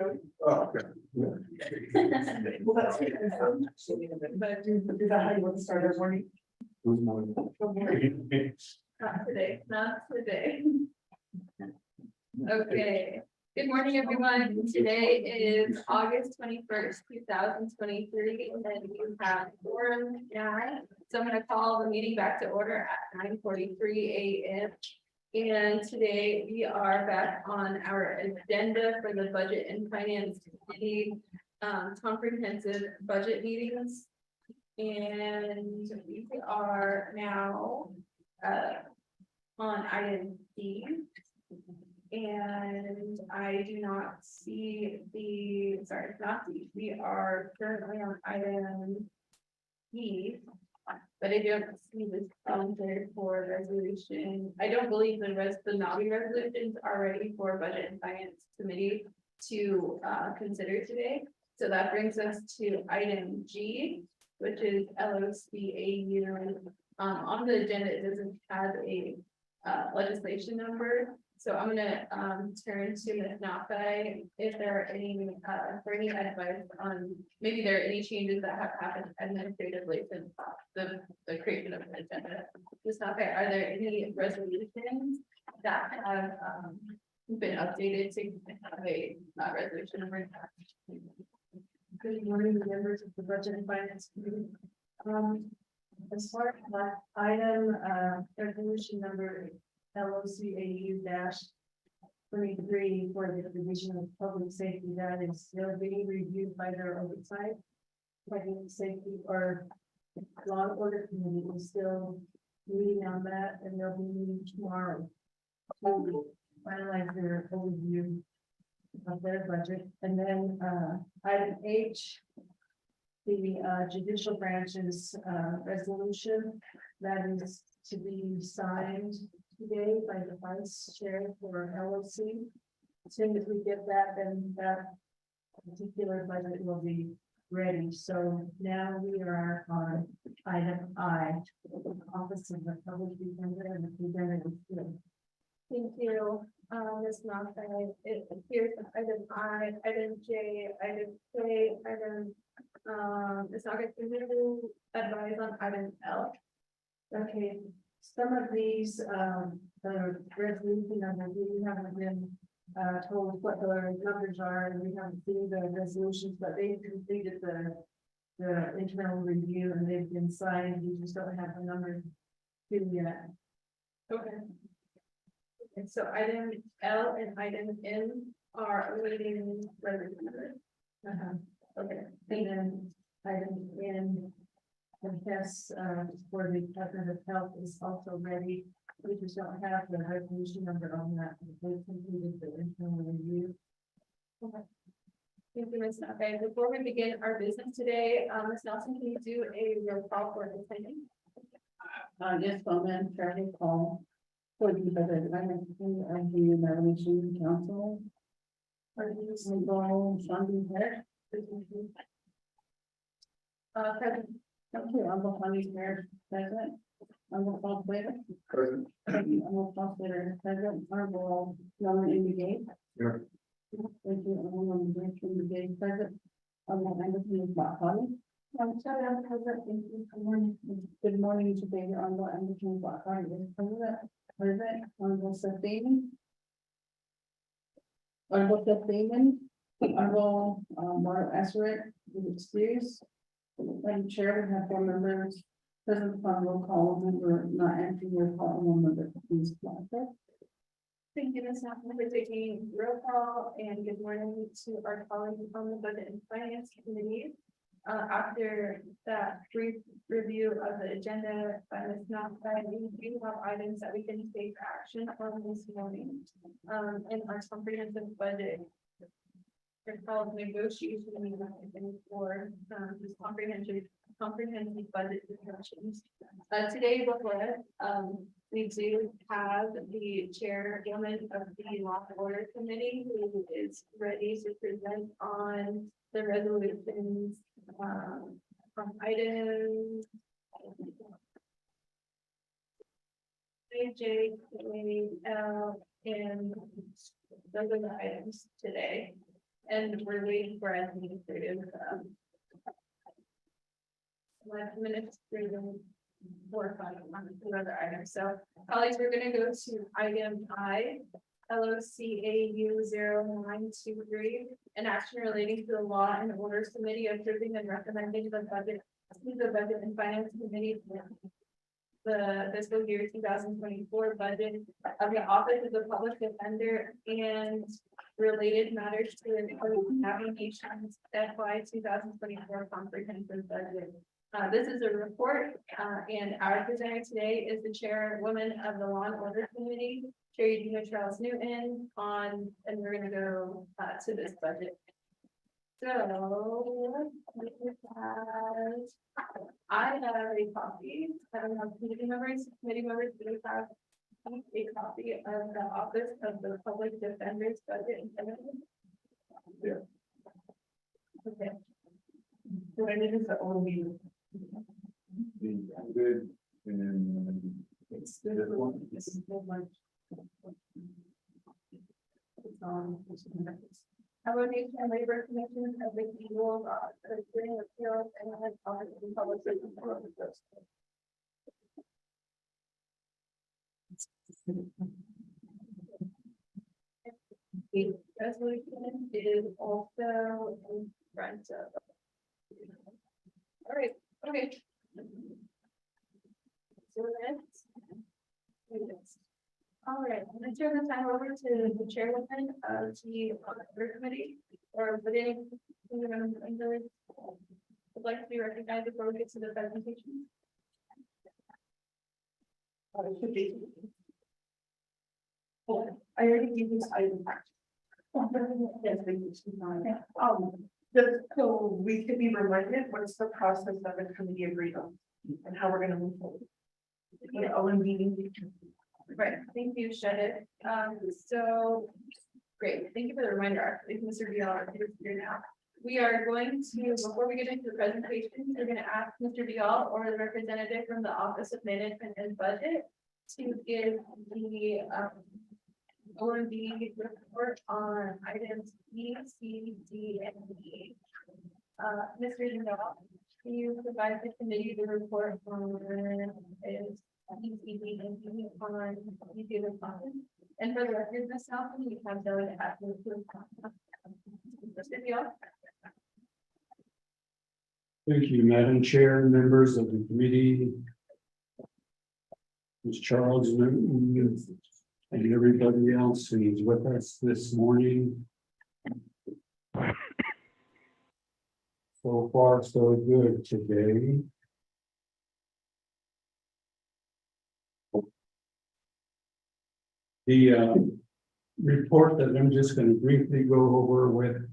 Oh, okay. Well, that's it. But is that how you want to start our morning? Good morning. Not today, not today. Okay, good morning, everyone. Today is August 21st, 2023, and we have forum now. So I'm gonna call the meeting back to order at 9:43 a.m. And today we are back on our agenda for the Budget and Finance Committee comprehensive budget meetings. And we are now on item D. And I do not see not D. We are currently on item E. But I don't see this calendar for resolution. I don't believe the NABI resolutions are ready for Budget and Finance Committee to consider today. So that brings us to item G, which is LOCAU. On the agenda, it doesn't have a legislation number. So I'm gonna turn to Ms. Nafe if there are any for any advice on maybe there are any changes that have happened administratively since the creation of the agenda. Ms. Nafe, are there any resolutions that have been updated to have a resolution number? Good morning, members of the Budget and Finance Committee. As far as that item, resolution number LOCAU-23 for the Division of Public Safety, that is still being reviewed by their oversight. Public Safety or Law and Order Committee is still meeting on that, and they'll be meeting tomorrow to finalize their overview of their budget. And then item H, the judicial branch's resolution that is to be signed today by the vice chair for LOC. As soon as we get that, then that particular budget will be ready. So now we are on item I, Office of the Public Defender and the Preventative Field. Thank you, Ms. Nafe. It appears that item I, item J, item K, item it's not going to advise on item L. Okay, some of these, the resolution numbers, we haven't been told what the numbers are, and we haven't seen the resolutions, but they've completed the internal review and they've been signed. We just don't have the numbers to yet. Okay. And so item L and item N are awaiting resolution. Okay. And then item N, the test for the Department of Health is also ready. We just don't have the resolution number on that. They've completed the internal review. Okay. Thank you, Ms. Nafe. Before we begin our business today, Ms. Nelson, can you do a roll call for the planning? Yes, Madam Chair, I call for the budget amendment of the nomination council. Shanti Head. President. Thank you. I'm the County Mayor President. I'm the Paul Slater. Present. Thank you. I'm the Paul Slater President. Honorable Norman Indigate. Here. Thank you. I'm the Indigate President. I'm the Anderson Botany. I'm sorry, I'm President. Thank you. Good morning. Good morning today. I'm the Anderson Botany. President. Honorable Seth Damon. Honorable Seth Damon. Honorable Mark Esseret is excused. Madam Chair, we have 4 members present upon roll call. Member not entering roll call, and 1 member please. Thank you, Ms. Nelson, for taking roll call, and good morning to our colleagues on the Budget and Finance Committee. After that brief review of the agenda by Ms. Nafe, we do have items that we can take action on this morning. In our comprehensive budget. They're called negotiation for this comprehensive budget discussions. Today before us, we do have the chairwoman of the Law and Order Committee who is ready to present on the resolutions from items J, K, L, and those are the items today. and we're waiting for administrative, administrative work on another item. So colleagues, we're gonna go to item I, LOCAU 0923, an action relating to the Law and Orders Committee approving and recommending the budget and Finance Committee the fiscal year 2024 budget of the Office of the Public Defender and related matters to the navigation's FY 2024 comprehensive budget. This is a report, and our presenter today is the chairwoman of the Law and Order Committee, Sherry Dina Charles Newton, and we're gonna go to this budget. So I have a copy. I don't have committee members. Do you have a copy of the Office of the Public Defender's budget? Yeah. Okay. So I think it's the only. The good and. It's good. This one? This is so much. It's on. Abolition and Labor Commission of the Equal Appeals and Public Safety. The resolution is also in front of. All right, okay. So next. All right, I'm gonna turn the time over to the chairwoman of the Audit Committee, or would any members would like to be recognized before we get to the presentation? It should be. Oh, I already gave this item. Yes, thank you. Just so we could be reminded, what's the process that the committee agreed on and how we're gonna move forward. Yeah, meeting. Right, thank you, Shed. So, great, thank you for the reminder, I think Mr. Dion is here now. We are going to, before we get into the presentation, we're gonna ask Mr. Dion or the representative from the Office of Management and Budget to give the OMB report on items B, C, D, and E. Mr. Dion, can you provide the committee the report on is ECB and E on the content? And for the record, Ms. Nelson, we have delegate at the Mr. Dion. Thank you, Madam Chair, members of the committee. Ms. Charles Newton, and everybody else who's with us this morning. So far, so good today. The report that I'm just going to briefly go over with,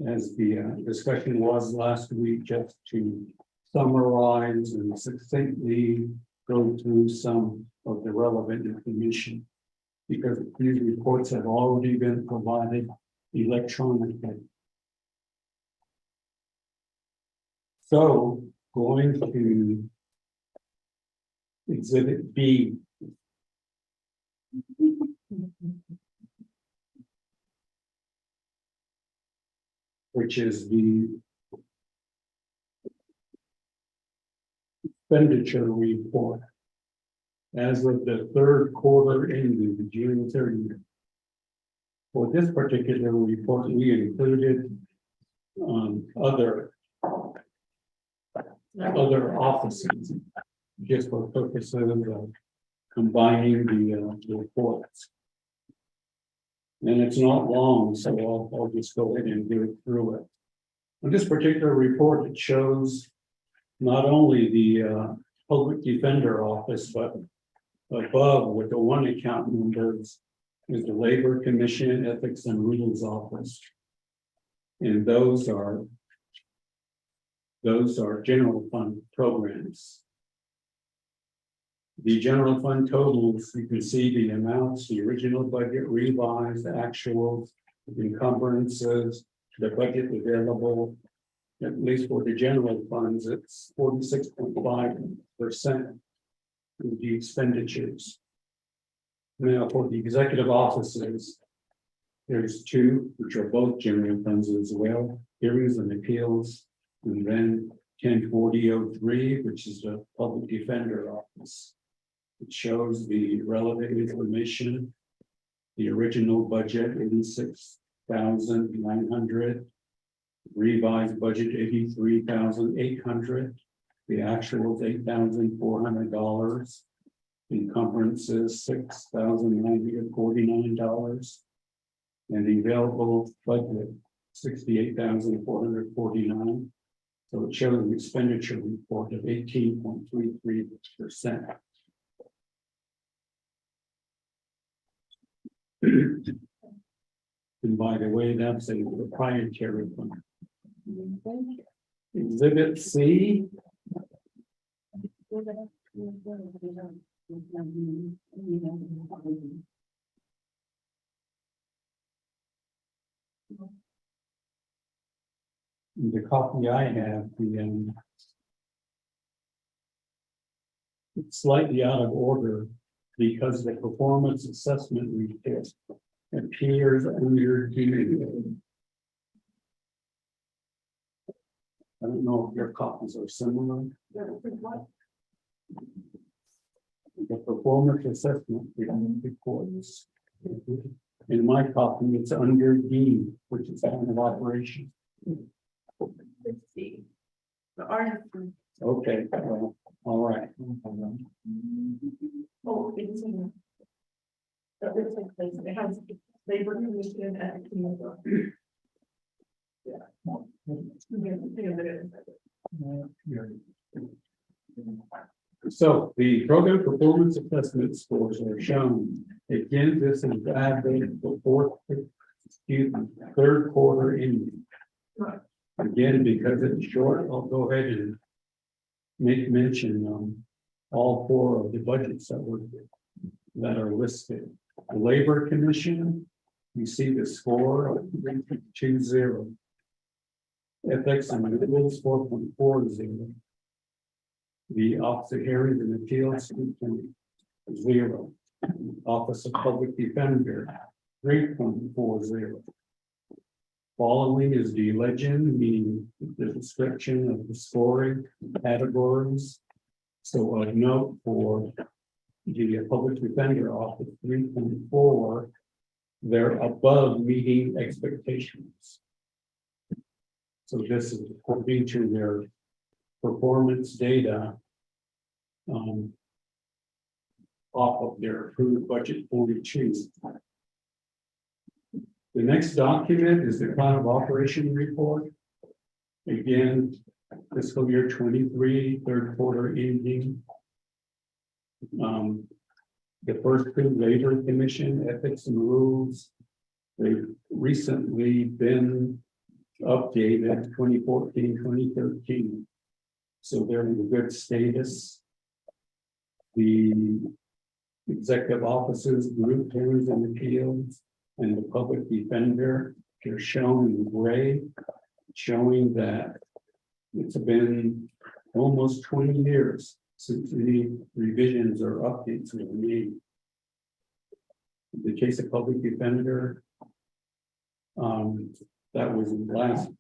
as the discussion was last week, just to summarize and succinctly go through some of the relevant information, because these reports have already been provided electronically. So, going to Exhibit B. Which is the expenditure report as of the third quarter ending June 30th. For this particular report, we included other offices, just for purposes of combining the reports. And it's not long, so I'll just go ahead and go through it. On this particular report, it shows not only the public defender office, but above with the one account numbers is the Labor Commission, Ethics and Rules Office. And those are general fund programs. The general fund totals, you can see the amounts, the original budget revised, actuals, encumbrances, the budget available, at least for the general funds, it's 46.5% of the expenditures. Now, for the executive offices, There's two, which are both general funds as well, hearings and appeals. And then 104003, which is the public defender office. It shows the relevant information. The original budget, 86,900. Revised budget, 83,800. The actual is $8,400. Encumbrances, $6,949. And the available budget, 68,449. So it shows an expenditure report of 18.33%. And by the way, that's a proprietary fund. Exhibit C, the copy I have, it's slightly out of order because the performance assessment report appears under the. I don't know if your copies are similar. The performance assessment reports. In my copy, it's under D, which is kind of operation. Let's see. The article. Okay, well, all right. Oh, it's in. That looks like place, it has labor commission and community. So the program performance assessment scores are shown. Again, this is average for third quarter ending. Again, because it's short, I'll go ahead and make mention all four of the budgets that are listed. The Labor Commission, you see the score of 3.20. Ethics and Appeals 4.40. The Office of Hearings and Appeals 3.0. Office of Public Defender 3.40. Following is the legend, meaning the description of the scoring categories. So a note for the Public Defender Office 3.4, they're above meeting expectations. So this is according to their performance data off of their approved budget 42. The next document is the plan of operation report. Again, fiscal year 23, third quarter ending. The first two, Labor Commission, Ethics and Rules, they've recently been updated 2014, 2013. So they're in a good status. The executive offices, group hearings and appeals, and the public defender, they're shown in gray, showing that it's been almost 20 years since any revisions or updates were made. In the case of public defender, that was last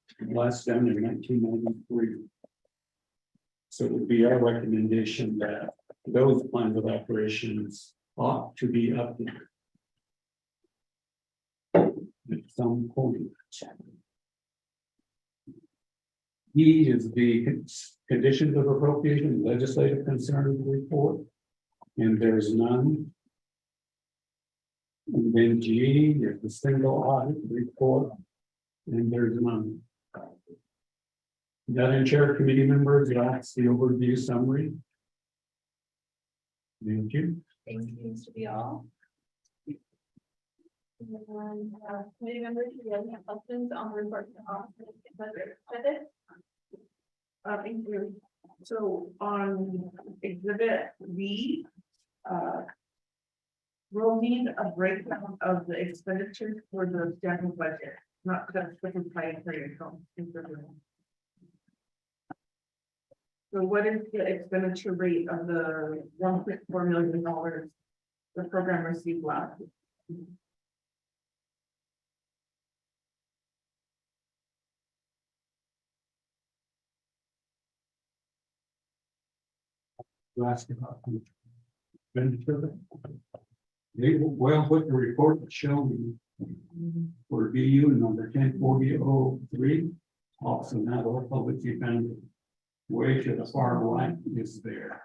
done in 1993. So it would be our recommendation that those plans of operations ought to be updated at some point. E is the conditions of appropriation, legislative concerns report, and there's none. And then G is the single audit report, and there's none. Madam Chair, committee members, that's the overview summary. Thank you. Thank you, Mr. Beal. And committee members, do you have any questions on the report to the office? Thank you. So on exhibit B, we'll need a breakdown of the expenditures for the general budget, not just the proprietary account. So what is the expenditure rate of the $1.4 million the program received last? Last about the expenditure. Well, what the report showed me for BU number 104003, also now the public defender. Way to the far right is their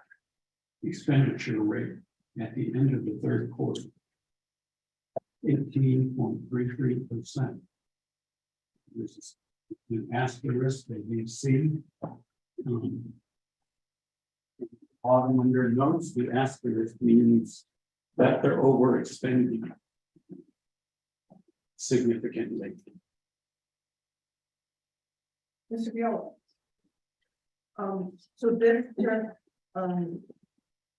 expenditure rate at the end of the third quarter. 18.33%. This is an asterisk that you see. Bottom under notes, the asterisk means that they're overexpending significantly. Mr. Viola. So this,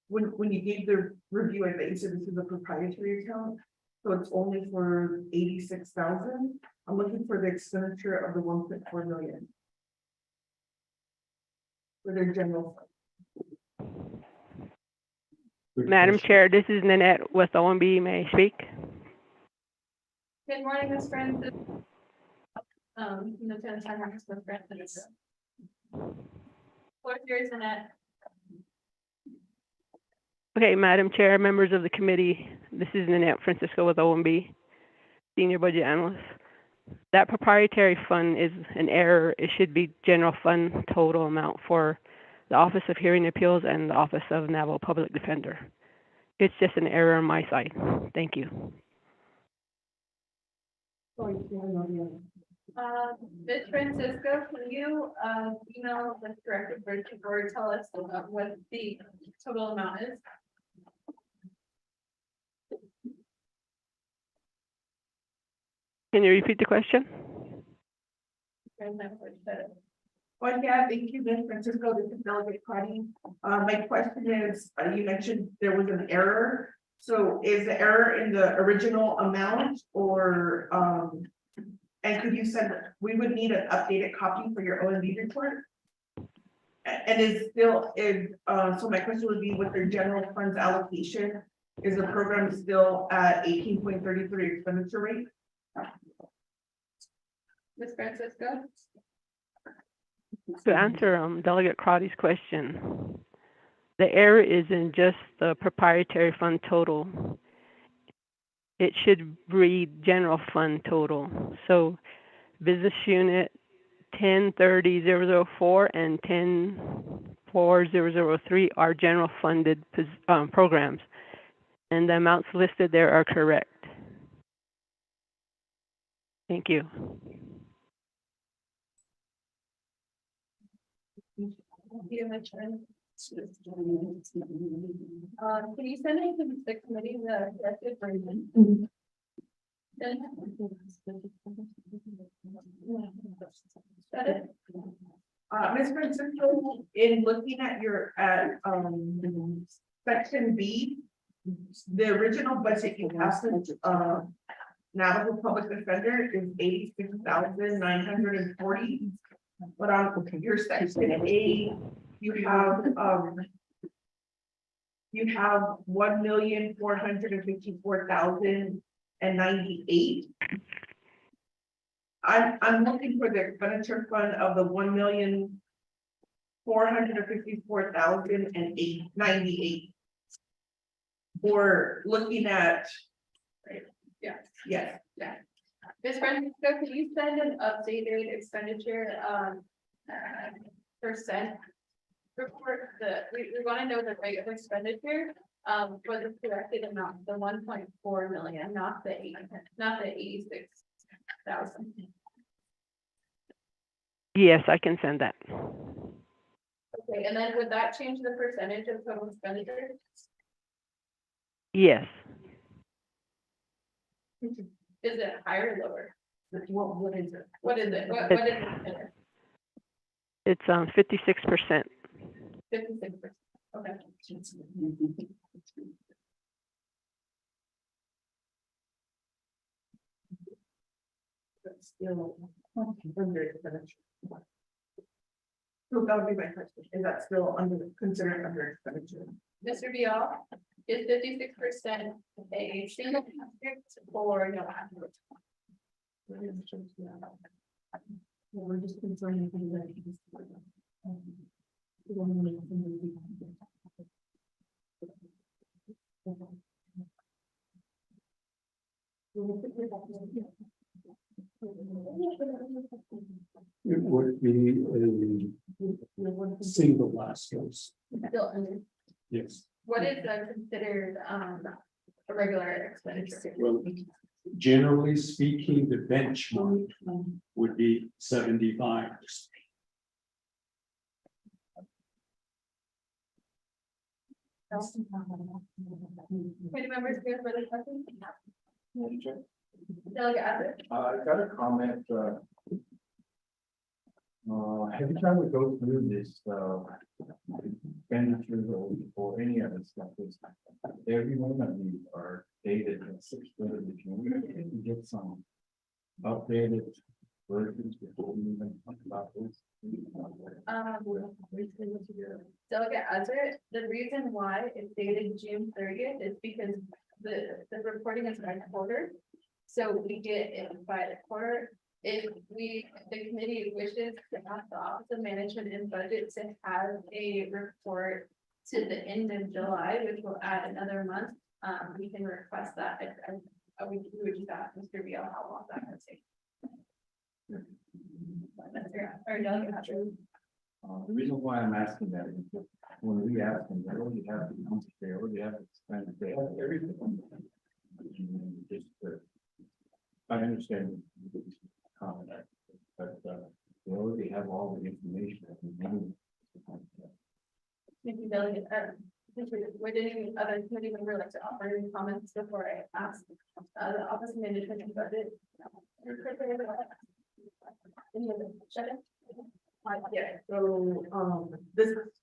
when you gave the review, I bet you said this is a proprietary account, so it's only for 86,000. I'm looking for the expenditure of the 1.4 million. For their general fund. Madam Chair, this is Nanette with OMB. May I speak? Good morning, Ms. Francis. Lieutenant Tanner, Ms. Francis. Floor is yours, Annette. Okay, Madam Chair, members of the committee, this is Nanette Francisco with OMB, Senior Budget Analyst. That proprietary fund is an error. It should be general fund total amount for the Office of Hearing Appeals and the Office of Naval Public Defender. It's just an error on my side. Thank you. Ms. Francisco, can you email the director or tell us what the total amount is? Can you repeat the question? Well, yeah, thank you, Ms. Francisco. This is Delegate Cardi. My question is, you mentioned there was an error. So is the error in the original amount or, and could you send, we would need an updated copy for your OMB report? And is still, so my question would be with their general funds allocation, is the program still at 18.33 expenditure rate? Ms. Francisco? To answer Delegate Crotty's question, the error is in just the proprietary fund total. It should read general fund total. So business unit 1030.004 and 104003 are general funded programs, and the amounts listed there are correct. Thank you. Can you send it to the committee the corrected version? Ms. Francisco, in looking at your section B, the original budget you passed Navajo Public Defender is 86,940. But on your section A, you have 1,454,098. I'm looking for the expenditure fund of the 1,454,098. Or looking at, Yeah. yes. Yeah. Ms. Francisco, could you send an updated expenditure percent report? We want to know the rate of expenditure for the corrected amount, the 1.4 million, not the 86,000. Yes, I can send that. Okay, and then would that change the percentage of total expenditure? Yes. Is it higher or lower? What is it? What is it? What is it? It's 56%. 56%. Okay. Still under expenditure. So that would be my question. Is that still considered under expenditure? Mr. Vial, is 56% a single district or no? We're just concerning. It would be a single last case, Still under, yes. what is considered, a regular expenditure? Well, generally speaking, the benchmark would be 75. Committee members here for the question? Delegate Abbott? I got a comment, every time we go through this, expenditures or any of this stuff is, every one of these are dated in 6/30. Can we get some updated versions before we even talk about this? Delegate Abbott, the reason why it's dated June 30th is because the reporting is by quarter. So we get it by the quarter. If the committee wishes to ask the Office of Management and Budget to have a report to the end of July, which will add another month, we can request that. We would just ask Mr. Beal how long that would take. Or Delegate Abbott. The reason why I'm asking that is that when we ask them, they already have the numbers, they already have the spend, they have everything. Just, I understand the comment, but they already have all the information. Thank you, Delegate. Would any other committee member like to offer any comments before I ask the Office of Management and Budget? Any other? Shut it. Yeah, so, this is.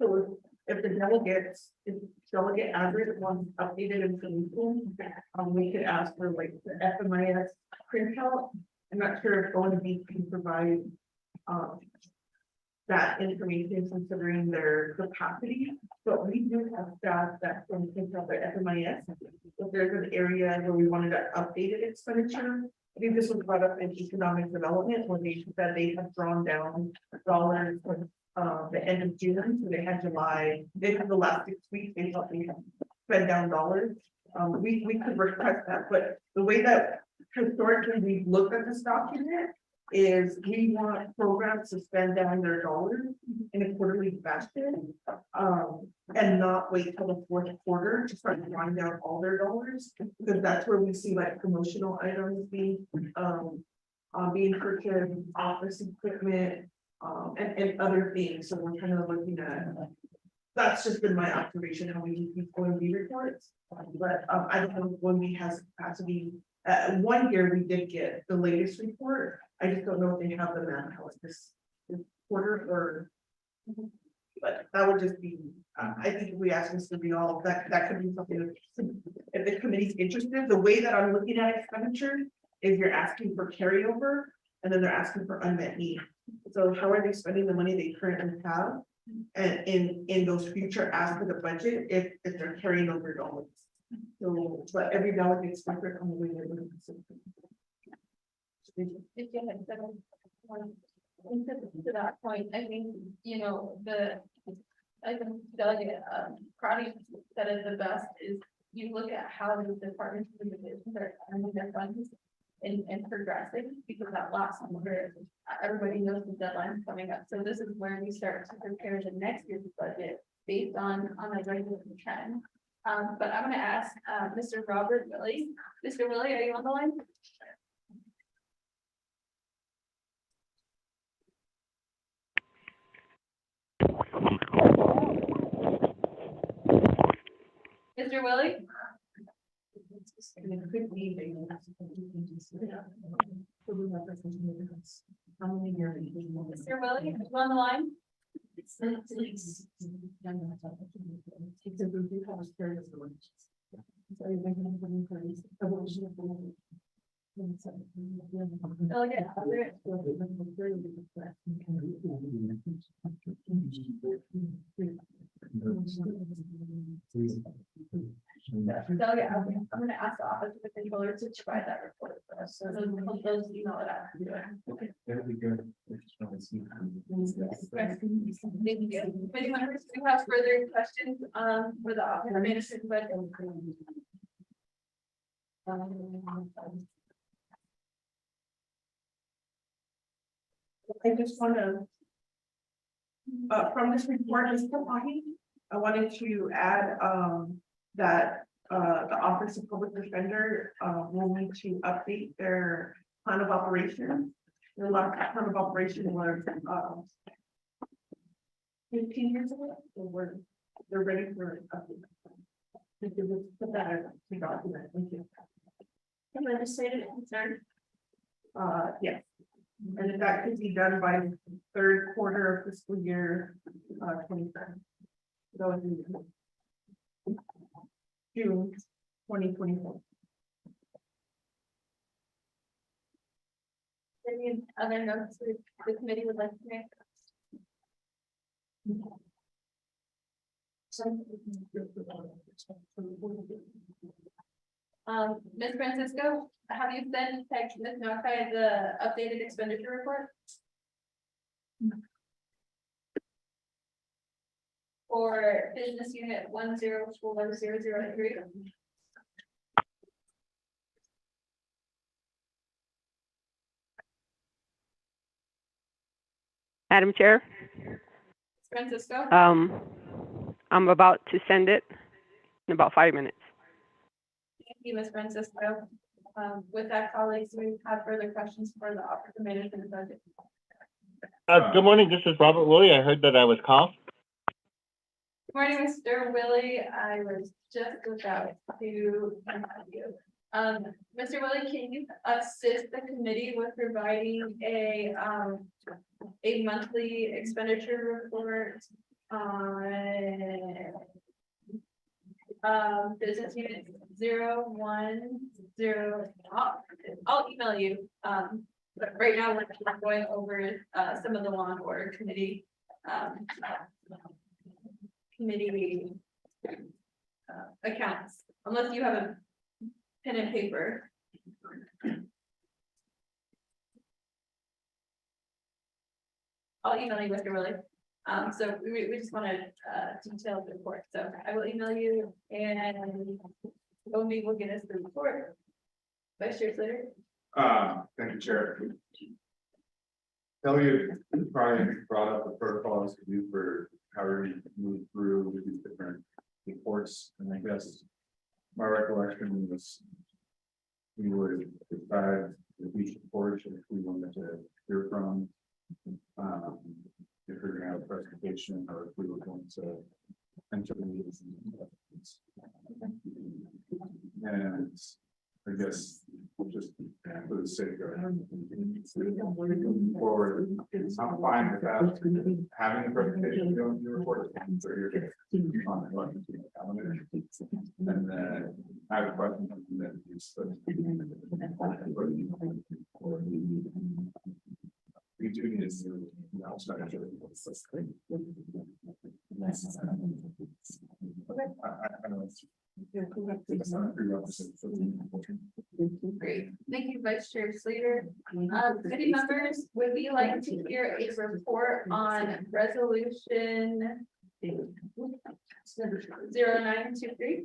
So if the delegates, if delegate average wants updated information, we could ask for like the FMIS printout. I'm not sure if ONB can provide, that information considering their capacity, but we do have staff that can print out their FMIS. If there's an area where we wanted an updated expenditure, I think this was brought up in economic development, where they said they have drawn down dollars for the end of June, so they had July, they had the last 6 weeks, they thought they had spent down dollars. We could request that, but the way that historically we've looked at this document is we want programs to spend down their dollars in a quarterly fashion. And not wait till the fourth quarter to start drawing down all their dollars, because that's where we see like promotional items being purchased, office equipment, and other things. So we're kind of looking at, that's just been my observation, how we use these OMB reports. But I don't know when we has capacity. 1 year we did get the latest report. I just don't know if they have the manpower this quarter or. But that would just be, I think if we ask Mr. Beal, that could be something, if the committee's interested, the way that I'm looking at expenditure is you're asking for carryover, and then they're asking for unmet need. So how are they spending the money they currently have? And in those future asks for the budget, if they're carrying over dollars. So, but every delegate's different on the way they're looking at it. If you had said, to that point, I think, I think Delegate Crotty said it the best is you look at how the departments and divisions are earning their funds and progressing, because that last quarter, everybody knows the deadline coming up. So this is where we start to prepare the next year's budget based on a regular trend. But I'm gonna ask Mr. Robert Willie. Mr. Willie, are you on the line? Mr. Willie? Mr. Willie, you on the line? Delegate Abbott. Delegate, I'm gonna ask the office of the controller to provide that report for us, so those email it out. Okay, that'd be good. I just wanna see. Thank you. Committee members, do you have further questions, for the office of management budget? I just wanna. From this report, Mr. Mahi, I wanted to add, that, the Office of Public Defender, will need to update their plan of operation. Their last plan of operation was, 15 years ago, so they're ready for an update. Thank you. We'll put that as a document. Thank you. Legislative concern. Yes. And if that could be done by third quarter of fiscal year, 23. That would be June 2024. Any other notes the committee would like to make? Ms. Francisco, have you sent text Ms. Nokai the updated expenditure report? For business unit 104003. Madam Chair, Francisco, I'm about to send it in about 5 minutes. thank you, Ms. Francisco. With that, colleagues, we have further questions for the Office of Management budget. Good morning, this is Robert Willie. I heard that I was called. Good morning, Mr. Willie. I was just about to contact you. Mr. Willie, can you assist the committee with providing a monthly expenditure report on business unit 010? I'll email you. But right now we're going over some of the law and order committee accounts, unless you have a pen and paper. I'll email you, Mr. Willie. So we just want a detailed report, so I will email you and Omi will get us the report. Vice Chair Slater. Thank you, Chair. Elliot probably brought up the protocols to do for how we move through these different reports, and I guess my recollection was we would decide if each report if we wanted to hear from, if we're gonna have a presentation or if we were going to enter the meetings. And I guess we'll just for the sake of moving forward, I'm fine with that. Having a presentation, going to the report. So you're on the calendar. And then I have a question. And then we do need to do outside. I don't know. Great, thank you, Vice Chair Slater. Committee members, would we like to hear a report on resolution 0923?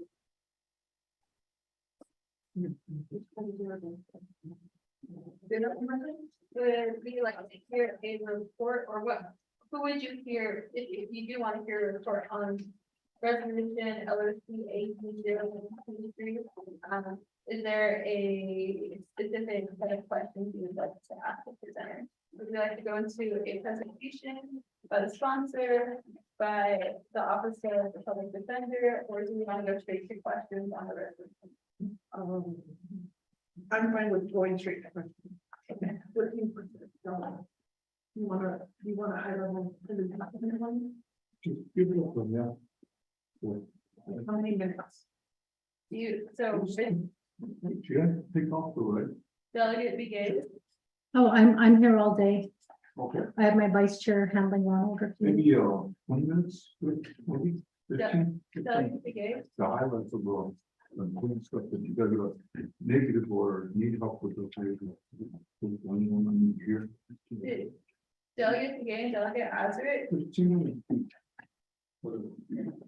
Would we like to hear a report, or what? Who would you hear if you do want to hear a report on resolution LOC 023? Is there a specific set of questions you would like to ask the presenter? Would you like to go into a presentation by the sponsor, by the Office of the Public Defender, or do you want to go straight to questions on the resolution? I'm fine with going straight to questions. Okay. What do you wanna high level? Just give it up from there. How many minutes? So You have to take off the way. Delegate Begay, Oh, I'm here all day. Okay, I have my vice chair handling law and order. maybe 20 minutes, maybe 15. Delegate Begay, The highlights of the. important stuff that you guys are negative or need help with those areas. Anyone here? Delegate Gay, Delegate Azarick,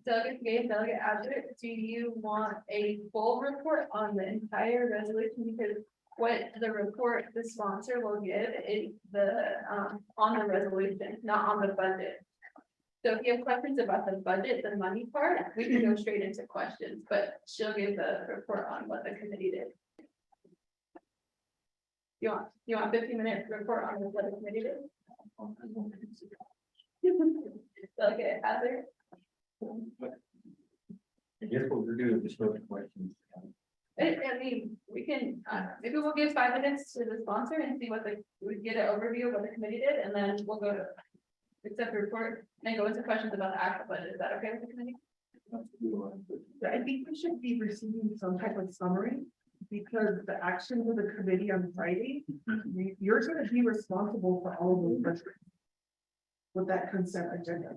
Delegate Gay, Delegate Azarick, do you want a full report on the entire resolution? Because what the report the sponsor will give is on the resolution, not on the budget. So if you have questions about the budget, the money part, we can go straight into questions, but she'll give the report on what the committee did. You want 15-minute report on what the committee did? Okay, Heather? I guess what we're doing is just those questions. I mean, we can, maybe we'll give 5 minutes to the sponsor and see we get an overview of what the committee did, and then we'll go to accept the report and go into questions about the actual budget. Is that okay with the committee? I think we should be receiving some type of summary, because the actions of the committee on Friday, you're gonna be responsible for all of those questions with that consent agenda.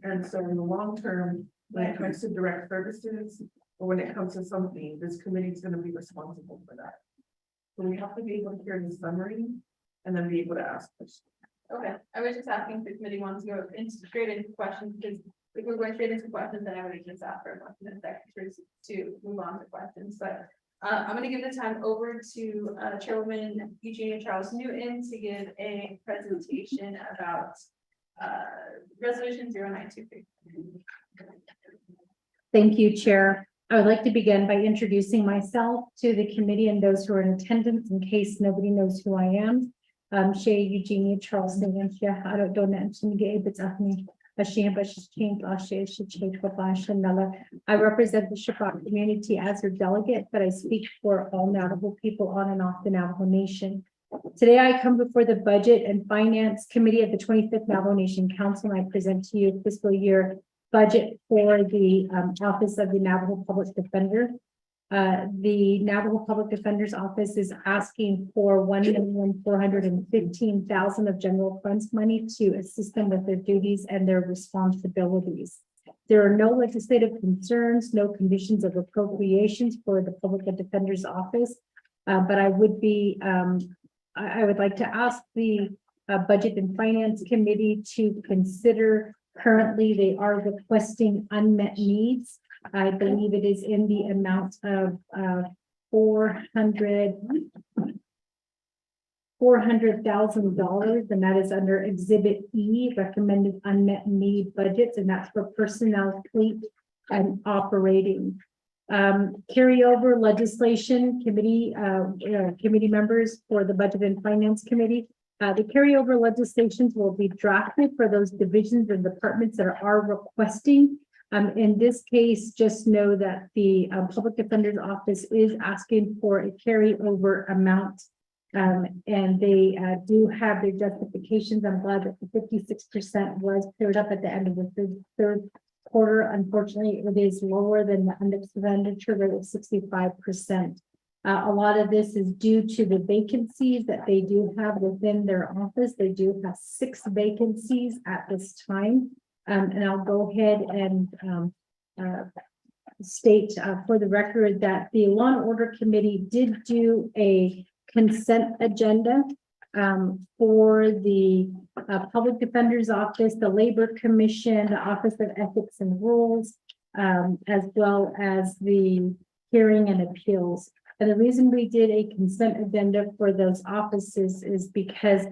And so in the long term, when it comes to direct services, or when it comes to something, this committee is gonna be responsible for that. So we have to be able to hear the summary and then be able to ask questions. Okay, I was just asking if the committee wants to go straight into questions, because if we're going straight into questions, then I would just ask for a motion and secretaries to move on to questions, but I'm gonna give the time over to Chairwoman Eugenia Charles Newton to give a presentation about resolution 0923. Thank you, Chair. I would like to begin by introducing myself to the committee and those who are in attendance in case nobody knows who I am. Shay Eugenia Charles Newton, I don't know, I represent the Shabbat community as your delegate, but I speak for all Navajo people on and off the Navajo Nation. Today, I come before the Budget and Finance Committee of the 25th Navajo Nation Council, and I present to you fiscal year budget for the Office of the Navajo Public Defender. The Navajo Public Defender's Office is asking for $1,415,000 of general funds money to assist them with their duties and their responsibilities. There are no legislative concerns, no conditions of appropriations for the Public Defender's Office, but I would like to ask the Budget and Finance Committee to consider. Currently, they are requesting unmet needs. I believe it is in the amount of $400,000, and that is under Exhibit E, recommended unmet need budgets, and that's for personnel, fleet, and operating. Carryover legislation committee, committee members for the Budget and Finance Committee. The carryover legislations will be drafted for those divisions and departments that are requesting. In this case, just know that the Public Defender's Office is asking for a carryover amount. And they do have their justifications. I'm glad that the 56% was cleared up at the end of the third quarter. Unfortunately, it is lower than the expenditure rate of 65%. A lot of this is due to the vacancies that they do have within their office. They do have 6 vacancies at this time. And I'll go ahead and state for the record that the Law and Order Committee did do a consent agenda for the Public Defender's Office, the Labor Commission, the Office of Ethics and Rules, as well as the Hearing and Appeals. And the reason we did a consent agenda for those offices is because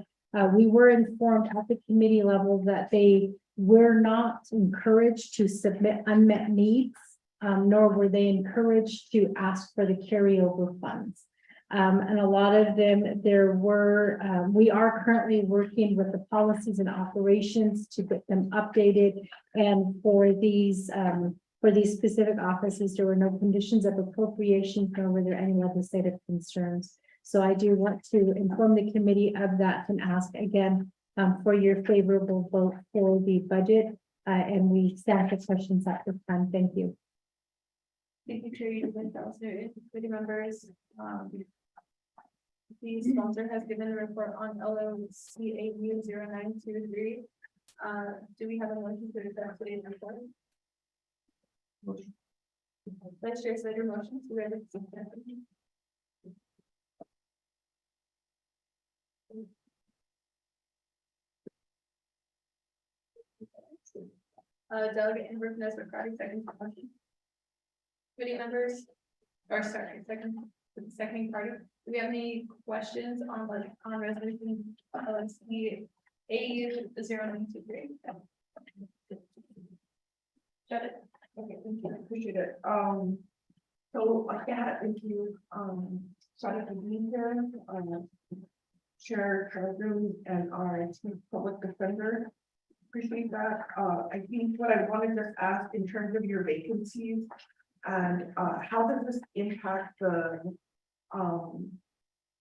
we were informed at the committee level that they were not encouraged to submit unmet needs, nor were they encouraged to ask for the carryover funds. And a lot of them, we are currently working with the policies and operations to get them updated. And for these specific offices, there were no conditions of appropriation, nor were there any legislative concerns. So I do want to inform the committee of that and ask again for your favorable vote for the budget. And we stand for questions at this time. Thank you. Thank you, Chair. Committee members. The sponsor has given a report on LOCAU 0923. Do we have a motion to accept today's report? Motion. Vice Chair Slater motions, we ready? Delegate Amber Nesbitt Carty, second motion. Committee members, or sorry, second party, do we have any questions on resolution, LSP AU 0923? Shut it. Okay, thank you, I appreciate it. So, yeah, thank you, sorry for being here, Chair Carter and our chief public defender. Appreciate that. I think what I wanted to ask in terms of your vacancies and, how does this impact the,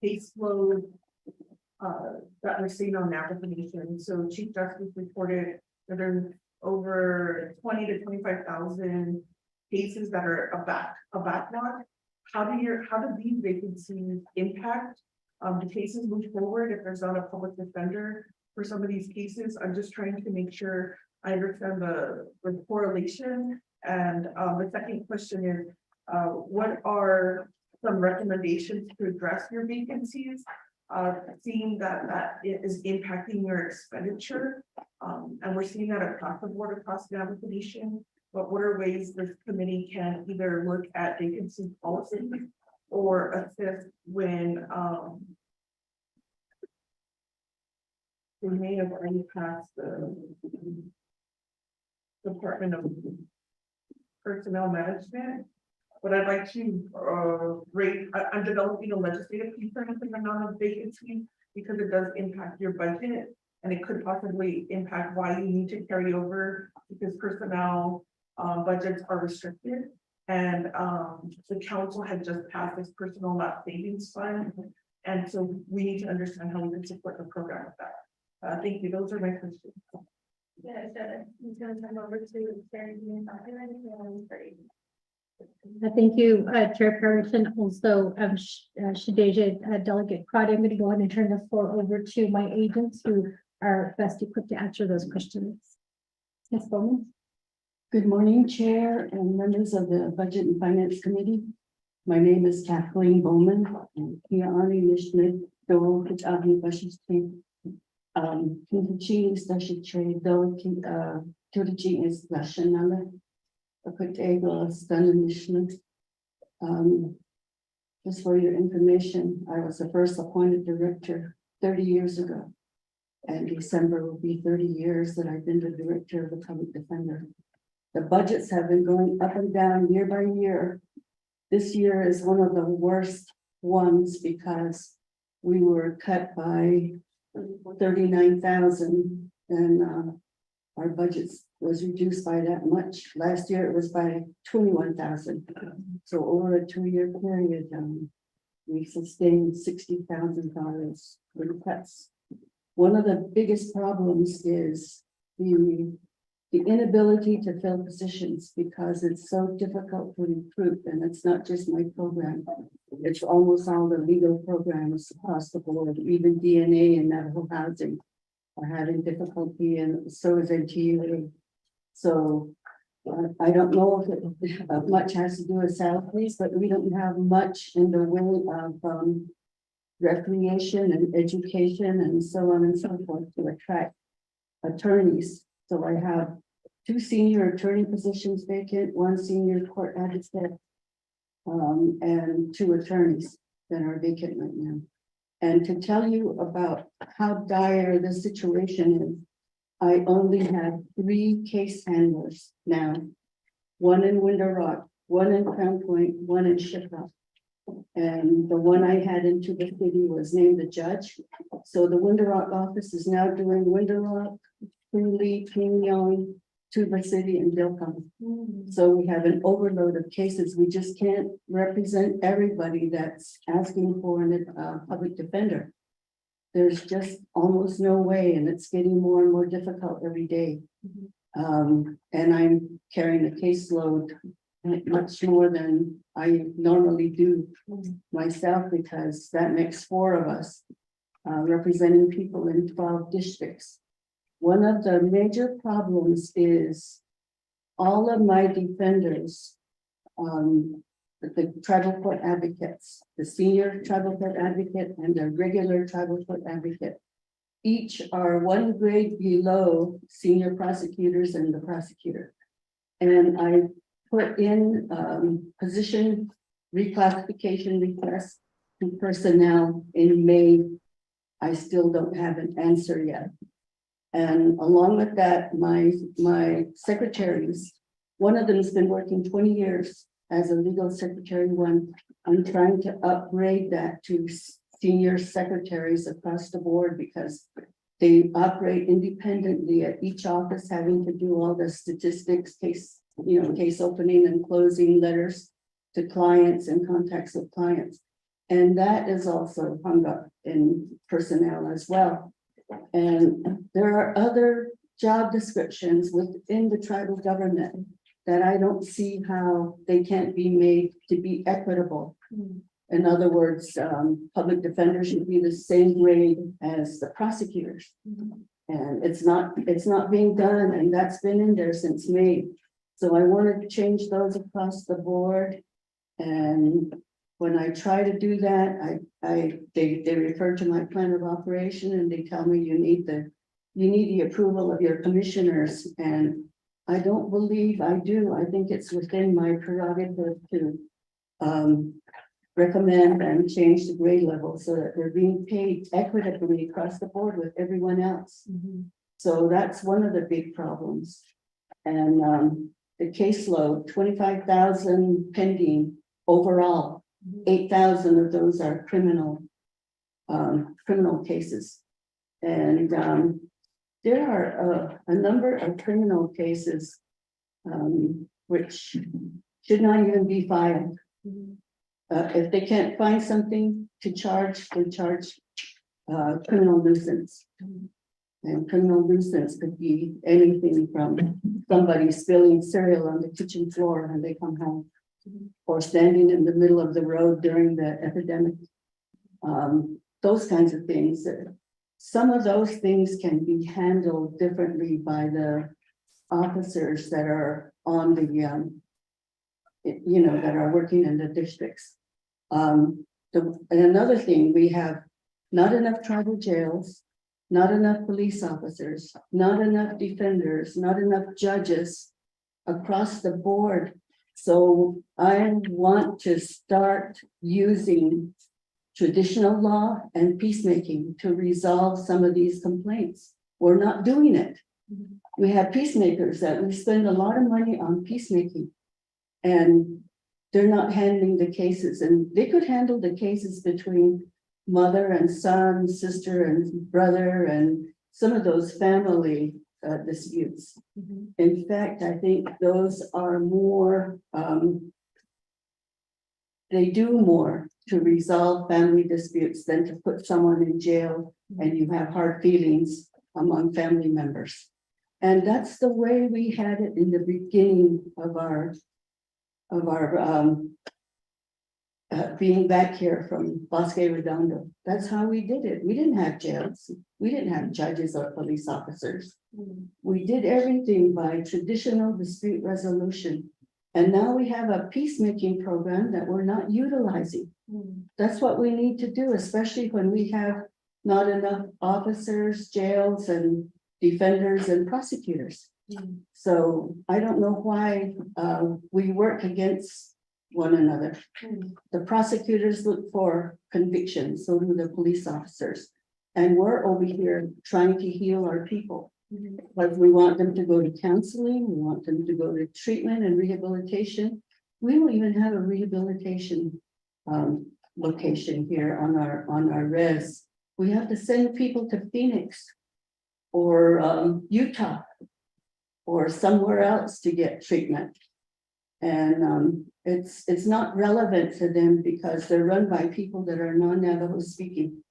caseload, that we're seeing on application? So Chief Justice reported that there's over 20 to 25,000 cases that are a backlog. How do these vacancies impact the cases move forward if there's not a public defender for some of these cases? I'm just trying to make sure I understand the correlation. And the second question is, what are some recommendations to address your vacancies? Seeing that it is impacting your expenditure, and we're seeing that across the board, across the application. But what are ways this committee can either look at vacancy policy or assist when they may have already passed the Department of Personnel Management. But I'd like to I'm developing a legislative concern for the amount of vacancy because it does impact your budget and it could possibly impact why you need to carry over because personnel budgets are restricted. And the council had just passed this personal not savings fund. And so we need to understand how we can support the program with that. Thank you. Those are my questions. Yeah, he's gonna come over to Terry and great. Thank you, Chairperson. Also, Shadeja, Delegate Crowdy, I'm going to go ahead and turn the floor over to my agents who are best equipped to answer those questions. Ms. Bowman. Good morning, Chair and members of the Budget and Finance Committee. My name is Kathleen Bowman. Kiani Nishnik, Dole, Kitahi, Bashishti, Kinchi, Stashi, Dole, Turji is Lashanala. Just for your information, I was the first appointed director 30 years ago. And December will be 30 years that I've been the director of the public defender. The budgets have been going up and down year by year. This year is one of the worst ones because we were cut by 39,000 and our budgets was reduced by that much. Last year it was by 21,000. So over a 2-year period, we sustained $60,000 in cuts. One of the biggest problems is the inability to fill positions because it's so difficult to recruit, and it's not just my program. It's almost all the legal programs across the board, even DNA and medical housing are having difficulty, and so is NTUA. So I don't know if it much has to do with salaries, but we don't have much in the way of recreation and education and so on and so forth to attract attorneys. So I have 2 senior attorney positions vacant, 1 senior court advocate, and 2 attorneys that are vacant right now. And to tell you about how dire the situation is, I only have 3 case handlers now, 1 in Window Rock, 1 in Crown Point, 1 in Shiprock. And the one I had in Tuba City was named the judge. So the Window Rock office is now doing Window Rock, Cooley, King Young, Tuba City, and Dilcom. So we have an overload of cases. We just can't represent everybody that's asking for a public defender. There's just almost no way, and it's getting more and more difficult every day. And I'm carrying a caseload much more than I normally do myself, because that makes 4 of us representing people in 12 districts. One of the major problems is all of my defenders the tribal court advocates, the senior tribal court advocate and the regular tribal court advocate. Each are one grade below senior prosecutors and the prosecutor. And I put in position reclassification request to personnel in May. I still don't have an answer yet. And along with that, my secretaries, one of them has been working 20 years as a legal secretary. I'm trying to upgrade that to senior secretaries across the board because they operate independently at each office, having to do all the statistics, case opening and closing letters to clients and contacts with clients. And that is also hung up in personnel as well. And there are other job descriptions within the tribal government that I don't see how they can't be made to be equitable. In other words, public defenders should be the same grade as the prosecutors. And it's not being done, and that's been in there since May. So I wanted to change those across the board. And when I try to do that, they refer to my plan of operation and they tell me you need the approval of your commissioners. And I don't believe I do. I think it's within my prerogative to recommend and change the grade level so that they're being paid equitably across the board with everyone else. So that's one of the big problems. And the caseload, 25,000 pending overall, 8,000 of those are criminal cases. And there are a number of criminal cases which should not even be filed. If they can't find something to charge, they charge criminal nuisance. And criminal nuisance could be anything from somebody spilling cereal on the kitchen floor when they come home, or standing in the middle of the road during the epidemic. Those kinds of things. Some of those things can be handled differently by the officers that are on the, that are working in the districts. And another thing, we have not enough tribal jails, not enough police officers, not enough defenders, not enough judges across the board. So I want to start using traditional law and peacemaking to resolve some of these complaints. We're not doing it. We have peacemakers that we spend a lot of money on peacemaking, and they're not handling the cases. And they could handle the cases between mother and son, sister and brother, and some of those family disputes. In fact, I think those are more, they do more to resolve family disputes than to put someone in jail and you have hard feelings among family members. And that's the way we had it in the beginning of our being back here from Bosque Redondo. That's how we did it. We didn't have jails. We didn't have judges or police officers. We did everything by traditional dispute resolution. And now we have a peacemaking program that we're not utilizing. That's what we need to do, especially when we have not enough officers, jails, and defenders and prosecutors. So I don't know why we work against one another. The prosecutors look for convictions, so do the police officers. And we're over here trying to heal our people. Like we want them to go to counseling, we want them to go to treatment and rehabilitation. We don't even have a rehabilitation location here on our res. We have to send people to Phoenix or Utah or somewhere else to get treatment. And it's not relevant to them because they're run by people that are non-Navajo speaking.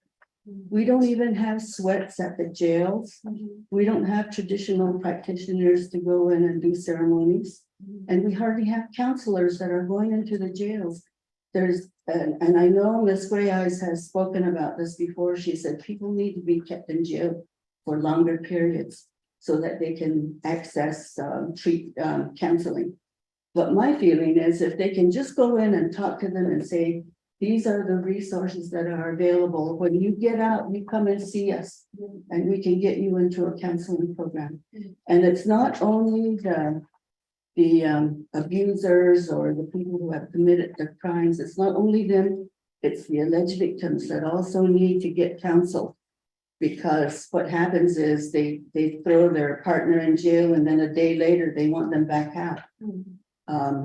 We don't even have sweats at the jails. We don't have traditional practitioners to go in and do ceremonies. And we hardly have counselors that are going into the jails. And I know Ms. Gray Eyes has spoken about this before. She said people need to be kept in jail for longer periods so that they can access counseling. But my feeling is if they can just go in and talk to them and say, these are the resources that are available. When you get out, you come and see us and we can get you into a counseling program. And it's not only the abusers or the people who have committed the crimes. It's not only them, it's the alleged victims that also need to get counsel. Because what happens is they throw their partner in jail and then a day later they want them back out.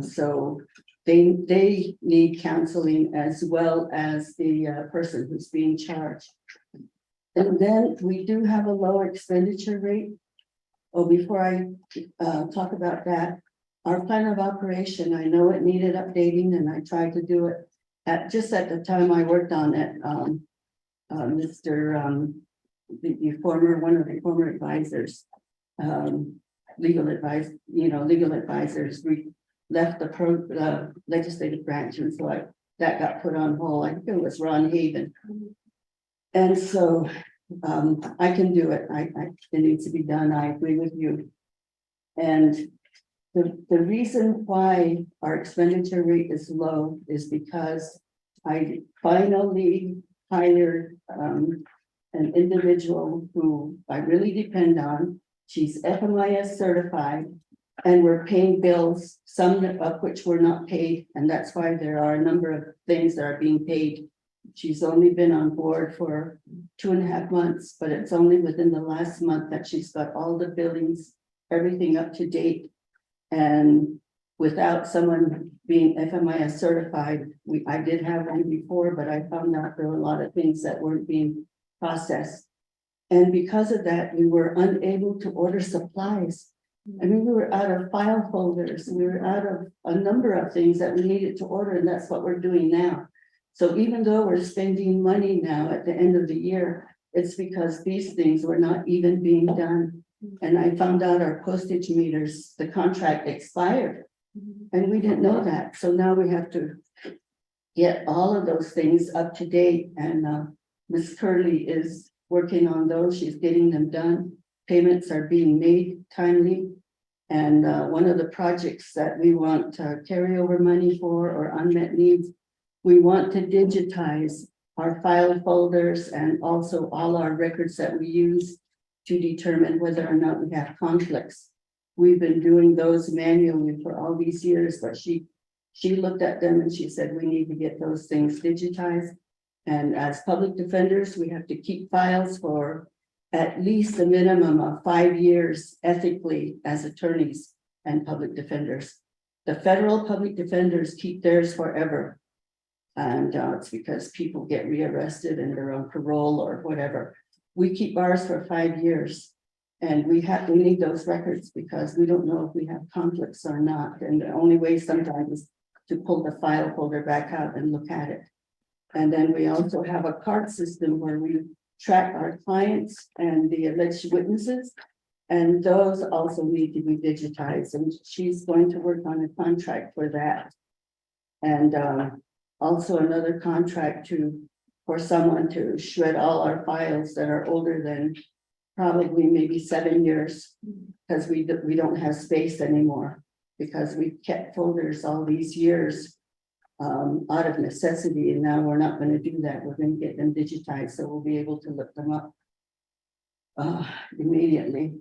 So they need counseling as well as the person who's being charged. And then we do have a low expenditure rate. Oh, before I talk about that, our plan of operation, I know it needed updating and I tried to do it just at the time I worked on it. One of the former advisors, legal advisors, left the legislative branch, and so that got put on hold. I think it was Ron Haven. And so I can do it. It needs to be done. I agree with you. And the reason why our expenditure rate is low is because I finally hired an individual who I really depend on. She's FMIS certified. And we're paying bills, some of which were not paid, and that's why there are a number of things that are being paid. She's only been on board for 2.5 months, but it's only within the last month that she's got all the billings, everything up to date. And without someone being FMIS certified, I did have one before, but I found out there were a lot of things that weren't being processed. And because of that, we were unable to order supplies. I mean, we were out of file folders, we were out of a number of things that we needed to order, and that's what we're doing now. So even though we're spending money now at the end of the year, it's because these things were not even being done. And I found out our postage meters, the contract expired, and we didn't know that. So now we have to get all of those things up to date, and Ms. Curley is working on those. She's getting them done. Payments are being made timely. And one of the projects that we want carryover money for or unmet needs, we want to digitize our file folders and also all our records that we use to determine whether or not we have conflicts. We've been doing those manually for all these years, but she looked at them and she said, we need to get those things digitized. And as public defenders, we have to keep files for at least a minimum of 5 years ethically as attorneys and public defenders. The federal public defenders keep theirs forever. And it's because people get rearrested and they're on parole or whatever. We keep ours for 5 years. And we need those records because we don't know if we have conflicts or not. And the only way sometimes is to pull the file folder back out and look at it. And then we also have a card system where we track our clients and the alleged witnesses, and those also need to be digitized, and she's going to work on a contract for that. And also another contract for someone to shred all our files that are older than probably maybe 7 years, because we don't have space anymore, because we kept folders all these years out of necessity, and now we're not going to do that. We're going to get them digitized, so we'll be able to look them up immediately.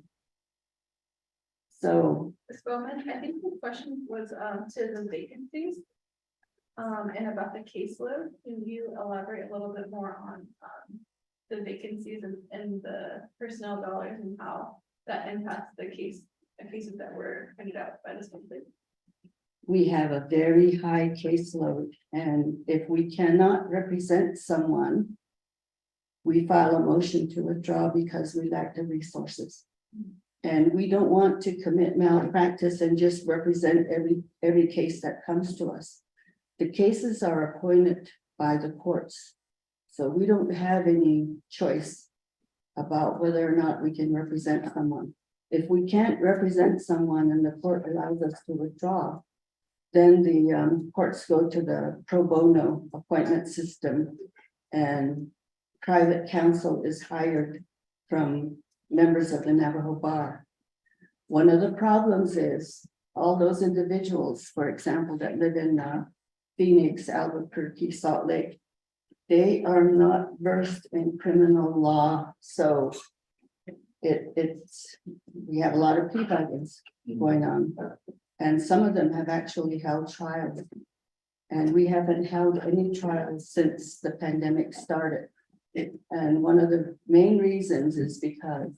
So, Ms. Bowman, I think the question was to the vacancies and about the caseload. Can you elaborate a little bit more on the vacancies and the personnel dollars and how that impacts the cases that were printed out by this company? we have a very high caseload, and if we cannot represent someone, we file a motion to withdraw because we lack the resources. And we don't want to commit malpractice and just represent every case that comes to us. The cases are appointed by the courts, so we don't have any choice about whether or not we can represent someone. If we can't represent someone and the court allows us to withdraw, then the courts go to the pro bono appointment system, and private counsel is hired from members of the Navajo Bar. One of the problems is all those individuals, for example, that live in Phoenix, Albuquerque, Salt Lake, they are not versed in criminal law, so we have a lot of plea bargains going on. And some of them have actually held trials. And we haven't held any trials since the pandemic started. And one of the main reasons is because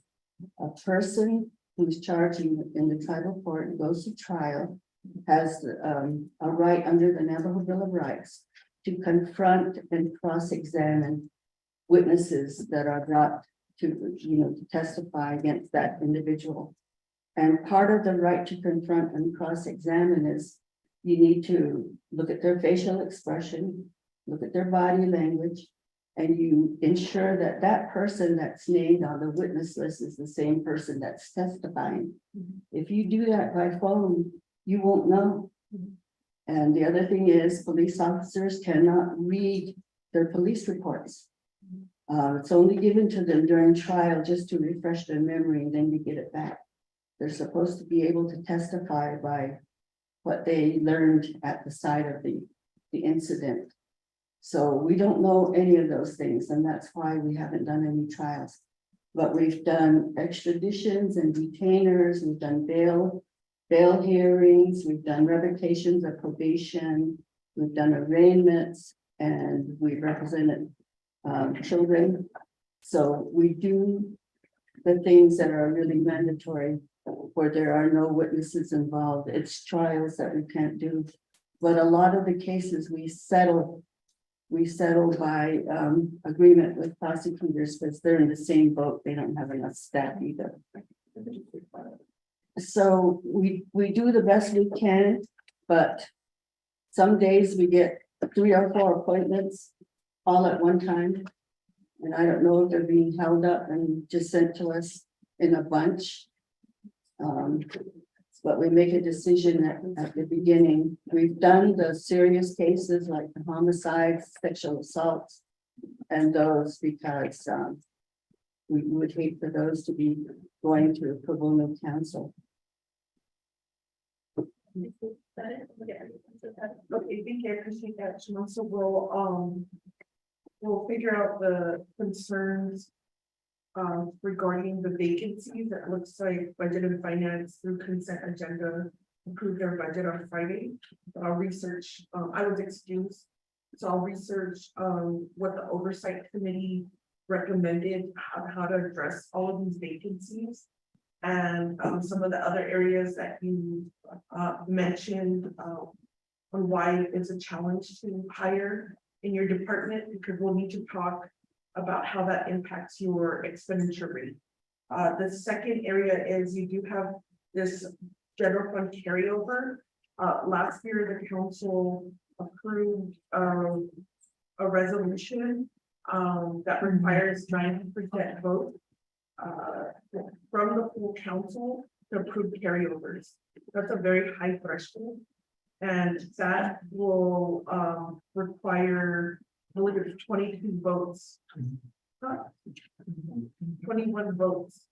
a person who's charging in the tribal court and goes to trial has a right under the Navajo Bill of Rights to confront and cross-examine witnesses that are brought to, to testify against that individual. And part of the right to confront and cross-examine is you need to look at their facial expression, look at their body language, and you ensure that that person that's named on the witness list is the same person that's testifying. If you do that by phone, you won't know. And the other thing is police officers cannot read their police reports. It's only given to them during trial just to refresh their memory, and then you get it back. They're supposed to be able to testify by what they learned at the site of the incident. So we don't know any of those things, and that's why we haven't done any trials. But we've done extraditions and detainers, we've done bail hearings, we've done revocations of probation, we've done arraignments, and we've represented children. So we do the things that are really mandatory where there are no witnesses involved. It's trials that we can't do. But a lot of the cases we settle by agreement with prosecutors because they're in the same boat. They don't have enough staff either. So we do the best we can, but some days we get 3 or 4 appointments all at one time. And I don't know if they're being held up and just sent to us in a bunch. But we make a decision at the beginning. We've done the serious cases like the homicides, sexual assaults, and those because we would hate for those to be going to pro bono counsel. Okay, thank you, I appreciate that, Shimon. So we'll figure out the concerns regarding the vacancies. That looks like Budget and Finance through consent agenda approved their budget on Friday. But I'll research, I was excused, so I'll research what the oversight committee recommended, how to address all of these vacancies. And some of the other areas that you mentioned on why it's a challenge to hire in your department, because we'll need to talk about how that impacts your expenditure rate. The second area is you do have this general fund carryover. Last year, the council approved a resolution that requires 90% vote from the full council to approve carryovers. That's a very high threshold. And that will require, I believe it's 22 votes. 21 votes.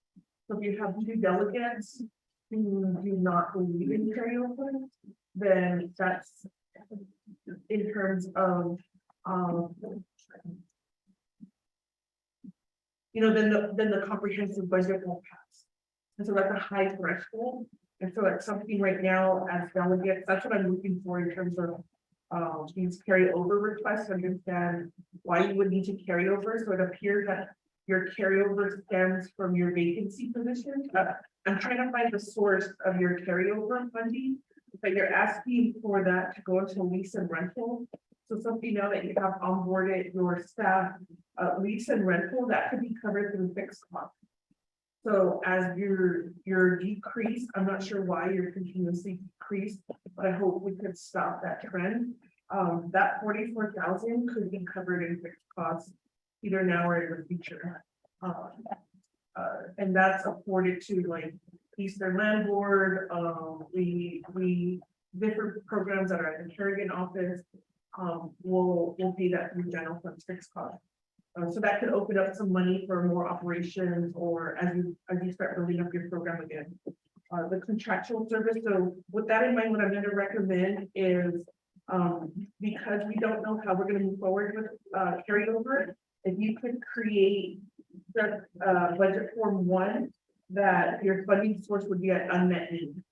So if you have 2 delegates who do not believe in carryover, then that's in terms of then the comprehensive budget won't pass. And so that's a high threshold. And so it's something right now as delegates, that's what I'm looking for in terms of these carryover requests, to understand why you would need to carry over. So it appears that your carryover stems from your vacancy position. I'm trying to find the source of your carryover funding, but you're asking for that to go into lease and rental. So something now that you have onboarded your staff, lease and rental, that could be covered through fixed costs. So as you're decreased, I'm not sure why you're continuously decreased, but I hope we could stop that trend. That 44,000 could be covered in fixed costs either now or in the future. And that's afforded to like Eastern Landlord, we different programs that are at the Kerrigan office will be that through general fund fixed costs. So that could open up some money for more operations, or as you start building up your program again. the contractual service. So with that in mind, what I'm gonna recommend is, because we don't know how we're gonna move forward with, carryover, if you could create the, budget form 1, that your funding source would be at unmet need.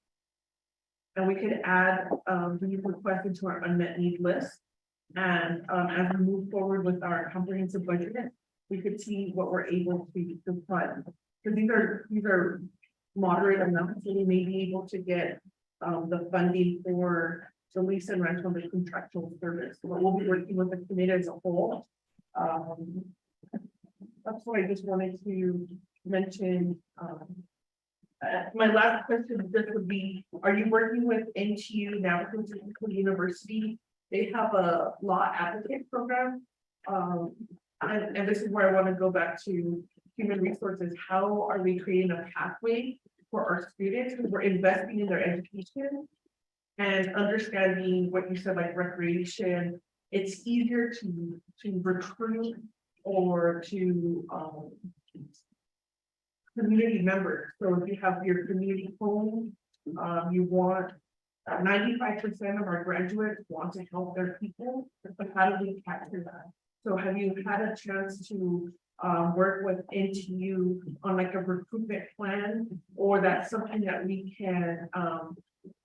And we could add, these requests into our unmet need list. And, as we move forward with our comprehensive budget, we could see what we're able to fund. So these are moderate amounts, so we may be able to get, the funding for the lease and rental of the contractual service. But we'll be working with the committee as a whole. That's what I just wanted to mention. My last question just would be, are you working with NTU now, University? They have a law advocate program. And this is where I want to go back to human resources. How are we creating a pathway for our students? Because we're investing in their education and understanding what you said, like recreation. It's easier to recruit or to community members. So if you have your community home, you want 95% of our graduates want to help their people, but how do we capture that? So have you had a chance to work with NTU on like a recruitment plan, or that's something that we can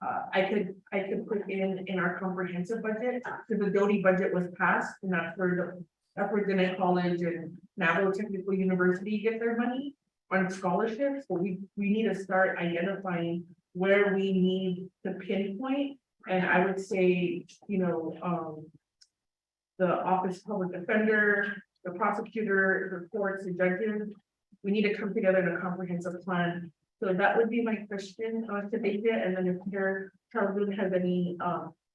I could put in our comprehensive budget, because the Doty budget was passed, and that's where Gwinnett College and Navajo Technical University get their money on scholarships. But we need to start identifying where we need to pinpoint. And I would say, the Office of Public Defender, the prosecutor, the courts, the judges, we need to come together in a comprehensive plan. So that would be my question to David. And then if Charles has any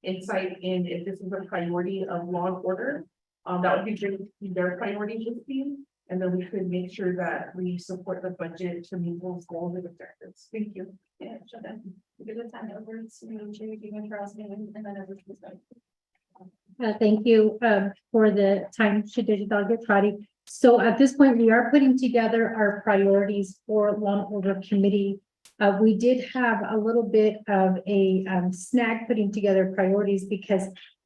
insight in if this is a priority of law and order, that would be great to see their priority listing. And then we could make sure that we support the budget to meet those goals and objectives. Thank you. Yeah, sure. Then give the time over to J.D. and Charles, and then over to the Thank you for the time to digital get Friday. So at this point, we are putting together our priorities for Law and Order Committee. We did have a little bit of a snag putting together priorities, because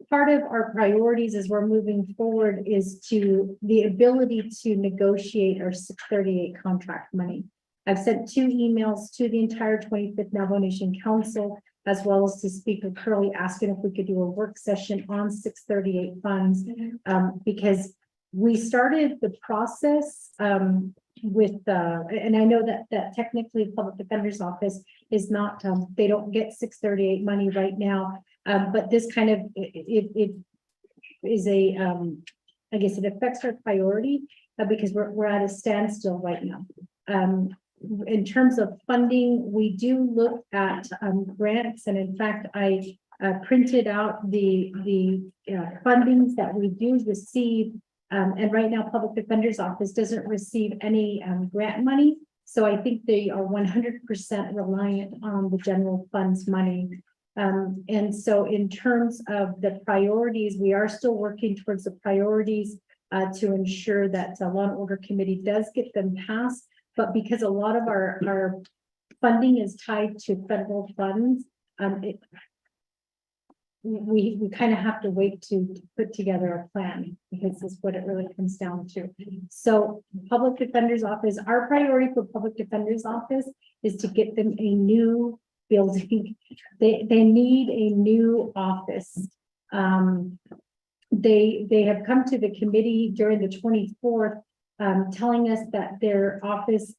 part of our priorities as we're moving forward is to the ability to negotiate our 638 contract money. I've sent 2 emails to the entire 25th Navajo Nation Council, as well as to Speaker Curley, asking if we could do a work session on 638 funds, because we started the process with, and I know that technically Public Defender's Office is not, they don't get 638 money right now, but this kind of, it is a, I guess it affects our priority because we're at a standstill right now. In terms of funding, we do look at grants, and in fact, I printed out the fundings that we do receive. And right now, Public Defender's Office doesn't receive any grant money. So I think they are 100% reliant on the general funds money. And so in terms of the priorities, we are still working towards the priorities to ensure that the Law and Order Committee does get them passed. But because a lot of our funding is tied to federal funds, we kind of have to wait to put together a plan, because that's what it really comes down to. So Public Defender's Office, our priority for Public Defender's Office is to get them a new building. They need a new office. They have come to the committee during the 24th, telling us that their office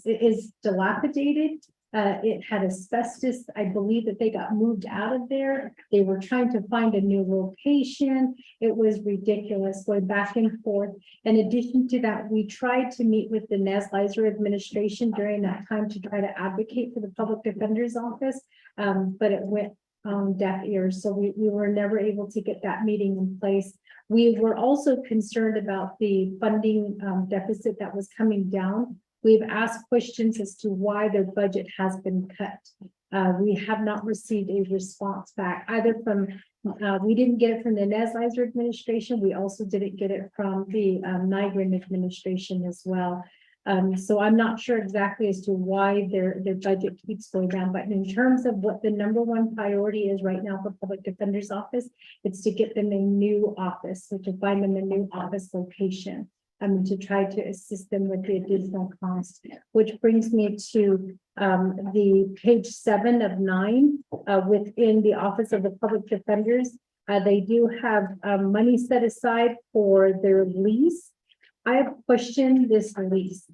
is dilapidated. It had asbestos. I believe that they got moved out of there. They were trying to find a new location. It was ridiculous, going back and forth. In addition to that, we tried to meet with the Nez-Lizer administration during that time to try to advocate for the Public Defender's Office, but it went on deaf ears. So we were never able to get that meeting in place. We were also concerned about the funding deficit that was coming down. We've asked questions as to why their budget has been cut. We have not received a response back, either from, we didn't get it from the Nez-Lizer administration. We also didn't get it from the Nigrin administration as well. So I'm not sure exactly as to why their budget keeps going down, but in terms of what the number one priority is right now for Public Defender's Office, it's to get them a new office, so to find them a new office location. To try to assist them with the additional cost, which brings me to the page 7 of 9, within the Office of the Public Defenders. They do have money set aside for their lease. I have questioned this lease.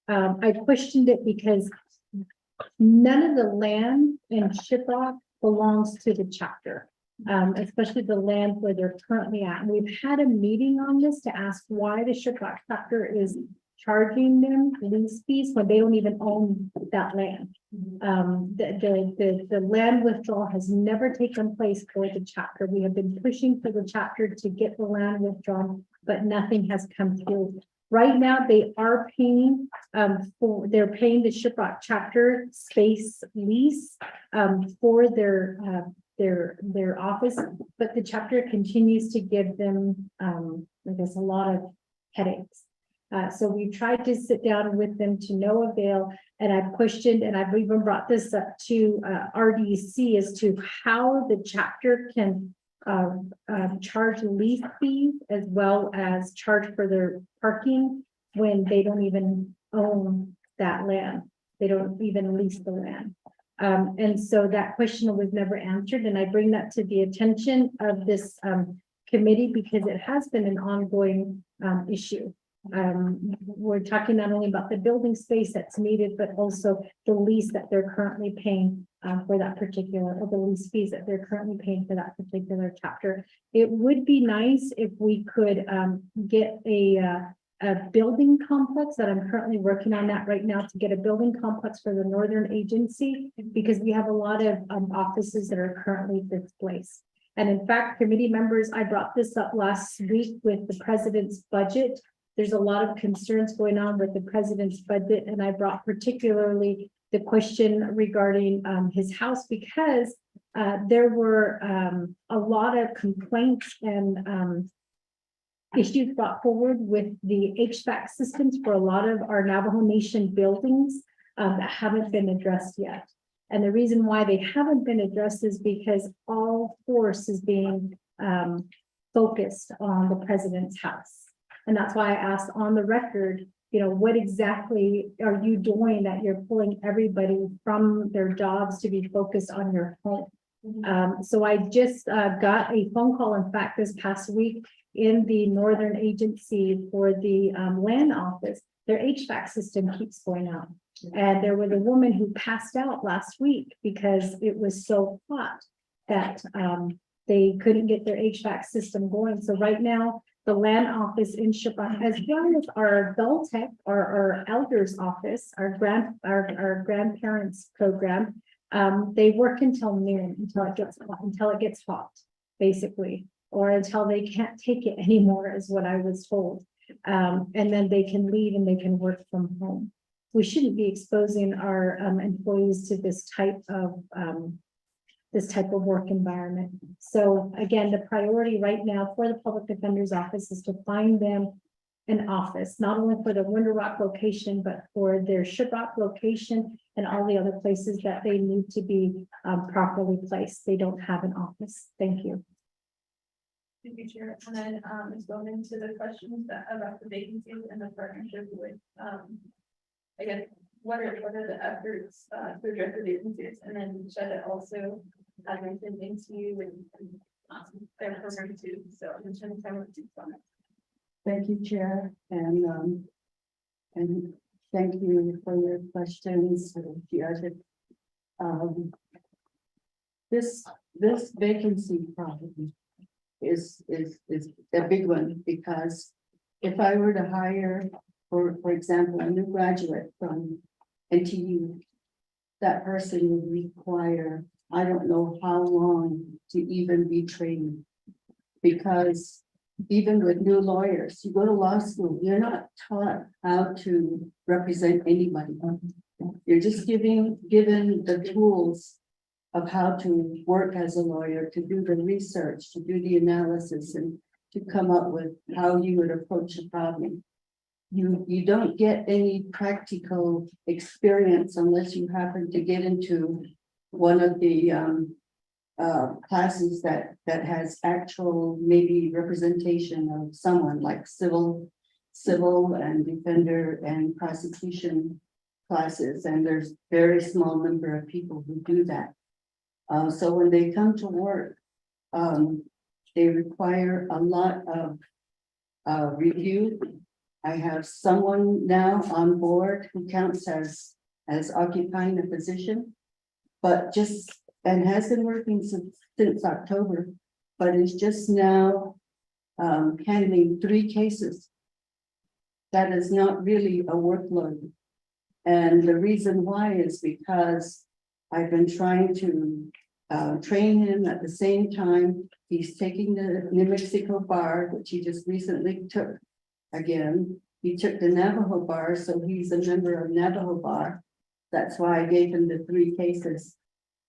I questioned it because none of the land in Shiprock belongs to the chapter. Especially the land where they're currently at. And we've had a meeting on this to ask why the Shiprock chapter is charging them lease fees when they don't even own that land. The land withdrawal has never taken place for the chapter. We have been pushing for the chapter to get the land withdrawn, but nothing has come through. Right now, they are paying they're paying the Shiprock chapter space lease for their office, but the chapter continues to give them, I guess, a lot of headaches. So we tried to sit down with them to no avail, and I questioned, and I've even brought this up to RDC as to how the chapter can charge lease fees as well as charge for their parking when they don't even own that land. They don't even lease the land. And so that question was never answered, and I bring that to the attention of this committee because it has been an ongoing issue. We're talking not only about the building space that's needed, but also the lease that they're currently paying for that particular, or the lease fees that they're currently paying for that particular chapter. It would be nice if we could get a building complex that I'm currently working on that right now to get a building complex for the Northern Agency, because we have a lot of offices that are currently displaced. And in fact, committee members, I brought this up last week with the president's budget. There's a lot of concerns going on with the president's budget, and I brought particularly the question regarding his house because there were a lot of complaints and issues brought forward with the HVAC systems for a lot of our Navajo Nation buildings that haven't been addressed yet. And the reason why they haven't been addressed is because all force is being focused on the president's house. And that's why I asked on the record, you know, what exactly are you doing that you're pulling everybody from their jobs to be focused on your home? So I just got a phone call, in fact, this past week in the Northern Agency for the land office. Their HVAC system keeps going out. And there was a woman who passed out last week because it was so hot that they couldn't get their HVAC system going. So right now, the land office in Shiprock, as well as our Beltec, our elders office, our grandparents program, they work until noon, until it gets hot, basically, or until they can't take it anymore, is what I was told. And then they can leave and they can work from home. We shouldn't be exposing our employees to this type of work environment. So again, the priority right now for the Public Defender's Office is to find them an office, not only for the Winter Rock location, but for their Shiprock location and all the other places that they need to be properly placed. They don't have an office. Thank you. Thank you, Chair. And then it's going into the questions about the vacancies and the partnership with I guess what are the efforts to address the vacancies, and then Shada also mentioned into you and their program too. So I'm just time with you on it. Thank you, Chair, and thank you for your questions. This vacancy problem is a big one, because if I were to hire, for example, a new graduate from NTU, that person would require, I don't know how long to even be trained. Because even with new lawyers, you go to law school, you're not taught how to represent anybody. You're just given the tools of how to work as a lawyer, to do the research, to do the analysis, and to come up with how you would approach a problem. you don't get any practical experience unless you happen to get into one of the classes that has actual maybe representation of someone like civil and defender and prosecution classes, and there's very small number of people who do that. So when they come to work, they require a lot of review. I have someone now on board who counts as occupying a position, but and has been working since October, but is just now handling 3 cases. That is not really a workload. And the reason why is because I've been trying to train him at the same time. He's taking the New Mexico bar, which he just recently took again. He took the Navajo bar, so he's a member of Navajo bar. That's why I gave him the 3 cases.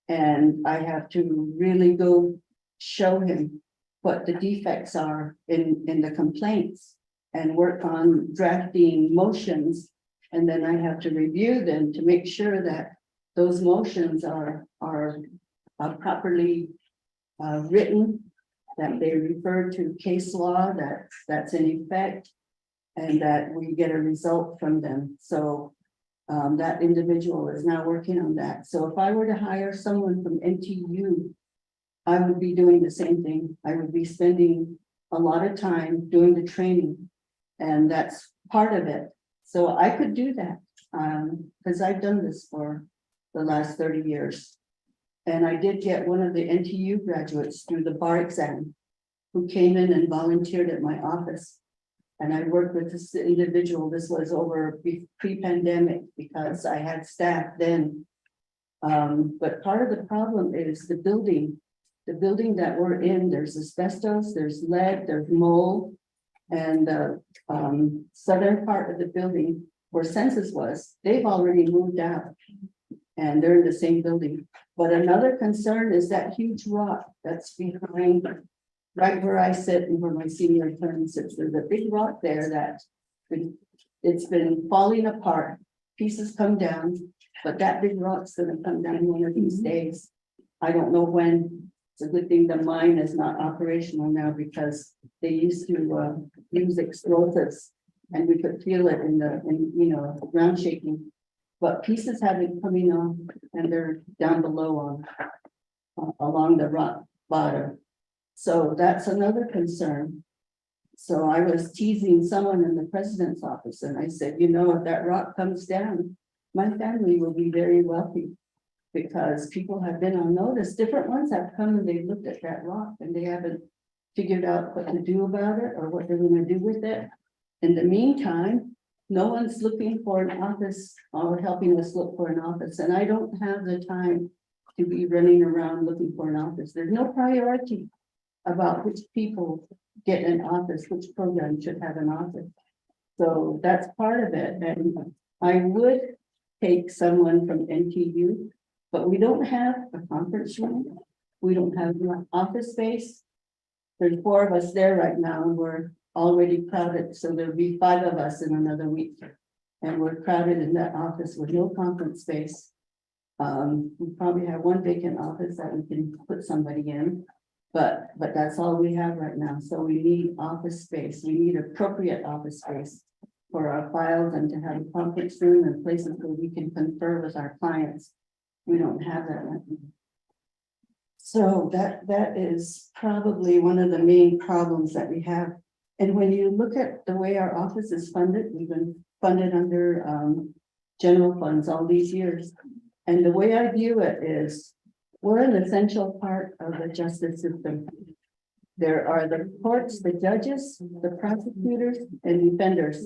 And I have to really go show him what the defects are in the complaints and work on drafting motions. And then I have to review them to make sure that those motions are properly written, that they refer to case law that's in effect, and that we get a result from them. So that individual is now working on that. So if I were to hire someone from NTU, I would be doing the same thing. I would be spending a lot of time doing the training, and that's part of it. So I could do that because I've done this for the last 30 years. And I did get one of the NTU graduates through the bar exam who came in and volunteered at my office. And I worked with this individual. This was over pre-pandemic because I had staff then. But part of the problem is the building that we're in. There's asbestos, there's lead, there's mold. And the southern part of the building where census was, they've already moved out. And they're in the same building. But another concern is that huge rock that's behind, right where I sit and where my senior attorney sits. There's a big rock there that it's been falling apart. Pieces come down, but that big rock's gonna come down one of these days. I don't know when. It's a good thing the mine is not operational now because they used to use explosives and we could feel it in ground shaking. But pieces have been coming on and they're down below along the rock bottom. So that's another concern. So I was teasing someone in the president's office and I said, if that rock comes down, my family will be very wealthy because people have been on notice. Different ones have come and they looked at that rock and they haven't figured out what to do about it or what they're going to do with it. In the meantime, no one's looking for an office or helping us look for an office. And I don't have the time to be running around looking for an office. There's no priority about which people get an office, which program should have an office. So that's part of it. And I would take someone from NTU, but we don't have a conference room. We don't have enough office space. There's 4 of us there right now and we're already crowded. So there'll be 5 of us in another week. And we're crowded in that office with no conference space. We probably have 1 vacant office that we can put somebody in. But that's all we have right now. So we need office space. We need appropriate office space for our files and to have a conference room and places where we can confer with our clients. We don't have that right now. So that is probably one of the main problems that we have. And when you look at the way our office is funded, we've been funded under general funds all these years. And the way I view it is we're an essential part of the justice system. There are the courts, the judges, the prosecutors, and defenders.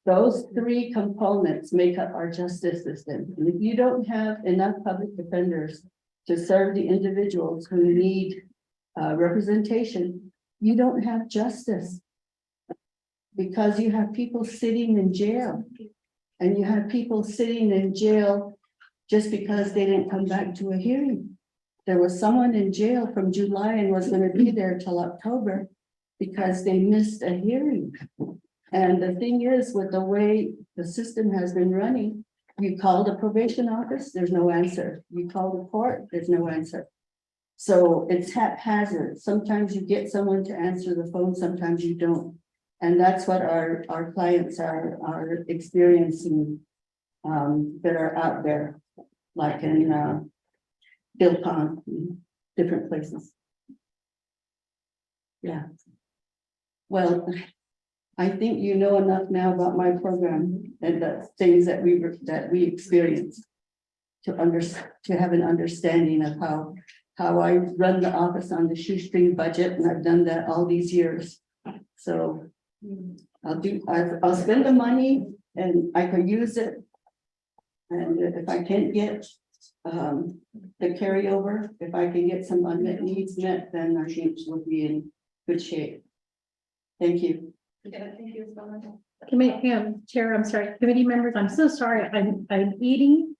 Those 3 components make up our justice system. And if you don't have enough public defenders to serve the individuals who need representation, you don't have justice. Because you have people sitting in jail. And you have people sitting in jail just because they didn't come back to a hearing. There was someone in jail from July and was going to be there till October because they missed a hearing. And the thing is, with the way the system has been running, you call the probation office, there's no answer. You call the court, there's no answer. So it's haphazard. Sometimes you get someone to answer the phone, sometimes you don't. And that's what our clients are experiencing, that are out there, like in, Bilcon, different places. Yeah. Well, I think you know enough now about my program and the things that we experience to have an understanding of how I run the office on the shoestring budget, and I've done that all these years. So I'll spend the money and I can use it. And if I can't get the carryover, if I can get some unmet needs met, then I think we'll be in good shape. Thank you. Yeah, thank you so much. Chair, I'm sorry, committee members, I'm so sorry, I'm eating.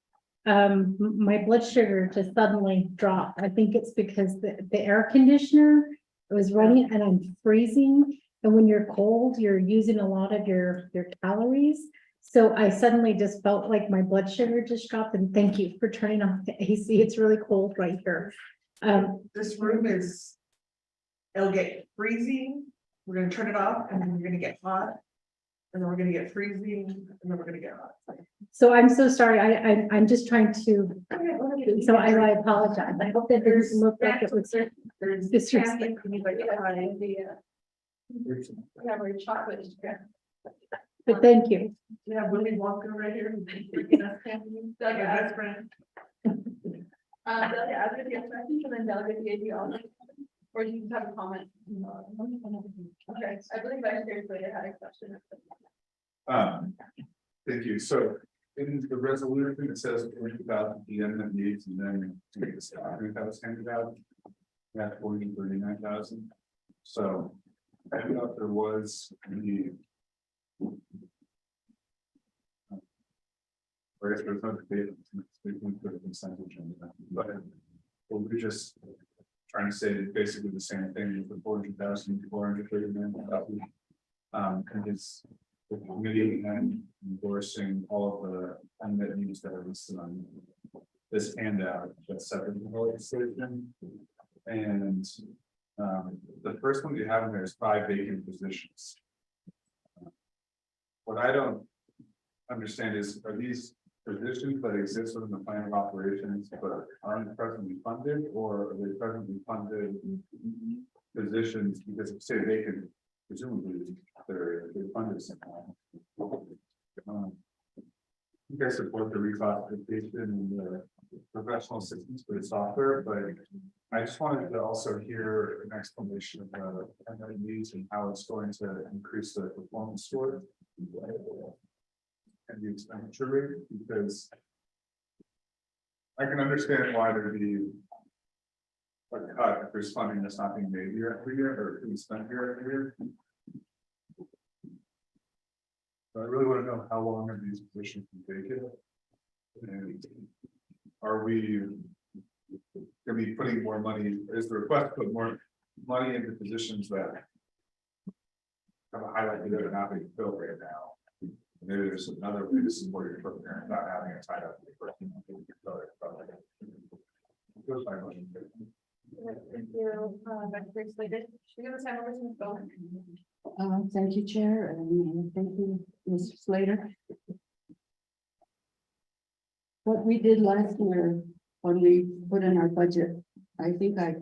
My blood sugar just suddenly dropped. I think it's because the air conditioner was running and I'm freezing. And when you're cold, you're using a lot of your calories. So I suddenly just felt like my blood sugar just dropped, and thank you for turning off the AC. It's really cold right here. This room it'll get freezing, we're gonna turn it off, and then we're gonna get hot. And then we're gonna get freezing, and then we're gonna get hot. So I'm so sorry. I'm just trying to, so I apologize. I hope that doesn't look like it was There's disrespectful. We have our chocolate. But thank you. We have Willy Wonka right here. Doug, My best friend. Delegate, ask if you have questions, and then delegate gave you all. Or do you have a comment? Okay, I believe Vice Chair Slater had a question. Thank you. So in the resolution, it says about the eminent needs, and then the staffing that was handed out. That 39,000. So I thought there was the. Or if there's no debate, we can put a consent agenda, but we're just trying to say basically the same thing with the 400,000, 439,000. And it's the committee and endorsing all of the unmet needs that are listed on this handout, that's separate from the legislation. And the first one you have in there is 5 vacant positions. What I don't understand is, are these positions that exist within the plan of operations but aren't presently funded, or are they presently funded positions because if say vacant, presumably they're funded somehow. You guys support the reclassification and the professional assistance for the software, but I just wanted to also hear an explanation of the needs and how it's going to increase the performance score and the expenditure rate, because I can understand why there'd be a cut if there's funding that's not being made year every year or being spent year every year. So I really want to know how long are these positions vacant, and are we going to be putting more money? Is the request to put more money into positions that have a high likelihood of not being filled right now? Maybe there's another way to support your program, not having it tied up. Thank you, Vice Chair Slater. Should we give us time over to Ms. Bowman? Thank you, Chair, and thank you, Mr. Slater. What we did last year when we put in our budget, I think I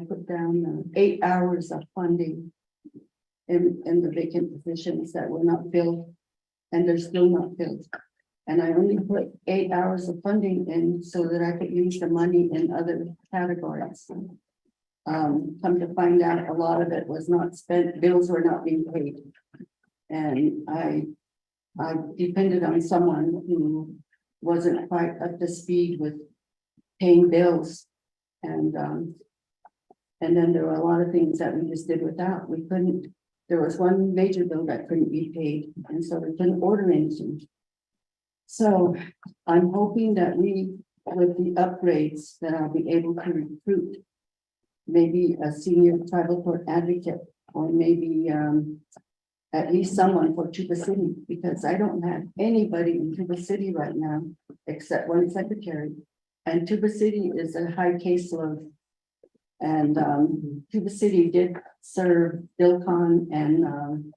put down 8 hours of funding in the vacant positions that were not filled, and they're still not filled. And I only put 8 hours of funding in so that I could use the money in other categories. Come to find out, a lot of it was not spent, bills were not being paid. And I depended on someone who wasn't quite up to speed with paying bills. And then there were a lot of things that we just did without. We couldn't, there was one major bill that couldn't be paid, and so we couldn't order anything. So I'm hoping that with the upgrades, that I'll be able to recruit maybe a senior tribal court advocate, or maybe at least someone for Tuba City, because I don't have anybody in Tuba City right now, except one secretary. And Tuba City is a high caseload. And Tuba City did serve Dilcon and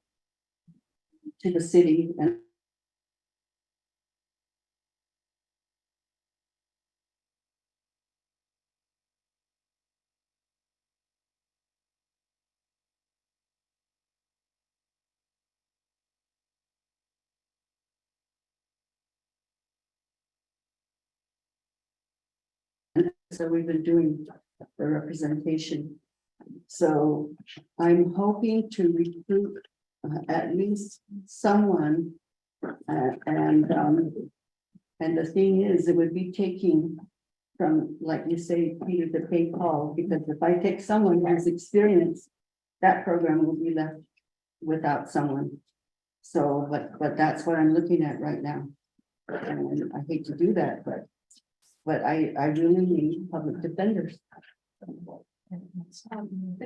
Tuba City, and so we've been doing the representation. So I'm hoping to recruit at least someone. And the thing is, it would be taking from, like you say, Peter, to pay Paul, because if I take someone who has experience, that program will be left without someone. So, but that's what I'm looking at right now. And I hate to do that, but I really need public defenders. Ms.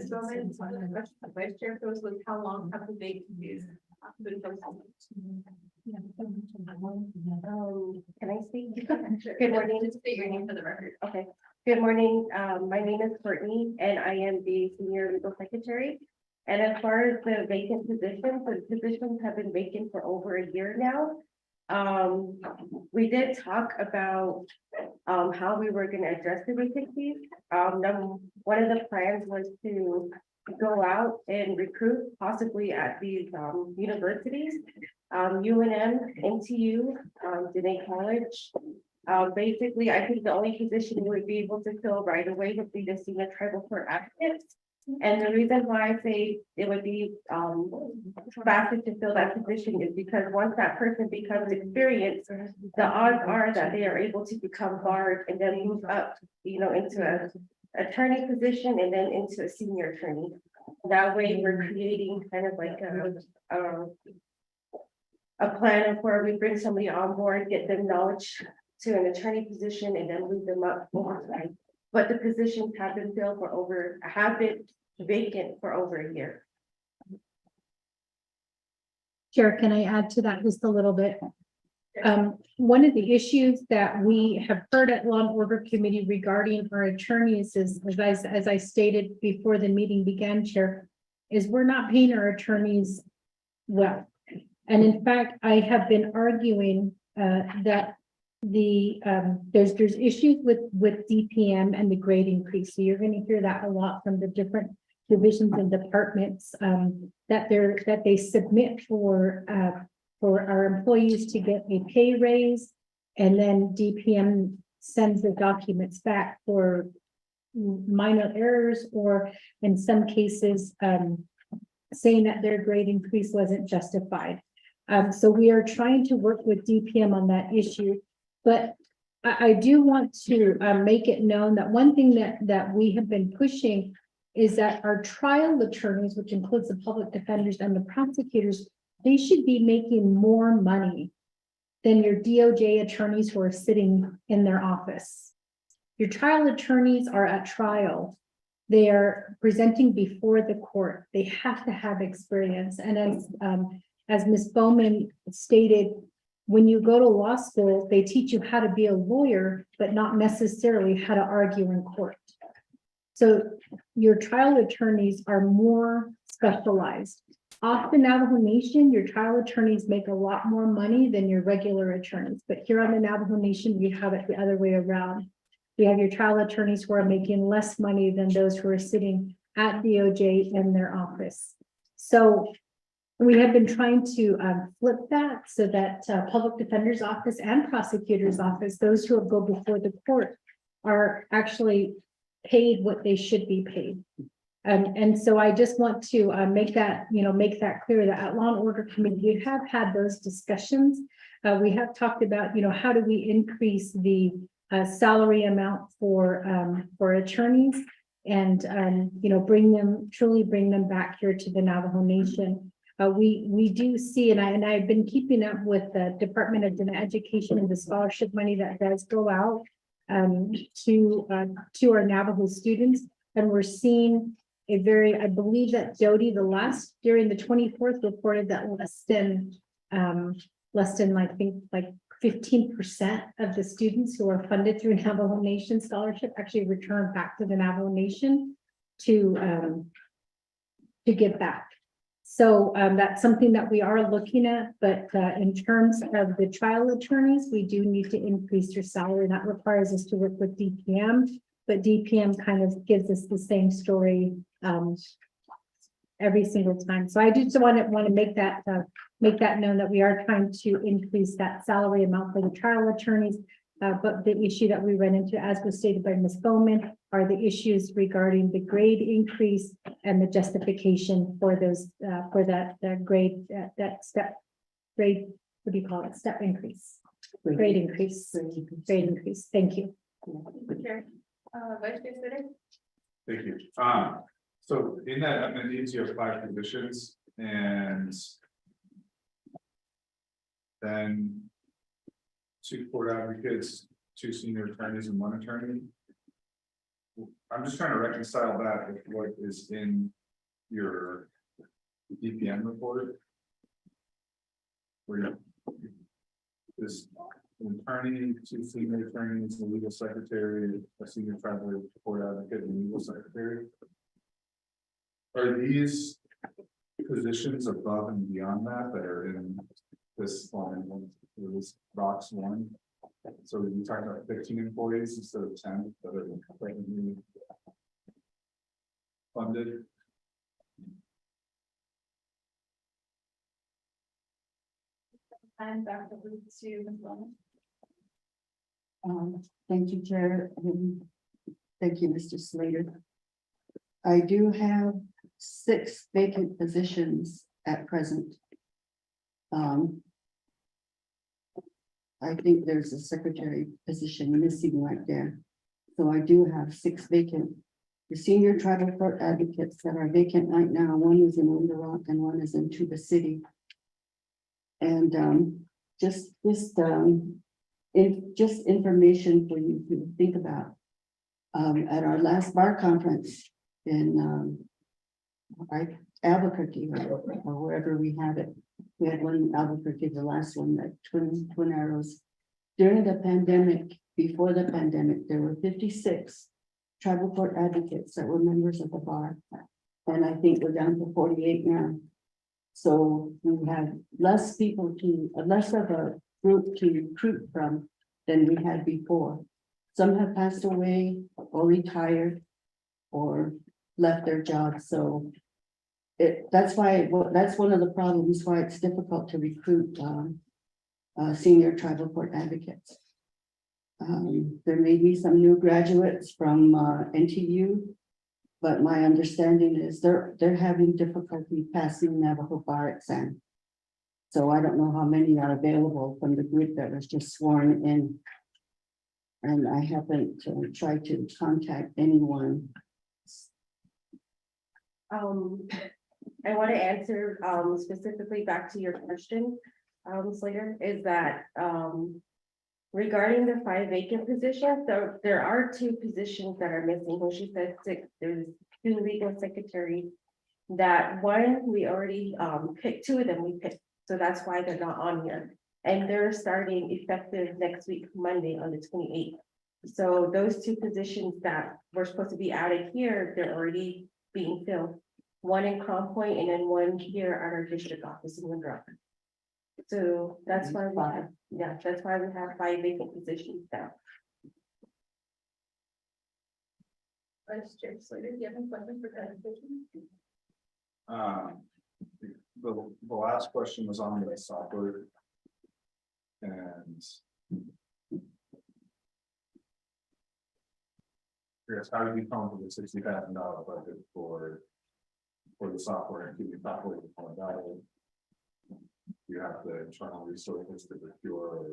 Bowman, the vice chair goes with how long have the vacancies been posted? Can I speak? Good morning, just state your name for the record. Okay, good morning. My name is Courtney and I am the senior legal secretary. And as far as the vacant positions, the positions have been vacant for over a year now. We did talk about how we were going to address the vacancies. One of the plans was to go out and recruit possibly at these universities, UNM, NTU, Dene College. Basically, I think the only position we would be able to fill right away would be the senior tribal court advocate. And the reason why I say it would be faster to fill that position is because once that person becomes experienced, the odds are that they are able to become barred and then move up, into an attorney position and then into a senior attorney. That way we're creating kind of like a plan of where we bring somebody on board, get them knowledge to an attorney position and then move them up over time. But the positions have been filled have been vacant for over a year. Chair, can I add to that just a little bit? One of the issues that we have heard at Law and Order Committee regarding our attorneys is, as I stated before the meeting began, Chair, is we're not paying our attorneys well. And in fact, I have been arguing that there's issues with DPM and the grade increase. So you're going to hear that a lot from the different divisions and departments that they submit for our employees to get a pay raise, and then DPM sends the documents back for minor errors, or in some cases saying that their grade increase wasn't justified. So we are trying to work with DPM on that issue. But I do want to make it known that one thing that we have been pushing is that our trial attorneys, which includes the public defenders and the prosecutors, they should be making more money than your DOJ attorneys who are sitting in their office. Your trial attorneys are at trial. They are presenting before the court. They have to have experience. And as Ms. Bowman stated, when you go to law school, they teach you how to be a lawyer, but not necessarily how to argue in court. So your trial attorneys are more specialized. Off the Navajo Nation, your trial attorneys make a lot more money than your regular attorneys. But here on the Navajo Nation, we have it the other way around. We have your trial attorneys who are making less money than those who are sitting at DOJ in their office. So we have been trying to flip that so that public defender's office and prosecutor's office, those who go before the court, are actually paid what they should be paid. And so I just want to make that clear that at Law and Order Committee, we have had those discussions. We have talked about, how do we increase the salary amount for attorneys and, truly bring them back here to the Navajo Nation. We do see, and I've been keeping up with the Department of Education and the scholarship money that does go out to our Navajo students, and we're seeing I believe that Jody, during the 24th reported that less than, I think, like 15% of the students who are funded through Navajo Nation scholarship actually return back to the Navajo Nation to give back. So that's something that we are looking at, but in terms of the trial attorneys, we do need to increase their salary. That requires us to work with DPM, but DPM kind of gives us the same story every single time. So I just want to make that known that we are trying to increase that salary amount for the trial attorneys. But the issue that we run into, as was stated by Ms. Bowman, are the issues regarding the grade increase and the justification for those, for that grade, that step grade, what do you call it? Step increase, grade increase, grade increase. Thank you. Chair, Vice Chair Slater? Thank you. So in that amendment, you have 5 positions and then 2 court advocates, 2 senior attorneys and 1 attorney. I'm just trying to reconcile that with what is in your DPM report. Where this attorney, 2 senior attorneys, a legal secretary, a senior tribal court advocate, and legal secretary. Are these positions above and beyond that are in this line, or this box 1? So you're talking about 15 employees instead of 10 that are currently funded? And back over to Ms. Bowman. Thank you, Chair. Thank you, Mr. Slater. I do have 6 vacant positions at present. I think there's a secretary position missing right there. So I do have 6 vacant. The senior tribal court advocates that are vacant right now, 1 is in Window Rock and 1 is in Tuba City. And just information for you to think about. At our last bar conference in Albuquerque or wherever we had it. We had one in Albuquerque, the last one, that Twin Arrows. During the pandemic, before the pandemic, there were 56 tribal court advocates that were members of the bar. And I think we're down to 48 now. So we have less of a group to recruit from than we had before. Some have passed away or retired or left their jobs. So that's one of the problems why it's difficult to recruit senior tribal court advocates. There may be some new graduates from NTU, but my understanding is they're having difficulty passing Navajo bar exam. So I don't know how many are available from the group that was just sworn in. And I haven't tried to contact anyone. I want to answer specifically back to your question, Slater, is that regarding the 5 vacant positions, so there are 2 positions that are missing. When she said 6, there's 2 legal secretaries. That 1 we already picked, 2 of them we picked, so that's why they're not on here. And they're starting effective next week, Monday on the 28th. So those 2 positions that were supposed to be added here, they're already being filled. 1 in Crown Point and then 1 here at our district office in Windrock. So that's why we have, that's why we have 5 vacant positions now. Vice Chair Slater, do you have any questions for clarification? The last question was on the software. And yes, how do you come up with a $60,000 budget for the software and keep it properly valid? You have the internal resources to procure or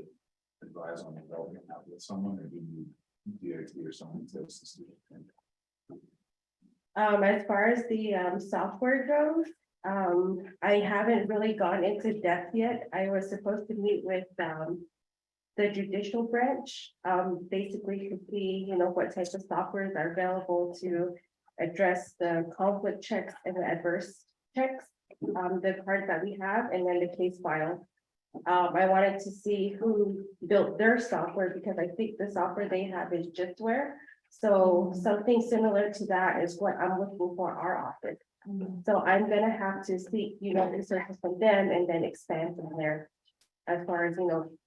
advise on developing that with someone, or do you DOT or someone to assist you? As far as the software goes, I haven't really gone into depth yet. I was supposed to meet with the judicial branch, basically to see, what types of softwares are available to address the conflict checks and the adverse checks, the cards that we have, and then the case file. I wanted to see who built their software, because I think the software they have is Justware. So something similar to that is what I'm looking for our office. So I'm gonna have to seek, resources from them and then expand from there. As far as,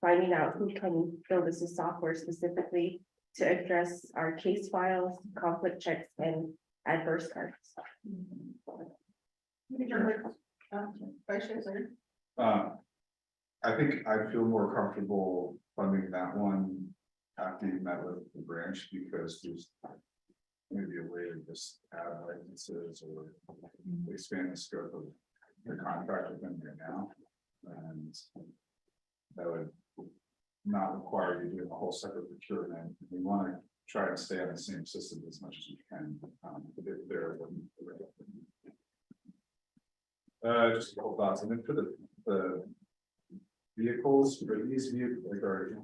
finding out who can build this software specifically to address our case files, conflict checks, and adverse cards. Vice Chair Sir. I think I feel more comfortable funding that one after you met with the branch, because there's maybe a way to just add licenses or expand the scope of the contract with them right now. And that would not require you doing a whole separate procurement. We want to try and stay on the same system as much as we can. If they're just a couple thoughts, and then for the vehicles, for these vehicles, like are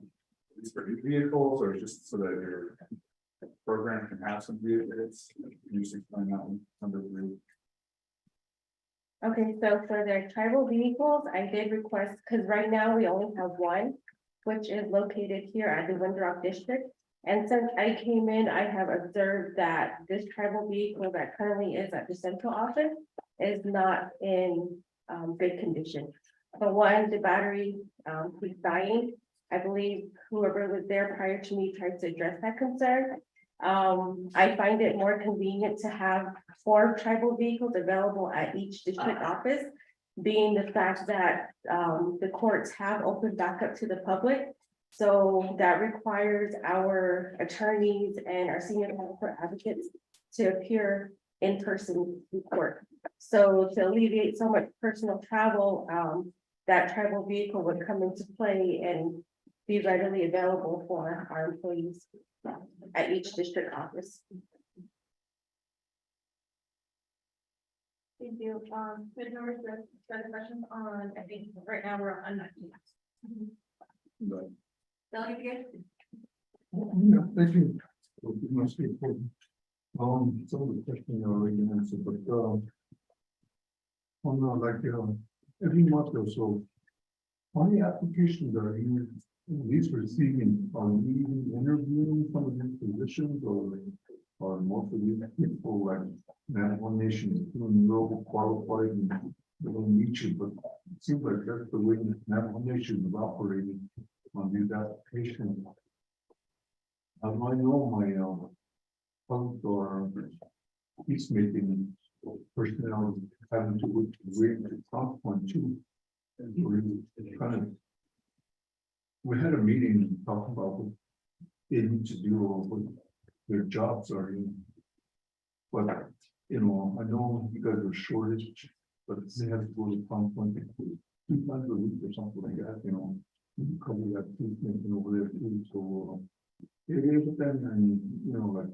these for new vehicles, or just so that your program can have some vehicles? You just explain that one number 3. Okay, so for their tribal vehicles, I did request, because right now we only have one, which is located here at the Windrock District. And since I came in, I have observed that this tribal vehicle that currently is at the central office is not in good condition. For one, the battery keeps dying. I believe whoever was there prior to me tried to address that concern. I find it more convenient to have 4 tribal vehicles available at each district office, being the fact that the courts have opened back up to the public. So that requires our attorneys and our senior court advocates to appear in person in court. So to alleviate so much personal travel, that tribal vehicle would come into play and be readily available for our employees at each district office. Thank you. Good numbers, the questions on, I think right now we're on that. But Delegate again? Yeah, thank you. Must be important. Some of the questions are already answered, but, every month or so, how many applications are you at least receiving? Are you even interviewing some of these positions, or most of these people, like, that one nation is doing real qualified and they don't meet you, but it seems like that's the way that one nation is operating on these applications. How do I know my, public or peacemaking personnel having to wait at some point too? And we're kind of, we had a meeting and talked about what they need to do or what their jobs are in. But, I know you guys are shortage, but they have to go to some point 2 times a week or something like that, You probably have peacemaking over there too, so. It is then, and, like,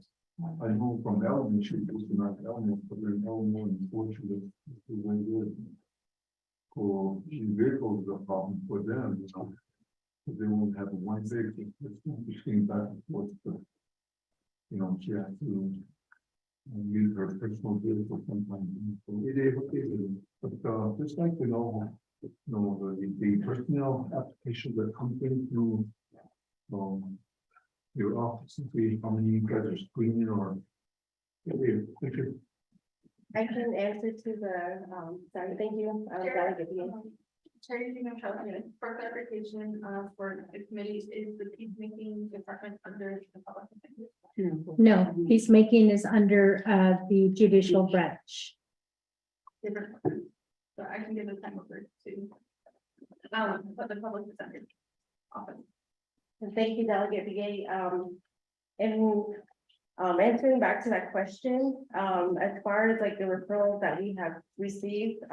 I know from elementary, it's not elementary, but they're elementary, unfortunately, it's the way it is. For vehicles, the problem for them, because they won't have one vehicle, it's between back and forth, but, she has to use her personal vehicle sometimes. So it is, but, just like to know, the personnel applications that come in through, your office, and see how many you guys are screening or. I can answer to the, sorry, thank you. Terry, for clarification, for the committees, is the peacemaking department under the public defender? No, peacemaking is under the judicial branch. Different. So I can give the time over to, but the public defender office. And thank you, Delegate Begay. And answering back to that question, as far as like the referrals that we have received,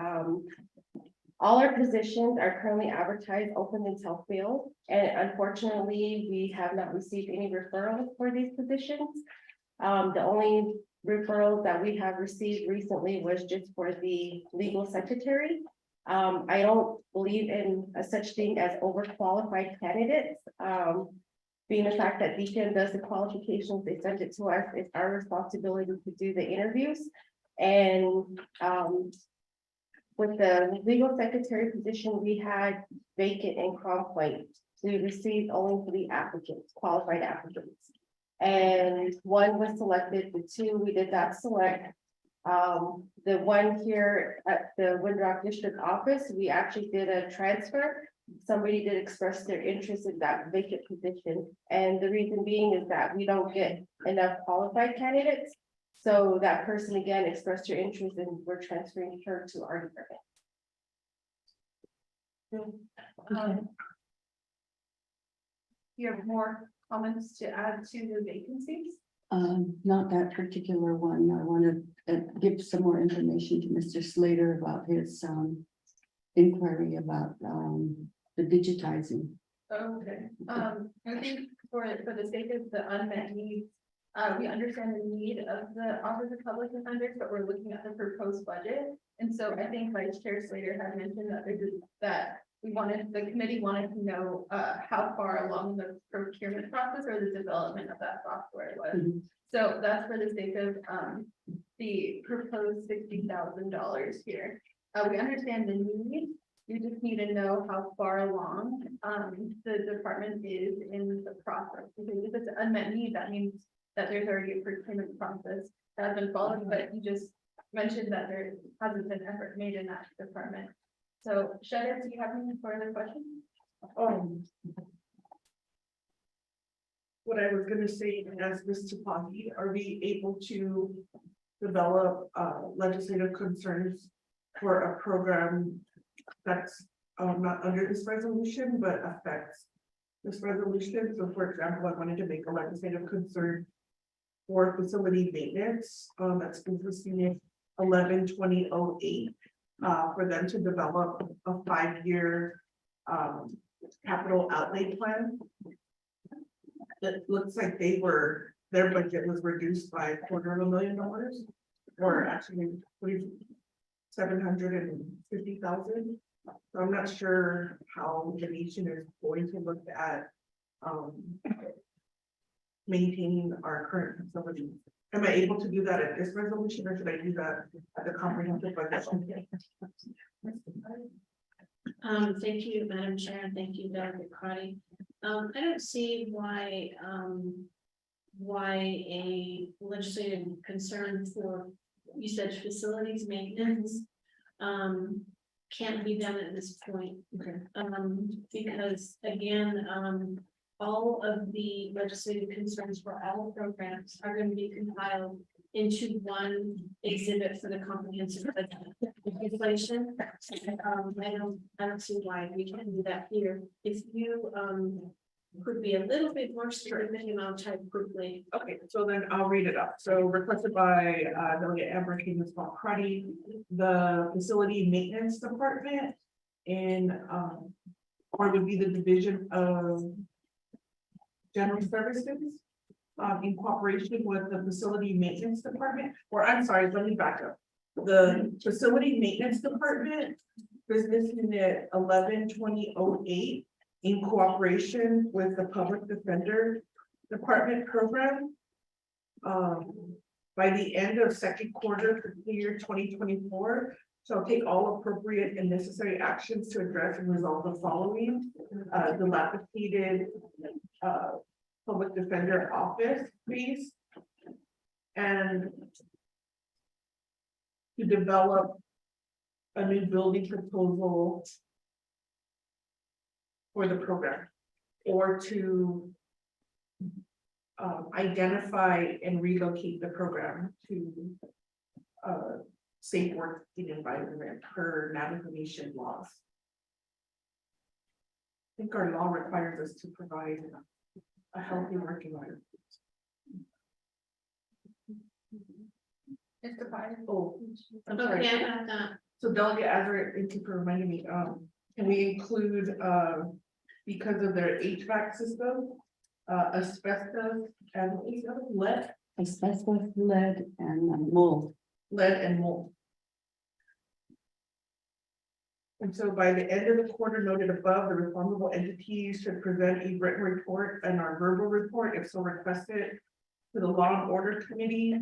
all our positions are currently advertised open until filled, and unfortunately, we have not received any referrals for these positions. The only referrals that we have received recently was just for the legal secretary. I don't believe in a such thing as overqualified candidates. being the fact that Beacon does the qualifications, they send it to us, it's our responsibility to do the interviews. And, with the legal secretary position, we had vacant in Crown Point. We received only 3 applicants, qualified applicants. And 1 was selected, the 2 we did not select. The one here at the Windrock District Office, we actually did a transfer. Somebody did express their interest in that vacant position. And the reason being is that we don't get enough qualified candidates. So that person again expressed their interest and we're transferring her to our department. You have more comments to add to the vacancies? Not that particular one. I want to give some more information to Mr. Slater about his inquiry about the digitizing. Okay, I think for the sake of the unmet needs, we understand the need of the Office of Public Defenders, but we're looking at the proposed budget. And so I think Vice Chair Slater had mentioned that the committee wanted to know how far along the procurement process or the development of that software was. Mhm. So that's for the sake of the proposed $60,000 here. We understand the need. You just need to know how far along the department is in the process. Because if it's an unmet need, that means that there's already a procurement process that has been followed, but you just mentioned that there hasn't been effort made in that department. So Shedder, do you have any further questions? What I was gonna say, as Ms. Tapaki, are we able to develop legislative concerns for a program that's not under this resolution, but affects this resolution? So for example, I wanted to make a legislative concern for facility maintenance, that's been proceeding 11-2008, for them to develop a 5-year capital outlay plan. It looks like their budget was reduced by $250,000, or actually $750,000. So I'm not sure how the nation is going to look at maintaining our current facilities. Am I able to do that at this resolution, or should I do that at the comprehensive budget? Thank you, Madam Chair, and thank you, Dr. Crotty. I don't see why a legislative concern for, you said, facilities maintenance can't be done at this point. Okay. Because again, all of the legislative concerns for all programs are going to be compiled into one exhibit for the comprehensive legislation. I don't see why we can't do that here. If you could be a little bit more specific, and I'll type quickly. Okay, so then I'll read it up. So requested by Delegate Amber King Crotty, the facility maintenance department in or would be the division of general services in cooperation with the facility maintenance department, or I'm sorry, let me back up. The facility maintenance department, business unit 11-2008, in cooperation with the public defender department program. By the end of second quarter for the year 2024, shall take all appropriate and necessary actions to address and resolve the following: dilapidated public defender office space, and to develop a new building proposal for the program, or to identify and relocate the program to safe working environment per navigation laws. I think our law requires us to provide a healthy work environment. Mr. Fire? Oh, I'm sorry. Okay, I got that. So Delegate Azar, thank you for reminding me, can we include, because of their HVAC system, asbestos and lead? Asbestos, lead, and mold. Lead and mold. And so by the end of the quarter noted above, the responsible entities should present a written report and our verbal report, if so requested, to the Law and Order Committee,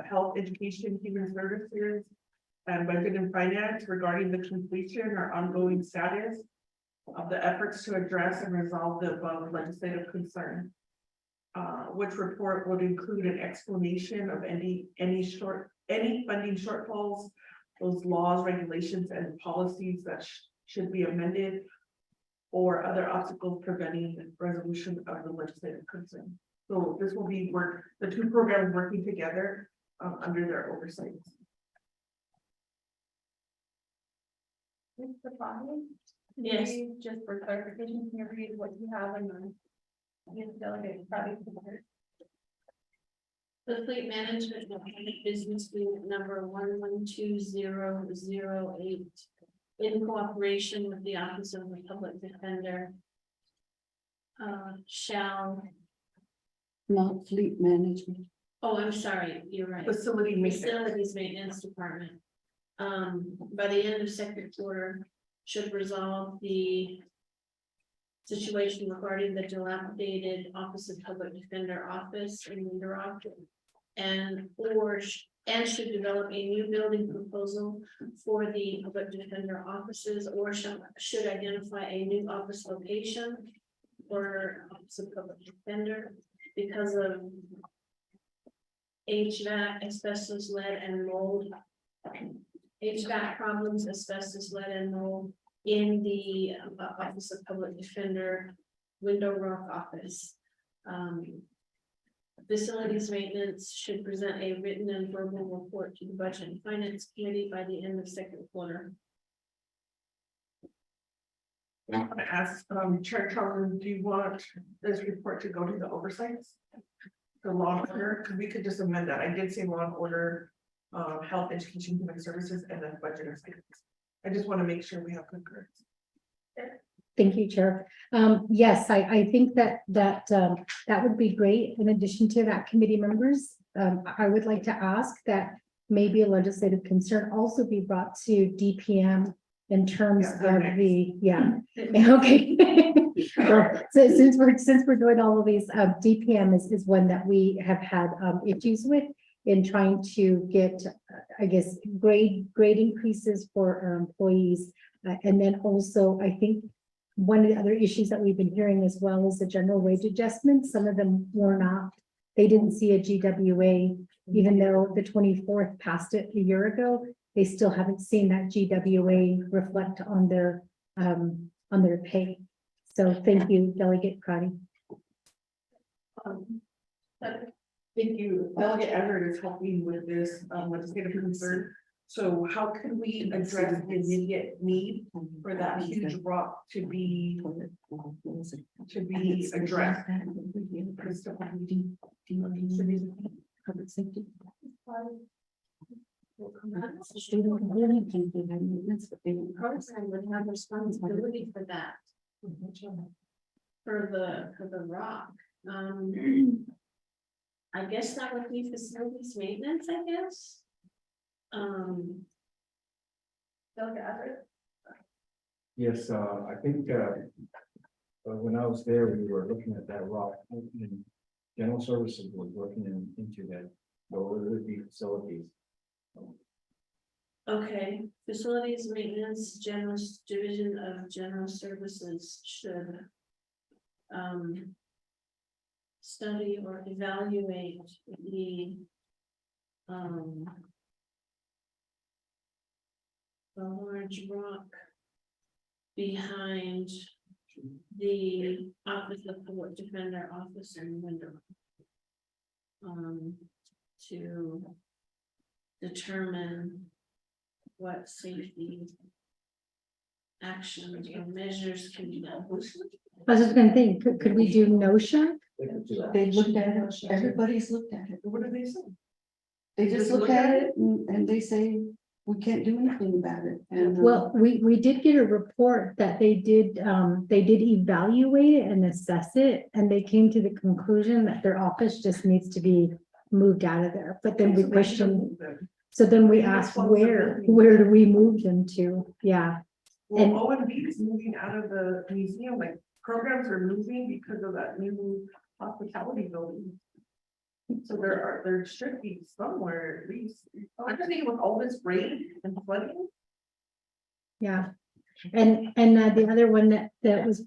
Health, Education, Human Services, and Budget and Finance regarding the completion or ongoing status of the efforts to address and resolve the above legislative concern. Which report would include an explanation of any funding shortfalls, those laws, regulations, and policies that should be amended, or other obstacles preventing the resolution of the legislative concern. So this will be the two programs working together under their oversight. Mr. Bonnie? Yes. Just for clarification, can you read what you have in the delegate product report? The fleet management business unit number 112008, in cooperation with the Office of the Public Defender, shall, Not fleet management. oh, I'm sorry, you're right. Facilities Maintenance Department. By the end of second quarter, should resolve the situation regarding the dilapidated Office of Public Defender office in Window, and should develop a new building proposal for the public defender offices, or should identify a new office location for Office of Public Defender because of HVAC, asbestos, lead, and mold. HVAC problems, asbestos, lead, and mold in the Office of Public Defender Window Rock office. Facilities maintenance should present a written and verbal report to the Budget and Finance Committee by the end of second quarter. I'm gonna ask, Chair Charles, do you want this report to go to the oversights? The Law and Order, because we could just amend that. I did say Law and Order, Health, Education, Human Services, and then Budget and Finance. I just want to make sure we have concurrence. Thank you, Chair. Yes, I think that would be great. In addition to that, committee members, I would like to ask that maybe a legislative concern also be brought to DPM in terms of okay. Well, so since we're doing all of these, DPM is one that we have had issues with in trying to get, I guess, grade increases for our employees. And then also, I think one of the other issues that we've been hearing as well is the general wage adjustments. Some of them were not, they didn't see a GWA, even though the 24th passed it a year ago. They still haven't seen that GWA reflect on their pay. So thank you, Delegate Crotty. Thank you. Delegate Everett is helping with this legislative concern. So how can we address the immediate need for that huge rock to be addressed? Public safety. Program would have responsibility for that. For the rock. I guess that would be facilities maintenance, I guess. Yes, I think, when I was there, we were looking at that rock, and general services was looking into that, so it would be facilities. Okay, facilities maintenance, general division of general services should study or evaluate the large rock behind the Office of Public Defender office in Window. To determine what safety actions or measures can be done. I was just gonna think, could we do NOSHA? They looked at it, everybody's looked at it. What do they say? They just look at it and they say, we can't do anything about it. And Well, we did get a report that they did evaluate it and assess it, and they came to the conclusion that their office just needs to be moved out of there. But then we questioned, So then we Yeah, asked, close the where building. do we move them to? Yeah, And- Well, O&B is moving out of the museum, like programs are moving because of that new hospitality building. So there should be somewhere at least, I'm just thinking with all this rain and flooding. yeah. And the other one that was,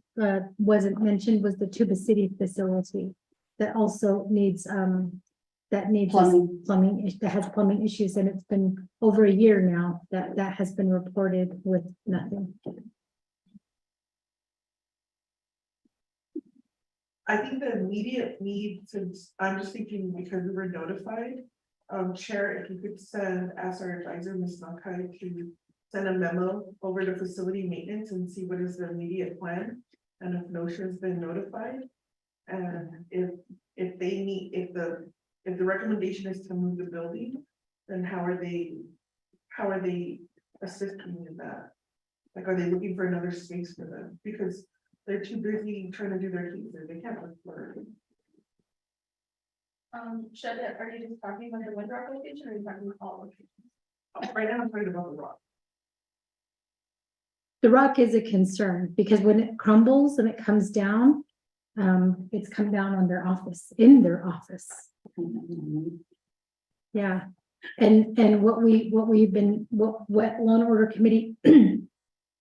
wasn't mentioned was the Tuba City facility. That also needs, that needs plumbing, that has plumbing issues, and it's been over a year now that has been reported with nothing. I think the immediate need, since I'm just thinking because we were notified. Chair, if you could ask our advisor, Ms. Nakai, to send a memo over to facility maintenance and see what is the immediate plan. And if NOSHA's been notified. And if they need, if the recommendation is to move the building, then how are they assisting in that? Like, are they looking for another space for them? Because they're too busy trying to do their things, and they can't afford it. Shada, are you just talking about the Window Rock location, or are you talking about all locations? Right now, I'm talking about the rock. The rock is a concern because when it crumbles and it comes down, it's come down on their office, in their office. Yeah, and what we've been, what Law and Order Committee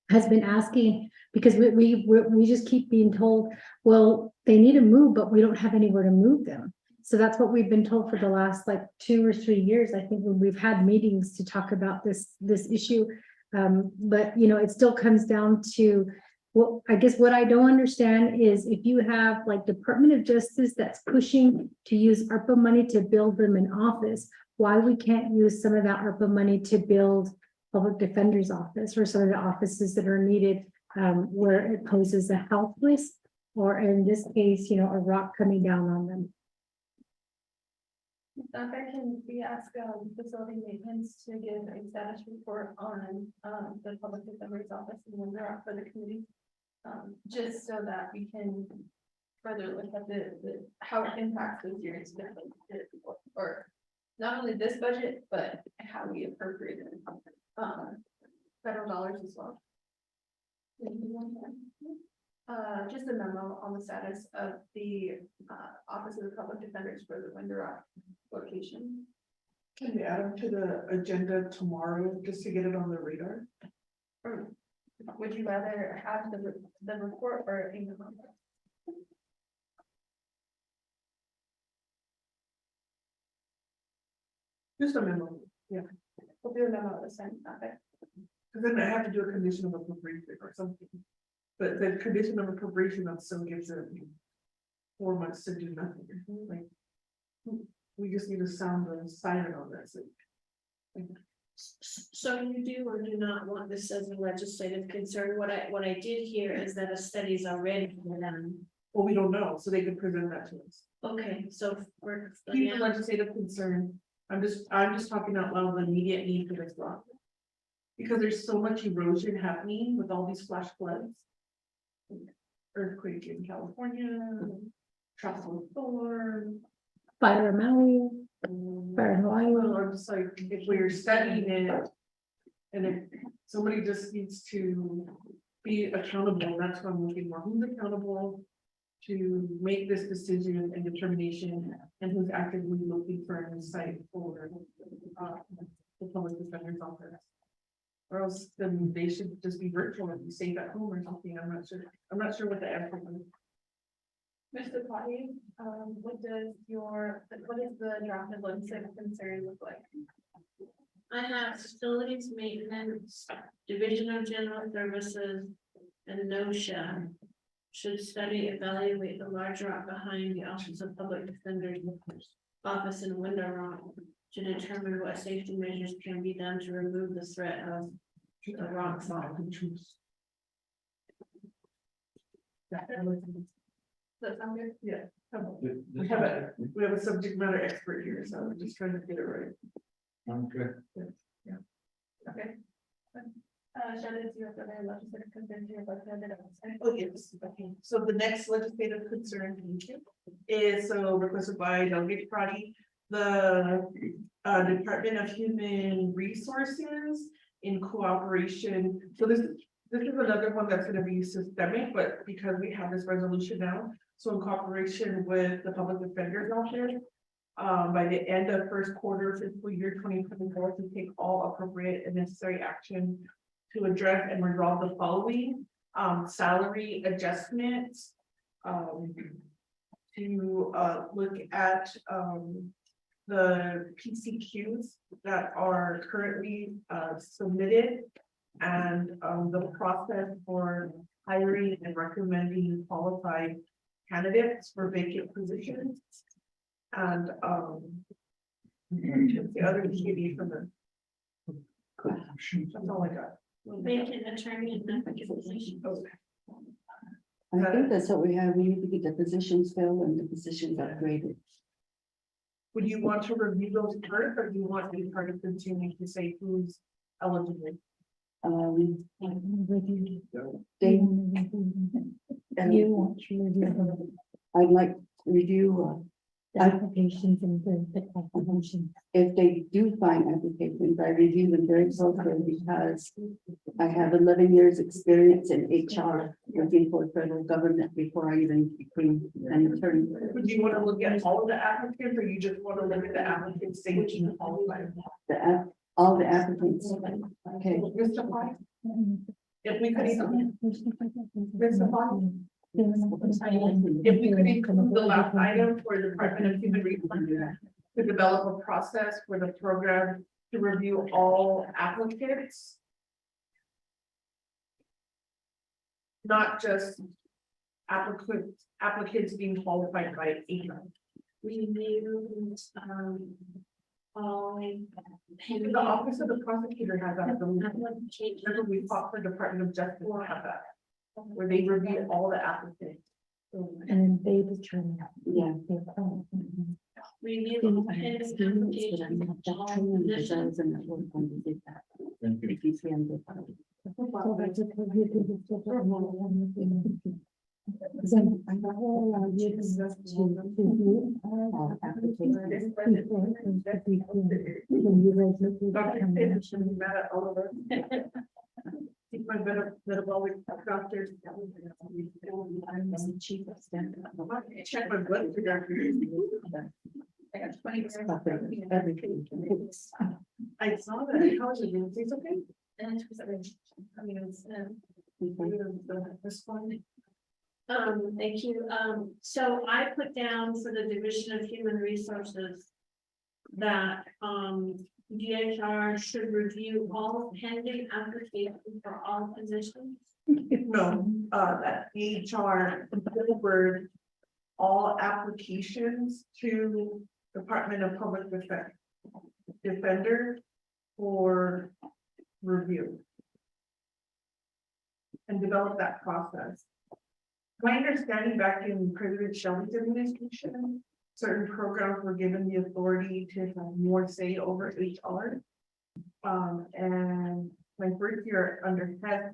has been asking, because we just keep being told, well, they need to move, but we don't have anywhere to move them. So that's what we've been told for the last like 2 or 3 years. I think when we've had meetings to talk about this issue. But you know, it still comes down to, well, I guess what I don't understand is if you have like Department of Justice that's pushing to use ARPA money to build them an office, why we can't use some of that ARPA money to build Public Defender's office or some of the offices that are needed, where it poses a health risk, or in this case, you know, a rock coming down on them. If I can, we ask facility maintenance to give a status report on the Public Defender's office and when they're off for the committee. Just so that we can further look at the how it impacts this year's budget, or not only this budget, but how we appropriate federal dollars as well. Just a memo on the status of the Office of the Public Defenders for the Window Rock location. Can we add them to the agenda tomorrow just to get it on the radar? Or would you rather have the report or a memo? Just a memo, yeah. We'll do a memo this time, okay? Because then I have to do a condition of appropriation or something. But the condition of appropriation also gives it 4 months to do nothing. Like, we just need to sound the siren on this. So you do or do not want this as a legislative concern? What I did hear is that a study is already done. Well, we don't know, so they can present that to us. Okay, so we're. Keep the legislative concern. I'm just talking out loud the immediate need for this rock. Because there's so much erosion happening with all these flash floods. Earthquake in California, tropical storm. Fire in Maui, fire in Hawaii. Well, I'm just like, if we're studying it. And if somebody just needs to be accountable, that's what I'm looking for, who's accountable. To make this decision and determination, and who's actively looking for a site for the Public Defender's office. Or else then they should just be virtual and be safe at home or something, I'm not sure what the answer is. Mr. Potty, what is the draft of legislative concern look like? I have facilities maintenance, Division of General Services, and NOSHA. Should study, evaluate the large rock behind the Office of Public Defender's office in Window Rock to determine what safety measures can be done to remove the threat of the rock fall. Does that sound good? Yeah. We have a subject matter expert here, so I'm just trying to get it right. Okay. Okay. Shada, do you have other legislative concerns you would like to add? Oh, yes, okay, so the next legislative concern is requested by Delegate Prati the Department of Human Resources in cooperation, so this is another one that's gonna be systemic, but because we have this resolution now, so in cooperation with the Public Defender's Office. By the end of first quarter fiscal year 2024, to take all appropriate and necessary action to address and resolve the following, salary adjustments. To look at the PCQs that are currently submitted. And the process for hiring and recommending qualified candidates for vacant positions. And the other DD from the. That's all I got. Vacant attorney and position. I think that's what we have. We need to get the positions filled and the positions upgraded. Would you want to review those first, or do you want me to continue to say who's eligible? They, You want to review I'd like to review, the applications and the applications. if they do find applications, I review them very closely because I have 11 years experience in HR working for federal government before I even became an attorney. Would you want to look at all of the applicants, or you just want to look at the applicants, say which you qualify? All the applicants. Okay. Mr. Pye? If we could even, Mr. Pye? If we could include the last item for the Department of Human Resources to develop a process for the program to review all applicants. Not just applicants being qualified by HR. Review, all. The Office of the Prosecutor has that. Remember, we fought for Department of Justice to have that, where they review all the applicants. And then they determine. Yeah. Review I pending have students, but I'm applications. not that trained because I was in that work when we did that. If you can do that. Then I will allow you to review all applications. When you raise the Dr. recommendation. Peterson is mad at all of us. Think my metabolic doctors. I'm the chief of staff. Check my blood sugar. I got 20. Everything. I saw that. How is it? It's okay. And it was, I mean, it's, This one. thank you. So I put down for the Division of Human Resources that, DHR should review all pending applications for all positions. No, that HR delivered all applications to Department of Public Defender for review. And develop that process. My understanding back in President Shelby's administration, certain programs were given the authority to have more say over HR. And my first year under head,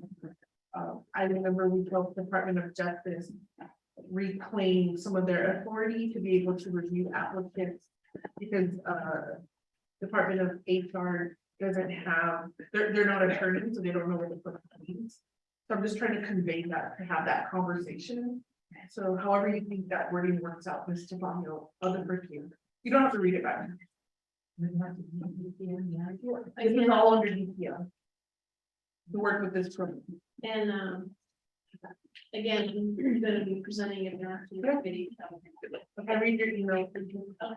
I remember we helped Department of Justice reclaim some of their authority to be able to review applicants because Department of HR doesn't have, they're not attorneys, so they don't know what the put means. So I'm just trying to convey that, to have that conversation. So however you think that wording works out, Ms. Stefano, other for you. You don't have to read it back. This is all under DPO. To work with this program. And, again, you're gonna be presenting it now to the committee. If I read your email. I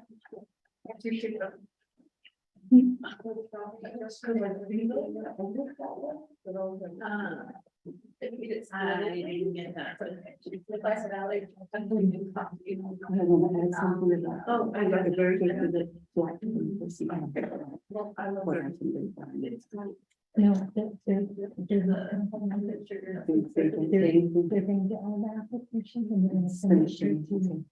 appreciate that. I didn't get that. Oh, I like it very good. No, they're going to all the applications and they're going to send it straight to you.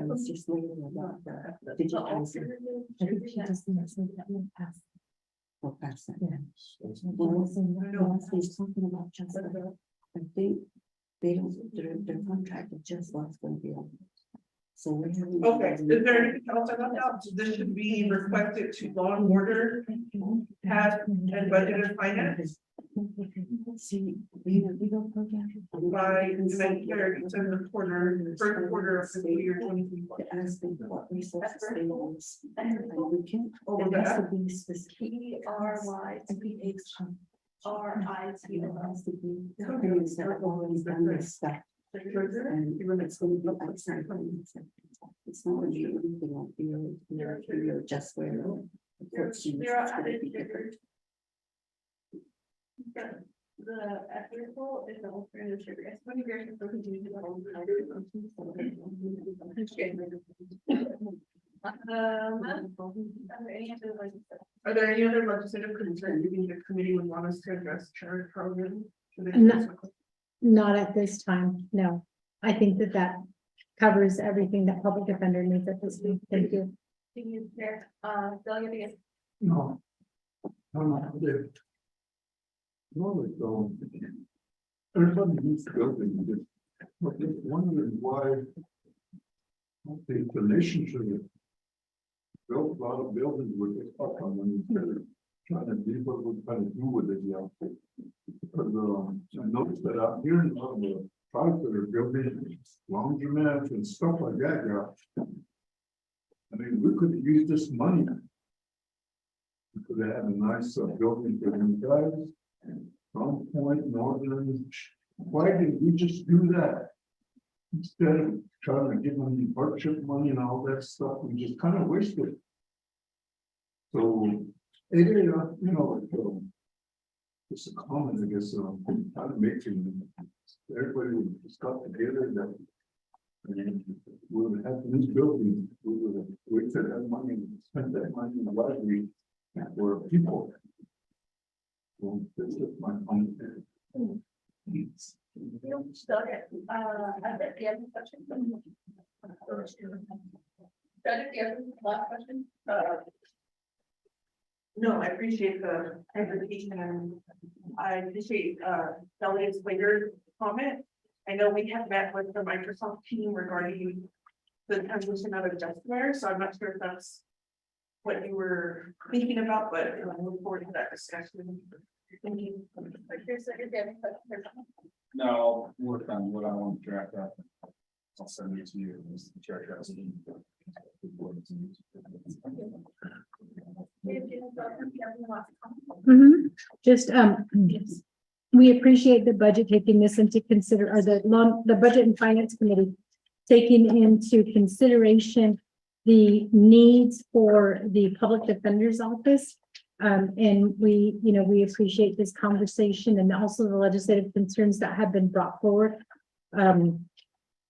It's just later about the digitizing. I think she just needs to get one pass. Or pass it. Yeah. Well, he's talking about just, I think they don't, their contract is just what's going to be on. So we haven't. Okay, is there anything else about that? So this should be requested to law and order, task and budget and finance See, we don't program. by Medicare December quarter, first quarter of fiscal year 2024. To ask them what resources they want. And we can. Over It has to that. be specific. PRYTHRIT. It has to be companies that have always done this stuff. And even it's gonna be outside. It's not gonna be anything like you're just where. The ethical is the alternative sugar. It's 20 grams of protein to the whole. Are there any other legislative concerns you think the committee would want us to address charter program? Not at this time, no. I think that that covers everything that public defender needs at this point. Thank you. Thank you, Chair. Delegate No. No, there. No, everybody needs to go to but just wondering why. The relationship. Built a lot of buildings with this up on when you're trying to do what we're trying to do with it, yeah. Because I noticed that out here in a lot of the products that are building laundromats and stuff like that, yeah. I mean, we could use this money. We could have a nice building for them guys. From Point, Northern, why did we just do that? Instead of trying to give them the hardship money and all that stuff, we just kind of wasted. So, it's a common, I guess, how to make it, everybody just got together that. And we would have this building, we would have wasted that money, and spent that money wisely for people. Well, this is my own. No, I appreciate the presentation and I appreciate Delegate's later comment. I know we have met with the Microsoft team regarding the transition of adjustware, so I'm not sure if that's what you were thinking about, but I look forward to that discussion. Thank you. No, I'll work on what I want to draft up. I'll send it to you. As the chair has it. Just, we appreciate the budget taking this into consider, or the Budget and Finance Committee taking into consideration the needs for the Public Defender's Office. And we appreciate this conversation and also the legislative concerns that have been brought forward.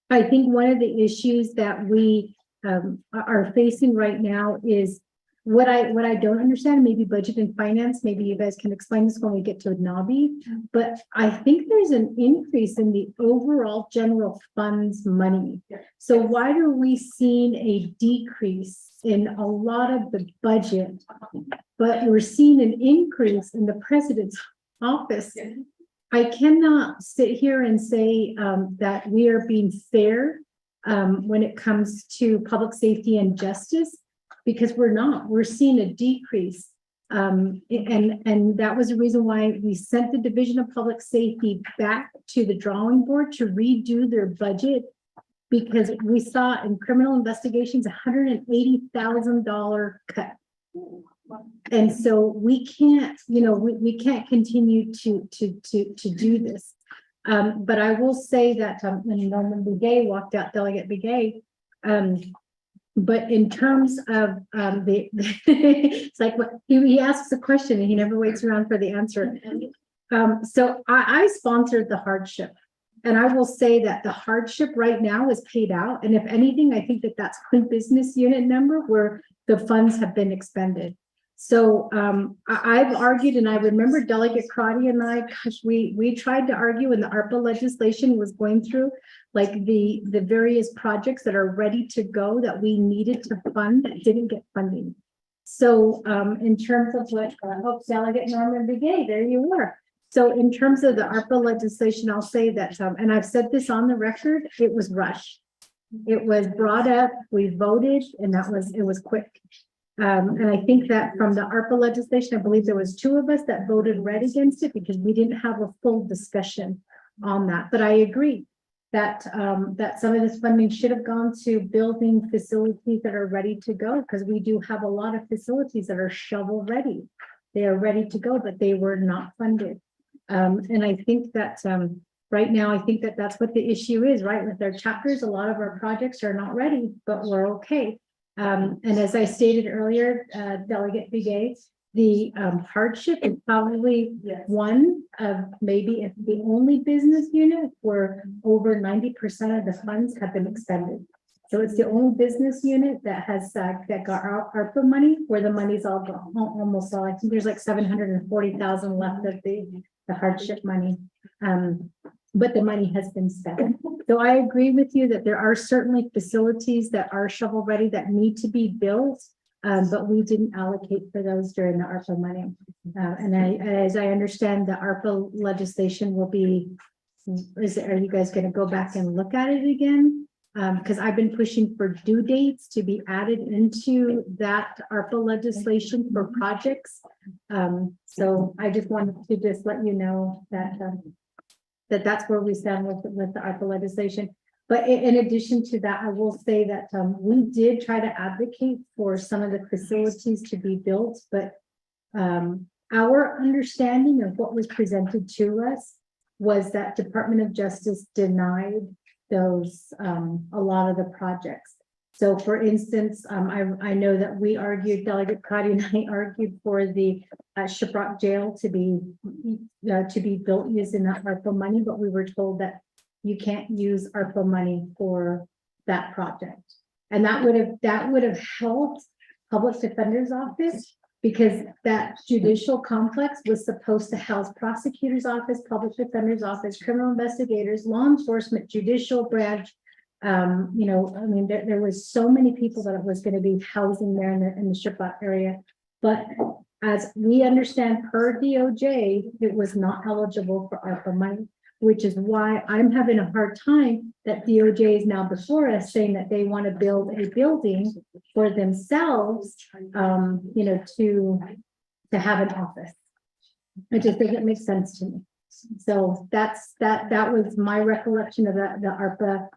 I think one of the issues that we are facing right now is what I don't understand, maybe budget and finance, maybe you guys can explain this when we get to Nabi, but I think there's an increase in the overall general funds money. So why are we seeing a decrease in a lot of the budget, but we're seeing an increase in the president's office? I cannot sit here and say that we are being fair when it comes to public safety and justice, because we're not. We're seeing a decrease. And that was the reason why we sent the Division of Public Safety back to the drawing board to redo their budget, because we saw in criminal investigations $180,000 cut. And so we can't, we can't continue to do this. But I will say that when Norman Begay walked out, Delegate Begay, but in terms of it's like what he asks a question and he never waits around for the answer. So I sponsored the hardship. And I will say that the hardship right now is paid out. And if anything, I think that that's one business unit number where the funds have been expended. So I've argued, and I remember Delegate Crotty and I, gosh, we tried to argue when the ARPA legislation was going through, like the various projects that are ready to go that we needed to fund that didn't get funding. So in terms of what I hope Delegate Norman Begay, there you are. So in terms of the ARPA legislation, I'll say that, and I've said this on the record, it was rushed. It was brought up, we voted, and it was quick. And I think that from the ARPA legislation, I believe there was 2 of us that voted red against it because we didn't have a full discussion on that. But I agree that, that some of this funding should have gone to building facilities that are ready to go, because we do have a lot of facilities that are shovel ready. They are ready to go, but they were not funded. And I think that, right now, I think that that's what the issue is, right? With our chapters, a lot of our projects are not ready, but we're okay. And as I stated earlier, Delegate Begay, the hardship is probably one of maybe if the only business unit where over 90% of the funds have been expended. So it's the only business unit that has that got our ARPA money, where the money's all gone, almost all. I think there's like 740,000 left of the hardship money. But the money has been spent. So I agree with you that there are certainly facilities that are shovel ready that need to be built, but we didn't allocate for those during the ARPA money. And as I understand, the ARPA legislation will be, are you guys going to go back and look at it again? Because I've been pushing for due dates to be added into that ARPA legislation for projects. So I just wanted to just let you know that that's where we stand with the ARPA legislation. But in addition to that, I will say that we did try to advocate for some of the facilities to be built, but our understanding of what was presented to us was that Department of Justice denied those a lot of the projects. So for instance, I know that we argued, Delegate Crotty and I argued for the Shiprock jail to be built using that ARPA money, but we were told that you can't use ARPA money for that project. And that would have helped Public Defender's Office, because that judicial complex was supposed to house prosecutor's office, public defender's office, criminal investigators, law enforcement, judicial branch. You know, I mean, there was so many people that it was going to be housing there in the Shiprock area. But as we understand per DOJ, it was not eligible for ARPA money, which is why I'm having a hard time that DOJ is now before us saying that they want to build a building for themselves, you know, to have an office. It just doesn't make sense to me. So that was my recollection of the ARPA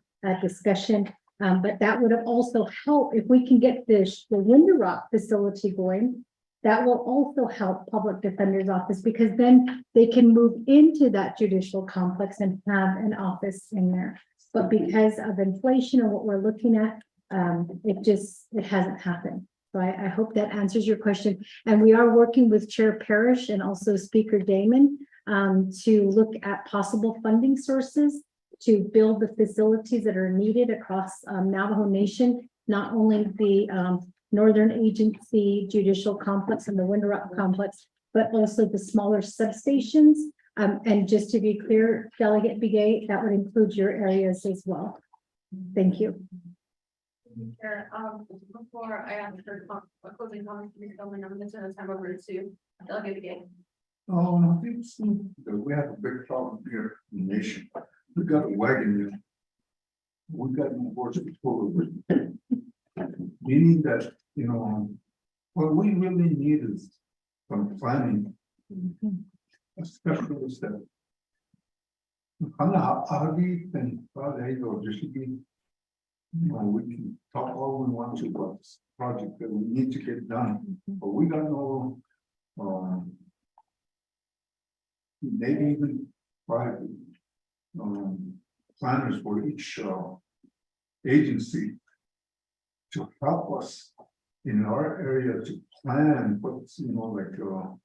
discussion. But that would have also helped if we can get the Window Rock facility going. That will also help Public Defender's Office, because then they can move into that judicial complex and have an office in there. But because of inflation and what we're looking at, it hasn't happened. So I hope that answers your question. And we are working with Chair Parrish and also Speaker Damon to look at possible funding sources to build the facilities that are needed across Navajo Nation, not only the Northern Agency Judicial Complex and the Window Rock Complex, but also the smaller substations. And just to be clear, Delegate Begay, that would include your areas as well. Thank you. Chair, before I ask for closing comments, I'm going to turn the time over to Delegate Begay. Oh, I think we have a big problem here in the nation. We got a wagon here. We got no horse to pull over. Meaning that, you know, what we really need is some planning. Especially that. How do you think, we can talk all we want to about this project that we need to get done, but we got no, maybe even 5 planners for each agency to help us in our area to plan what's, like, to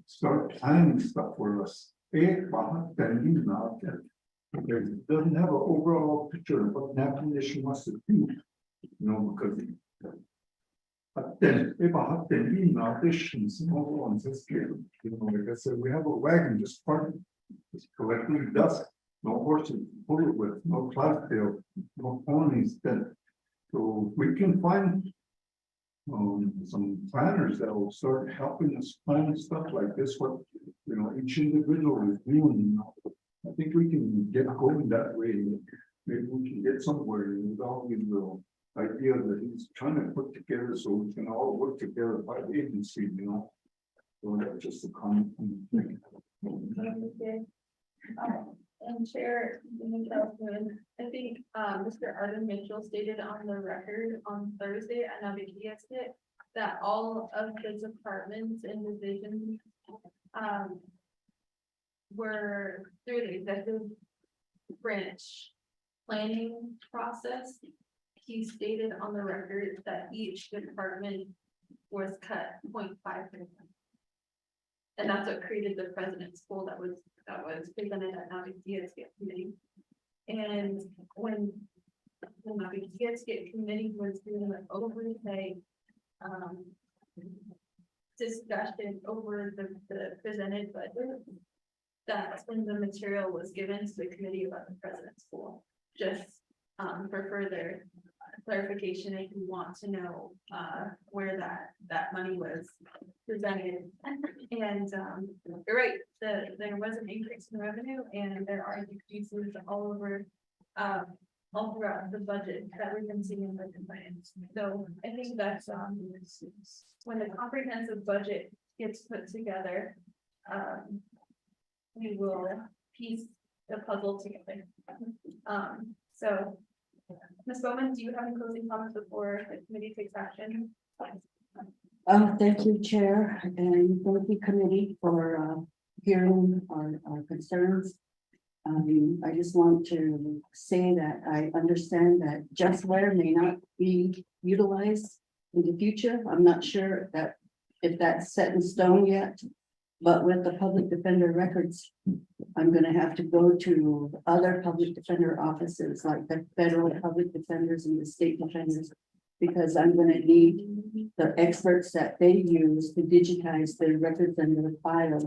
start planning stuff for us. It doesn't have an overall picture of what Navajo Nation wants to do, because like I said, we have a wagon just parked, just collecting dust, no horses to pull it with, no Clydesdale, no ponies. So we can find some planners that will start helping us plan stuff like this, what each individual is doing. I think we can get going that way. maybe we can get somewhere without the idea that he's trying to put together so we can all work together by the agency, you know? So that's just a comment. And Chair, I think, Mr. Arden Mitchell stated on the record on Thursday at Navigated that all of the departments and divisions, were through the executive branch planning process. He stated on the record that each department was cut 0.5%. And that's what created the president's pool that was presented at Navigated committee. And when the Navigated committee was doing an oversight discussion over the presented budget, that's when the material was given to the committee about the president's pool. Just for further clarification, if you want to know where that money was presented. And you're right, there was an increase in revenue and there are decreases all over all throughout the budget that we've been seeing in the finance. So I think that's when the comprehensive budget gets put together, we will piece the puzzle together. So Ms. Bowman, do you have any closing comments before the committee takes action? Thank you, Chair, and thank you, committee, for hearing our concerns. I just want to say that I understand that Justware may not be utilized in the future. I'm not sure that if that's set in stone yet, but with the public defender records, I'm gonna have to go to other public defender offices like the federal public defenders and the state defenders, because I'm gonna need the experts that they use to digitize their records and their files.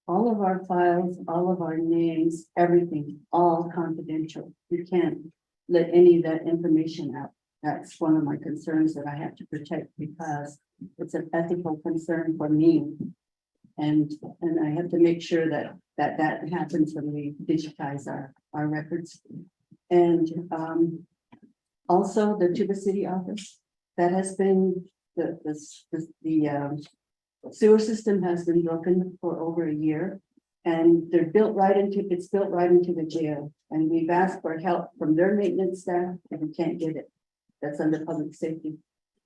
All of our files, all of our names, everything, all confidential. You can't let any of that information out. That's one of my concerns that I have to protect because it's an ethical concern for me. And I have to make sure that happens when we digitize our records. And also the Tuba City office, that has been the sewer system has been broken for over a year. And it's built right into the jail. And we've asked for help from their maintenance staff and we can't get it. That's under public safety.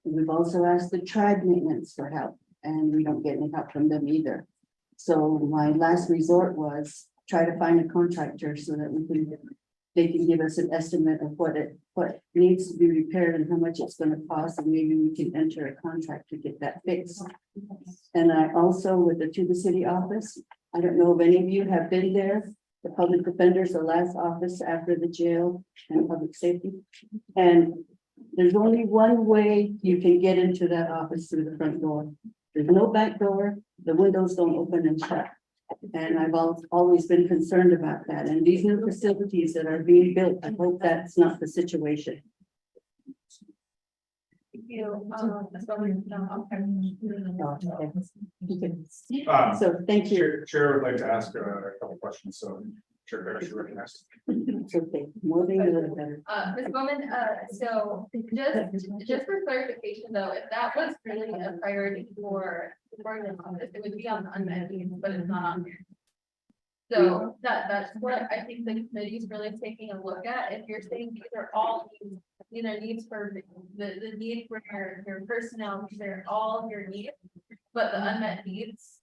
And we've also asked the tribe maintenance for help and we don't get any help from them either. So my last resort was try to find a contractor so that they can give us an estimate of what needs to be repaired and how much it's going to cost, and maybe we can enter a contract to get that fixed. And I also, with the Tuba City office, I don't know if any of you have been there, the public defenders, the last office after the jail and public safety. And there's only one way you can get into that office through the front door. There's no back door, the windows don't open and shut. And I've always been concerned about that. And these new facilities that are being built, I hope that's not the situation. So thank you. Chair would like to ask a couple questions, so Chair, I should recognize. It's okay. More than a little better. Ms. Bowman, so just for clarification though, if that was really a priority for the office, it would be on the unmet needs, but it's not on here. So that's what I think the committee is really taking a look at. If you're saying these are all needs, these are needs for the need for your personnel, they're all your needs, but the unmet needs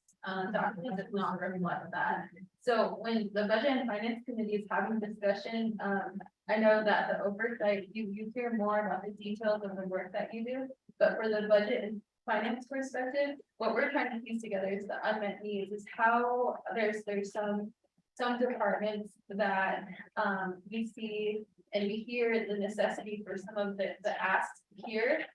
document does not reflect that. So when the budget and finance committee is having discussion, I know that the oversight, you hear more about the details of the work that you do, but for the budget and finance perspective, what we're trying to piece together is the unmet needs, is how there's some departments that we see and we hear the necessity for some of the asks here.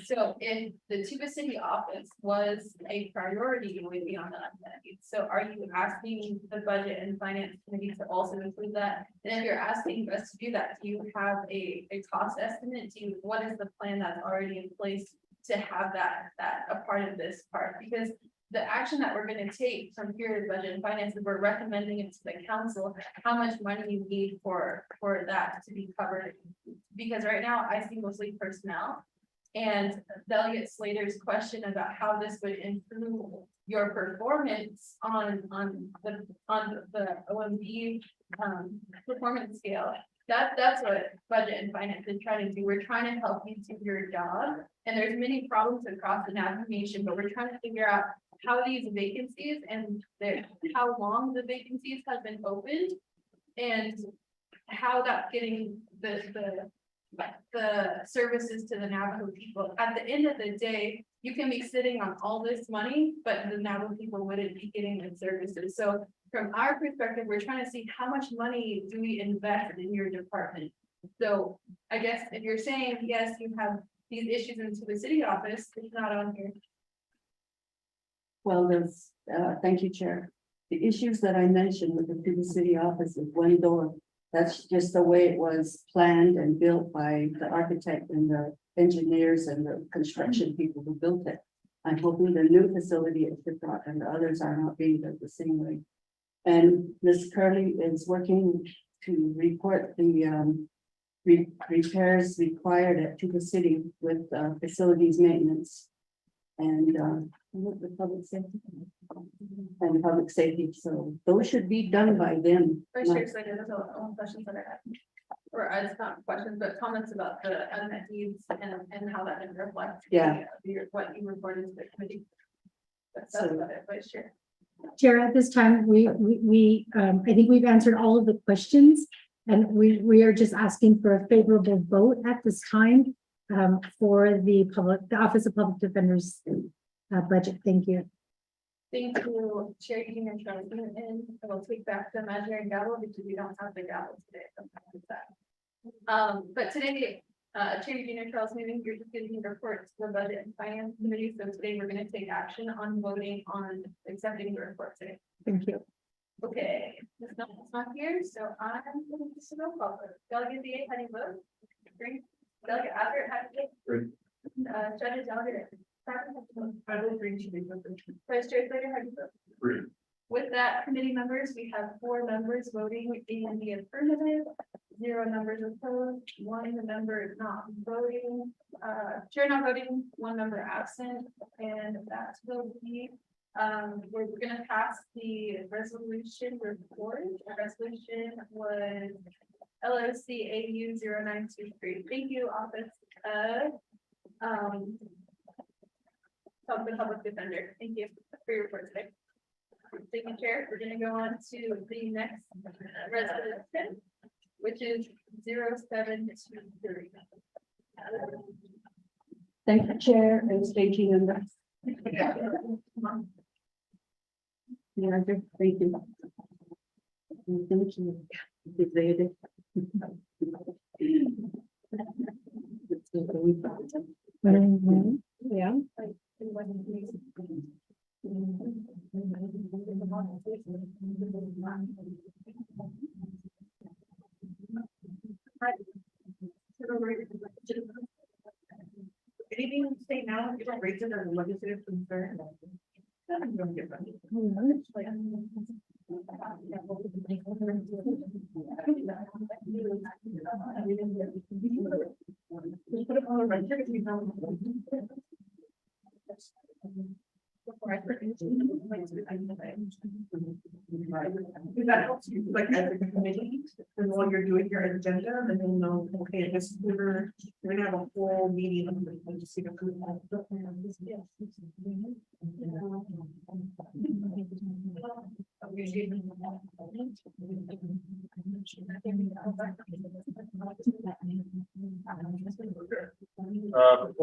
So if the Tuba City office was a priority, it would be on the unmet needs. So are you asking the budget and finance committee to also include that? And if you're asking us to do that, do you have a cost estimate? What is the plan that's already in place to have that a part of this part? Because the action that we're gonna take from here in budget and finance, is we're recommending it to the council, how much money you need for that to be covered. Because right now I see mostly personnel. And Delegate Slater's question about how this would improve your performance on the OMB performance scale. That's what budget and finance is trying to do. We're trying to help you do your job. And there's many problems across the navigation, but we're trying to figure out how these vacancies and how long the vacancies have been opened. And how that's getting the services to the Navajo people. At the end of the day, you can be sitting on all this money, but the Navajo people wouldn't be getting the services. So from our perspective, we're trying to see how much money do we invest in your department. So I guess if you're saying, yes, you have these issues into the city office, it's not on here. Well, there's, thank you, Chair. The issues that I mentioned with the Cuba City office is one door. That's just the way it was planned and built by the architect and the engineers and the construction people who built it. I'm hoping the new facility at Shiprock and the others are not being built the same way. And Ms. Curley is working to report the repairs required at Cuba City with facilities maintenance. And the public safety. And public safety, so those should be done by them. For sure, so there's all questions that I have. Or it's not questions, but comments about the unmet needs and how that reflects. Yeah. What you reported to the committee. That's about it, but sure. Chair, at this time, I think we've answered all of the questions, and we are just asking for a favorable vote at this time for the Office of Public Defenders budget. Thank you. Thank you, Chair Eating and Charlie, and I will take back the imaginary gavel because we don't have the gavel today. But today, Chair Eating and Charles meeting, you're just getting reports to the Budget and Finance Committee. So today we're going to take action on voting on accepting the report today. Thank you. Okay, it's not here, so I'm going to just roll call. Delegate DA, how do you vote? Three. Delegate Adler, how do you vote? Judge Delegate. I will agree to be with them. Vice Chair Slater, how do you vote? Three. With that, committee members, we have 4 members voting in the affirmative, 0 members opposed, 1 member not voting, chair not voting, 1 member absent, and that will be, we're gonna pass the resolution report. The resolution was LOC AU 0923. Thank you, Office of the Public Defender. Thank you for your report today. Thank you, Chair. We're gonna go on to the next resolution, which is 0723. Thank you, Chair, and staging and the. Yeah, thank you. Thank you. Yeah. Anything to say now, you don't raise it as a legislative concern. I'm gonna get back. Just put it on the record if you don't. Before I forget. Because that helps you, like, as a committee, and while you're doing your agenda, then you'll know, okay, this, we're gonna have a whole meeting of the legislative group. Before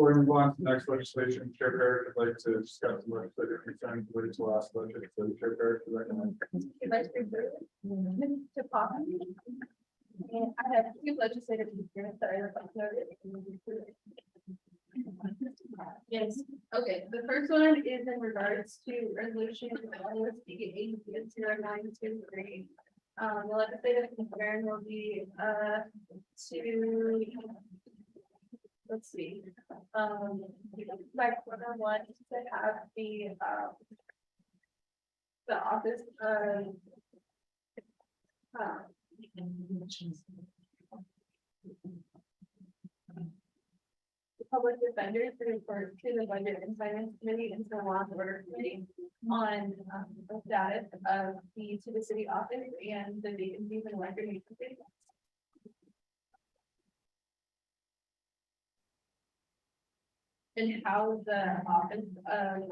we move on to the next legislation, Chair Barrett would like to discuss the legislative concerns related to last budget. So Chair Barrett, would recommend. To pop. And I have 2 legislative concerns that I would like noted. Yes, okay, the first one is in regards to resolution LSD 0923. The legislative concern will be to, let's see, like 101 to have the the office of. uh, The public defenders report to the budget and finance committee and to the law and order committee on the status of to the city office and the vacancies and record vacancies. And how the office of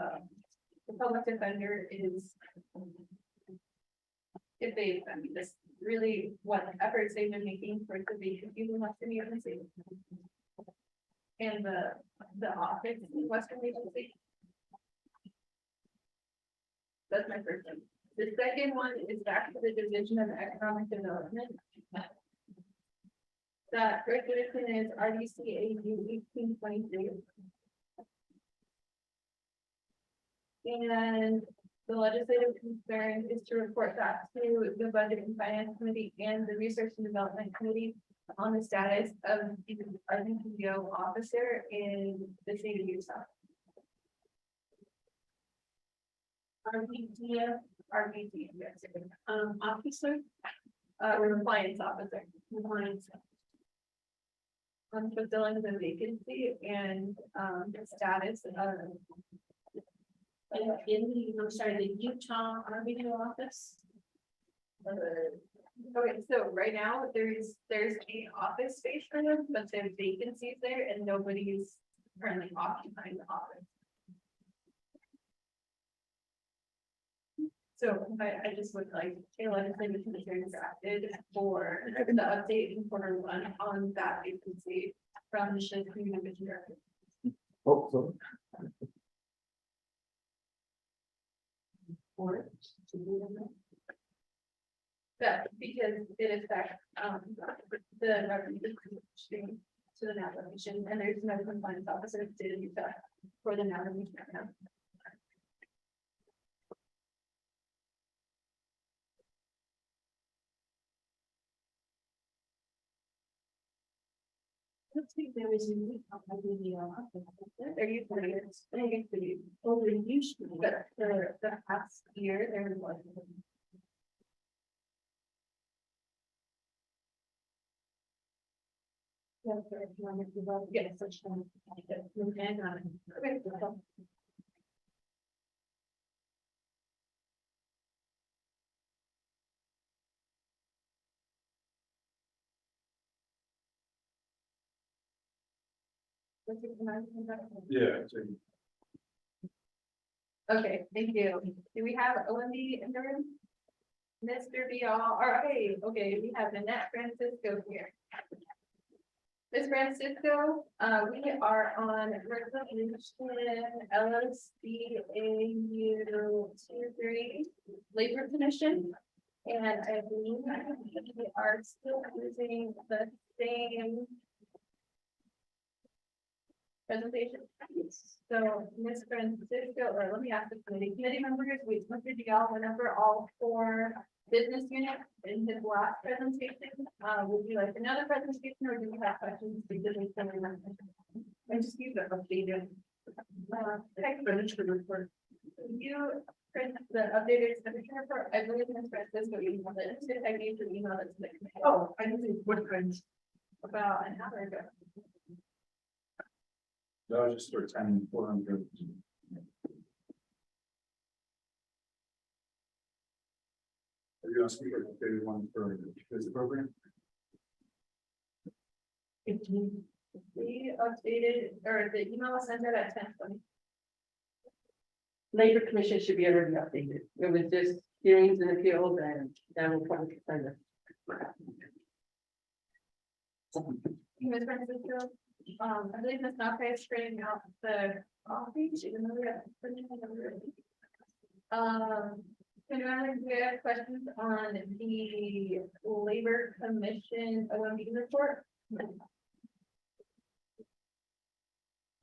the public defender is. If they, I mean, this really what efforts they've been making for the vacancies in Western Agency. And the office in Western Agency. That's my first one. The second one is back to the Division of Economic Development. That resolution is RDCAU 1823. And the legislative concern is to report that to the Budget and Finance Committee and the Research and Development Committee on the status of the RDCO officer in the state of Utah. RBD, yes. Officer, compliance officer. Compliance. On fulfilling the vacancy and the status of. I'm sorry, the Utah RBD office. Okay, so right now there's a office space for them, but there's vacancies there and nobody's currently occupying the office. So I just would like a legislative consideration drafted for the update in quarter one on that vacancy from the community director. Oh, so. Or to do them. That because it affects the revenue stream to the navigation, and there's no compliance officer in the state of Utah for the navigation right now. I don't think there is a need for the office. There used to be, Oh, there used to be. but for the past year, there was. Yeah, for economic development. Yes. Such thing. Okay. Yeah. Okay, thank you. Do we have Wendy in the room? Mr. Vial, all right, okay, we have Annette Francisco here. Ms. Francisco, we are on resolution LSCAU 23 Labor Commission. And I believe we are still using the same presentation. So, Ms. Francisco, or let me ask the committee members, Mr. Dial went over all 4 business units in his last presentation. Would you like another presentation or do you have questions? I just need the updated. Expenditure report. You print the updated expenditure report. I believe Ms. Francisco emailed it. I gave you the email that's the. Oh, I didn't think what kinds. About an hour ago. That was just for 10,400. Are you asking for the updated one for this program? We updated, or the email was sent out at 10:20. Labor Commission should be already updated. It was just hearings and appeals and that will probably send it. Ms. Francisco, I believe Ms. Napa is spreading out the coffee. She didn't know we had. Can we have questions on the Labor Commission OMB report?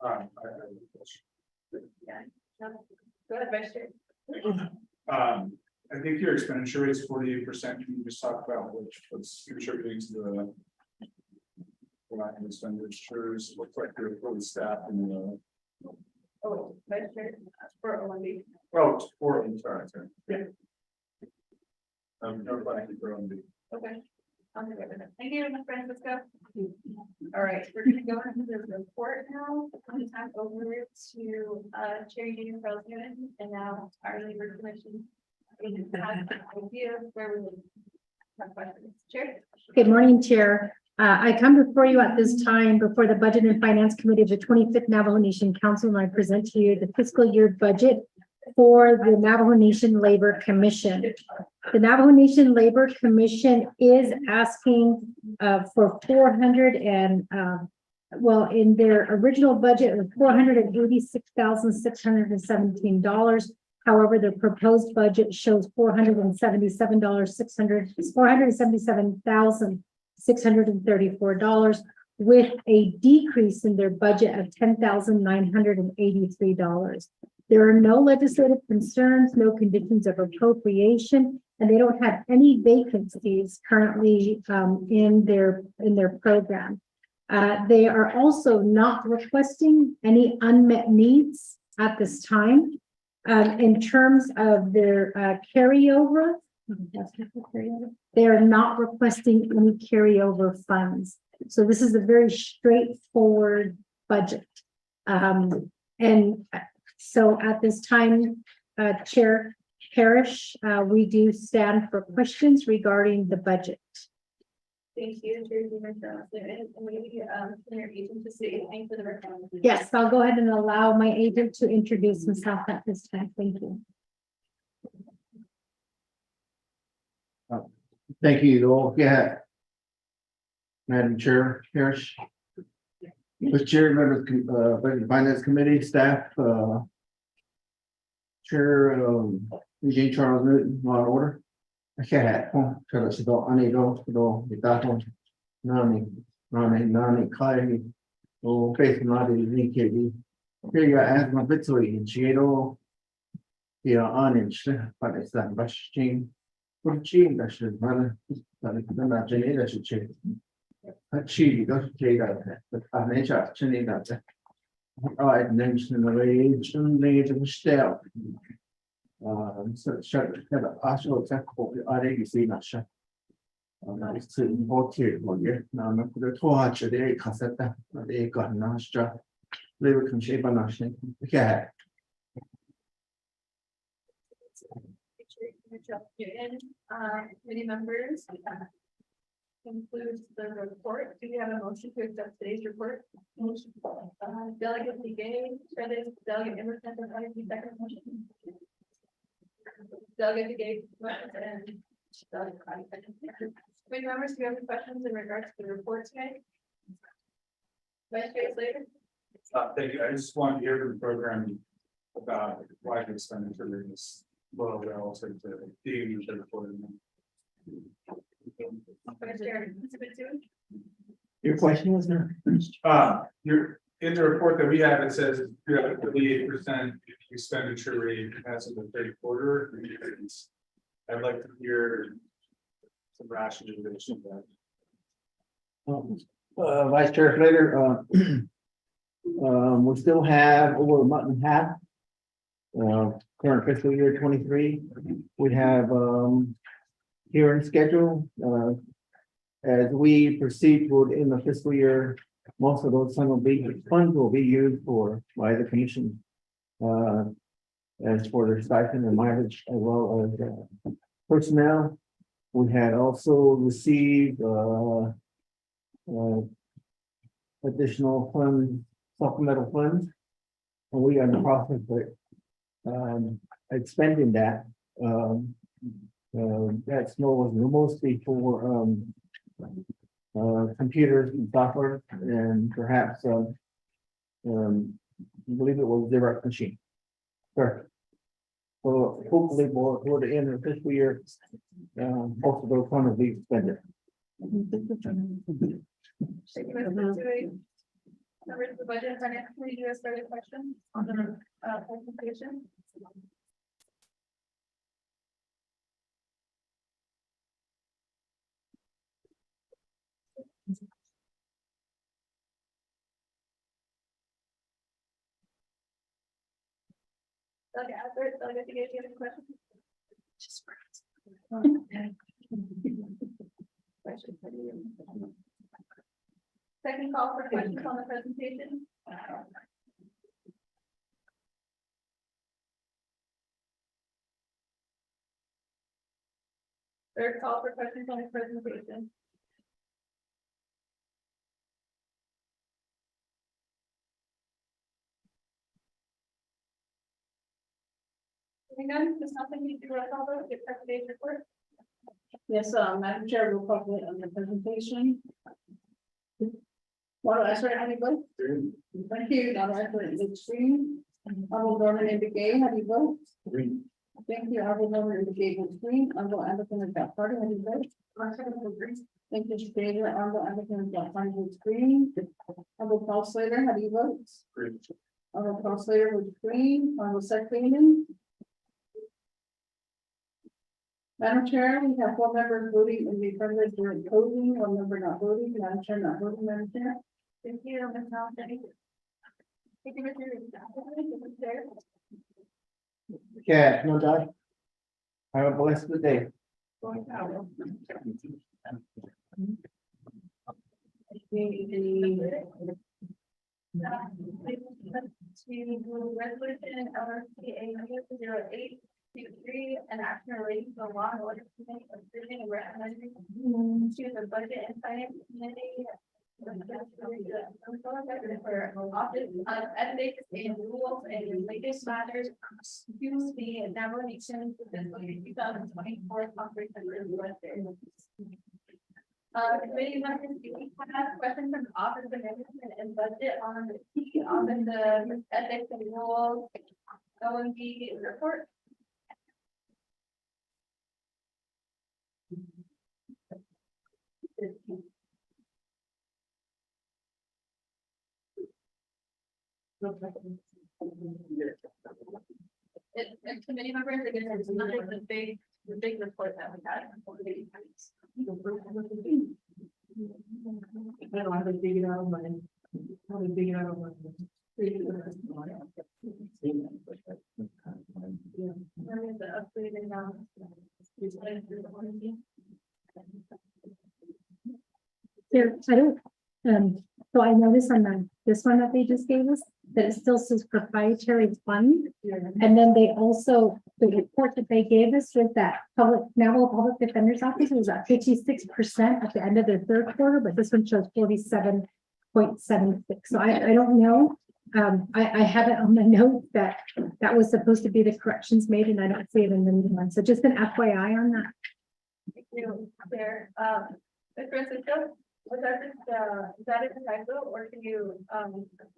I have a question. Yeah. Go ahead, Vice Chair. I think your expenditure is 48%. Can you just talk about what's contributing to the line of expenditures? Looks like you're fully staffed in the Oh, Vice Chair, for OMB. Oh, for insurance. Nobody can throw in the. Okay. I'll do it. Thank you, Ms. Francisco. All right, we're gonna go into the report now. I'm gonna time over to Chair Union President and now our labor commission. We just have an idea of where we would have questions. Chair? Good morning, Chair. I come before you at this time before the Budget and Finance Committee of the 25th Navajo Nation Council, and I present to you the fiscal year budget for the Navajo Nation Labor Commission. The Navajo Nation Labor Commission is asking for 400 and well, in their original budget of $486,617. However, the proposed budget shows $477,634 with a decrease in their budget of $10,983. There are no legislative concerns, no conditions of appropriation, and they don't have any vacancies currently in their program. They are also not requesting any unmet needs at this time. In terms of their carryover, they are not requesting any carryover funds. So this is a very straightforward budget. And so at this time, Chair Parrish, we do stand for questions regarding the budget. Thank you, Chair Union President, and maybe your agent to say anything for the record. Yes, I'll go ahead and allow my agent to introduce himself at this time. Thank you. Thank you, Joel. Yeah. Madam Chair, Parrish. With Chair, members, Budget and Finance Committee, staff, Chair, Eugene Charles Newton, law and order. Okay, Chair, let's go, I need to go, get that one. Nani, Kai, oh, face, not the VKD. Here you ask my bit so you Chino. Yeah, on inch, but it's that machine. For cheating, that should matter. Not Jenny, that should change. A cheat, that's Jada, but I nature, Jenny, that's it. I mentioned the rage and need to step. So shut the partial example, I think you see that shut. It's important for you. Now, I'm going to watch the cassette that they got nasty. They were shape and nasty. Okay. Committee members concludes the report. Do we have a motion to accept today's report? Motion. Delegate Legay, Delegate Emerson, second motion. Delegate Legay, and committee members, do you have any questions in regards to the report today? Vice Chair Slater? Thank you. I just want to hear from the program about why the expenditure is low relative to the usual reporting. Vice Chair, Your question was there? You're in the report that we have, it says you have a 38% expenditure rate as of the third quarter. I'd like to hear some rationalization of that. Vice Chair Slater, we still have over a month and a half. Current fiscal year 23, we have hearing schedule. As we proceed toward in the fiscal year, most of those funds will be used by the commission as for their stipend and mileage as well as personnel. We had also received additional funds, supplemental funds, and we are in the process of expending that. That's mostly for computers and software, and perhaps I believe it was direct machine. Sure. So hopefully toward the end of the fiscal year, most of those funds will be expended. Members of the Budget and Finance Committee, do you have further questions on the presentation? Delegate Albert, Delegate Figueroa, do you have any questions? Second call for questions on the presentation. Third call for questions on the presentation. Hearing none, there's nothing you do, roll call vote, get presentation report. Yes, Madam Chair, we'll call it on the presentation. Want to answer any vote? Thank you, now I put it in the screen. Honorable Norman Indicate, how do you vote? Thank you, Honorable Norman Indicate on screen. Honorable Anderson and Scott Carter, how do you vote? Thank you, Mr. Taylor. Honorable Anderson and Scott Carter on screen. Honorable Paul Slater, how do you vote? Honorable Paul Slater with screen. Honorable Seth Freeman. Madam Chair, we have 4 members voting in the affirmative during closing, 1 member not voting. Madam Chair, not voting, Madam Chair. Thank you, Ms. Nelson. Thank you, Mr. Yeah, no doubt. Have a blessed day. To resolution LRCA 0823, an action relating to the law and order committee of decision and recommending to the budget and finance committee. For office of ethics and rules and related matters to the nomination for fiscal year 2024 conference and committee members, do we have questions from the office of management and budget on the office of ethics and rules OMB report? It's committee members, again, it's not like the big report that we had. I don't have to dig it out of my, how to dig it out of my. The updated now. There, I don't, so I noticed on this one that they just gave us, that it still says proprietary fund. And then they also, the report that they gave us was that Public Defender's Office was at 56% at the end of their third quarter, but this one shows 47.76. So I don't know. I have it on the note that was supposed to be the corrections made, and I don't see it in the new one. So just an FYI on that. Thank you, Chair. Ms. Francisco, was that just, is that a typo, or can you,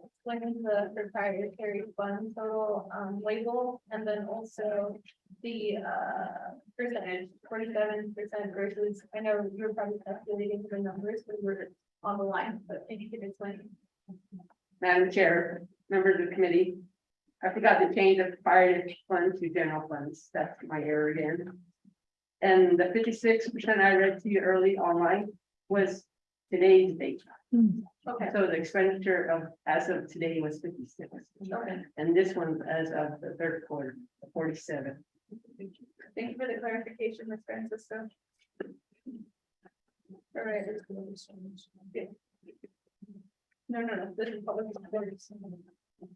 explain the proprietary fund total, label, and then also the, percentage, 47% versus, I know you're probably calculating the numbers, because we're on the line, but maybe you can explain. Madam Chair, members of the committee, I forgot to change the fire fund to general funds. That's my error again. And the 56% I read to you early online was today's date. Okay. So the expenditure of as of today was 56. Okay. And this one's as of the third quarter, 47. Thank you for the clarification, Ms. Francisco. All right. Yeah. No, this is public defenders.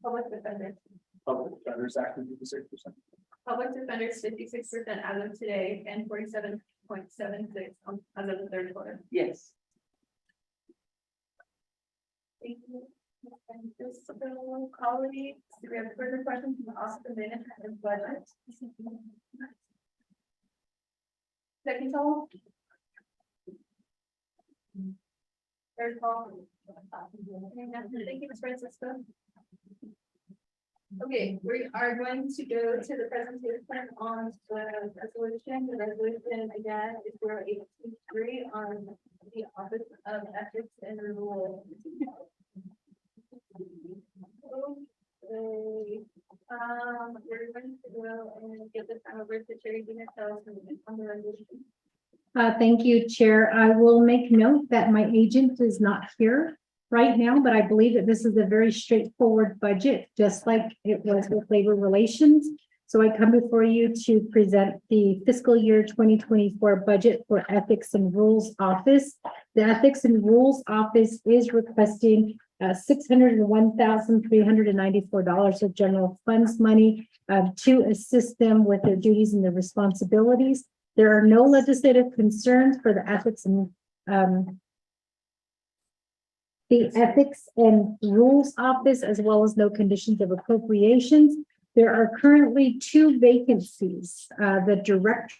Public defenders. Public defenders active 56%. Public defenders 56% as of today and 47.76 as of the third quarter. Yes. Thank you. And this colleagues, do we have further questions from the office of management and budget? Second call. Third call. Thank you, Ms. Francisco. Okay, we are going to go to the presentation on the resolution. The resolution again is 0823 on the Office of Ethics and Rules. Okay, we're going to go and get this time over to Sherry Dina on the resolution. Thank you, Chair. I will make note that my agent is not here right now, but I believe that this is a very straightforward budget, just like it was with labor relations. So I come before you to present the fiscal year 2024 budget for Ethics and Rules Office. The Ethics and Rules Office is requesting $601,394 of general funds money to assist them with their duties and their responsibilities. There are no legislative concerns for the Ethics and Rules Office, as well as no conditions of appropriations. There are currently 2 vacancies. The director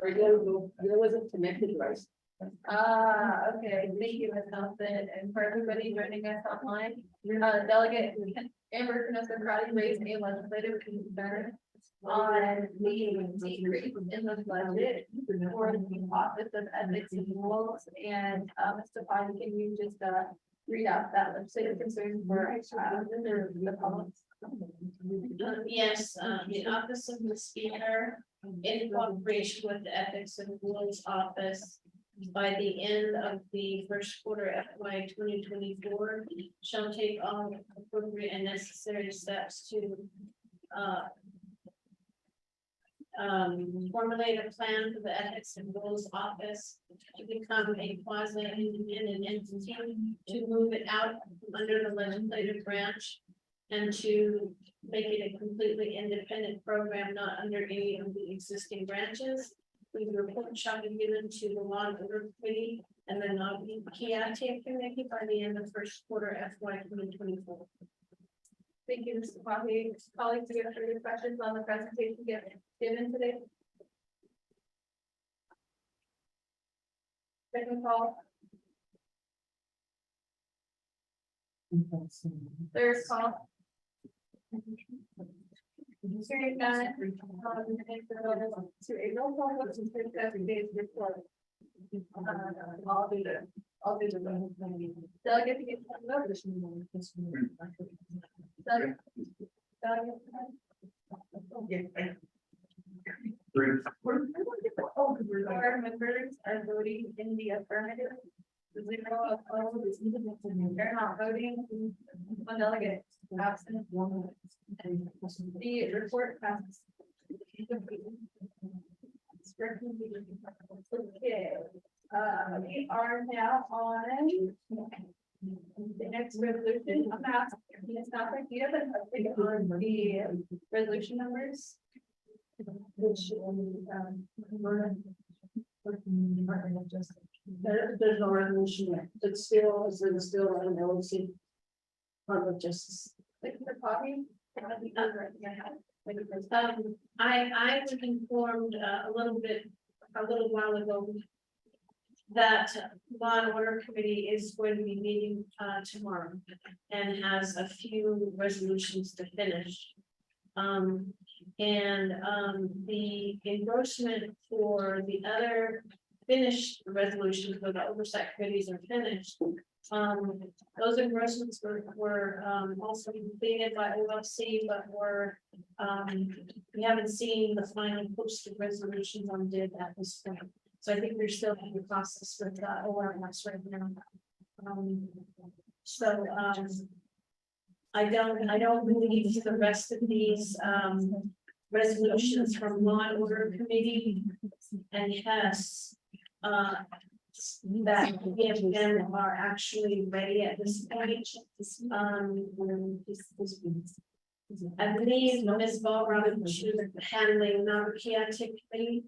Or there wasn't connected, right? Okay, thank you, Ms. Nelson, and for everybody joining us online. Delegate Amber Canosa Crowley raised a legislative concern on the decrease in the budget for the Office of Ethics and Rules. And, Mr. Pine, can you just, read out that legislative concern for, the public? Yes, the Office of the Speaker, in cooperation with the Ethics and Rules Office, by the end of the first quarter FY 2024, shall take all appropriate and necessary steps to formulate a plan for the Ethics and Rules Office to become a quasi-independent entity, to move it out from under the legislative branch, and to make it a completely independent program, not under any of the existing branches. The report shall be given to the Law and Order Committee and then KIT Committee by the end of first quarter FY 2024. Thank you, Mr. Coffey. Colleagues, do you have further questions on the presentation given today? Second call. Third call. Hearing none, to a roll call vote to discuss today's report. I'll do the. Delegate to get some notice. Delegate. Our members are voting in the affirmative. 0 opposed, they're not voting. One delegate absent. The report passes. Okay, we are now on the next resolution. I'm not, it's not like you have an update on the resolution numbers. Which, There's no resolution yet. It's still an LLC. Department of Justice. like the copy. I was informed a little while ago that Law and Order Committee is going to be meeting tomorrow and has a few resolutions to finish. The endorsement for the other finished resolutions where the oversight committees are finished. Those endorsements were also completed by OLC, but we haven't seen the final posted resolutions on did at this point. So I think we're still in the process with ORMS right now. I don't believe the rest of these resolutions from Law and Order Committee and HES that BFM are actually ready at this point. I believe Ms. Ball, she was handling non-chaotic committee.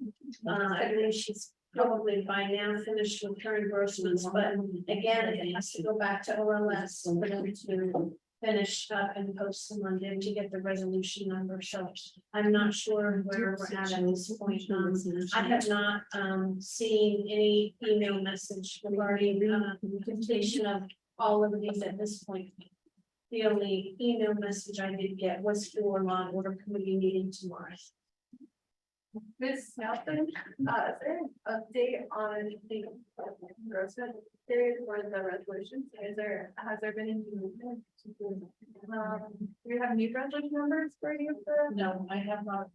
I believe she's probably by now finished with her endorsements, but again, it has to go back to OLS for them to finish up and post them on them to get the resolution number. So I'm not sure where we're at this point. I have not seen any email message regarding completion of all of these at this point. The only email message I did get was for Law and Order Committee meeting tomorrow. Ms. Nelson, is there an update on the endorsement period for the resolutions? Has there been any movement? Do you have new resolution numbers for any of the? No, I have not.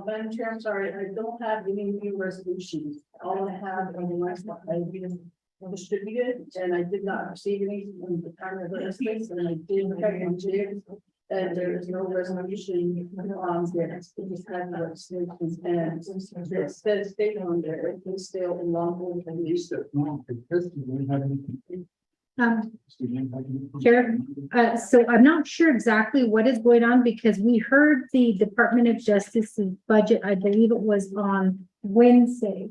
Madam Chair, I'm sorry, I don't have any new resolutions. All I have are the last one I distributed, and I did not receive any from the time of the space, and I did check on Jig. And there is no resolution on there. It just had the resolutions and it says state on there. It is still in long. Chair, so I'm not sure exactly what is going on because we heard the Department of Justice's budget, I believe it was on Wednesday.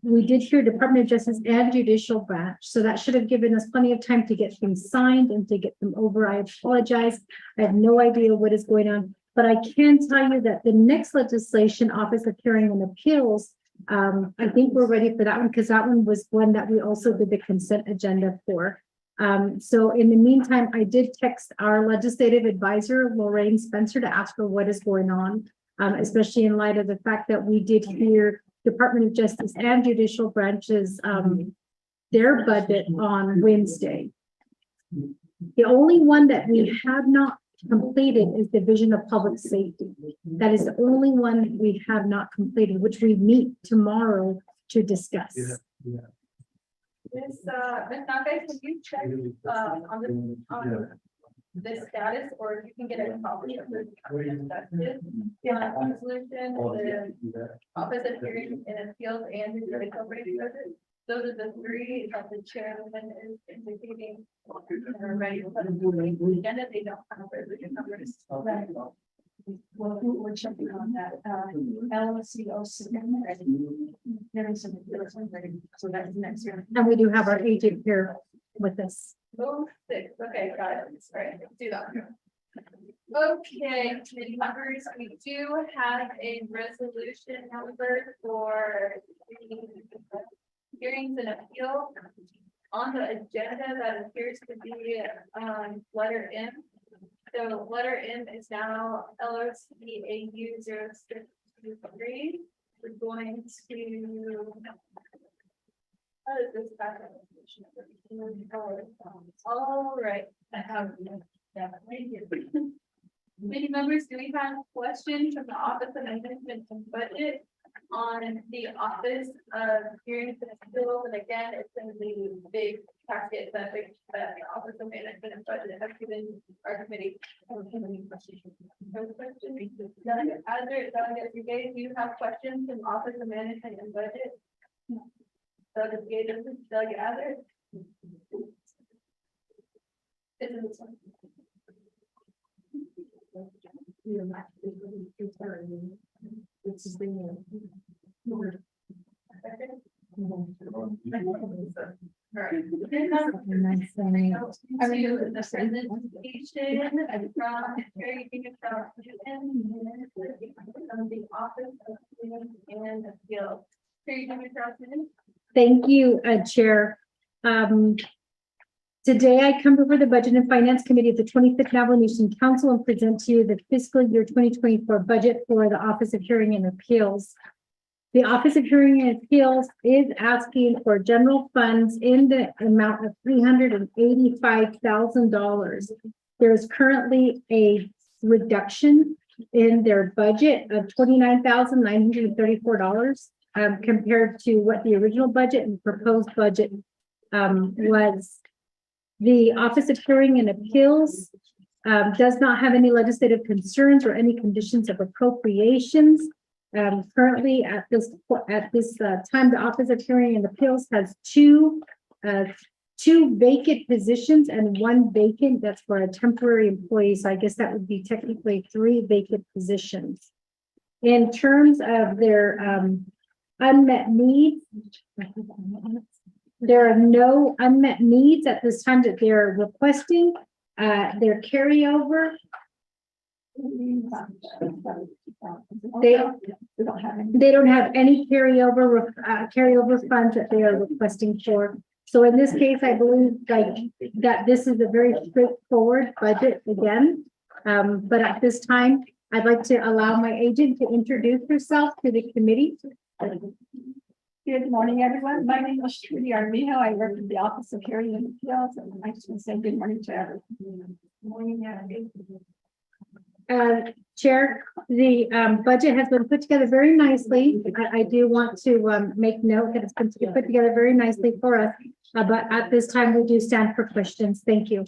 We did hear Department of Justice and Judicial Branch, so that should have given us plenty of time to get things signed and to get them over. I apologize. I have no idea what is going on. But I can tell you that the next legislation, Office of Hearing and Appeals, I think we're ready for that one because that one was one that we also did the consent agenda for. So in the meantime, I did text our legislative advisor, Lorraine Spencer, to ask her what is going on, especially in light of the fact that we did hear Department of Justice and judicial branches, their budget on Wednesday. The only one that we have not completed is Division of Public Safety. That is the only one we have not completed, which we meet tomorrow to discuss. Miss Naka, can you check, on the status, or you can get a copy of the resolution, the Office of Hearing and Appeals and the judicial branch budget? Those are the three that the chairman is indicating. Are ready for the agenda. They don't have resolution numbers. Well, we're checking on that, LCOC. There is some, so that's next year. And we do have our agent here with us. Oh, 6, okay, got it, all right, let's do that. Okay, committee members, we do have a resolution number for the hearings and appeal. On the agenda, that appears to be, letter M. So letter M is now LOCAU 0623. We're going to. How does this back? All right, I have. Committee members, do we have questions from the Office of Management and Budget on the Office of Hearings and Appeals? And again, it's in the big packet that the Office of Management and Budget has given our committee. No questions. Delegate Brigade, do you have questions from Office of Management and Budget? Delegate Brigade, Delegate Adler? Isn't this one? This is the. All right. To the presentation from Terry from the Office of Hearings and Appeals. Terry, Thank you, Chair. Today I come before the Budget and Finance Committee of the 25th Navajo Council and present to you the fiscal year 2024 budget for the Office of Hearing and Appeals. The Office of Hearing and Appeals is asking for general funds in the amount of $385,000. There is currently a reduction in their budget of $29,934 compared to what the original budget and proposed budget was. The Office of Hearing and Appeals does not have any legislative concerns or any conditions of appropriations. Currently at this time, the Office of Hearing and Appeals has two vacant positions and one vacant. That's for a temporary employee. So I guess that would be technically 3 vacant positions. In terms of their unmet needs, there are no unmet needs at this time that they're requesting. Their carryover. They don't have any carryover funds that they are requesting for. So in this case, I believe that this is a very straightforward budget again. But at this time, I'd like to allow my agent to introduce herself to the committee. Good morning, everyone. My name is Trudy Armijo. I work in the Office of Hearing and Appeals, and I just want to say good morning to everyone. Chair, the budget has been put together very nicely. I do want to make note that it's been put together very nicely for us. But at this time, we do stand for questions. Thank you.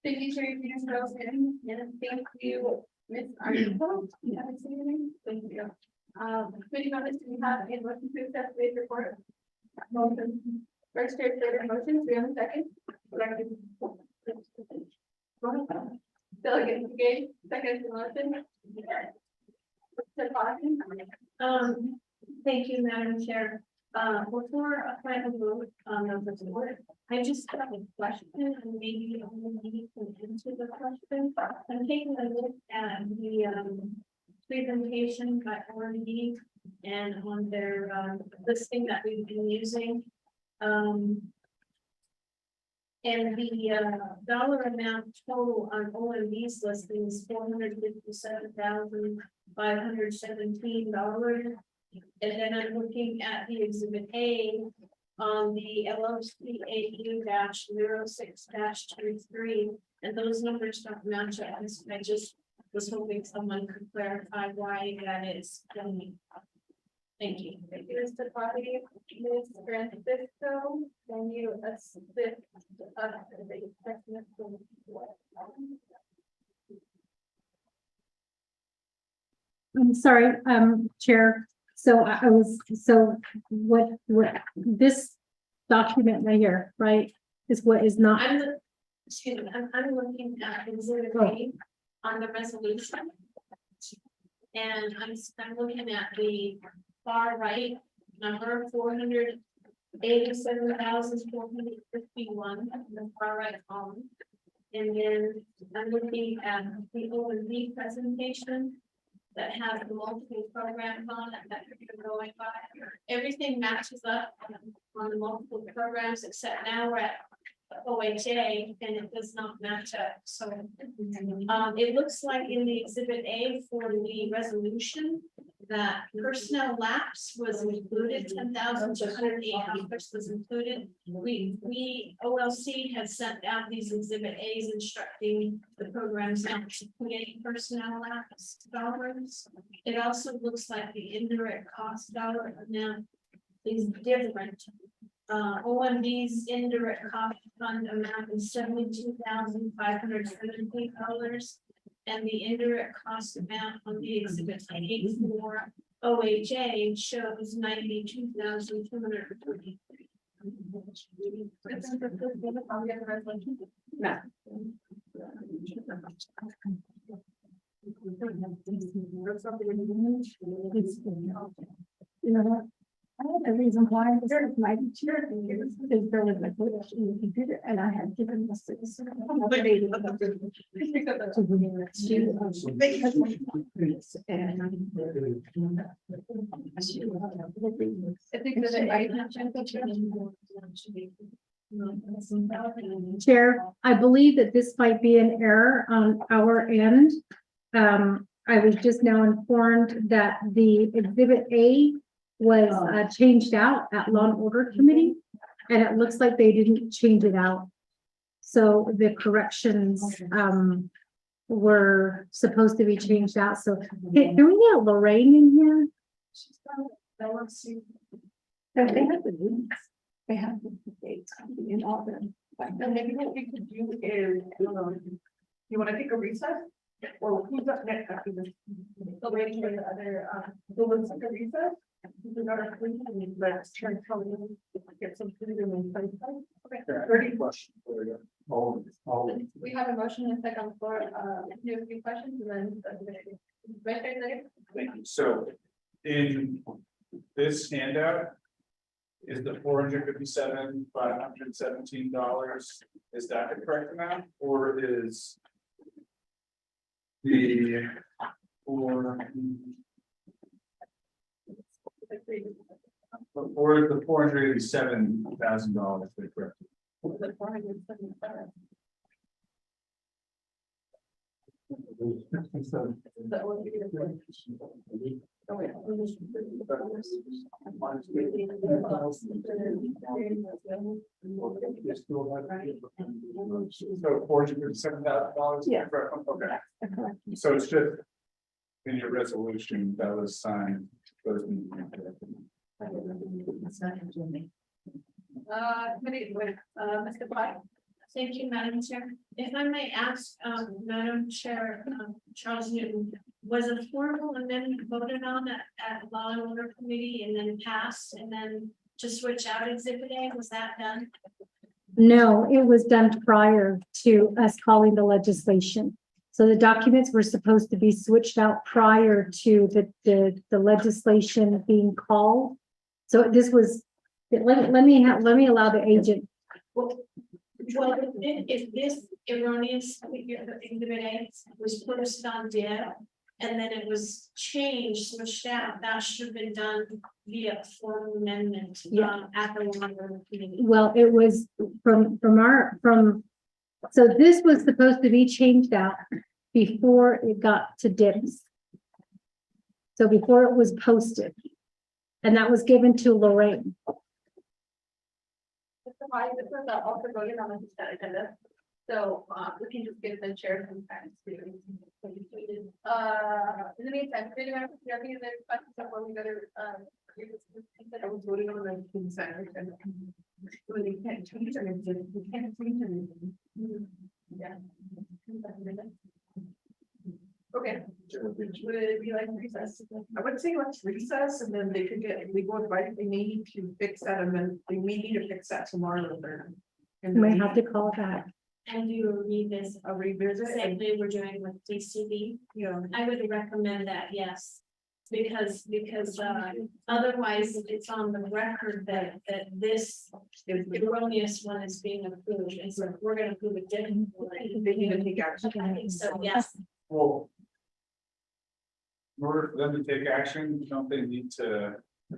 Thank you, Terry Peters, and thank you, Ms. Armijo. You haven't seen anything? Thank you. Committee members, do we have a motion to accept today's report? Motion. First, chair, third motion. Do we have a second? Delegate Brigade, second motion. Thank you, Madam Chair. Before a final vote on the board, I just have a question and maybe only can answer the question. I'm taking a look at the presentation by R&D and on their listing that we've been using. And the dollar amount total on OMB's listing is $457,517. And then I'm looking at the exhibit A on the LLC-AU-06-23, and those numbers don't match up. I just was hoping someone could clarify why that is. Thank you. Mr. Bobby, Ms. Francisco, can you assist us in the assessment? I'm sorry, Chair. So I was, so what this document right here, right, is what is not. Excuse me, I'm looking at exhibit A on the resolution. And I'm looking at the far right number 487,451, the far right column. And then I'm looking at the O&D presentation that has the multiple programs on it that are going by. Everything matches up on the multiple programs, except now we're at OHA and it does not match up. So it looks like in the exhibit A for the resolution that personnel lapse was included, $10,208 was included. We OLC has sent out these exhibit A's instructing the programs not to put any personnel lapse dollars. It also looks like the indirect cost dollar amount is different. OMB's indirect cost fund amount is $72,517. And the indirect cost amount on the exhibit A for OHA shows $92,230. No. You know what? The reason why this is my chair is there was a glitch in the computer and I had given this. Chair, I believe that this might be an error on our end. I was just now informed that the exhibit A was changed out at Law and Order Committee, and it looks like they didn't change it out. So the corrections were supposed to be changed out. So can we get Lorraine in here? They have the dates. They have the dates in all the. Then maybe what we could do is, you wanna take a recess? Or who's up next after this? So waiting for the other, So let's take a recess. We got our food and let's try and get some food and then. Okay. 30 Question. We have a motion and second on the floor, do a few questions and then. Thank you. So in this handout, is the $457,517, is that the correct amount, or is the or is the $487,000 the correct? So $457,000? Yeah. Okay. So it's just in your resolution that was signed. Committee with, Mr. Black. thank you, Madam Chair. If I may ask, Madam Chair, Charles Newton, was a formal amendment voted on at Law and Order Committee and then passed and then to switch out exhibit A, was that done? No, it was done prior to us calling the legislation. So the documents were supposed to be switched out prior to the legislation being called. So this was, let me allow the agent, Well, if this erroneous figure of exhibit A was posted on DIB, and then it was changed, switched out, that should have been done via formal amendment, Yeah. at the one committee. well, it was from so this was supposed to be changed out before it got to DIBS. So before it was posted. And that was given to Lorraine. Mr. Hawes, this was also voted on the consent agenda. So, we can just give the chair some time to. In the meantime, do you have any other questions before we go to, I was voting on the consent agenda. When you can't change anything, you can't change anything. Yeah. Okay, would it be like recess? I would say let's recess and then they could get legal advice. They may need to fix that and then they may need to fix that tomorrow. You might have to call it back. And you read this, A revisit. same thing we're doing with DCD. Yeah. I would recommend that, yes. Because otherwise it's on the record that this erroneous one is being approved, and so we're gonna approve it differently. They need to take action. I think so, yes. Well. In order for them to take action, don't they need to,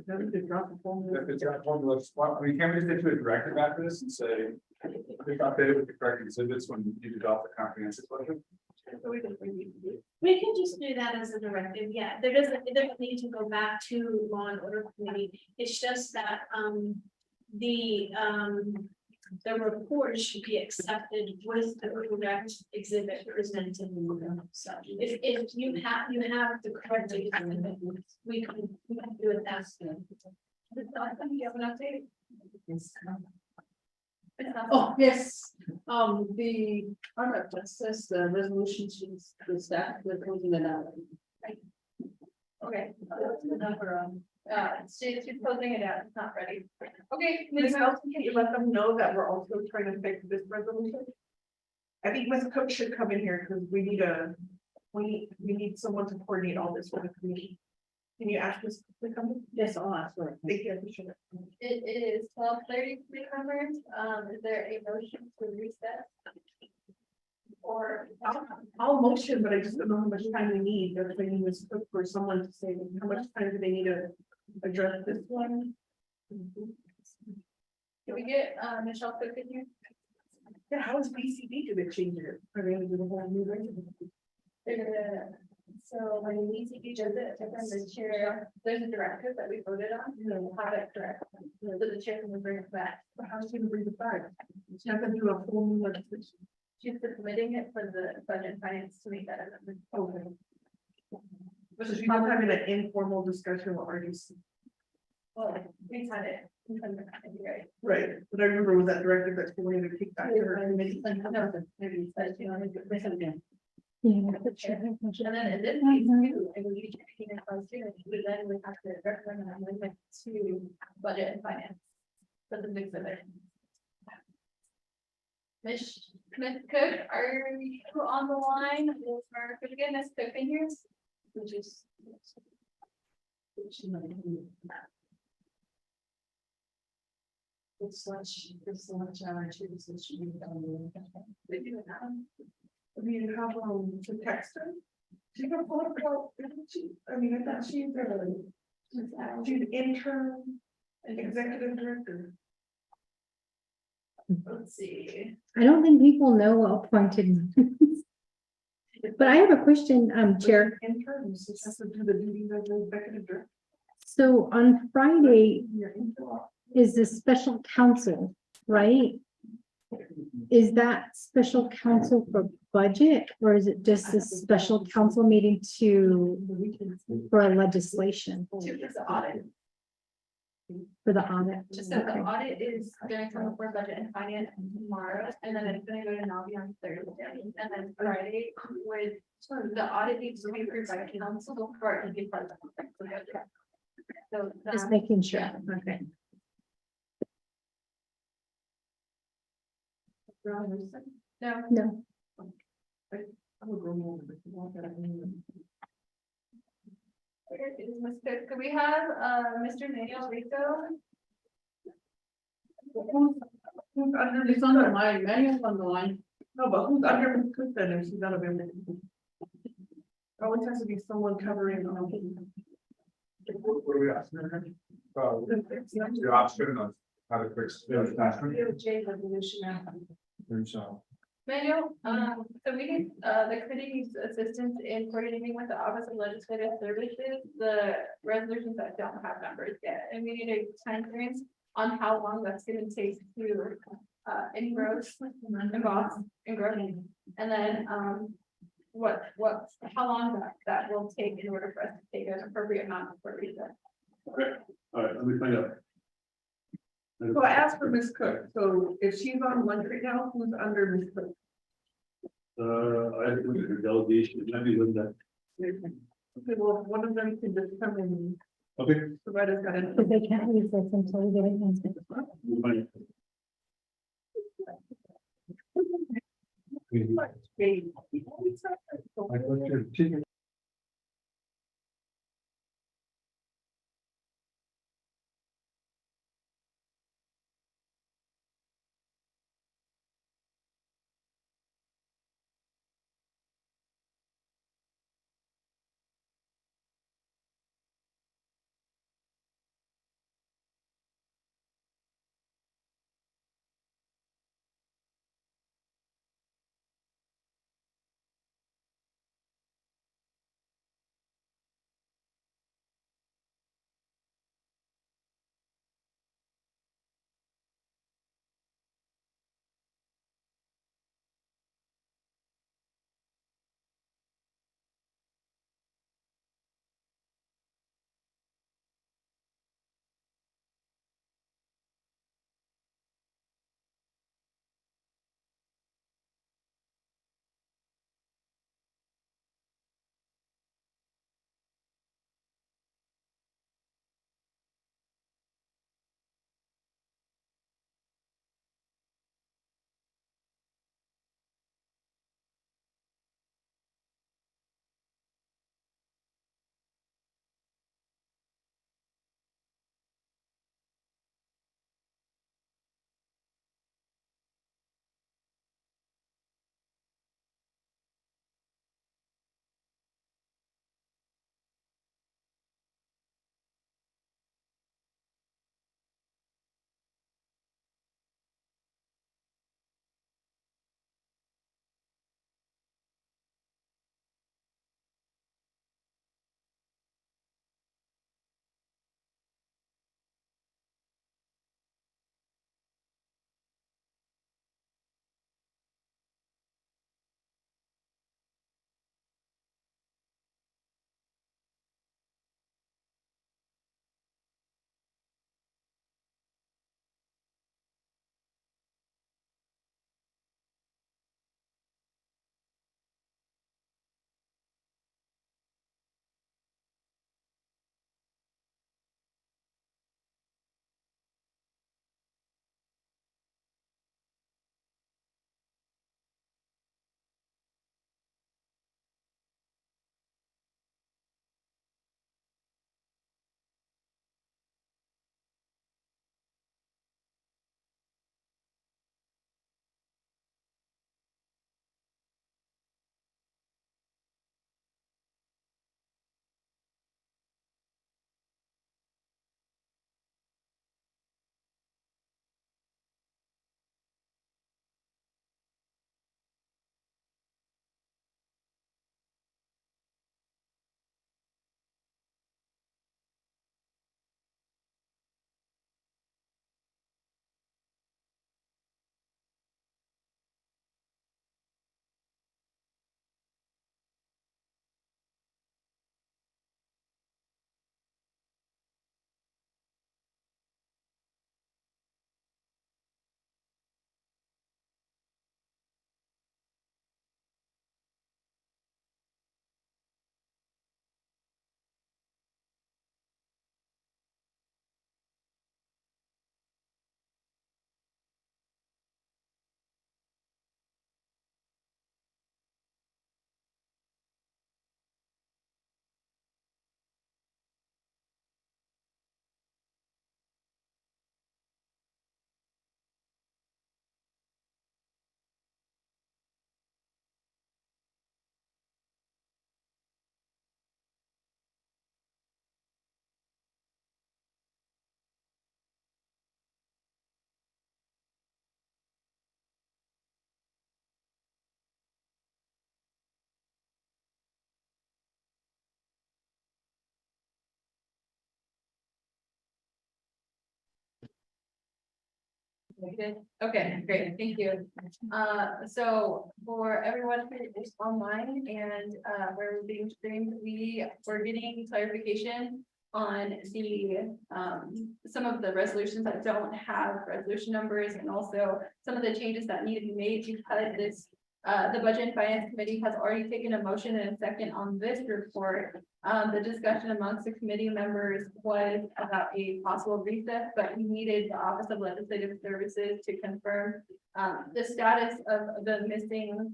Then they drop the phone. if it's got formula, I mean, can't we just issue a directive after this and say, we updated with the correct exhibits when you adopt the comprehensive budget? We can just do that as a directive, yeah, there doesn't need to go back to law and order committee, it's just that, the report should be accepted with the correct exhibit presented. So if you have the correct exhibit, we can do it that soon. You have an update? Oh, yes, the Arm of Justice, the resolution she's, the staff, they're closing it out. Okay. The number, she's closing it out, it's not ready. Okay. Ms. Nelson, can you let them know that we're also trying to fix this resolution? I think Ms. Cook should come in here because we need someone to coordinate all this for the committee. Can you ask Ms. Cook to come in? Yes, I'll ask her. Thank you, I appreciate it. It is 12:30, members. Is there a motion to recess? Or I'll motion, but I just don't know how much time we need. They're thinking Ms. Cook for someone to say, how much time do they need to address this one? can we get Michelle Cook in here? Yeah, how is BCB gonna change it? Are they gonna do the whole new regulation? They're gonna, so when you need to be just the chair, there's a directive that we voted on, we'll have it correct. So the chair can bring it back. But how's she gonna bring it back? She's not gonna do a full new legislation. She's submitting it for the budget and finance to make that amendment. Okay. So she's not having an informal discussion with RDC. Well, we've had it. Right. Right, but I remember with that directive that she wanted to kick back to her committee. No, maybe, but you know, this again. Yeah. And then in this case, too, I mean, you taking it from students, but then we have to recommend an amendment to budget and finance. For the mix of it. Ms. Cook, are you on the line? Or could you get Ms. Cook in here? Which is. It's much challenging. They do it now. I mean, how, to text her? She can pull up, isn't she? I mean, I thought she's intern, executive director. Let's see. I don't think people know what appointed. But I have a question, Chair. Intern, so she has to do the duties of the executive director. So on Friday You're intern. is the special counsel, right? Is that special counsel for budget or is it just a special council meeting for a legislation Two is the audit. for the audit? Just so the Okay. audit is going to come before budget and finance tomorrow, and then it's gonna go to Navi on Thursday, and then Friday with, the audit needs to be approved by council before it can be part of the. So. Just making sure. Yeah. Okay. No, No, I'm a grown woman, but you want that, I mean, Where is Ms. Cook? Could we have, Mr. Manuel Rico? Who's under It's on the line, manual on the line. No, but who's under Ms. Cook then if she's not available? Always has to be someone covering. What are we asking her? The option of how to fix. DOJ resolution. Manuel, so we need, the committee needs assistance in coordinating with the Office of Legislative Services, the resolutions that don't have numbers yet, and we need a time frame on how long that's gonna take to, engross, and then, how long that will take in order for us to take an appropriate amount for reason. All right, let me find out. So I asked for Ms. Cook, so if she's on lunch right now, who's under Ms. Cook? I have to look at the delegation, let me look at that. Okay, well, one of them can just come and Okay. provide us that. But they can't use this until we get it answered. we'll find out. I thought you were taking Okay, great, thank you. So for everyone who is online and, where we're being streamed, we're getting clarification on some of the resolutions that don't have resolution numbers, and also some of the changes that need to be made because this, the Budget and Finance Committee has already taken a motion and a second on this report. The discussion amongst the committee members was about a possible recess, but we needed the Office of Legislative Services to confirm the status of the missing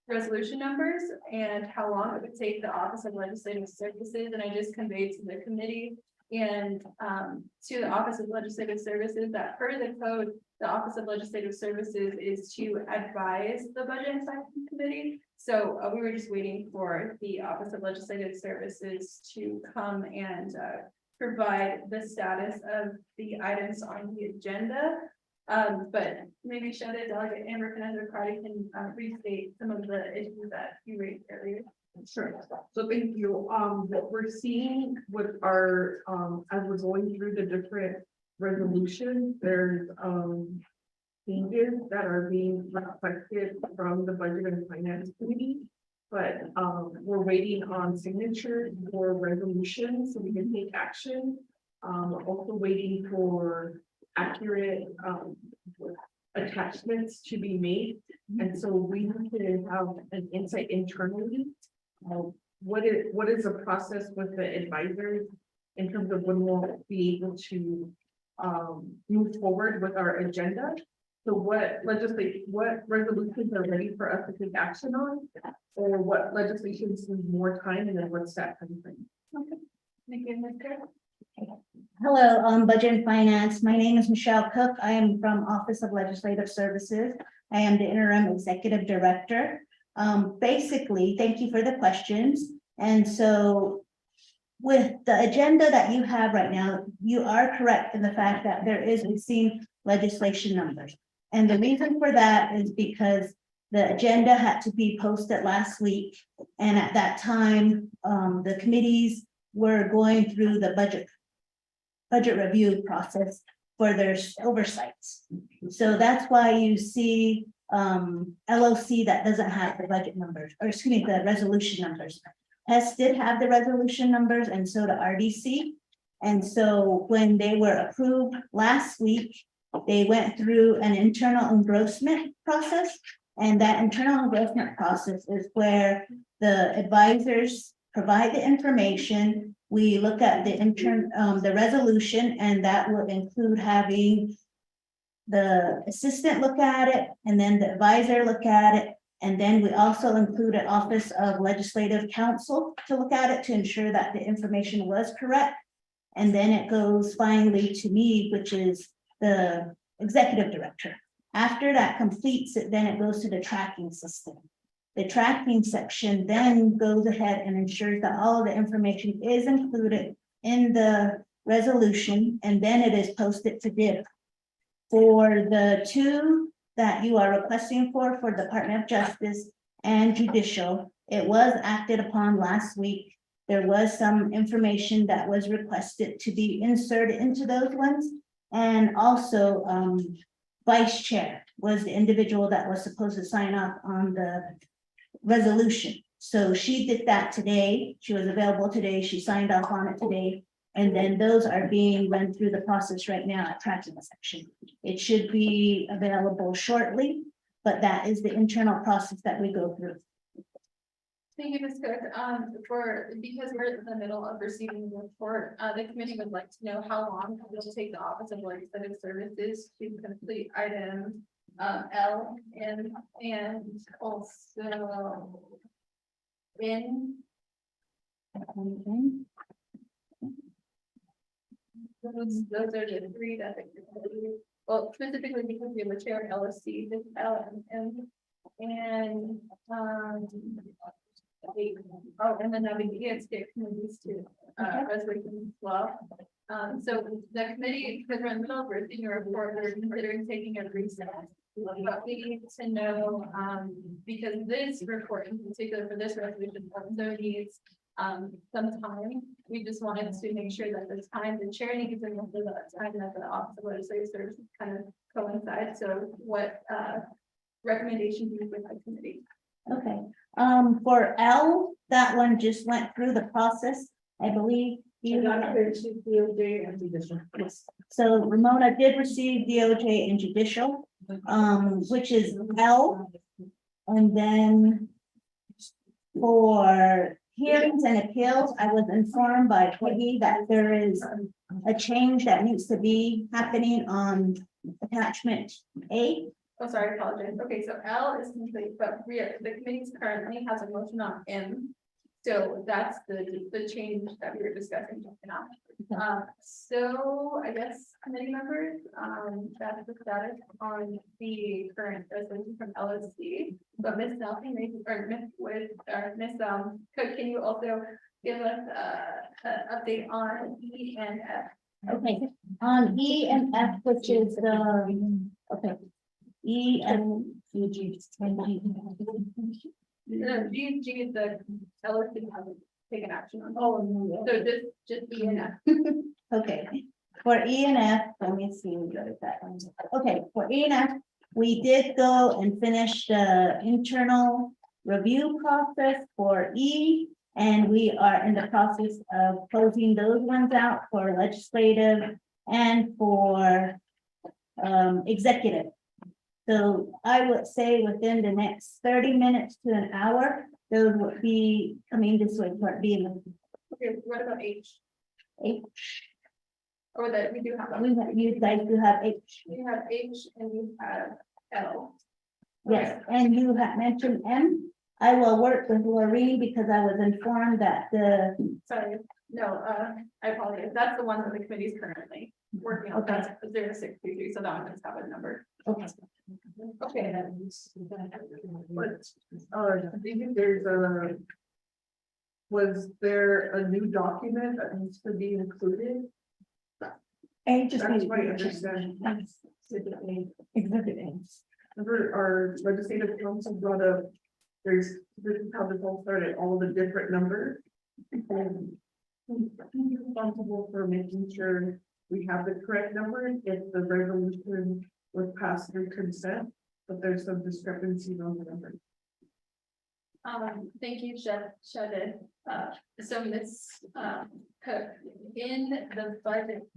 resolution numbers and how long it would take the Office of Legislative Services. And I just conveyed to the committee and to the Office of Legislative Services that per the code, the Office of Legislative Services is to advise the Budget and Finance Committee. So we were just waiting for the Office of Legislative Services to come and provide the status of the items on the agenda. But maybe Shada, Delegate Amber Cardi can restate some of the issues that you raised earlier. Sure. So thank you. What we're seeing with our, as we're going through the different resolutions, there's, changes that are being requested from the Budget and Finance Committee. But, we're waiting on signatures for resolutions so we can take action. We're also waiting for accurate, attachments to be made. And so we need to have an insight internally. What is the process with the advisors in terms of when we'll be able to move forward with our agenda? So what resolutions are ready for us to take action on? Or what legislations need more time, and then what's that time frame? Okay. Thank you, Ms. Cook. Hello, Budget and Finance. My name is Michelle Cook. I am from Office of Legislative Services. I am the interim executive director. Basically, thank you for the questions. And so with the agenda that you have right now, you are correct in the fact that there is missing legislation numbers. And the reason for that is because the agenda had to be posted last week. And at that time, the committees were going through the budget review process for their oversights. So that's why you see LOC that doesn't have the budget numbers, or excuse me, the resolution numbers. HES did have the resolution numbers, and so the RDC. And so when they were approved last week, they went through an internal engrossment process. And that internal engrossment process is where the advisors provide the information. We look at the resolution, and that will include having the assistant look at it, and then the advisor look at it. And then we also include an Office of Legislative Counsel to look at it to ensure that the information was correct. And then it goes finally to me, which is the executive director. After that completes it, then it goes to the tracking system. The tracking section then goes ahead and ensures that all of the information is included in the resolution, and then it is posted to bid. For the two that you are requesting for Department of Justice and Judicial, it was acted upon last week. There was some information that was requested to be inserted into those ones. And also, Vice Chair was the individual that was supposed to sign off on the resolution. So she did that today. She was available today. She signed off on it today. And then those are being run through the process right now at tracking section. It should be available shortly, but that is the internal process that we go through. Thank you, Ms. Cook. Because we're in the middle of receiving the report, the committee would like to know how long it will take the Office of Legislative Services to complete item L and also in. Those are the three that well, specifically because we have a chair of LSC, this L and and then having the ESK committees to resolutions as well. So the committee, because we're in the middle of reading a report, we're considering taking a recess. But we need to know, because this report in particular for this resolution also needs some time. We just wanted to make sure that the time the chair needs and also the time that the Office of Legislative Services kind of coincide. So what, recommendations you would like committee? Okay, for L, that one just went through the process, I believe. You DOJ and judicial. Yes. So Ramona did receive DOJ and judicial, which is L. And then for hearings and appeals, I was informed by Peggy that there is a change that needs to be happening on attachment A. Oh, sorry, I apologize. Okay, so L is complete, but the committee currently has a motion on M. So that's the change that we were discussing just now. So I guess committee members, that's the status on the current resolution from LSC. But Ms. Nelson, Ms. Cook, can you also give us an update on E and F? Okay, on E and F, which is the, okay. E and G. G is the LSC hasn't taken action on. Oh, no. So just E and F. Okay, for E and F, let me see, we go to that one. Okay, for E and F, we did go and finish the internal review process for E. And we are in the process of closing those ones out for legislative and for executive. So I would say within the next 30 minutes to an hour, those would be coming this way, part B. Okay, what about H? H. Or that we do have. You guys do have H. You have H and you have L. Yes, and you have mentioned M. I will work with Lorraine because I was informed that the. Sorry, no, I apologize. That's the one that the committee is currently working on. Okay. That's 0623, so that one does have a number. Okay. Okay, But, I think there's a. Was there a new document that needs to be included? A just. That's my understanding. Exhibit A. Remember our legislative council brought up, this is how this all started, all the different numbers. And who's responsible for making sure we have the correct number if the resolution was passed through consent, but there's some discrepancies on the number. thank you, Shadid. So Ms. Cook, in the budget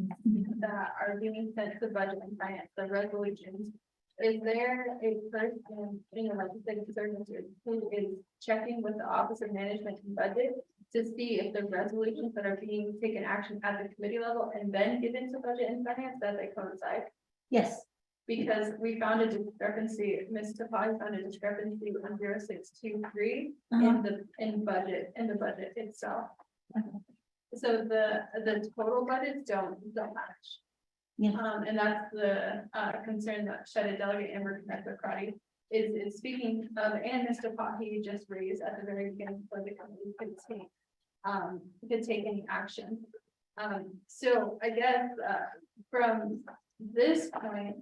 that are being sent to budget and finance, the resolutions, is there a person in the legislative services who is checking with the Office of Management and Budget to see if the resolutions that are being taken action at the committee level and then given to budget and finance, that they coincide? Yes. Because we found a discrepancy, Ms. Tapai found a discrepancy on 0623 in the budget itself. So the total budgets don't match. Yeah. And that's the concern that Shedid Delegate Amber Crotty is speaking of, and Mr. Pahi just raised at the very beginning for the company could take any action. So I guess from this point,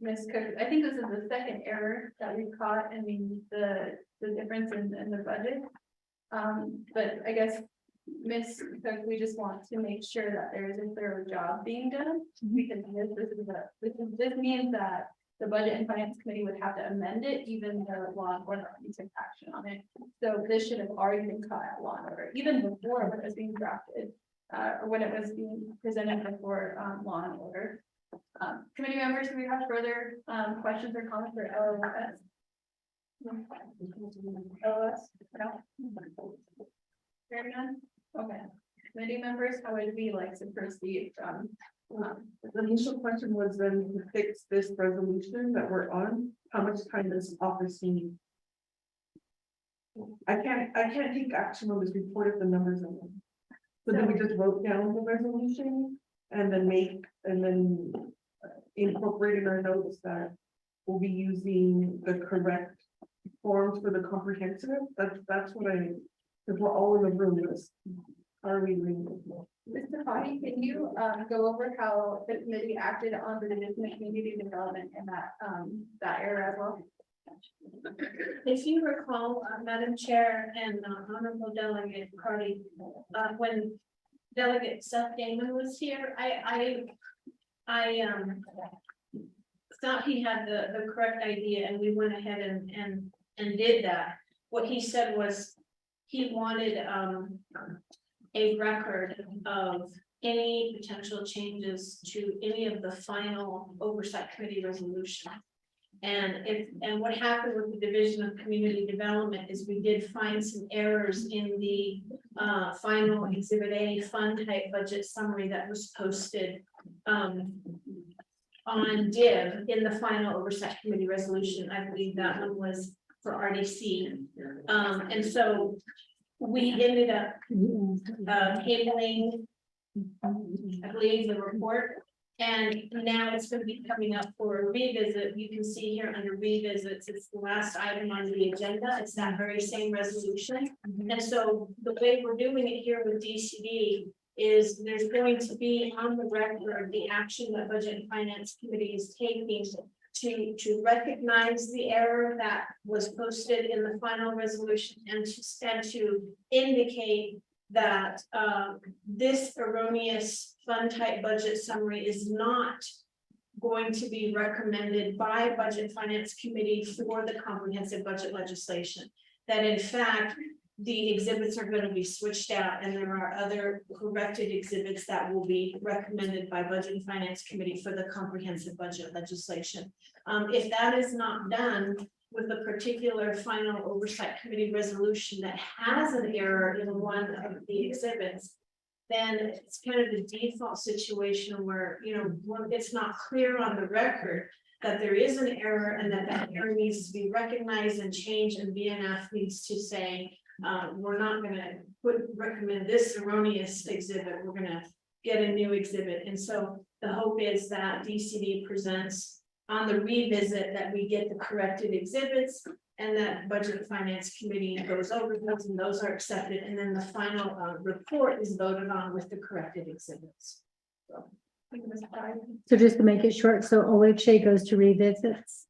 Ms. Cook, I think this is the second error that we caught. I mean, the difference in the budget. But I guess, Ms. Cook, we just want to make sure that there is a thorough job being done, because this means that the Budget and Finance Committee would have to amend it, even though law and order already took action on it. So this should have already been caught at law and order, even before when it was being drafted, or when it was being presented before law and order. Committee members, do we have further questions or comments for LOS? LOS? No? Very none? Okay. Committee members, how would we like to proceed from? The initial question was then to fix this resolution that we're on, how much time does office need? I can't take action on this report if the numbers are wrong. So then we just wrote down the resolution and then incorporate in our notes that we'll be using the correct forms for the comprehensive. That's what because we're all in the room. How are we doing this? Mr. Fahey, can you go over how the committee acted on the division of community development in that area as well? If you recall, Madam Chair and Honorable Delegate Cardy, when Delegate Seth Damon was here, I thought he had the correct idea and we went ahead and did that. What he said was he wanted a record of any potential changes to any of the final oversight committee resolution. And what happened with the Division of Community Development is we did find some errors in the final Exhibit A fund type budget summary that was posted on DIV in the final oversight committee resolution. I believe that one was for RDC. And so we ended up tabling, I believe, the report. And now it's going to be coming up for a revisit. You can see here under revisits, it's the last item on the agenda. It's that very same resolution. And so the way we're doing it here with DCD is there's going to be on the record the action that Budget and Finance Committee is taking to recognize the error that was posted in the final resolution and to indicate that this erroneous fund type budget summary is not going to be recommended by Budget Finance Committee for the comprehensive budget legislation. That in fact, the exhibits are going to be switched out and there are other corrected exhibits that will be recommended by Budget and Finance Committee for the comprehensive budget legislation. If that is not done with a particular final oversight committee resolution that has an error in one of the exhibits, then it's kind of the default situation where, you know, it's not clear on the record that there is an error and that error needs to be recognized and changed, and BNF needs to say, we're not going to recommend this erroneous exhibit, we're going to get a new exhibit. And so the hope is that DCD presents on the revisit that we get the corrected exhibits and that Budget and Finance Committee goes over those and those are accepted. And then the final report is voted on with the corrected exhibits. So just to make it short, so OHA goes to revisits.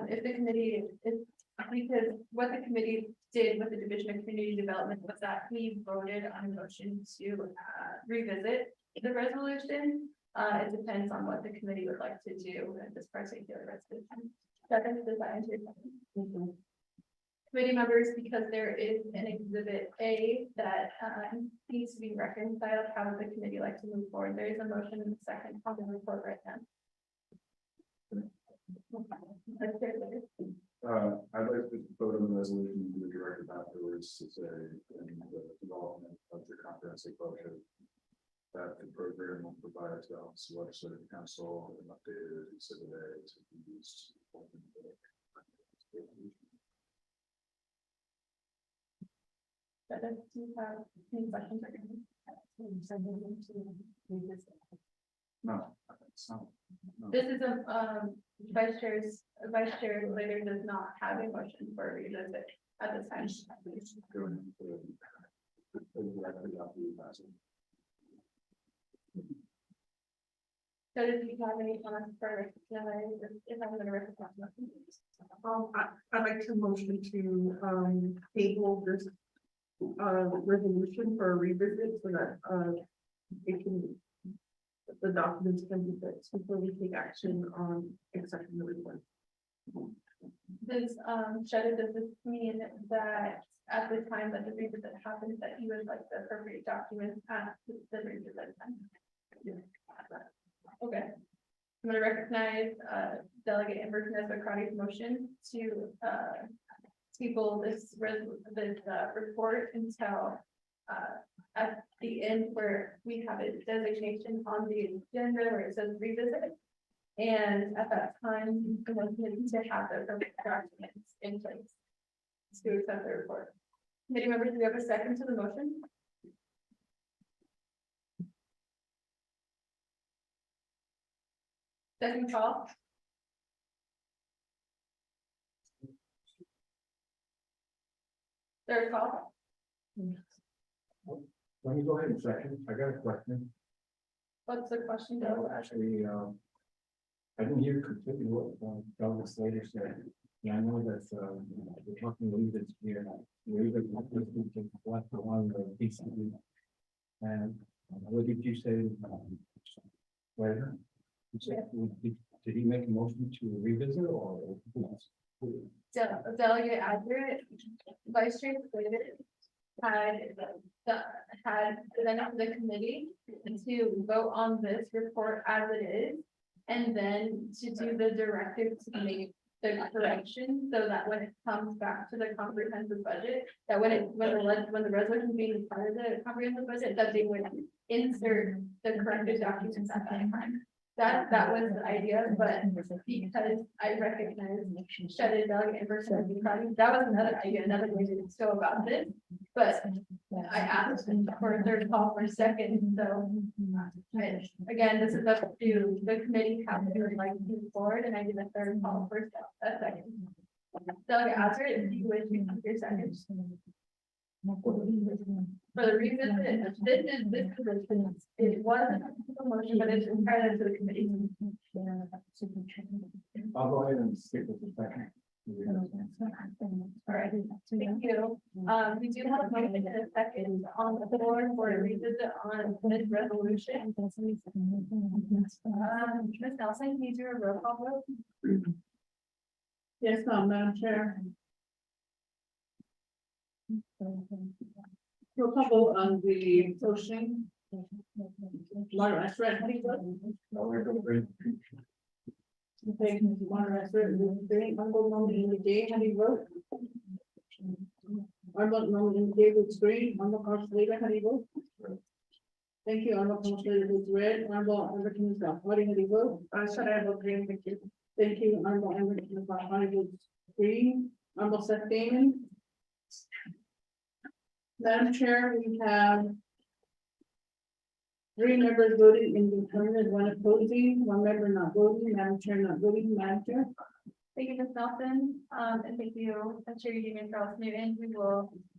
If the committee is, because what the committee did with the Division of Community Development was that we voted on a motion to revisit the resolution. It depends on what the committee would like to do with this particular resolution. Does that answer your question? Committee members, because there is an exhibit A that needs to be reconciled, how would the committee like to move forward? There is a motion in the second on the report right now. I'd like to vote on the resolution to be directed afterwards to say in the development of the comprehensive budget that the program will provide to the legislative council an updated exhibit A to be used. Do you have any questions? No, it's not. No. This is a vice chair later does not have a motion for a revisit at this time. So if you have any comments for if I'm going to recognize nothing. I'd like to motion to table this resolution for a revisit so that it can, the documents can be fixed before we take action on accepting the report. Does does this mean that at the time that the revisit happens, that you would like the appropriate documents at the revisit time? Yeah. Okay. I'm going to recognize Delegate Amber Knezba-Crotty's motion to table this report until at the end where we have a designation on the agenda where it says revisit. And at that time, the motion is to have the appropriate documents in place to accept the report. Committee members, do we have a second to the motion? Second call. Third call. Let me go ahead and second. I got a question. What's the question, Joe? Actually, I didn't hear completely what Douglas later said. Yeah, I know that, we're talking leave this year, we're even, left the one, the BCD. And what did you say? Where? You said, did he make a motion to revisit or? Delegate Adler, Vice Chair David had presented to the committee to vote on this report as it is. And then to do the directive to make the correction so that when it comes back to the comprehensive budget, that when the resolution being part of the comprehensive budget, that they would insert the corrected documents at that time. That was the idea, but because I recognize Shedid Delegate Emerson, that was another idea, another way to go about this. But I asked for a third call for a second, so again, this is up to the committee how they would like to move forward, and I did a third call for a second. Delegate Azar, if you would, you can do your second. For the reason that this position, it wasn't a motion, but it's entirely to the committee. I'll go ahead and skip it a second. All right, thank you. We do have a motion in a second on the floor for a revisit on this resolution. Ms. Nelson, can you do a roll call vote? Yes, Madam Chair. Roll call vote on the motion. Water restaurant, how do you vote? Okay, water restaurant, Honorable Nominee Day, how do you vote? Honorable Nominee Day votes green, Honorable Councilor, how do you vote? Thank you, Honorable Councilor votes red, Honorable Everton is not voting, how do you vote? Should I vote green, thank you. Thank you, Honorable Everton is not voting, green, Honorable Seth Damon. Madam Chair, we have 3 members voting in the affirmative, 1 opposing, 1 member not voting, Madam Chair not voting, Madam Chair. Thank you, Ms. Nelson, and thank you, Chair Union Charles Newton.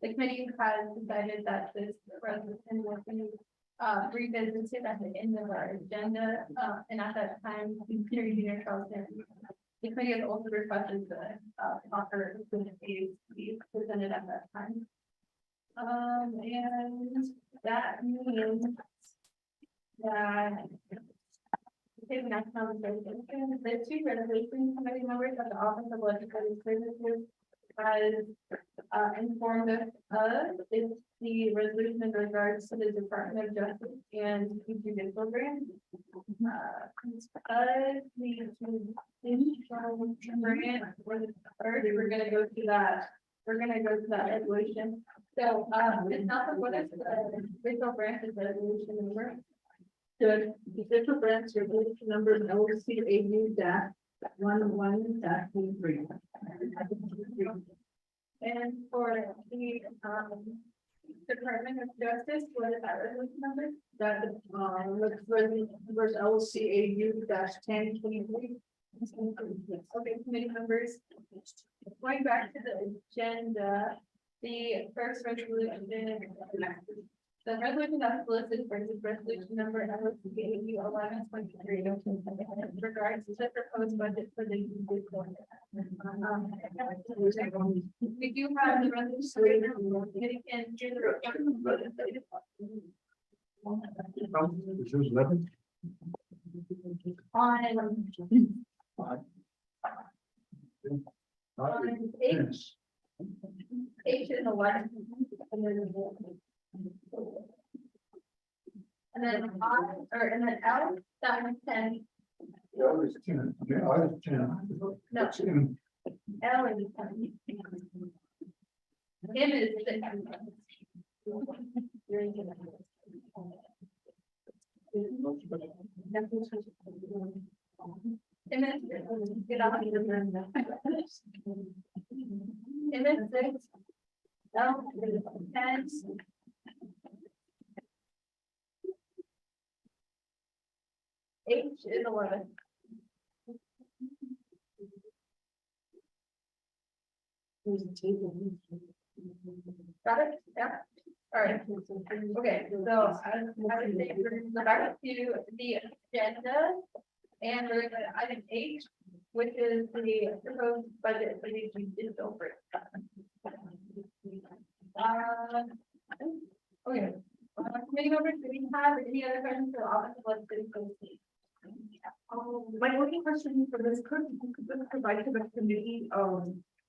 The committee has decided that this resolution will be revisited at the end of our agenda, and at that time, Chair Union Charles Newton. The committee has also requested the offer of be presented at that time. And that means that okay, the next conversation, the 2 resolution committee members of the Office of Legislative Services has informed us of is the resolution in regards to the Department of Justice and judicial grant. We're gonna go to that. We're gonna go to that resolution. So, it's not what is the judicial branch's resolution number? The judicial branch resolution number is LCAU -11-3. And for the Department of Justice, what is that resolution number? That verse LCAU -1023. Okay, committee members. Going back to the agenda, the first resolution, the resolution that's listed for this resolution number LCAU 1123. Regards to the proposed budget for the judicial. We do have the resolution. Committee can do the on H is 11. And then and then L, that was 10. L is 10. Yeah, I was 10. No. L is 10. M is 6. M is get off your agenda. M is 6. L is 10. H is 11. Got it? Yeah. All right. Okay, so I would say we're going to go back to the agenda and we're going to item H. which is the proposed budget for the digital break. Okay. Committee members, do we have any other questions for the office of legislative policy? My only question for this, could this provide to the committee, I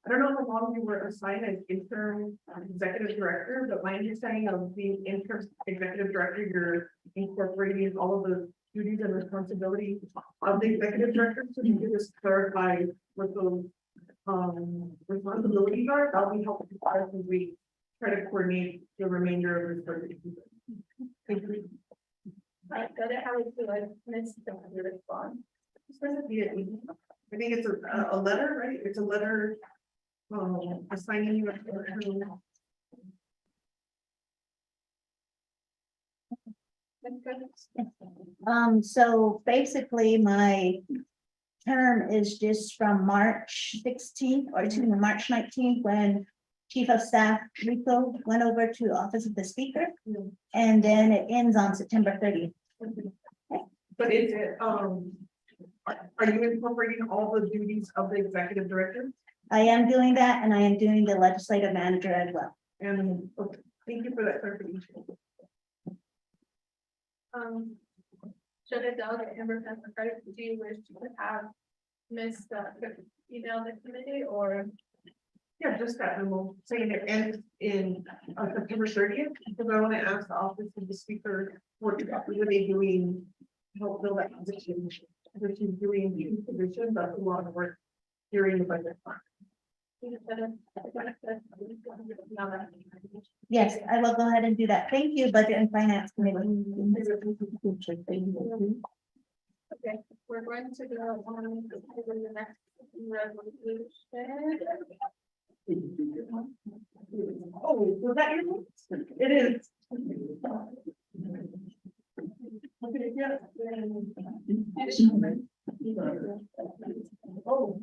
don't know how long you were assigned as interim executive director, but my understanding of being interim executive director, you're incorporating all of the duties and responsibilities of the executive director, so you can just clarify what those responsibilities are, that'll be helpful as we try to coordinate the remainder of this budget. Thank you. I said it, how would you like Ms. to respond? I think it's a letter, right? It's a letter assigning you. So basically, my term is just from March 16th or to March 19th, when Chief of Staff Rico went over to Office of the Speaker, and then it ends on September 30th. But is it, are you incorporating all the duties of the executive director? I am doing that, and I am doing the legislative manager as well. And, okay, thank you for that clarification. Should a delegate member have the credit, do you wish to have Ms. Email the committee or? Yeah, just that memo saying it ends in September 30th, because I want to ask the office of the speaker, what are they doing? Help fill that position, if she's doing the position, that's a lot of work during the budget. Yes, I will go ahead and do that. Thank you, Budget and Finance Committee. Okay, we're going to go on to the next resolution. Oh, was that your notes? It is. Okay, yeah. Oh.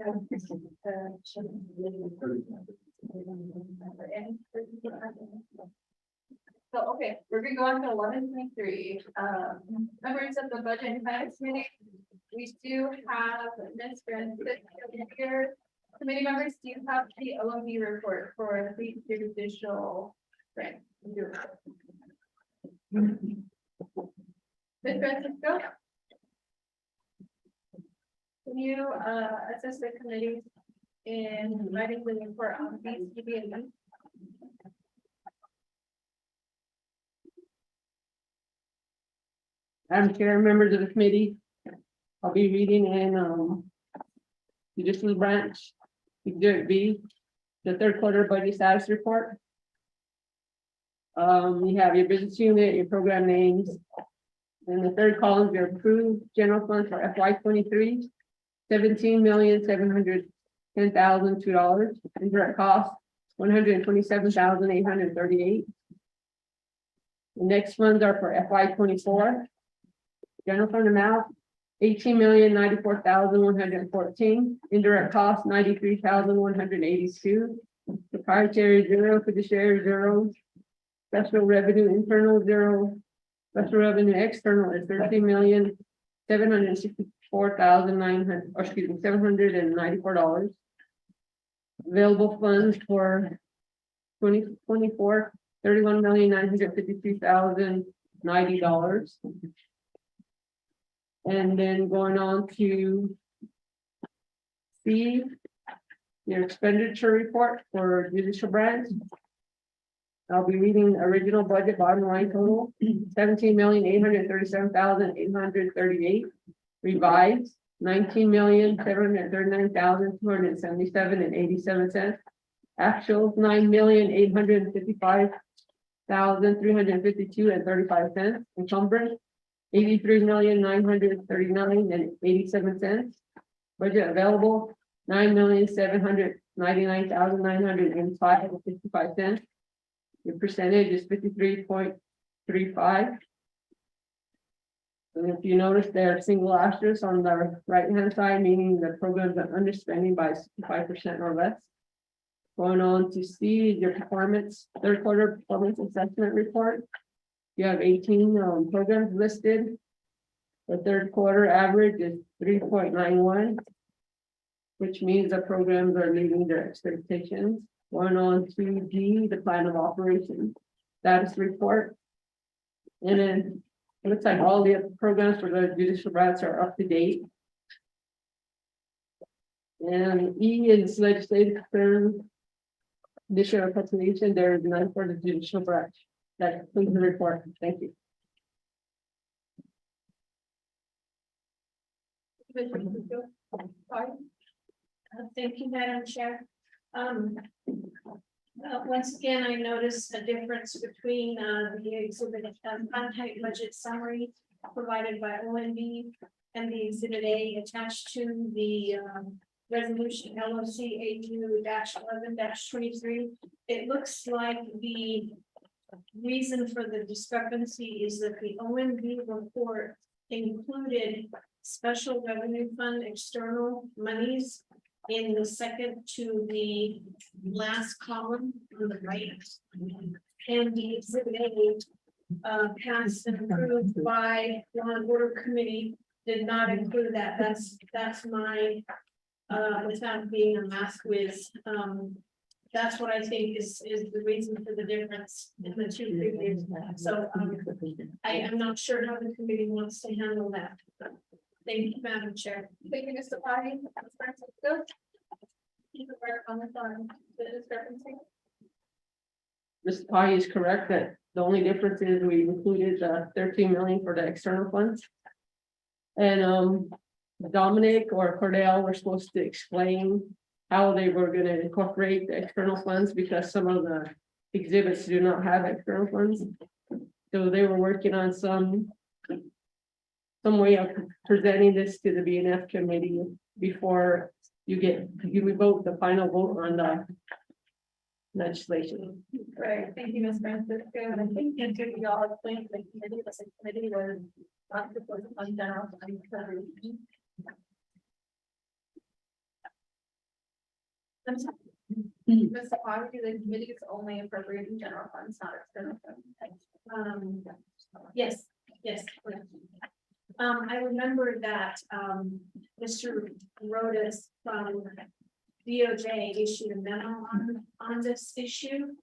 So, okay, we're gonna go on to 11.3. Members of the Budget and Finance Committee, we do have Ms. Francis here. Committee members, do you have the OMB report for the judicial branch? Ms. Francisco? Can you assist the committee in writing the report on BCB? Madam Chair, members of the committee, I'll be reading in judicial branch, Exhibit B, the third quarter budget status report. You have your business unit, your program names. In the third column, your approved general fund for FY23, $17,710,002. Indirect cost, $127,838. The next funds are for FY24. General fund amount, $18,094,114. Indirect cost, $93,182. Proprietary 0, fiduciary 0. Special revenue internal 0. Special revenue external is $13,764,794. Available funds for 2024, $31,953,090. And then going on to C, your expenditure report for judicial branch. I'll be reading original budget bottom line total, $17,837,838. Revised, $19,739,277.87. Actual, $9,855,352.35. Encumbrance, $83,939.87. Budget available, $9,799,985.55. Your percentage is 53.35. And if you notice, there are single asterisks on the right-hand side, meaning the programs are underspending by 65% or less. Going on to see your performance, third quarter performance assessment report. You have 18 programs listed. The third quarter average is 3.91. which means the programs are meeting their expectations. Going on to D, the plan of operations, status report. And then it looks like all the programs for the judicial branch are up to date. And E is legislative concern. Additional reconciliation, there is none for the judicial branch. That concludes the report. Thank you. Thank you, Madam Chair. Once again, I noticed a difference between the exhibit contact budget summary provided by ONB and the exhibit A attached to the resolution LOC AU-11-23. It looks like the reason for the discrepancy is that the ONB report included special revenue fund external monies in the second to the last column on the right. And the exhibit A passed and approved by Law and Order Committee did not include that. That's my without being a math quiz. That's what I think is the reason for the difference in the two figures. So I am not sure how the committee wants to handle that. Thank you, Madam Chair. Thank you, Mr. Patty. Ms. Francisco. You can comment on the discrepancy. Mr. Pai is correct that the only difference is we included 13 million for the external funds. And Dominic or Cordell were supposed to explain how they were going to incorporate the external funds because some of the exhibits do not have external funds. So they were working on some way of presenting this to the BNF committee before you vote the final vote on the legislation. Right, thank you, Ms. Francisco. And I think you all explained the committee was not supposed to fund general fund. I'm sorry. Mr. Poverty, the committee is only appropriating general funds, not external funds. Yes. Correct. I remember that Mr. Rodas from DOJ issued a memo on this issue.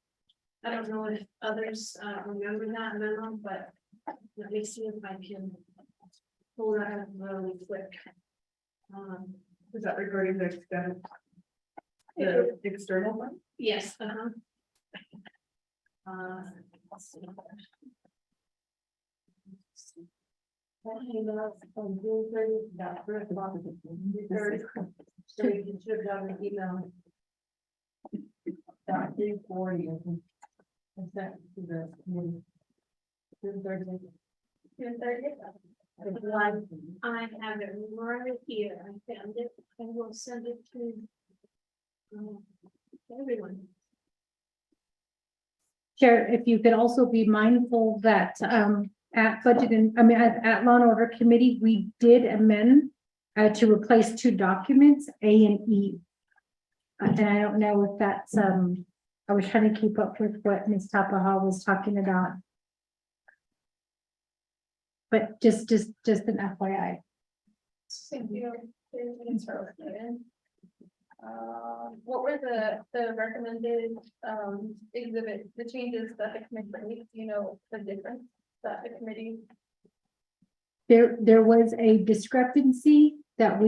I don't know if others remember that memo, but let me see if I can pull that up really quick. Is that regarding the external one? Yes. Let's see. From June 30th, about 3 o'clock. So you should have done an email. About 3:40. I sent to the committee. June 30th. June 30th. I have it right here. I found it. I will send it to everyone. Chair, if you could also be mindful that at budget and, at Law and Order Committee, we did amend to replace two documents, A and E. And I don't know if that's, I was trying to keep up with what Ms. Tapaha was talking about. But just an FYI. Thank you. What were the recommended exhibit, the changes that the committee made? Do you know the difference that the committee? There was a discrepancy that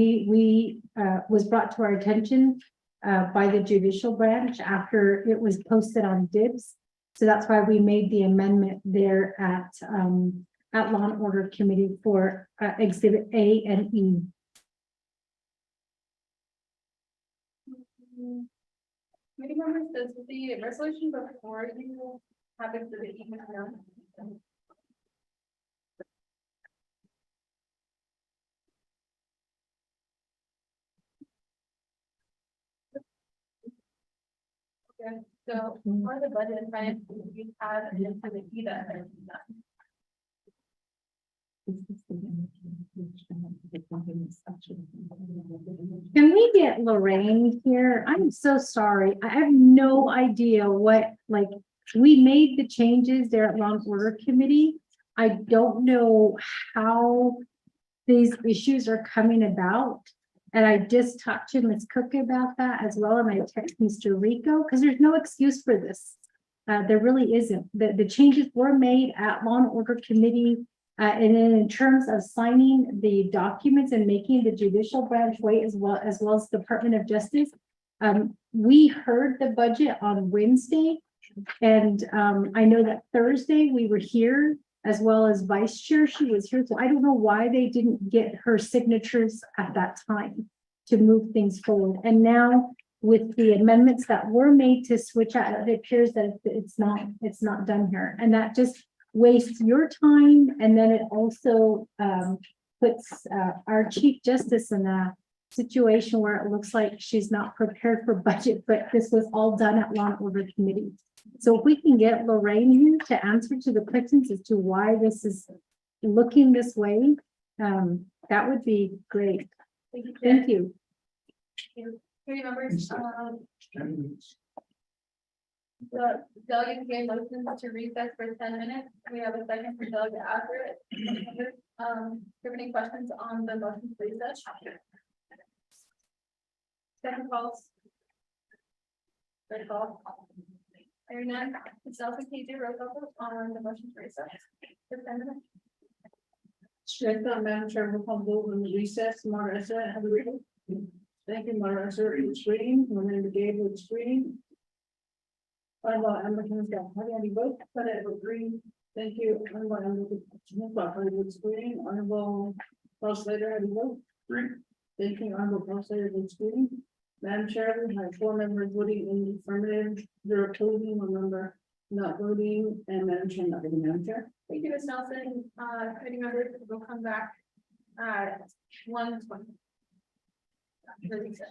was brought to our attention by the judicial branch after it was posted on DIBS. So that's why we made the amendment there at Law and Order Committee for exhibit A and E. Committee members, does the resolution before you have exhibit E now? Okay, so for the budget and finance, we have an exhibit E that has been done. Can we get Lorraine here? I'm so sorry. I have no idea what, we made the changes there at Law and Order Committee. I don't know how these issues are coming about. And I just talked to Ms. Cook about that as well, and I text Mr. Rico, because there's no excuse for this. There really isn't. The changes were made at Law and Order Committee. And then in terms of signing the documents and making the judicial branch wait as well as Department of Justice. We heard the budget on Wednesday. And I know that Thursday we were here as well as Vice Chair. She was here. So I don't know why they didn't get her signatures at that time to move things forward. And now with the amendments that were made to switch out, it appears that it's not done here. And that just wastes your time. And then it also puts our Chief Justice in a situation where it looks like she's not prepared for budget, but this was all done at Law and Order Committee. So if we can get Lorraine here to answer to the questions as to why this is looking this way, that would be great. Thank you. Thank you. Committee members, the delegate gave motion to recess for 10 minutes. We have a second for delegate after it. Do you have any questions on the motion to recess? Second calls. Third call. Hearing none, Ms. Nelson, can you do roll call on the motion to recess? For 10 minutes. Madam Chair, we'll call vote on the recess. Mara Essa, have a reading. Thank you, Mara Essa, it's reading. Melinda Gable, it's reading. Honorable Emma Kinsella, how do you vote? Honorable Green, thank you. Honorable Emma, it's reading. Honorable Paul Slater, how do you vote? Green. Thank you, Honorable Paul Slater, it's reading. Madam Chair, we have 4 members voting in the affirmative, 0 opposing, 1 member not voting, and Madam Chair not voting. Madam Chair. Thank you, Ms. Nelson. Committee members will come back at 1:20. The recess.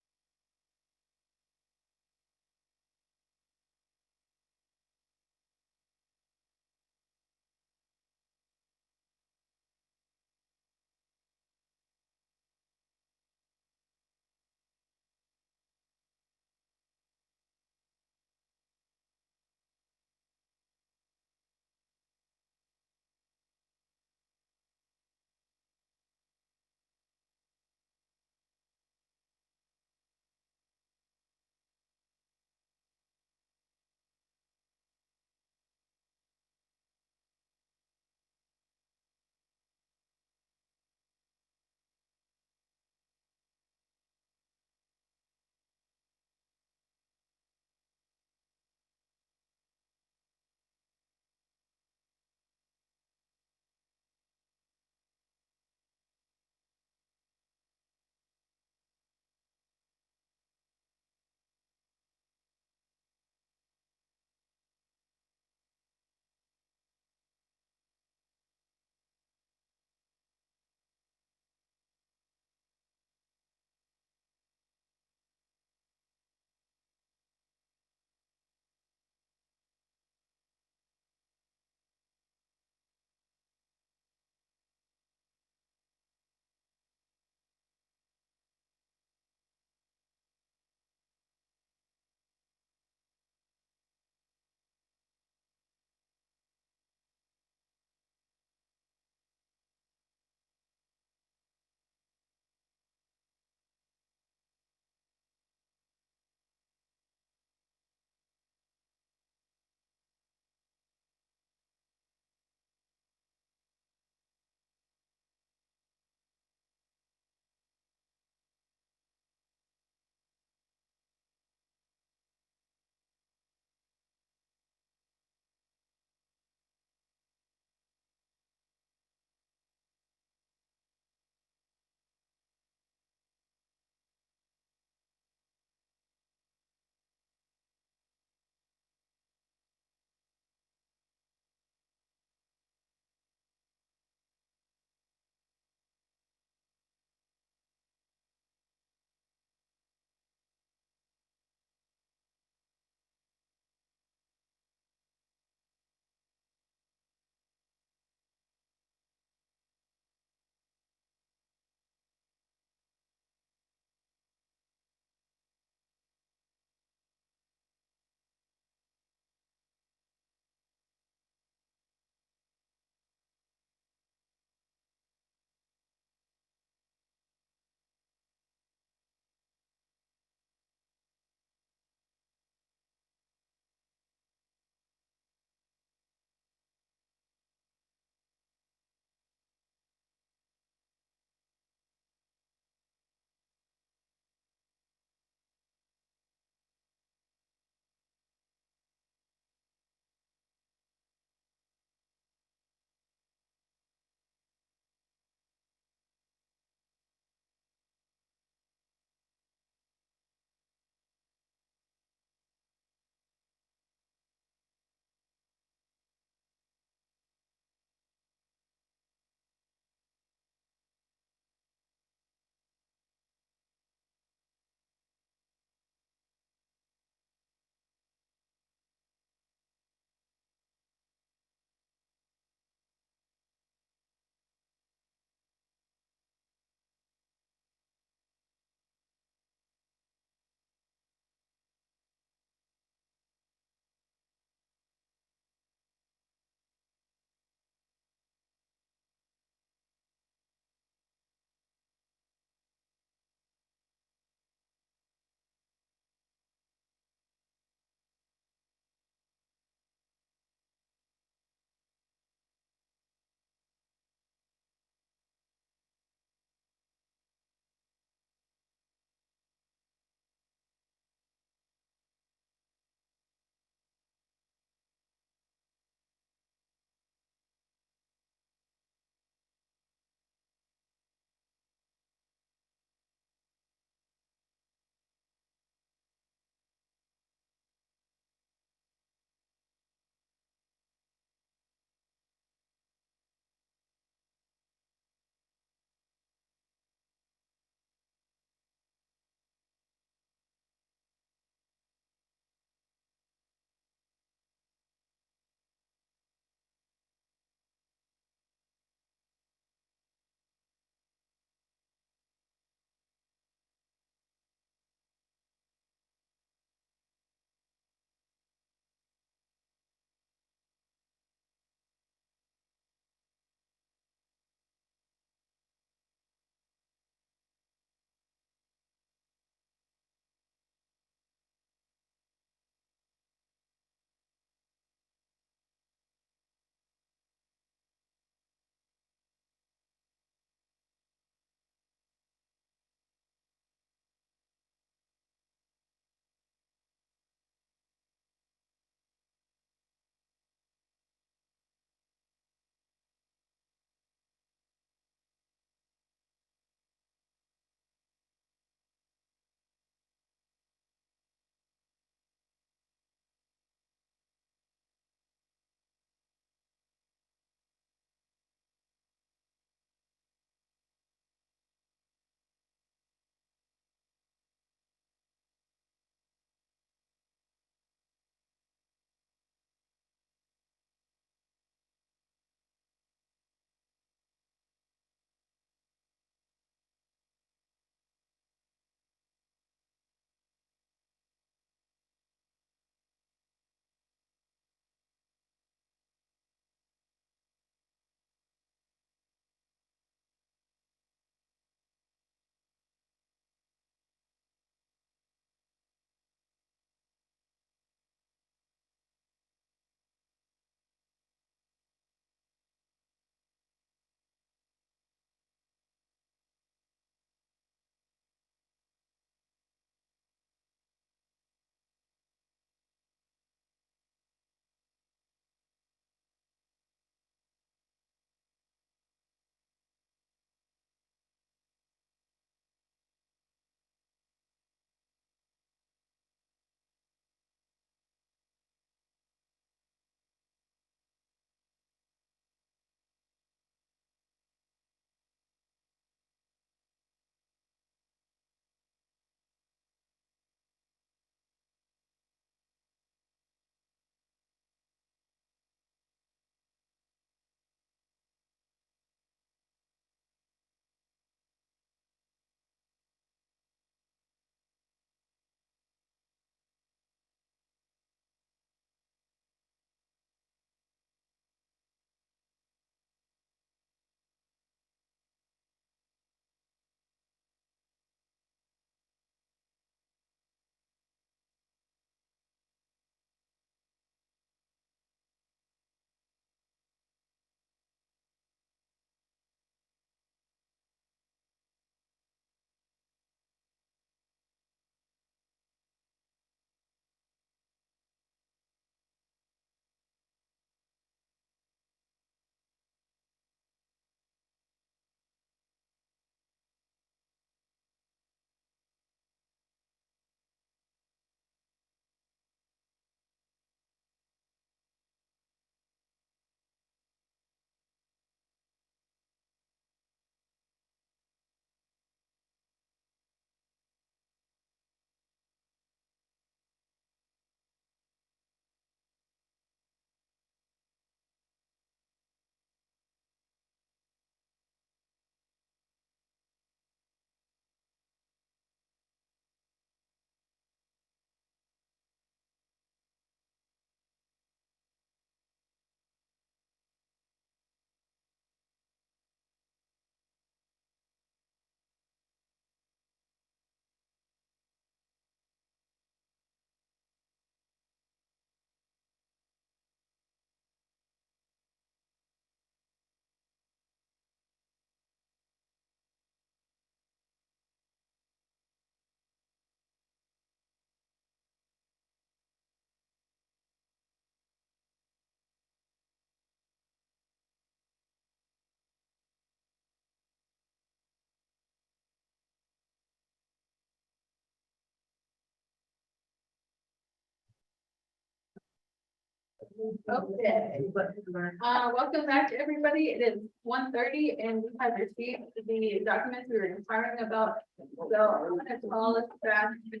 Okay. Welcome back to everybody. It is 1:30 and we have received the documents we were inquiring about. So I'm gonna call us back to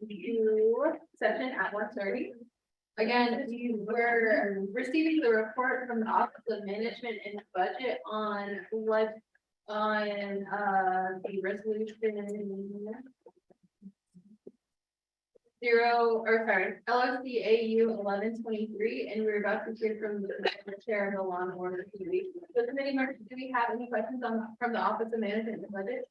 session at 1:30. Again, we were receiving the report from the Office of Management and Budget on what the resolution LOCAU 1123, and we're about to hear from the chair of the Law and Order Committee. So committee members, do we have any questions from the Office of Management and Budget?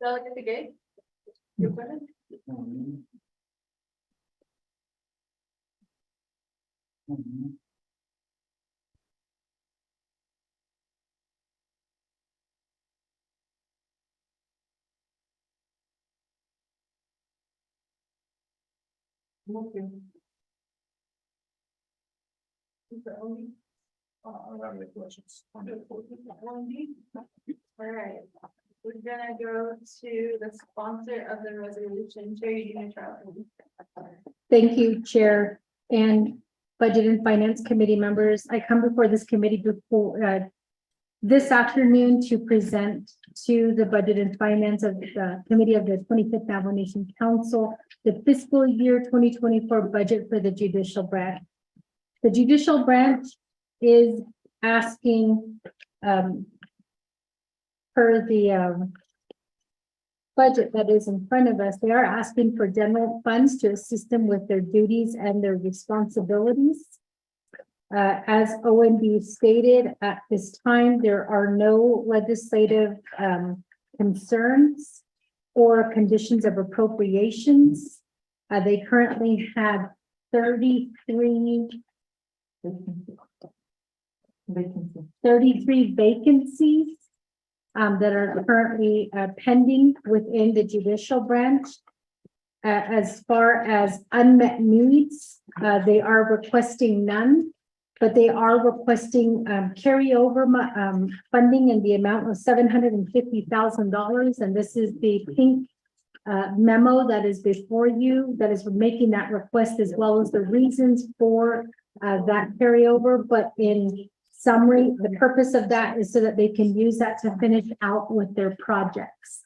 Delegate Gay? Your question? Okay. Is there only? I don't have any questions. All right, we're gonna go to the sponsor of the resolution, Terry Unitrell. Thank you, Chair and Budget and Finance Committee members. I come before this committee this afternoon to present to the Budget and Finance of the Committee of the 25th Navajo Nation Council the fiscal year 2024 budget for the judicial branch. The judicial branch is asking per the budget that is in front of us, they are asking for general funds to assist them with their duties and their responsibilities. As ONB stated, at this time, there are no legislative concerns or conditions of appropriations. They currently have 33 vacancies that are currently pending within the judicial branch. As far as unmet needs, they are requesting none, but they are requesting carryover funding in the amount of $750,000. And this is the pink memo that is before you that is making that request, as well as the reasons for that carryover. But in summary, the purpose of that is so that they can use that to finish out with their projects.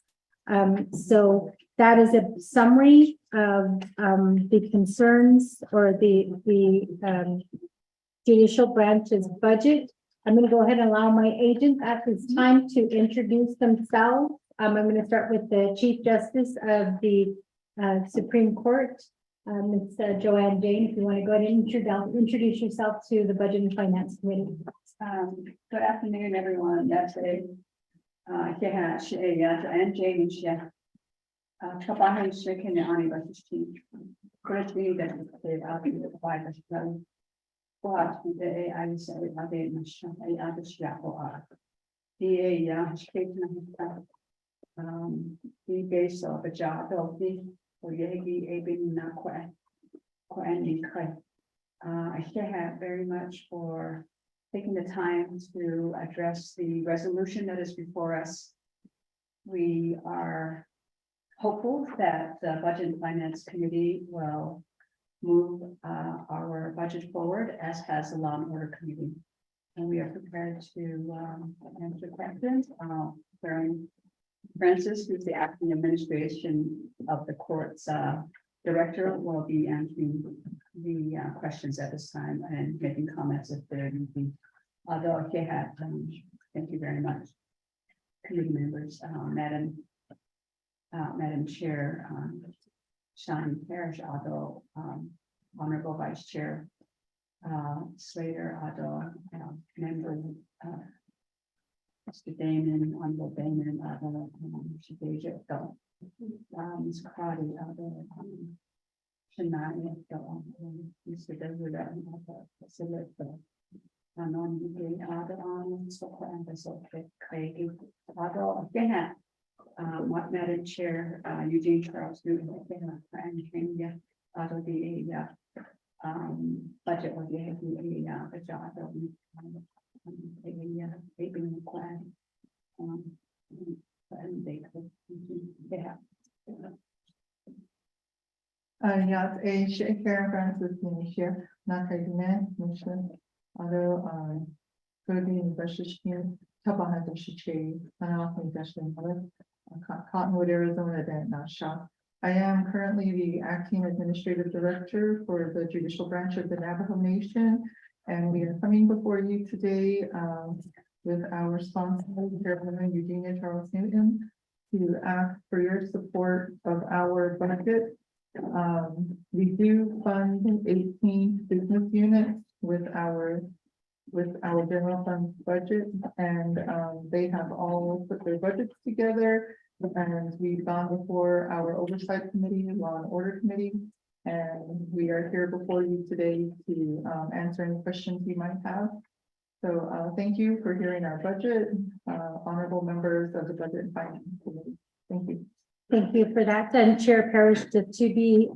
So that is a summary of the concerns or the judicial branch's budget. I'm going to go ahead and allow my agents at this time to introduce themselves. I'm going to start with the Chief Justice of the Supreme Court, Ms. Joanne Jane. If you want to go ahead and introduce yourself to the Budget and Finance Committee. Good afternoon, everyone. That's Joanne Jane. Kabahin Shaken Ani Bashti. Correctly, that they are provide us. What the I say, I didn't show a other shadow. The base of a job of the Oyegi Abin Nakwe. I still have very much for taking the time to address the resolution that is before us. We are hopeful that the Budget and Finance Committee will move our budget forward, as has the Law and Order Committee. And we are prepared to answer questions. Francis, who's the acting administration of the court's director, will be answering the questions at this time and making comments if there need be. Although he had, thank you very much, committee members, Madam Chair, Sean Parrish, although Honorable Vice Chair Slater, although member Mr. Damon, Honorable Damon, although Mr. Deja, Ms. Crowdy, although Shania, Mr. Desiree, Non di Adam, so and the so Craig, Otto, again, what Madam Chair, Eugene Charles Newton, and Kenya, Otto the budget was the job of the plan. And they have. Yes, Karen Francis here, not a man, mission, other, coding versus here, Tabaha Shichi, and often Dustin, Cottonwood, Arizona, then shop. I am currently the acting administrative director for the judicial branch of the Navajo Nation. And we are coming before you today, with our sponsor, Chairwoman Eugenia Charles Newton, to ask for your support of our budget. We do fund 18 business units with our general fund budget, and they have all put their budgets together. And we've gone before our oversight committee, law and order committee, and we are here before you today to answer any questions you might have. So thank you for hearing our budget, honorable members of the Budget and Finance Committee. Thank you. Thank you for that. And Chair Parrish, to be,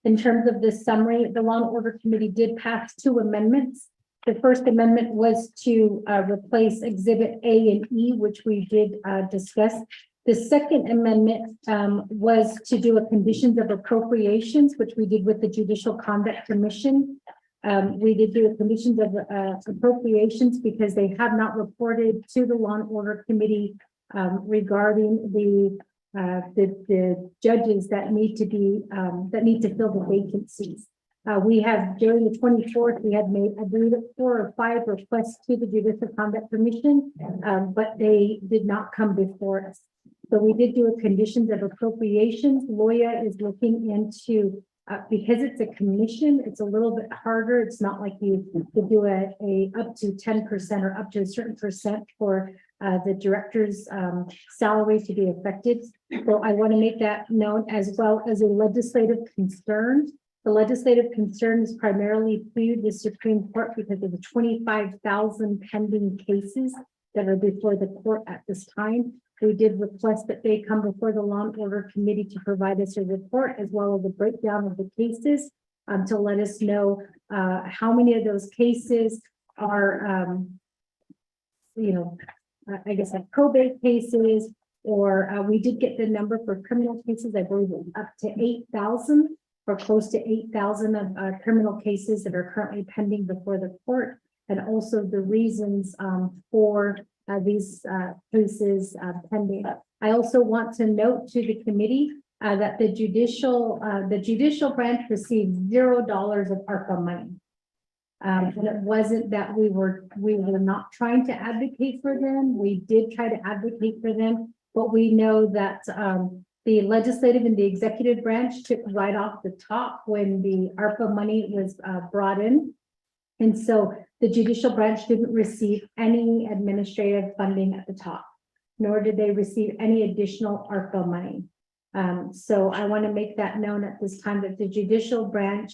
in terms of this summary, the Law and Order Committee did pass 2 amendments. The first amendment was to replace Exhibit A and E, which we did discuss. The second amendment was to do a conditions of appropriations, which we did with the Judicial Conduct Commission. We did do a conditions of appropriations because they have not reported to the Law and Order Committee regarding the judges that need to fill the vacancies. We have, during the 24th, we had made, I believe, 4 or 5 requests to the Judicial Conduct Commission, but they did not come before us. So we did do a conditions of appropriations. Loya is looking into, because it's a commission, it's a little bit harder. It's not like you could do a up to 10% or up to a certain percent for the director's salary to be affected. So I want to make that known, as well as a legislative concern. The legislative concern is primarily through the Supreme Court because of the 25,000 pending cases that are before the court at this time. We did request that they come before the Law and Order Committee to provide us a report as well as a breakdown of the cases to let us know how many of those cases are, I guess like probate cases, or we did get the number for criminal cases. I believe it was up to 8,000 or close to 8,000 of criminal cases that are currently pending before the court, and also the reasons for these cases pending. I also want to note to the committee that the judicial branch received $0 of ARPA money. And it wasn't that we were not trying to advocate for them. We did try to advocate for them, but we know that the legislative and the executive branch took right off the top when the ARPA money was brought in. And so the judicial branch didn't receive any administrative funding at the top, nor did they receive any additional ARPA money. So I want to make that known at this time that the judicial branch,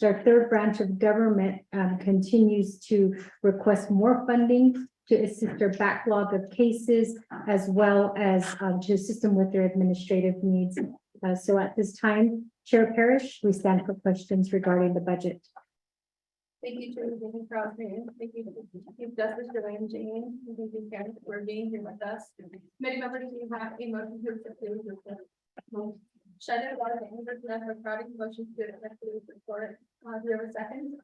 our 3rd branch of government, continues to request more funding to assist their backlog of cases, as well as to assist them with their administrative needs. So at this time, Chair Parrish, we stand for questions regarding the budget. Thank you, Chair Eugenia Charles Newton. Thank you, Chief Justice Joanne Jane. Thank you, Karen, for being here with us. Many members, you have a motion to accept the report. Shadow a lot of members left for crowding motions to accept the report. Do you have a second?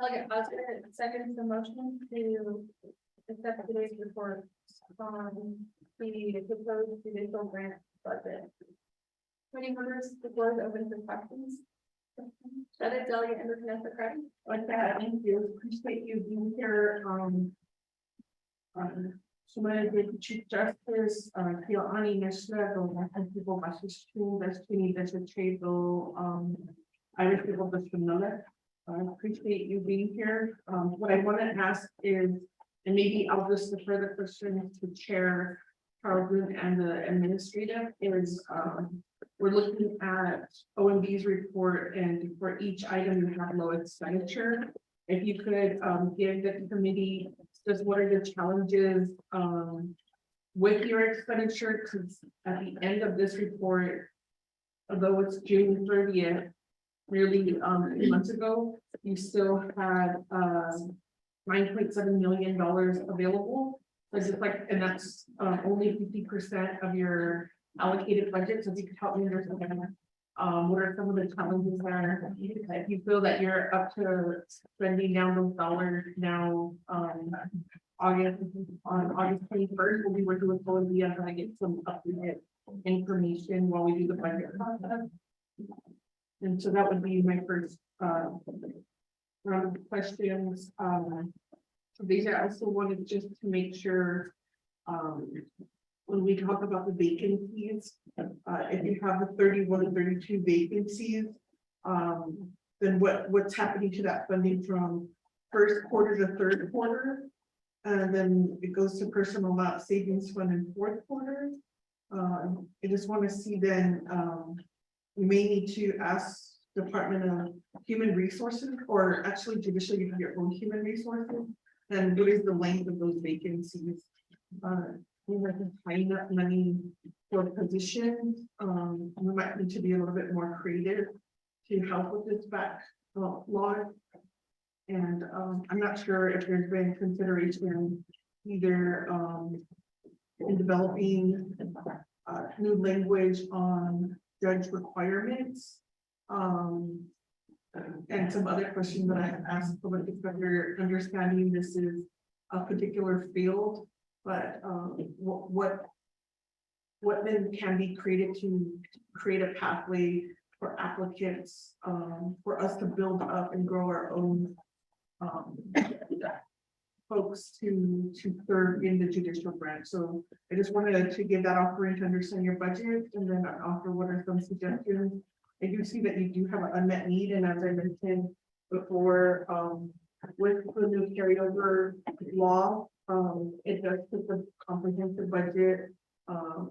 Delegate Oscar seconds the motion to accept today's report on the proposed judicial grant budget. Committee members, the floor is open for questions. Delegate Member Vanessa Craddock. Like that, thank you. Appreciate you being here. Sumayaji Chief Justice, Kiani Neshra, the people Basishu, Destiny, Desacheto, Irish people Basinola. I appreciate you being here. What I want to ask is, and maybe I'll just defer the question to Chair Carlton and the administrative, is we're looking at OMB's report, and for each item you have low expenditure. If you could give the committee just what are the challenges with your expenditure, because at the end of this report, although it's June 30th, really 3 months ago, you still had $9.7 million available. This is like, and that's only 50% of your allocated budget. So if you could help me understand what are some of the challenges there? If you feel that you're up to spending down those dollars now, on August 21st, we'll be working with OMB on trying to get some updated information while we do the budget process. And so that would be my first round of questions. So these I also wanted just to make sure when we talk about the vacancies, if you have the 31 and 32 vacancies, then what's happening to that funding from first quarter to third quarter? And then it goes to personal amount savings fund in fourth quarter. I just want to see then, we may need to ask Department of Human Resources, or actually judicially you have your own human resources, and what is the length of those vacancies? We might be tying up money for positions. We might need to be a little bit more creative to help with this backlog. And I'm not sure if there's been consideration either in developing new language on judge requirements. And some other questions that I have asked public defender, understanding this is a particular field, but what then can be created to create a pathway for applicants, for us to build up and grow our own folks to serve in the judicial branch. So I just wanted to give that offering to understand your budget, and then offer what are some suggestions. I do see that you do have an unmet need, and as I mentioned before, with the new carryover law, it does put the comprehensive budget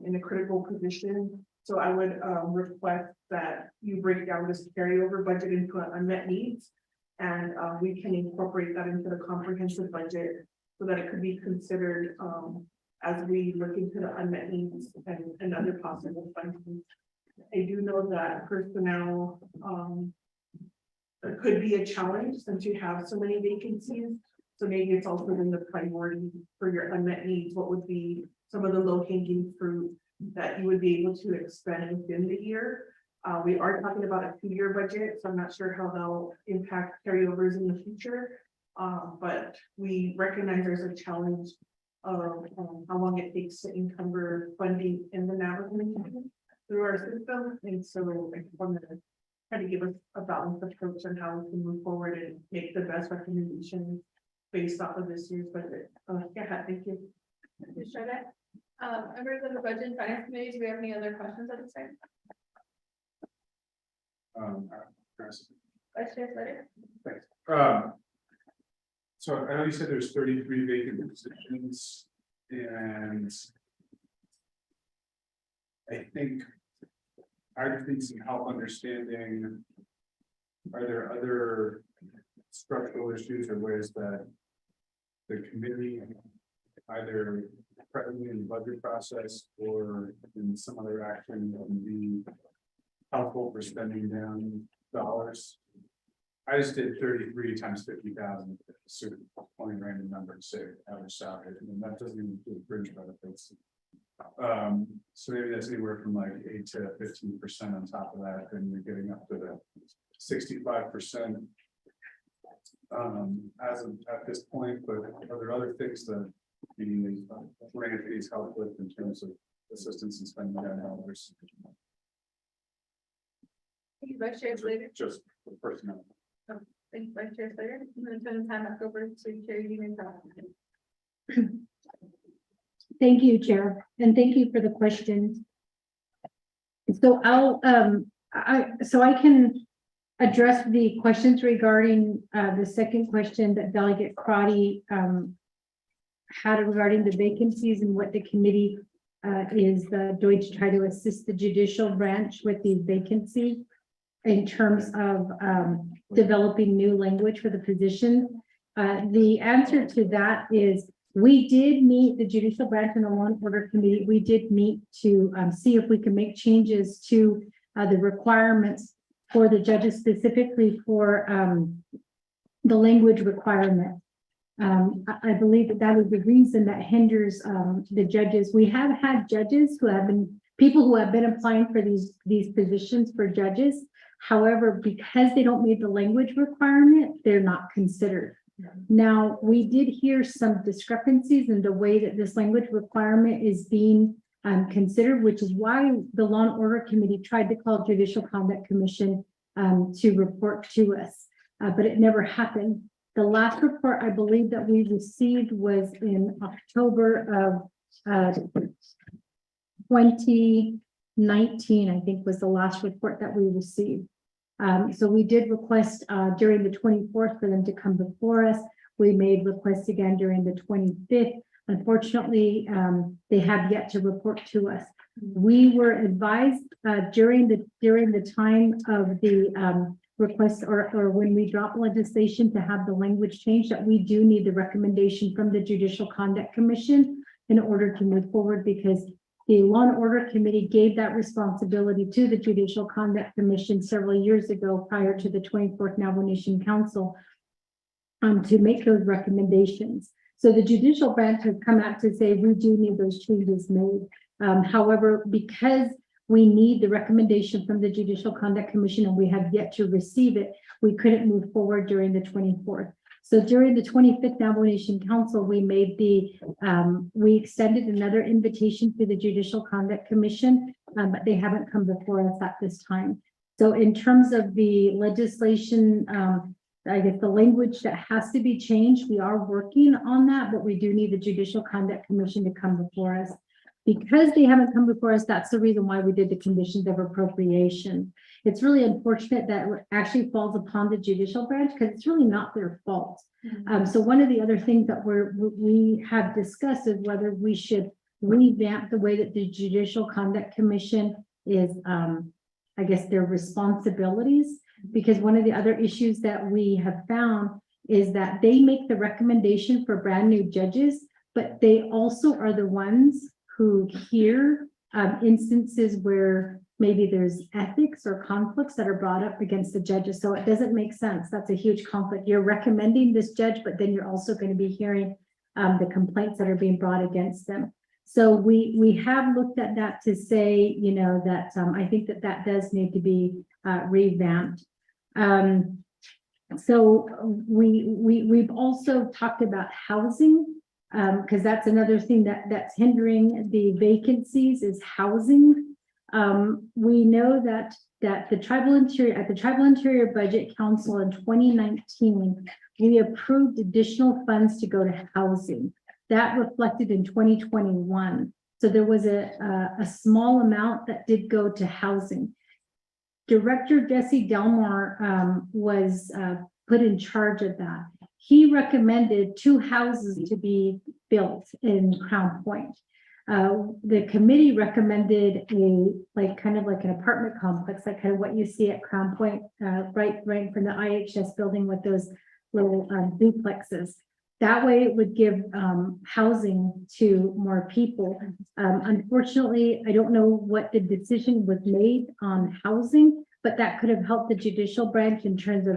in a critical position. So I would request that you break down this carryover budget into unmet needs, and we can incorporate that into the comprehensive budget so that it could be considered as we look into the unmet needs and other possible funding. I do know that personnel could be a challenge since you have so many vacancies. So maybe it's also in the priority for your unmet needs. What would be some of the low hanging fruit that you would be able to expend within the year? We are talking about a 2-year budget, so I'm not sure how they'll impact carryovers in the future. But we recognize there's a challenge of how long it takes to encumber funding in the Navajo Nation through our system. And so I want to try to give us a balanced approach on how we can move forward and make the best recommendations based off of this year's budget. Yeah, thank you. Members of the Budget and Finance Committee, do we have any other questions at this time? Vice Chair Slater? Thanks. So I know you said there's 33 vacant positions, and I think I just need some help understanding, are there other structural issues or ways that the committee, either presently in the budget process or in some other action, can be helpful for spending down dollars? I just did 33 times 50,000, certain point random number to say average salary, and that doesn't even include bridge benefits. So maybe that's anywhere from like 8 to 15% on top of that, and you're getting up to the 65%. As of at this point, but are there other things that the grant fees help with in terms of assistance in spending down dollars? Thank you, Vice Chair Slater. Just for personnel. Thank you, Vice Chair Slater. I'm going to turn the time back over to Chair Union. Thank you, Chair, and thank you for the questions. So I can address the questions regarding the second question that Delegate Crotty had regarding the vacancies and what the committee is going to try to assist the judicial branch with the vacancy in terms of developing new language for the position. The answer to that is we did meet the judicial branch and the law and order committee. We did meet to see if we can make changes to the requirements for the judges, specifically for the language requirement. I believe that is the reason that hinders the judges. We have had judges who have been, people who have been applying for these positions for judges. However, because they don't meet the language requirement, they're not considered. Now, we did hear some discrepancies in the way that this language requirement is being considered, which is why the Law and Order Committee tried to call Judicial Conduct Commission to report to us, but it never happened. The last report I believe that we received was in October of 2019, I think was the last report that we received. So we did request during the 24th for them to come before us. We made requests again during the 25th. Unfortunately, they have yet to report to us. We were advised during the time of the request or when we drop legislation to have the language change that we do need the recommendation from the Judicial Conduct Commission in order to move forward, because the Law and Order Committee gave that responsibility to the Judicial Conduct Commission several years ago prior to the 24th Nation Council to make those recommendations. So the judicial branch has come out to say we do need those changes made. However, because we need the recommendation from the Judicial Conduct Commission and we have yet to receive it, we couldn't move forward during the 24th. So during the 25th Nation Council, we made we extended another invitation to the Judicial Conduct Commission, but they haven't come before us at this time. So in terms of the legislation, I guess the language that has to be changed, we are working on that, but we do need the Judicial Conduct Commission to come before us. Because they haven't come before us, that's the reason why we did the conditions of appropriation. It's really unfortunate that it actually falls upon the judicial branch because it's really not their fault. So one of the other things that we have discussed is whether we should revamp the way that the Judicial Conduct Commission is, I guess, their responsibilities. Because one of the other issues that we have found is that they make the recommendation for brand new judges, but they also are the ones who hear instances where maybe there's ethics or conflicts that are brought up against the judges. So it doesn't make sense. That's a huge conflict. You're recommending this judge, but then you're also going to be hearing the complaints that are being brought against them. So we have looked at that to say, you know, that I think that does need to be revamped. So we've also talked about housing, because that's another thing that's hindering the vacancies is housing. We know that the Tribal Interior Budget Council in 2019, we approved additional funds to go to housing. That reflected in 2021. So there was a small amount that did go to housing. Director Jesse Delmar was put in charge of that. He recommended 2 houses to be built in Crown Point. The committee recommended kind of like an apartment complex, like kind of what you see at Crown Point, right from the IHS building with those little duplexes. That way it would give housing to more people. Unfortunately, I don't know what the decision was made on housing, but that could have helped the judicial branch in terms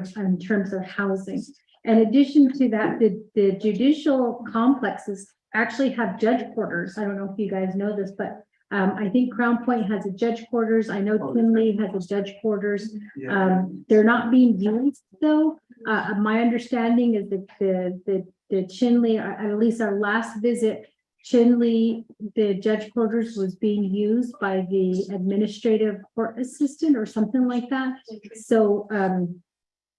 of housing. In addition to that, the judicial complexes actually have judge quarters. I don't know if you guys know this, but I think Crown Point has a judge quarters. I know Tinley has a judge quarters. They're not being used though. My understanding is that the Chinley, at least our last visit, Chinley, the judge quarters was being used by the administrative court assistant or something like that. So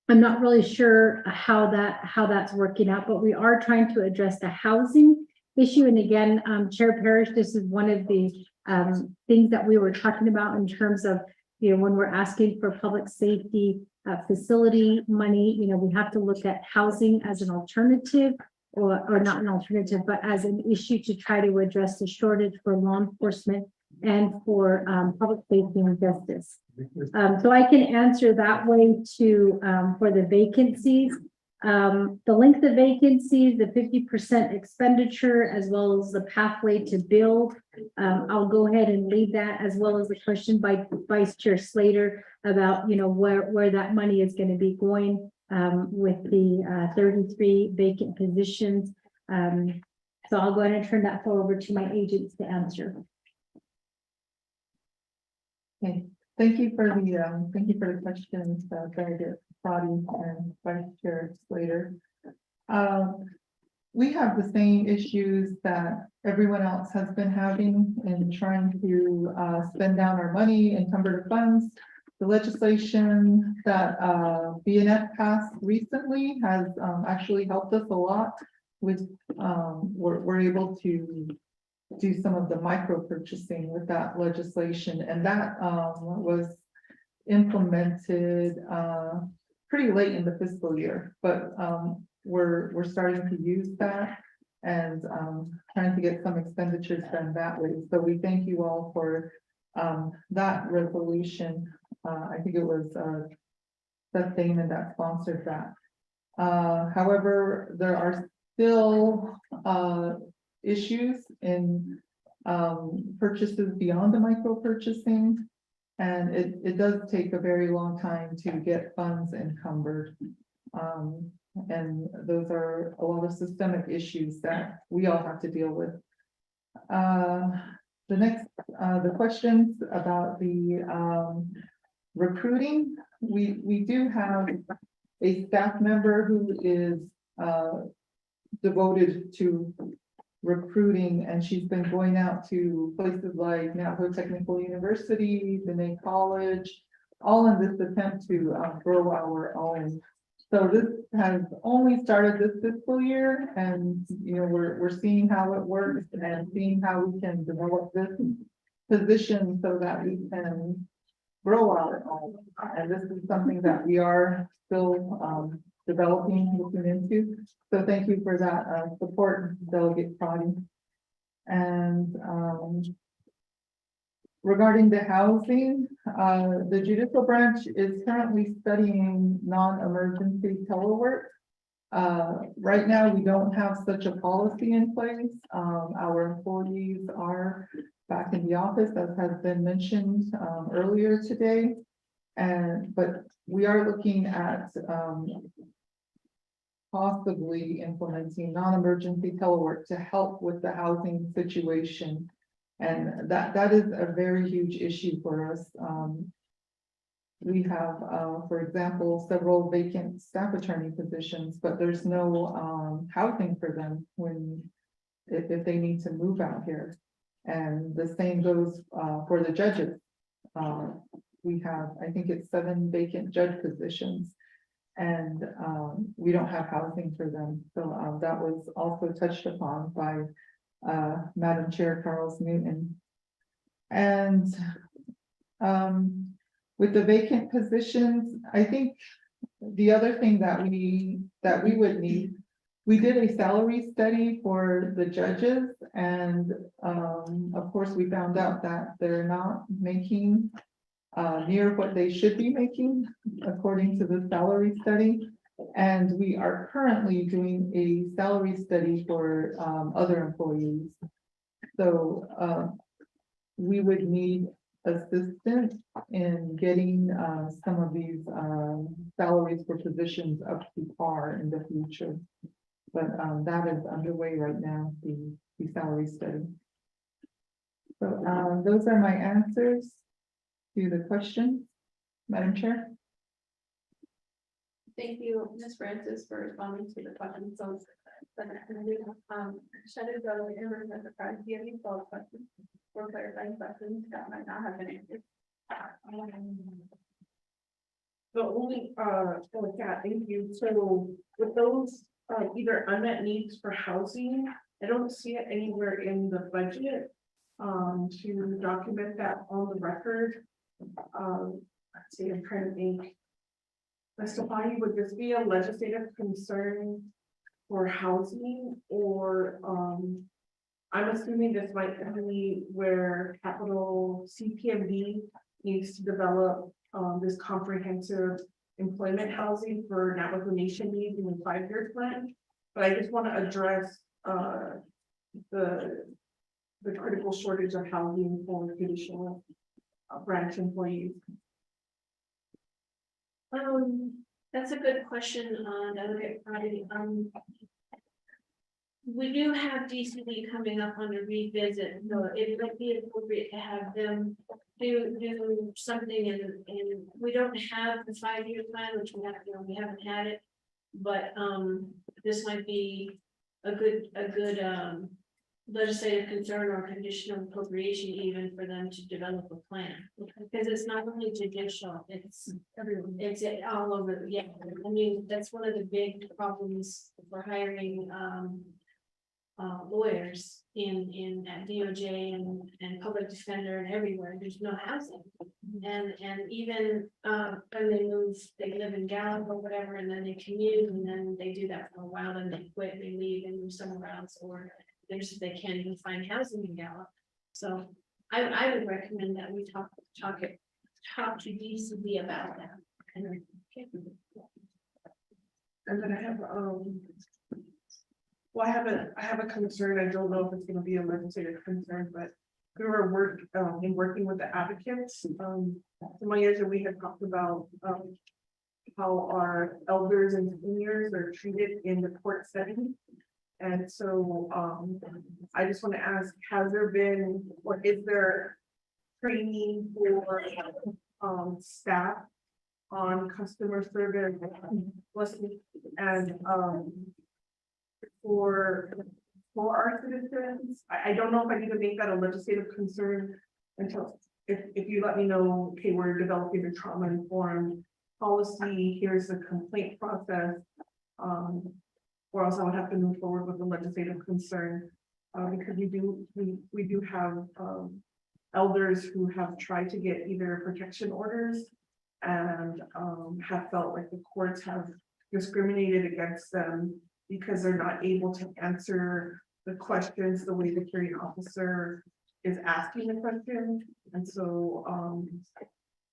I'm not really sure how that's working out, but we are trying to address the housing issue. And again, Chair Parrish, this is one of the things that we were talking about in terms of, you know, when we're asking for public safety facility money, you know, we have to look at housing as an alternative or not an alternative, but as an issue to try to address the shortage for law enforcement and for public safety and justice. So I can answer that way to for the vacancies. The length of vacancies, the 50% expenditure, as well as the pathway to build. I'll go ahead and leave that, as well as the question by Vice Chair Slater about, where that money is going to be going with the 33 vacant positions. So I'll go ahead and turn that forward to my agents to answer. Okay, thank you for the questions, Delegate Prodi and Vice Chair Slater. We have the same issues that everyone else has been having in trying to spend down our money, encumbered funds. The legislation that BNF passed recently has actually helped us a lot with, we're able to do some of the micro purchasing with that legislation, and that was implemented pretty late in the fiscal year, but we're starting to use that and trying to get some expenditures done that way. So we thank you all for that resolution. I think it was Seth Damon that sponsored that. However, there are still issues in purchases beyond the micro purchasing, and it does take a very long time to get funds encumbered. And those are a lot of systemic issues that we all have to deal with. The questions about the recruiting, we do have a staff member who is devoted to recruiting, and she's been going out to places like Navajo Technical University, Benet College, all in this attempt to grow our own. So this has only started this fiscal year, and we're seeing how it works and seeing how we can develop this position so that we can grow our own. And this is something that we are still developing, looking into. So thank you for that support, Delegate Prodi. And regarding the housing, the judicial branch is currently studying non-emergency telework. Right now, we don't have such a policy in place. Our employees are back in the office, as has been mentioned earlier today. But we are looking at possibly implementing non-emergency telework to help with the housing situation. And that is a very huge issue for us. We have, for example, several vacant staff attorney positions, but there's no housing for them if they need to move out here. And the same goes for the judges. We have, I think it's 7 vacant judge positions, and we don't have housing for them. So that was also touched upon by Madam Chair Carlos Newton. And with the vacant positions, I think the other thing that we would need, we did a salary study for the judges, and of course we found out that they're not making near what they should be making according to the salary study. And we are currently doing a salary study for other employees. So we would need assistance in getting some of these salaries for positions up to par in the future. But that is underway right now, the salary study. So those are my answers to the question, Madam Chair. Thank you, Ms. Francis, for responding to the question. So, Shadow Governor, do you have any follow-up questions or clarifying questions that might not have been answered? The only, yeah, thank you. So with those either unmet needs for housing, I don't see it anywhere in the budget to document that on the record. Let's see, I'm trying to think. Estefani, would this be a legislative concern for housing or, I'm assuming this might be where capital CPMD needs to develop, this comprehensive employment housing for Navajo Nation needs in the 5-year plan. But I just want to address, the critical shortage of housing for judicial branch employees. That's a good question, Delegate Friday. We do have DCD coming up on a revisit, so it might be appropriate to have them do something and we don't have the 5-year plan, which we haven't had it. But, this might be a good legislative concern or conditional appropriation even for them to develop a plan. Because it's not only judicial, it's everyone, it's all over, yeah. I mean, that's one of the big problems for hiring, lawyers in at DOJ and public defender and everywhere, there's no housing. And even, when they move, they live in Gallup or whatever, and then they commute, and then they do that for a while, and they quit, they leave and move somewhere else, or they can't even find housing in Gallup. So I would recommend that we talk to DCB about that. And then I have, well, I have a concern. I don't know if it's gonna be a legislative concern, but we were working with the advocates. In my years that we had talked about, how our elders and seniors are treated in the court setting. And so, I just want to ask, has there been, or is there training for, staff on customer service and, for our citizens? I don't know if I need to make that a legislative concern until, if you let me know, okay, we're developing a trauma-informed policy, here's the complaint process. Or else I would have to move forward with the legislative concern, because we do have, elders who have tried to get either protection orders and, have felt like the courts have discriminated against them because they're not able to answer the questions the way the hearing officer is asking the question. And so,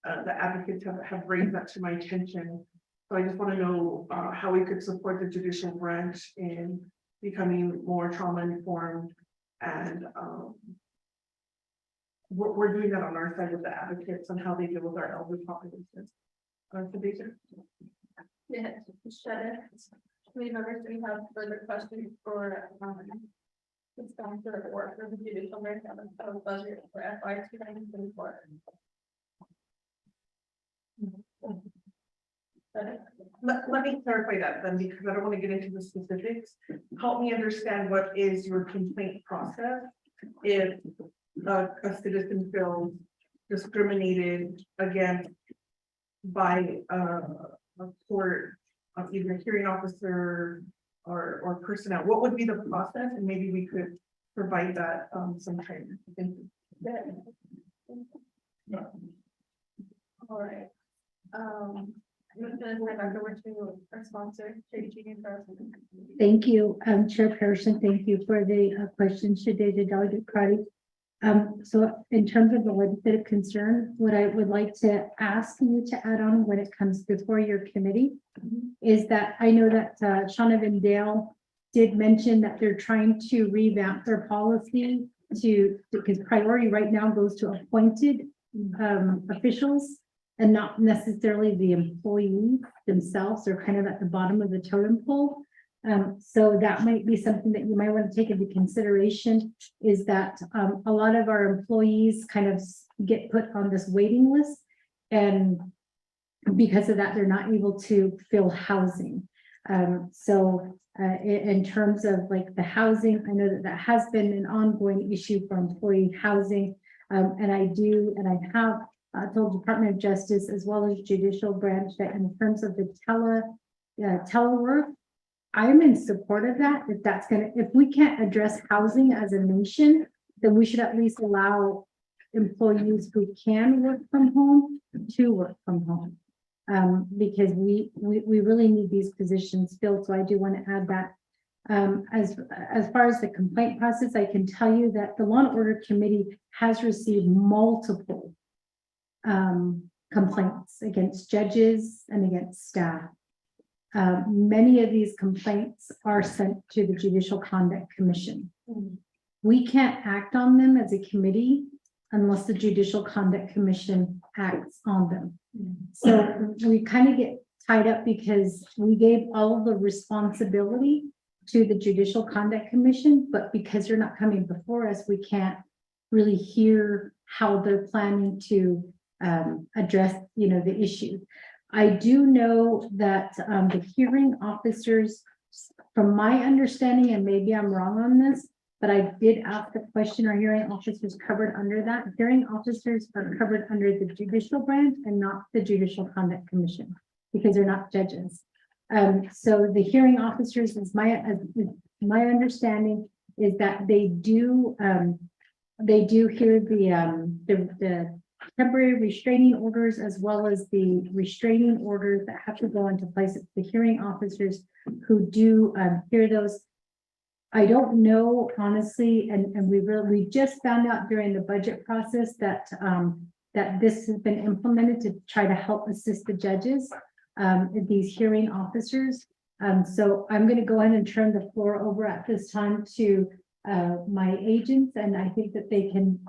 the advocates have raised that to my attention. So I just want to know, how we could support the judicial branch in becoming more trauma informed. And, we're doing that on our side with the advocates on how they deal with our elder population. Yeah, committee members, do you have further questions for, the sponsor or for the judicial branch of budget for FY 2024? Let me clarify that then, because I don't want to get into the specifics. Help me understand what is your complaint process if a citizen feels discriminated against by a court, either a hearing officer or personnel. What would be the process? And maybe we could provide that some training. Thank you. All right. I'm gonna turn it back over to our sponsor, JG. Thank you, Chair Pearson. Thank you for the questions today, the Delegate Crowdy. So in terms of the legislative concern, what I would like to ask you to add on when it comes before your committee is that I know that Shauna and Dale did mention that they're trying to revamp their policy because priority right now goes to appointed officials and not necessarily the employees themselves. They're kind of at the bottom of the totem pole. So that might be something that you might want to take into consideration, is that a lot of our employees kind of get put on this waiting list, and because of that, they're not able to fill housing. In terms of like the housing, I know that has been an ongoing issue for employee housing. And I have told Department of Justice as well as judicial branch that in terms of the telework, I'm in support of that. If we can't address housing as a nation, then we should at least allow employees who can work from home to work from home. Because we really need these positions filled. So I do want to add that. As far as the complaint process, I can tell you that the Law and Order Committee has received multiple complaints against judges and against staff. Many of these complaints are sent to the Judicial Conduct Commission. We can't act on them as a committee unless the Judicial Conduct Commission acts on them. So we kind of get tied up because we gave all of the responsibility to the Judicial Conduct Commission, but because they're not coming before us, we can't really hear how they're planning to address, the issue. I do know that the hearing officers, from my understanding, and maybe I'm wrong on this, but I did ask the question, are hearing officers covered under that? Hearing officers are covered under the judicial branch and not the Judicial Conduct Commission, because they're not judges. So the hearing officers, my understanding is that they do hear the temporary restraining orders, as well as the restraining orders that have to go into place. It's the hearing officers who do hear those. I don't know, honestly, and we just found out during the budget process that that this has been implemented to try to help assist the judges, these hearing officers. So I'm going to go ahead and turn the floor over at this time to my agents, and I think that they can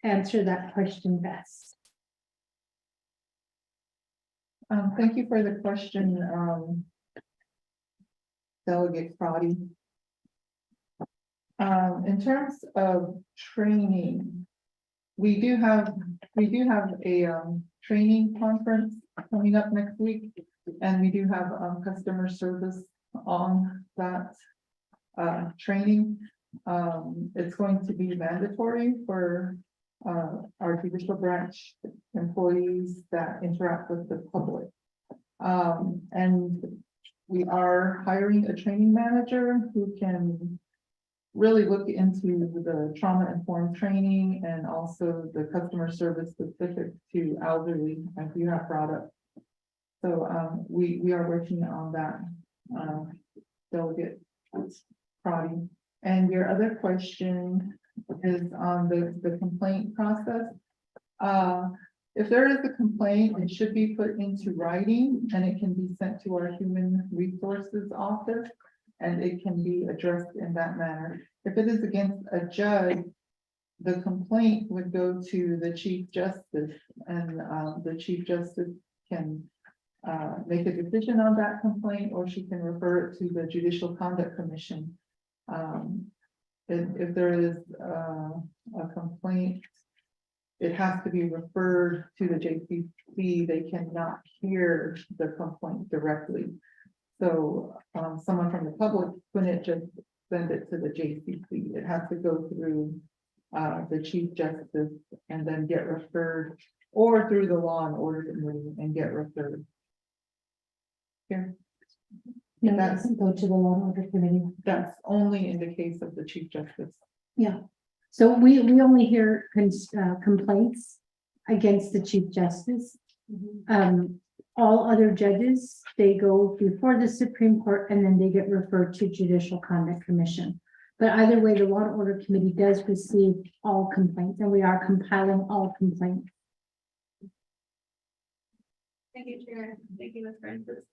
answer that question best. Thank you for the question, Delegate Crotty. In terms of training, we do have a training conference coming up next week, and we do have customer service on that training. It's going to be mandatory for our judicial branch employees that interact with the public. And we are hiring a training manager who can really look into the trauma-informed training and also the customer service specific to elderly, as you have brought up. So we are working on that, Delegate Crotty. And your other question is on the complaint process. If there is a complaint, it should be put into writing, and it can be sent to our human resources office, and it can be addressed in that manner. If it is against a judge, the complaint would go to the Chief Justice, and the Chief Justice can make a decision on that complaint, or she can refer it to the Judicial Conduct Commission. If there is a complaint, it has to be referred to the JCC. They cannot hear the complaint directly. So someone from the public couldn't just send it to the JCC. It has to go through the Chief Justice and then get referred, or through the Law and Order Committee and get referred. Here. No, that doesn't go to the Law and Order Committee. That's only in the case of the Chief Justice. Yeah. So we only hear complaints against the Chief Justice. All other judges, they go before the Supreme Court, and then they get referred to Judicial Conduct Commission. But either way, the Law and Order Committee does receive all complaints, and we are compiling all complaints. Thank you, Chair. Thank you, Ms. Francis.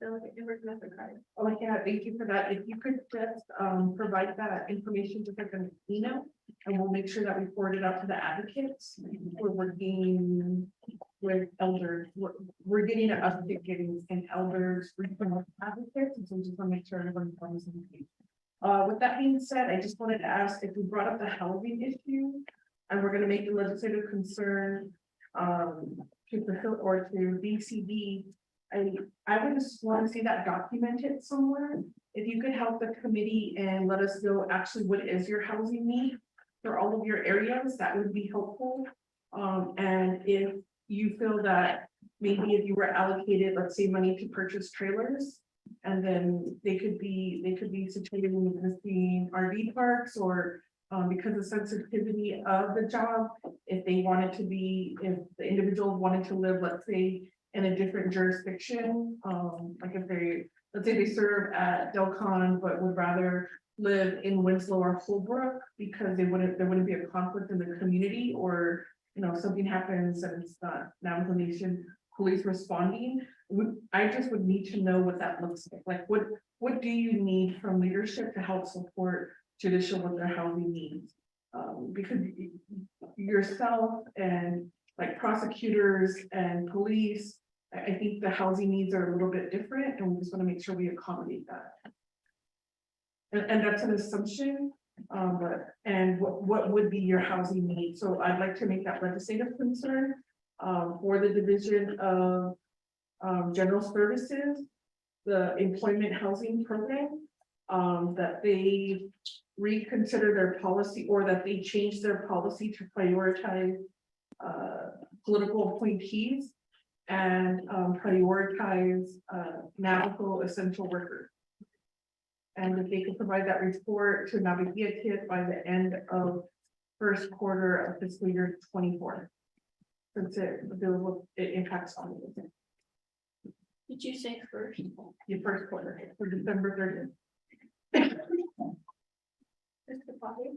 Delegate Member Card. Oh, yeah, thank you for that. If you could just provide that information to like an email, and we'll make sure that we forward it out to the advocates. We're working with elders. We're getting an uptick in elders, regional advocates, and so we just want to make sure everyone's on the same page. With that being said, I just wanted to ask if we brought up the housing issue, and we're going to make the legislative concern to fulfill or to BCD. I would just want to see that documented somewhere. If you could help the committee and let us know actually what is your housing need for all of your areas, that would be helpful. And if you feel that maybe if you were allocated, let's say, money to purchase trailers, and then they could be situated in existing RV parks, or because of sensitivity of the job, if the individual wanted to live, let's say, in a different jurisdiction, like if let's say they serve at Delcon, but would rather live in Winslow or Holbrook because there wouldn't be a conflict in the community, or, you know, something happens and it's not Navajo Nation police responding. I just would need to know what that looks like. Like, what do you need from leadership to help support judicial with their housing needs? Because yourself and like prosecutors and police, I think the housing needs are a little bit different, and we just want to make sure we accommodate that. And that's an assumption, and what would be your housing need? So I'd like to make that legislative concern for the Division of General Services, the Employment Housing Program, that they reconsider their policy, or that they change their policy to prioritize political appointees and prioritize Navajo essential workers. And if they could provide that report to Navigated by the end of first quarter of fiscal year 24. Since it impacts on it. Did you say first? Your first quarter for December 30th. Mr. Potter,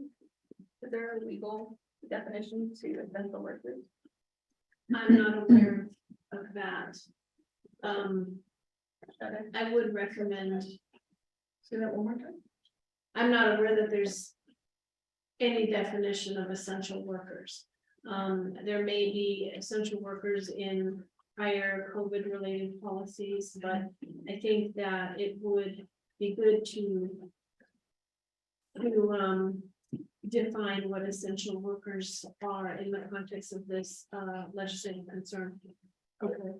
is there a legal definition to essential workers? I'm not aware of that. I would recommend, Say that one more time. I'm not aware that there's any definition of essential workers. There may be essential workers in prior COVID related policies, but I think that it would be good to define what essential workers are in the context of this legislative concern. Okay.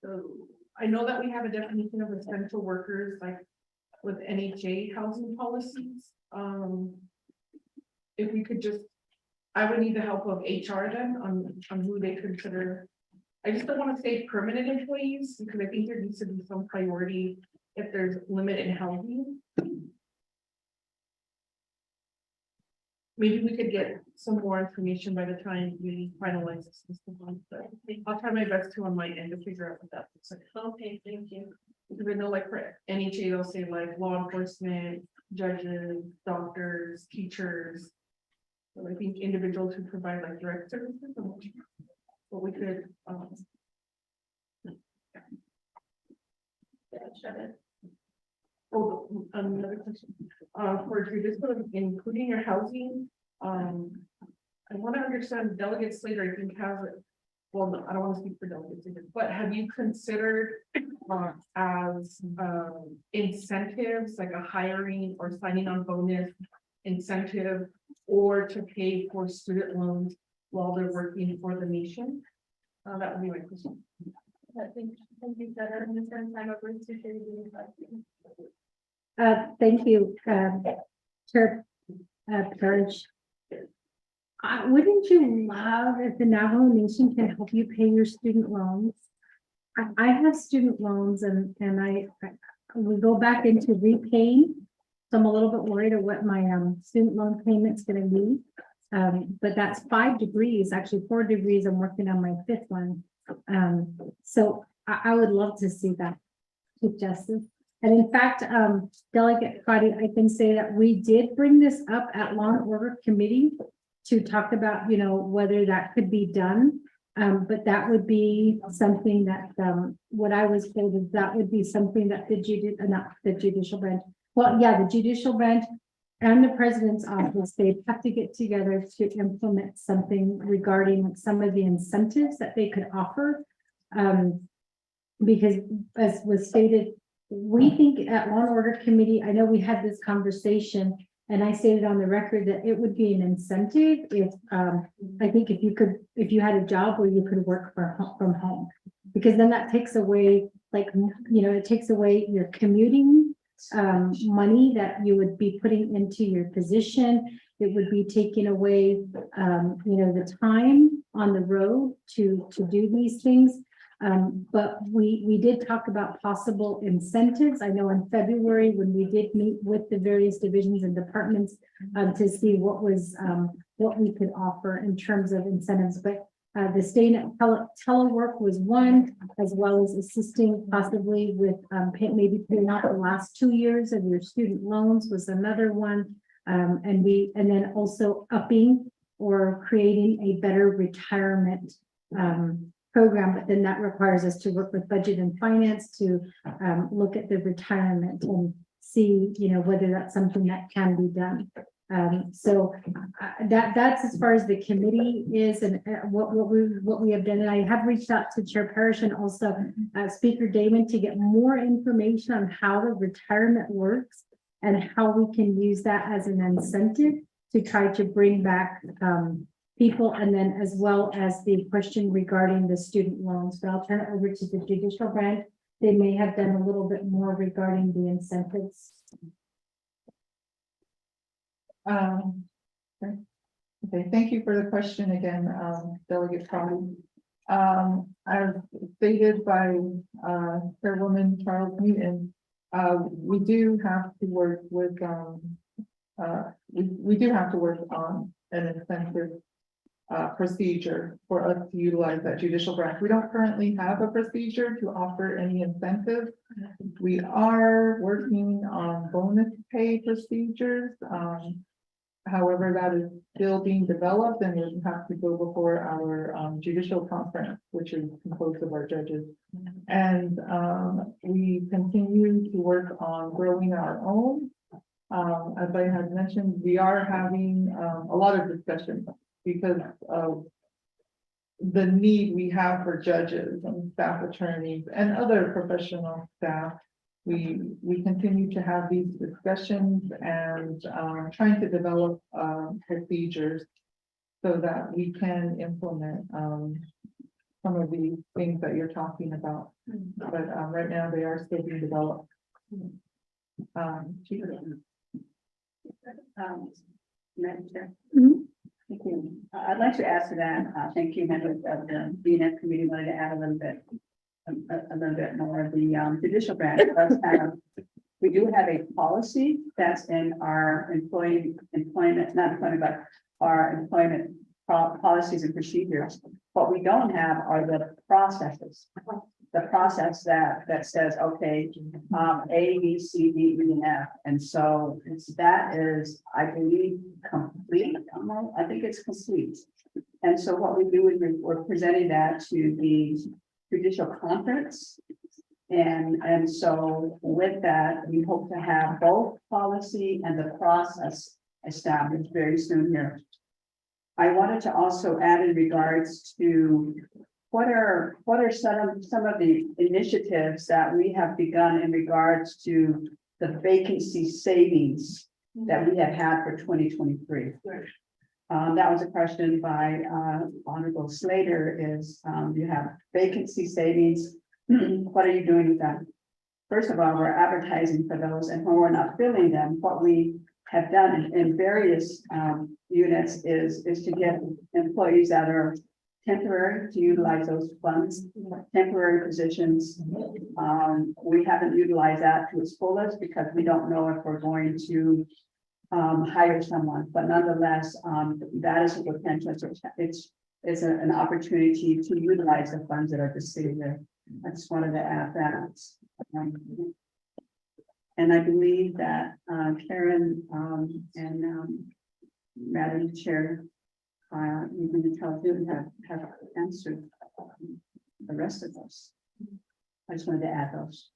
So I know that we have a definition of essential workers, like with NHA housing policies. If we could just, I would need the help of HR then on who they consider. I just don't want to say permanent employees, because I think there needs to be some priority if there's limited housing. Maybe we could get some more information by the time we finalize this. But I'll try my best to on my end to figure out what that looks like. Okay, thank you. Because I know like for NHA, they'll say like law enforcement, judges, doctors, teachers. So I think individuals who provide like direct services, but we could, oh, another question. For judicial, including your housing, I want to understand Delegate Slater, I think has it. Well, no, I don't want to speak for Delegate Slater, but have you considered as incentives, like a hiring or signing on bonus incentive, or to pay for student loans while they're working for the nation? That would be my question. Thank you, Sarah. In the time of security. Thank you, Chair Parrish. Wouldn't you love if the Navajo Nation can help you pay your student loans? I have student loans and I we go back into repaying. So I'm a little bit worried of what my student loan payment's gonna be. But that's 5 degrees, actually 4 degrees. I'm working on my 5th one. So I would love to see that, Chief Justice. And in fact, Delegate Crotty, I can say that we did bring this up at Law and Order Committee to talk about, you know, whether that could be done. But that would be something that, what I was told is that would be something that not the judicial branch. Well, yeah, the judicial branch and the president's office, they have to get together to implement something regarding some of the incentives that they could offer. Because as was stated, we think at Law and Order Committee, I know we had this conversation and I stated on the record that it would be an incentive if, I think if you had a job where you could work from home, because then that takes away, like, you know, it takes away your commuting money that you would be putting into your position. It would be taking away, you know, the time on the road to do these things. But we did talk about possible incentives. I know in February when we did meet with the various divisions and departments to see what we could offer in terms of incentives. But The staying at telework was one, as well as assisting possibly with, maybe paying off the last 2 years of your student loans was another one. And then also upping or creating a better retirement, program, but then that requires us to work with budget and finance to, look at the retirement and see, whether that's something that can be done. That's as far as the committee is and what we have done. And I have reached out to Chair Parrish and also Speaker Damon to get more information on how the retirement works and how we can use that as an incentive to try to bring back people, and then as well as the question regarding the student loans. But I'll turn it over to the judicial branch. They may have done a little bit more regarding the incentives. Okay, thank you for the question again, Delegate Crowley. As stated by Chairwoman Charles Newton, we do have to work with we do have to work on an incentive procedure for us to utilize that judicial branch. We don't currently have a procedure to offer any incentive. We are working on bonus pay procedures. However, that is still being developed and will have to go before our judicial conference, which is composed of our judges. And we continue to work on growing our own. As I had mentioned, we are having a lot of discussion because of the need we have for judges and staff attorneys and other professional staff. We continue to have these discussions and trying to develop procedures so that we can implement some of the things that you're talking about. But right now they are still being developed. Madam Chair. Mhm. Thank you. I'd like to add to that, thank you, members of the BNF committee, wanted to add a little bit more. The judicial branch does have, we do have a policy that's in our our employment policies and procedures. What we don't have are the processes. The process that says, okay, A, B, C, D, E, and F. And so that is, I believe, complete. I think it's complete. And so what we do is we're presenting that to the judicial conference. And so with that, we hope to have both policy and the process established very soon here. I wanted to also add in regards to what are some of the initiatives that we have begun in regards to the vacancy savings that we have had for 2023. That was a question by Honorable Slater is you have vacancy savings. What are you doing with that? First of all, we're advertising for those, and when we're not filling them, what we have done in various units is to get employees that are temporary to utilize those funds, temporary positions. We haven't utilized that to its fullest because we don't know if we're going to hire someone, but nonetheless, that is a potential. It's an opportunity to utilize the funds that are just sitting there. I just wanted to add that. And I believe that Karen and Madam Chair, you're going to tell you have answered the rest of those. I just wanted to add those.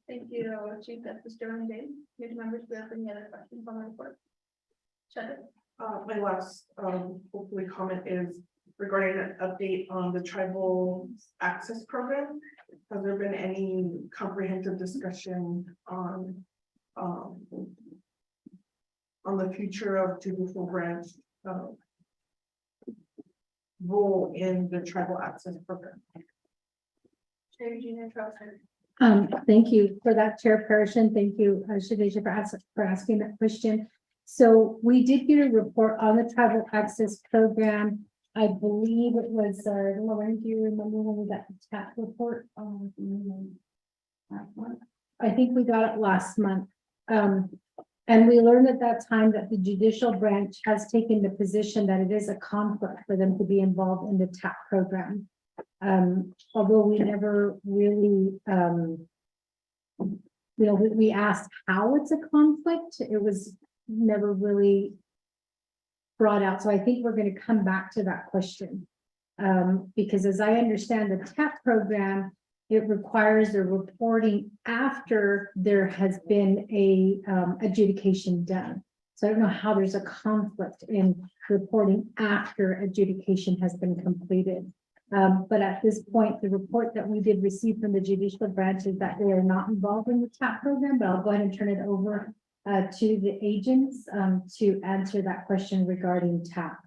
Thank you, Chief Justice Joan Day. Committee members, do you have any other questions on the report? Shut it. My last, hopefully comment is regarding an update on the tribal access program. Has there been any comprehensive discussion on the future of judicial branch role in the tribal access program? Chair Eugenia Trouser. Thank you for that, Chair Parrish, and thank you, Shadeja, for asking that question. So we did get a report on the tribal access program. I believe it was, Lauren, do you remember when we got the TAP report? I think we got it last month. And we learned at that time that the judicial branch has taken the position that it is a conflict for them to be involved in the TAP program. Although we never really, we asked how it's a conflict, it was never really brought out. So I think we're going to come back to that question. Because as I understand the TAP program, it requires the reporting after there has been a adjudication done. So I don't know how there's a conflict in reporting after adjudication has been completed. But at this point, the report that we did receive from the judicial branch is that they are not involved in the TAP program, but I'll go ahead and turn it over to the agents to answer that question regarding TAP.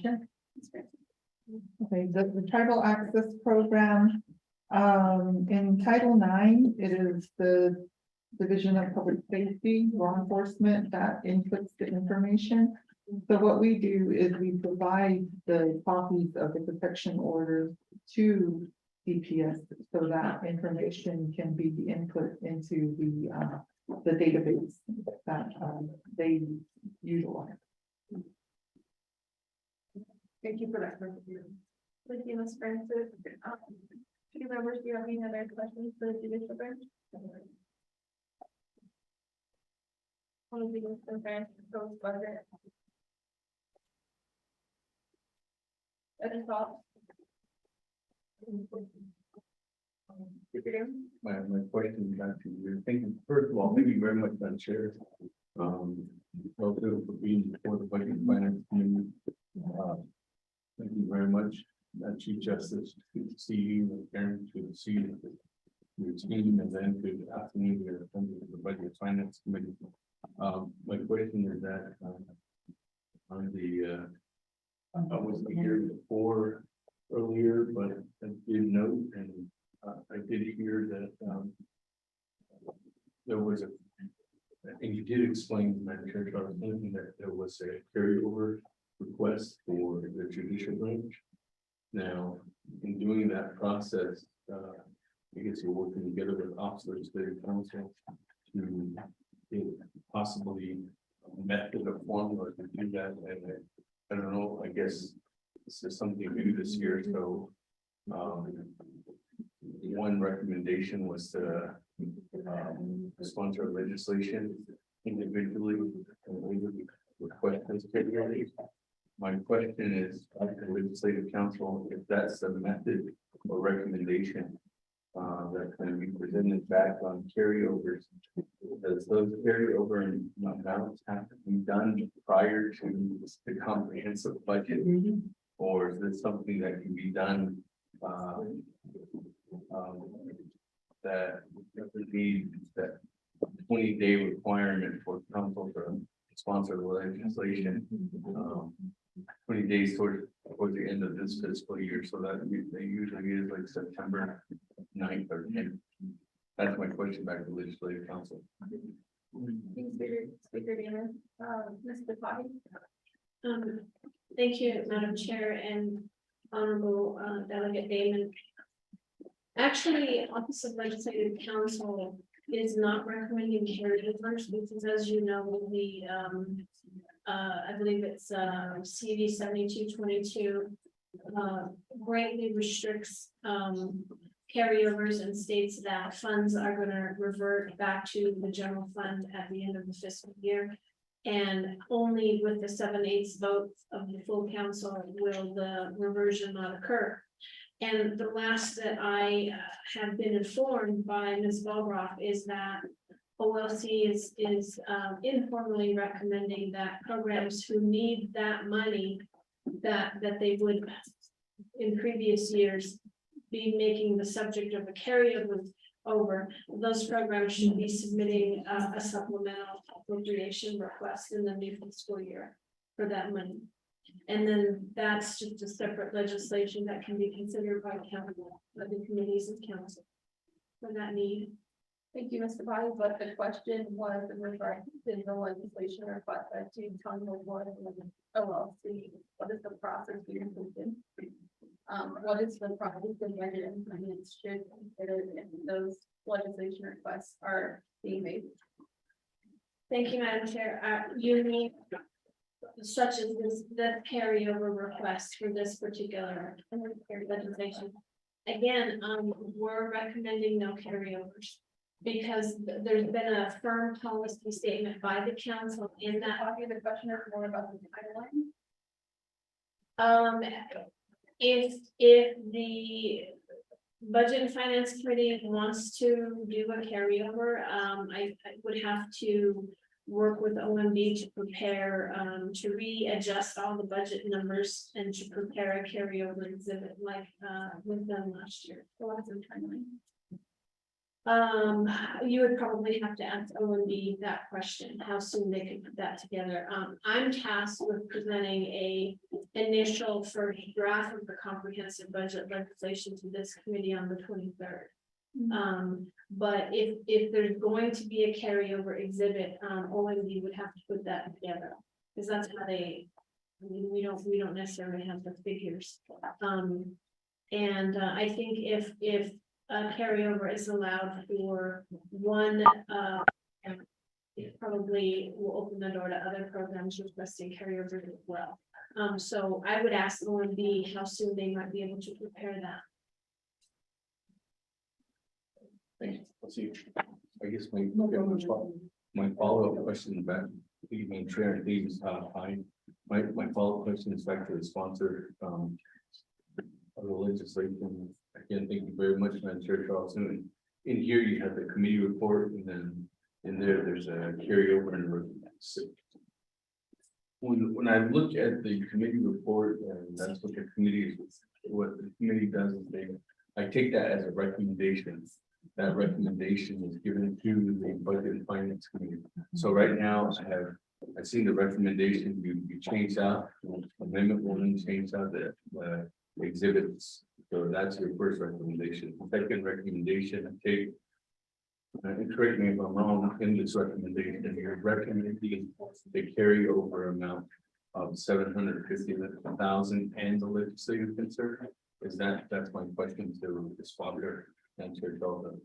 Sure. Okay, the tribal access program, in Title IX, it is the Division of Public Safety, law enforcement that inputs the information. So what we do is we provide the copies of the protection orders to DPS so that information can be input into the database that they utilize. Thank you for that. Thank you, Ms. Francis. Two members, do you have any other questions for the judicial branch? One of the Mr. Francis goes budget. Any thoughts? My question back to you. Thank you. First of all, thank you very much, Madam Chair. Also for being before the Budget and Finance Committee. Thank you very much, Chief Justice, to see you, and Karen, to see your team, and then to afternoon your the Budget and Finance Committee. My question is that on the I was here before earlier, but I did note, and I did hear that there was a, and you did explain, Madam Chair, that there was a carryover request for the judicial branch. Now, in doing that process, I guess you're working together with officers, the council, to possibly method or formula to do that. And I don't know, I guess this is something new this year, so one recommendation was to sponsor legislation individually and request this capability. My question is, the legislative council, if that's the method or recommendation that's going to be presented back on carryovers, does those carryover amounts have to be done prior to the comprehensive budget? Or is this something that can be done that need that 20-day requirement for council to sponsor the legislation, 20 days towards the end of this fiscal year, so that they usually is like September 9th or 10th. That's my question back to the legislative council. Speaker Damon, Mr. Potty. Thank you, Madam Chair and Honorable Delegate Damon. Actually, Office of Legislative Counsel is not recommending carryovers because, as you know, the I believe it's CV 7222 greatly restricts carryovers and states that funds are going to revert back to the general fund at the end of the fiscal year. And only with the 7/8 vote of the full council will the reversion not occur. And the last that I have been informed by Ms. Balgroff is that OLC is informally recommending that programs who need that money that they would in previous years be making the subject of a carryover over, those programs should be submitting a supplemental appropriation request in the new fiscal year for that money. And then that's just a separate legislation that can be considered by council, by the committees of council for that need. Thank you, Mr. Body, but the question was in regard to the legislation request to Council Board and OLC. What is the process being taken? what is the process and when it and finance should consider if those legislation requests are being made? Thank you, Madam Chair. You mean such as this, the carryover request for this particular legislation. Again, we're recommending no carryovers because there's been a firm policy statement by the council in that. The question is more about the timeline. If the Budget and Finance Committee wants to do a carryover, I would have to work with OMB to prepare, to readjust all the budget numbers and to prepare a carryover exhibit like, with them last year. So what's the timeline? You would probably have to ask OMB that question, how soon they could put that together. I'm tasked with presenting a initial first draft of the comprehensive budget legislation to this committee on the 23rd. But if there's going to be a carryover exhibit, OMB would have to put that together, because that's how they, I mean, we don't necessarily have the figures. I think if a carryover is allowed for one, it probably will open the door to other programs requesting carryovers as well. So I would ask OMB how soon they might be able to prepare that. Let's see. I guess my follow-up question back, even Chair Davis, my follow-up question is back to the sponsor, of the legislation. Again, thank you very much, Madam Chair Charleston. In here, you have the committee report, and then in there's a carryover and when I look at the committee report, and that's what the committee does is I take that as a recommendation. That recommendation is given to the Budget and Finance Committee. So right now, I've seen the recommendation, you change out amendment 1, change out the exhibits. So that's your first recommendation. Second recommendation, I take, and correct me if I'm wrong, in this recommendation, you're recommending the carryover amount of $750,000 and the legislative concern. That's my question to the sponsor and Chair Dalton.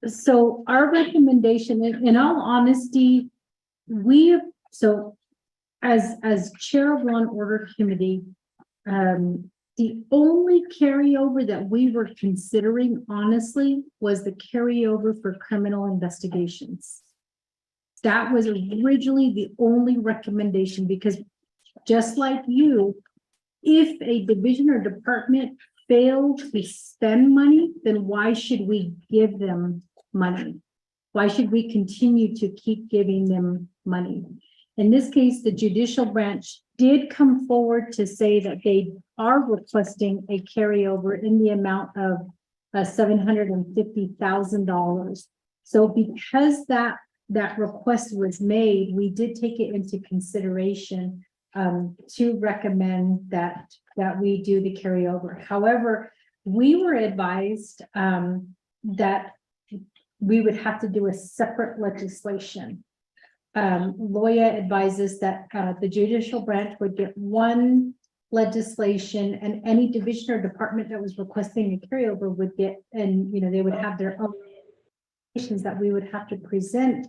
So our recommendation, in all honesty, as chair of Law and Order Committee, the only carryover that we were considering, honestly, was the carryover for criminal investigations. That was originally the only recommendation, because just like you, if a division or department failed to spend money, then why should we give them money? Why should we continue to keep giving them money? In this case, the judicial branch did come forward to say that they are requesting a carryover in the amount of $750,000. So because that request was made, we did take it into consideration to recommend that we do the carryover. However, we were advised that we would have to do a separate legislation. Loya advises that the judicial branch would get one legislation, and any division or department that was requesting a carryover would get, and they would have their own that we would have to present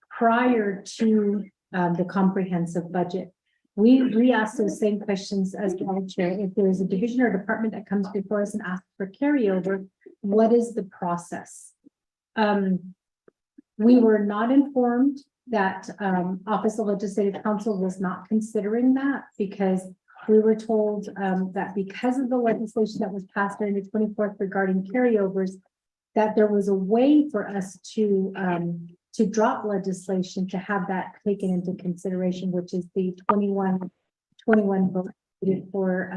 prior to the comprehensive budget. We asked those same questions as well, Chair. If there is a division or department that comes before us and asks for carryover, what is the process? We were not informed that Office of Legislative Counsel was not considering that, because we were told that because of the legislation that was passed during the 24th regarding carryovers, that there was a way for us to drop legislation to have that taken into consideration, which is the 21 vote for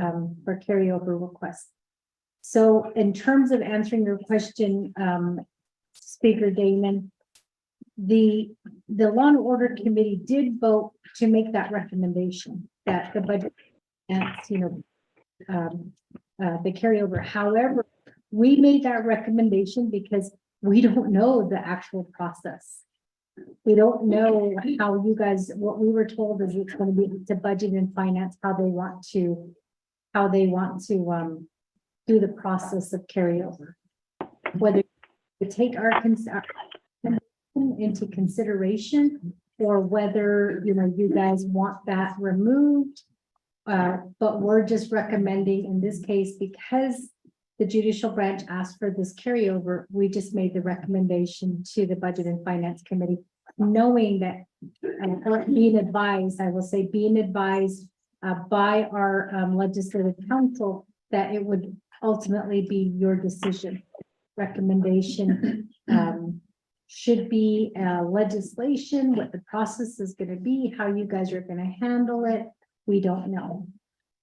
carryover requests. So in terms of answering your question, Speaker Damon, the Law and Order Committee did vote to make that recommendation that the budget and the carryover. However, we made that recommendation because we don't know the actual process. We don't know how you guys, what we were told is it's gonna be to budget and finance, how they want to do the process of carryover. Whether to take our into consideration, or whether, you guys want that removed. But we're just recommending in this case, because the judicial branch asked for this carryover, we just made the recommendation to the Budget and Finance Committee, knowing that, being advised, I will say, being advised by our legislative council, that it would ultimately be your decision. Recommendation should be legislation, what the process is going to be, how you guys are going to handle it. We don't know,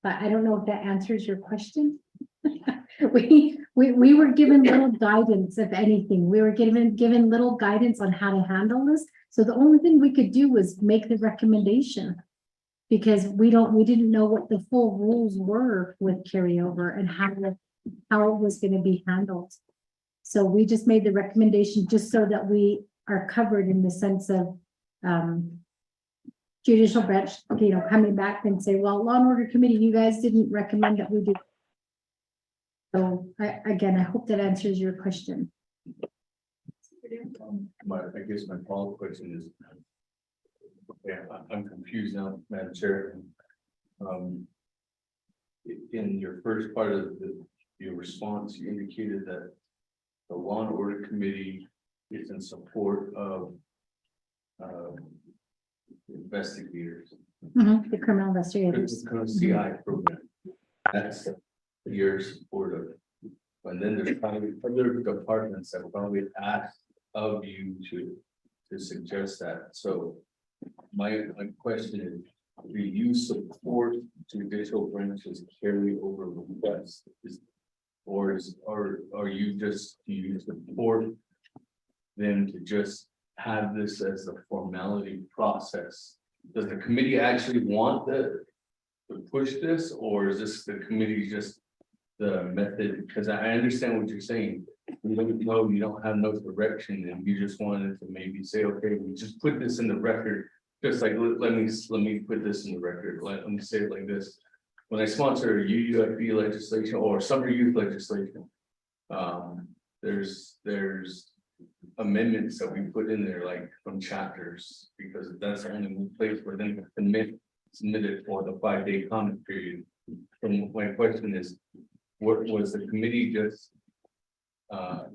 but I don't know if that answers your question. We were given little guidance, if anything. We were given little guidance on how to handle this. So the only thing we could do was make the recommendation, because we didn't know what the full rules were with carryover and how it was going to be handled. So we just made the recommendation just so that we are covered in the sense of judicial branch, coming back and say, well, Law and Order Committee, you guys didn't recommend that we do. So I hope that answers your question. I guess my follow-up question is, I'm confused now, Madam Chair. In your first part of your response, you indicated that the Law and Order Committee is in support of investigators. The criminal investigators. The CI program. That's your support of it. And then there's probably other departments that probably asked of you to suggest that. So my question is, do you support judicial branches carryover requests? Or are you just, do you support them to just have this as a formality process? Does the committee actually want to push this, or is this the committee just the method? Because I understand what you're saying. You don't know, you don't have no direction, and you just wanted to maybe say, okay, we just put this in the record. Just like, let me put this in the record. Let me say it like this. When I sponsor UUFB legislation or summer youth legislation, there's amendments that we put in there, like from chapters, because that's the only place where them to submit it for the 5-day comment period. And my question is, what was the committee just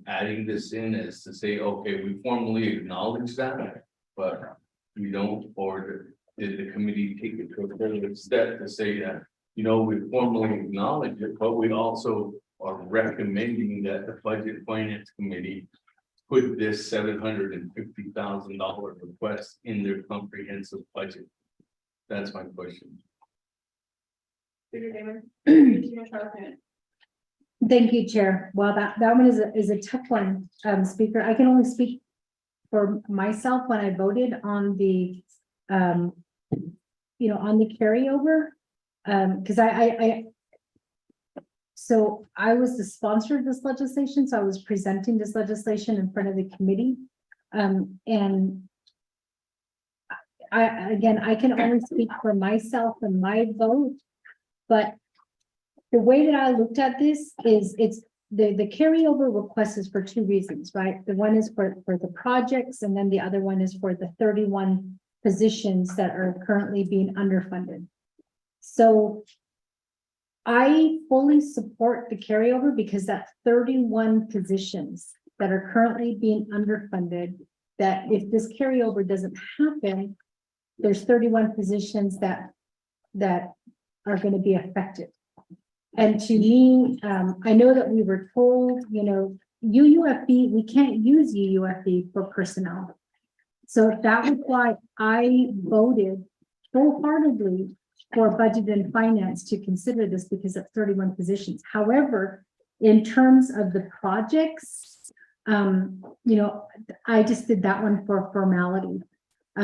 adding this in as to say, okay, we formally acknowledge that, but we don't, or did the committee take it to a further step to say that, we formally acknowledge it, but we also are recommending that the Budget Finance Committee put this $750,000 request in their comprehensive budget? That's my question. Thank you, Chair. Well, that one is a tough one, Speaker. I can only speak for myself when I voted on the, on the carryover, because so I was the sponsor of this legislation, so I was presenting this legislation in front of the committee, and I can only speak for myself and my vote, but the way that I looked at this is it's the carryover request is for two reasons, right? The one is for the projects, and then the other one is for the 31 positions that are currently being underfunded. So I fully support the carryover because that 31 positions that are currently being underfunded, that if this carryover doesn't happen, there's 31 positions that are going to be affected. And to me, I know that we were told, UUFB, we can't use UUFB for personnel. So that was why I voted wholeheartedly for Budget and Finance to consider this, because of 31 positions. However, in terms of the projects, I just did that one for formality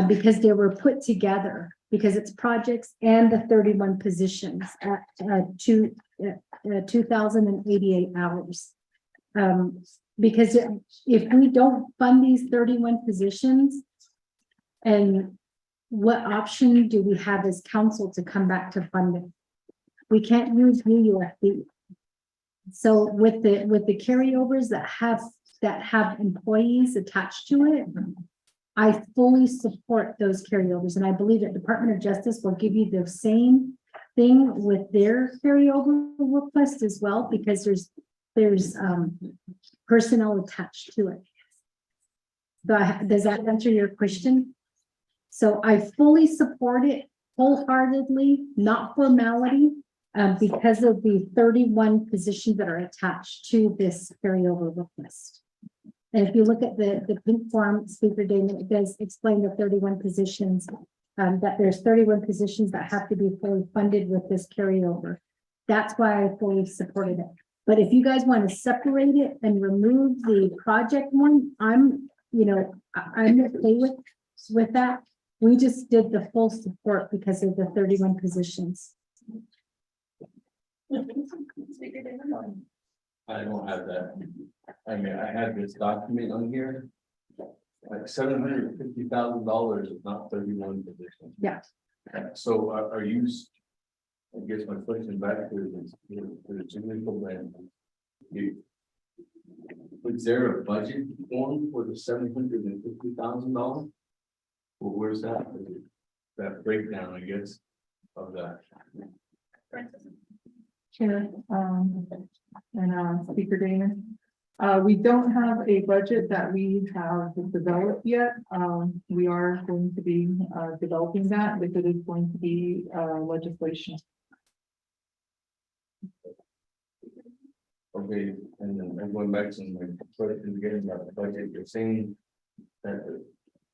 because they were put together, because it's projects and the 31 positions at 2,088 hours. Because if we don't fund these 31 positions, And what option do we have as council to come back to fund it? We can't use UUFB. So with the carryovers that have employees attached to it, I fully support those carryovers, and I believe that Department of Justice will give you the same thing with their carryover request as well, because there's personnel attached to it. Does that answer your question? So I fully support it wholeheartedly, not formality, because of the 31 positions that are attached to this carryover request. And if you look at the pink form, Speaker Damon, it does explain the 31 positions, that there's 31 positions that have to be fully funded with this carryover. That's why I fully supported it. But if you guys want to separate it and remove the project one, I'm okay with that. We just did the full support because of the 31 positions. I don't have that. I mean, I have this document on here. Like $750,000 is not 31 positions. Yeah. So are you, I guess my question back to the judicial branch. Was there a budget form for the $750,000? Well, where's that breakdown, I guess, of that? Chair, and Speaker Damon. We don't have a budget that we have developed yet. We are going to be developing that, because it is going to be legislation. Okay, and then I'm going back to my question again about the budget. You're saying that the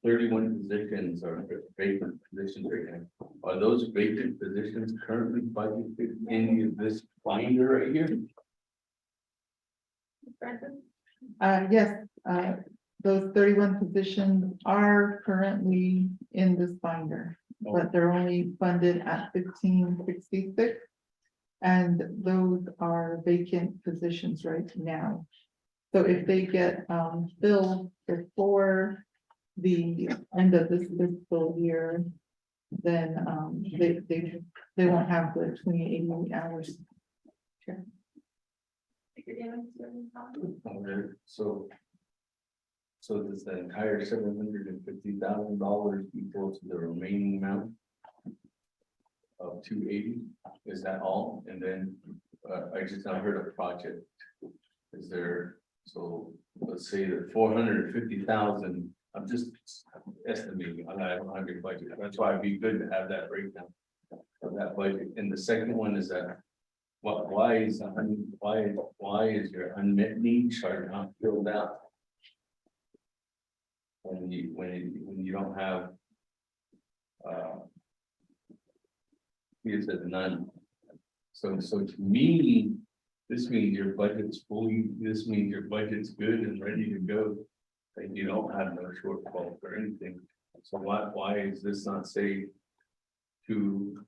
31 positions are vacant positions right now. Are those vacant positions currently budgeted in this binder right here? Yes, those 31 positions are currently in this binder, but they're only funded at 1566. And those are vacant positions right now. So if they get filled before the end of this fiscal year, then they won't have the 28 hours. Sure. So does the entire $750,000 equal to the remaining amount of 280? Is that all? And then I just now heard a project. Is there, so let's say that 450,000. I'm just estimating. I don't have your budget. That's why it'd be good to have that breakdown of that budget. And the second one is that why is your unmet need chart not filled out? When you don't have it says none. So to me, this means your budget's fully, this means your budget's good and ready to go. And you don't have no shortfall or anything. So why is this not say to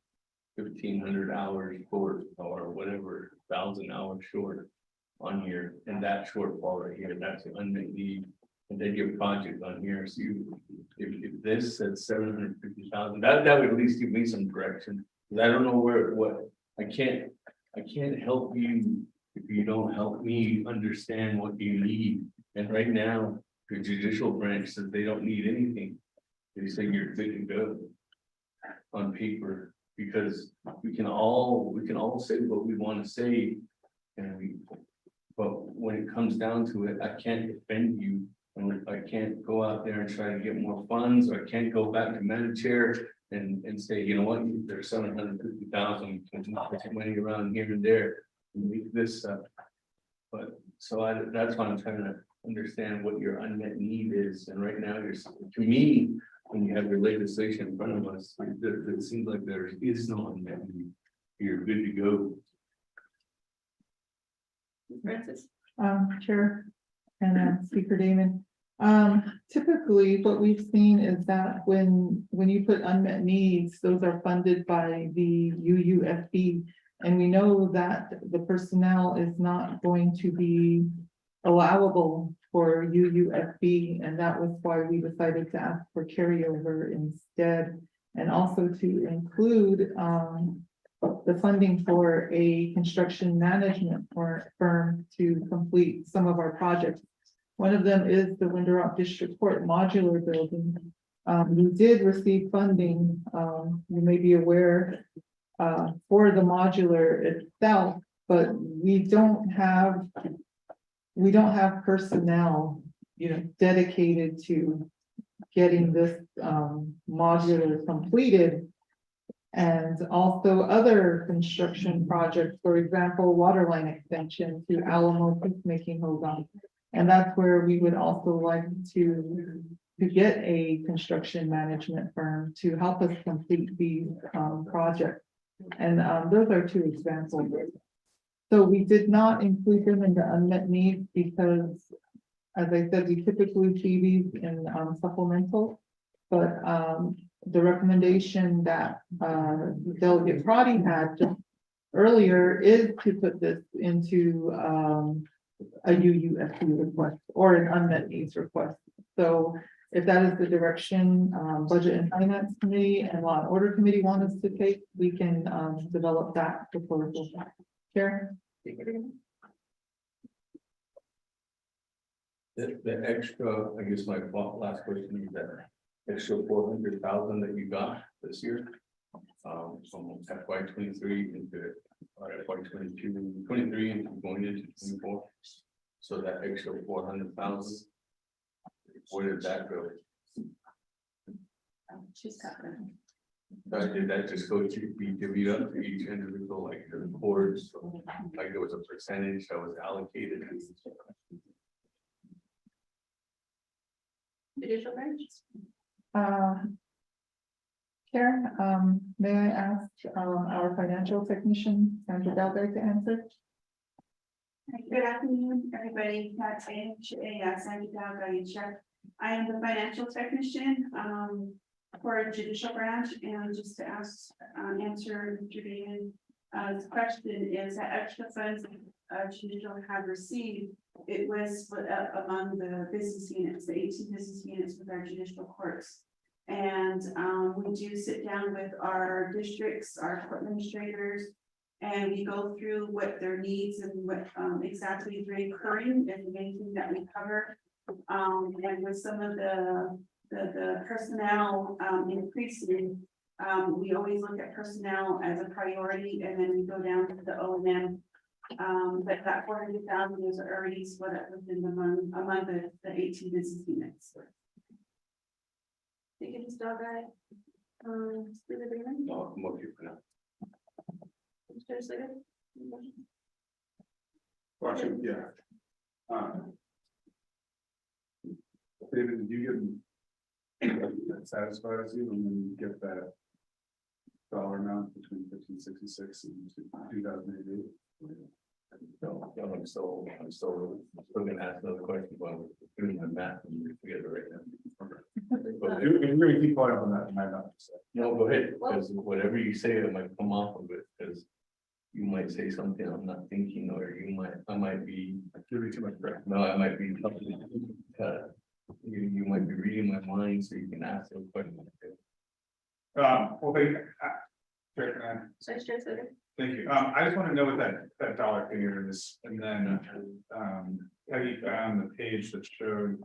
1,500 hours short or whatever, 1,000 hours short on here, and that shortfall right here, that's an unmet need. And then your project on here, so if this said 750,000, that would at least give me some direction. I don't know what I can't help you if you don't help me understand what you need. And right now, the judicial branch says they don't need anything. They say you're good to go on paper, because we can all say what we want to say, but when it comes down to it, I can't defend you, and I can't go out there and try to get more funds, or I can't go back to Madam Chair and say, you know what, there's 750,000 money around here and there, and make this stuff. But so that's why I'm trying to understand what your unmet need is. And right now, to me, when you have your legislation in front of us, it seems like there is no unmet need. You're good to go. Francis? Chair and Speaker Damon. Typically, what we've seen is that when you put unmet needs, those are funded by the UUFB. And we know that the personnel is not going to be allowable for UUFB, and that was why we decided to ask for carryover instead. And also to include, the funding for a construction management firm to complete some of our projects. One of them is the Window Rock District Court modular building. We did receive funding, you may be aware, for the modular itself, but we don't have personnel, dedicated to getting this, modular completed. And also other construction projects, for example, water line extension to Alamo Making Hold On. And that's where we would also like to get a construction management firm to help us complete these projects. And those are two examples. So we did not include them in the unmet needs because, as I said, we typically see these in supplemental. But the recommendation that Delegate Prodi had just earlier is to put this into a UUFP request or an unmet needs request. So if that is the direction Budget and Finance Committee and Law and Order Committee want us to take, we can develop that proposal. Chair? The extra, I guess my last question is that extra 400,000 that you got this year. From FY 23 into FY 22, 23 and going into 24. So that extra 400,000. Where did that go? She's covering. Did that just go to be divvied up to each individual, like the boards, like there was a percentage that was allocated? Judicial branch? Chair, may I ask our financial technician, Sandra Delgado, to answer? Good afternoon, everybody. Sandy Dalga. I am the financial technician for judicial branch, and just to answer Mr. Damon's question is that extra funds judicial have received, it was split up among the business units, the 18 business units with our judicial courts. And we do sit down with our districts, our court administrators, and we go through what their needs and what exactly is recurring and anything that we cover. And with some of the personnel increasing, we always look at personnel as a priority, and then we go down to the O&M. But that 400,000 is already split up within among the 18 business units. Thank you, Ms. Dalgai. No, I'm okay for now. Mr. Slater? Question, yeah. David, did you get that satisfies you when you get that dollar amount between 1566 and 2088? No, I'm still gonna ask another question while we're doing my math and together right now. But you're going to keep going on that, I might not say. No, go ahead, because whatever you say, it might come off of it, because you might say something I'm not thinking, or I might be giving too much breath. No, I might be you might be reading my mind, so you can ask a question. Well, thank you. I just want to know what that dollar figure is, and then have you found the page that showed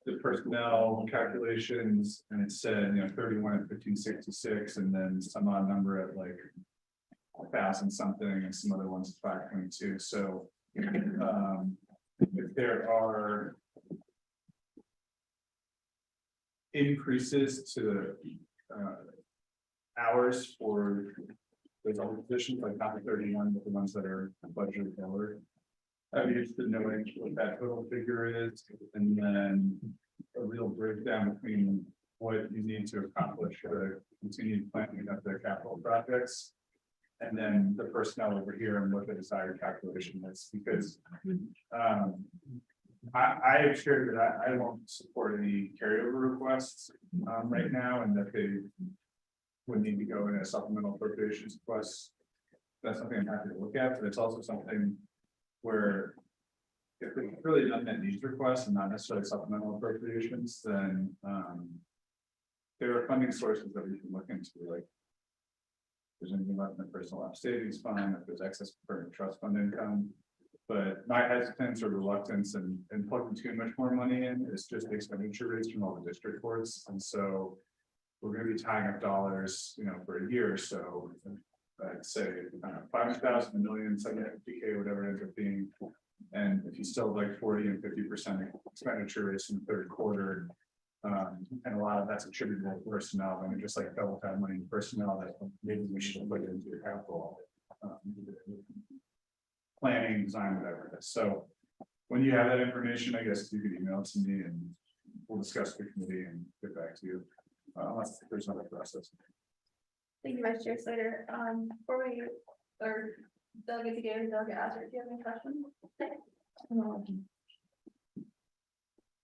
the personnel calculations, and it said, 31 at 1566, and then some odd number at like 1,000 something, and some other ones at 522. So if there are increases to the hours for those other positions, like not the 31, but the ones that are budgeted forward, I'd be interested in knowing what that total figure is, and then a real breakdown between what you need to accomplish the continued planning of their capital projects, and then the personnel over here and what the desired calculation is, because I have shared that I won't support any carryover requests right now, and that they would need to go in a supplemental appropriations request. That's something I'm happy to look at, but it's also something where if it's really an unmet needs request and not necessarily supplemental appropriations, then, there are funding sources that we can look into, like. If there's anything left in the personal life savings fund, if there's excess current trust fund income. But my hesitance or reluctance in plugging too much more money in is just the expenditure rates from all the district courts, and so. We're gonna be tying up dollars, for a year or so. I'd say, 500,000, $1 million, 750K, whatever it ends up being. And if you still have like 40 and 50% expenditure rates in the third quarter. And a lot of that's attributable to personnel, and just like double time money in personnel, that maybe we should put it into your capital. Planning, design, whatever it is. So when you have that information, I guess you could email it to me and we'll discuss the committee and get back to you. Unless there's another process. Thank you, Vice Chair Slater. Before we, or Delegate to Gary, Delegate Astor, do you have any questions?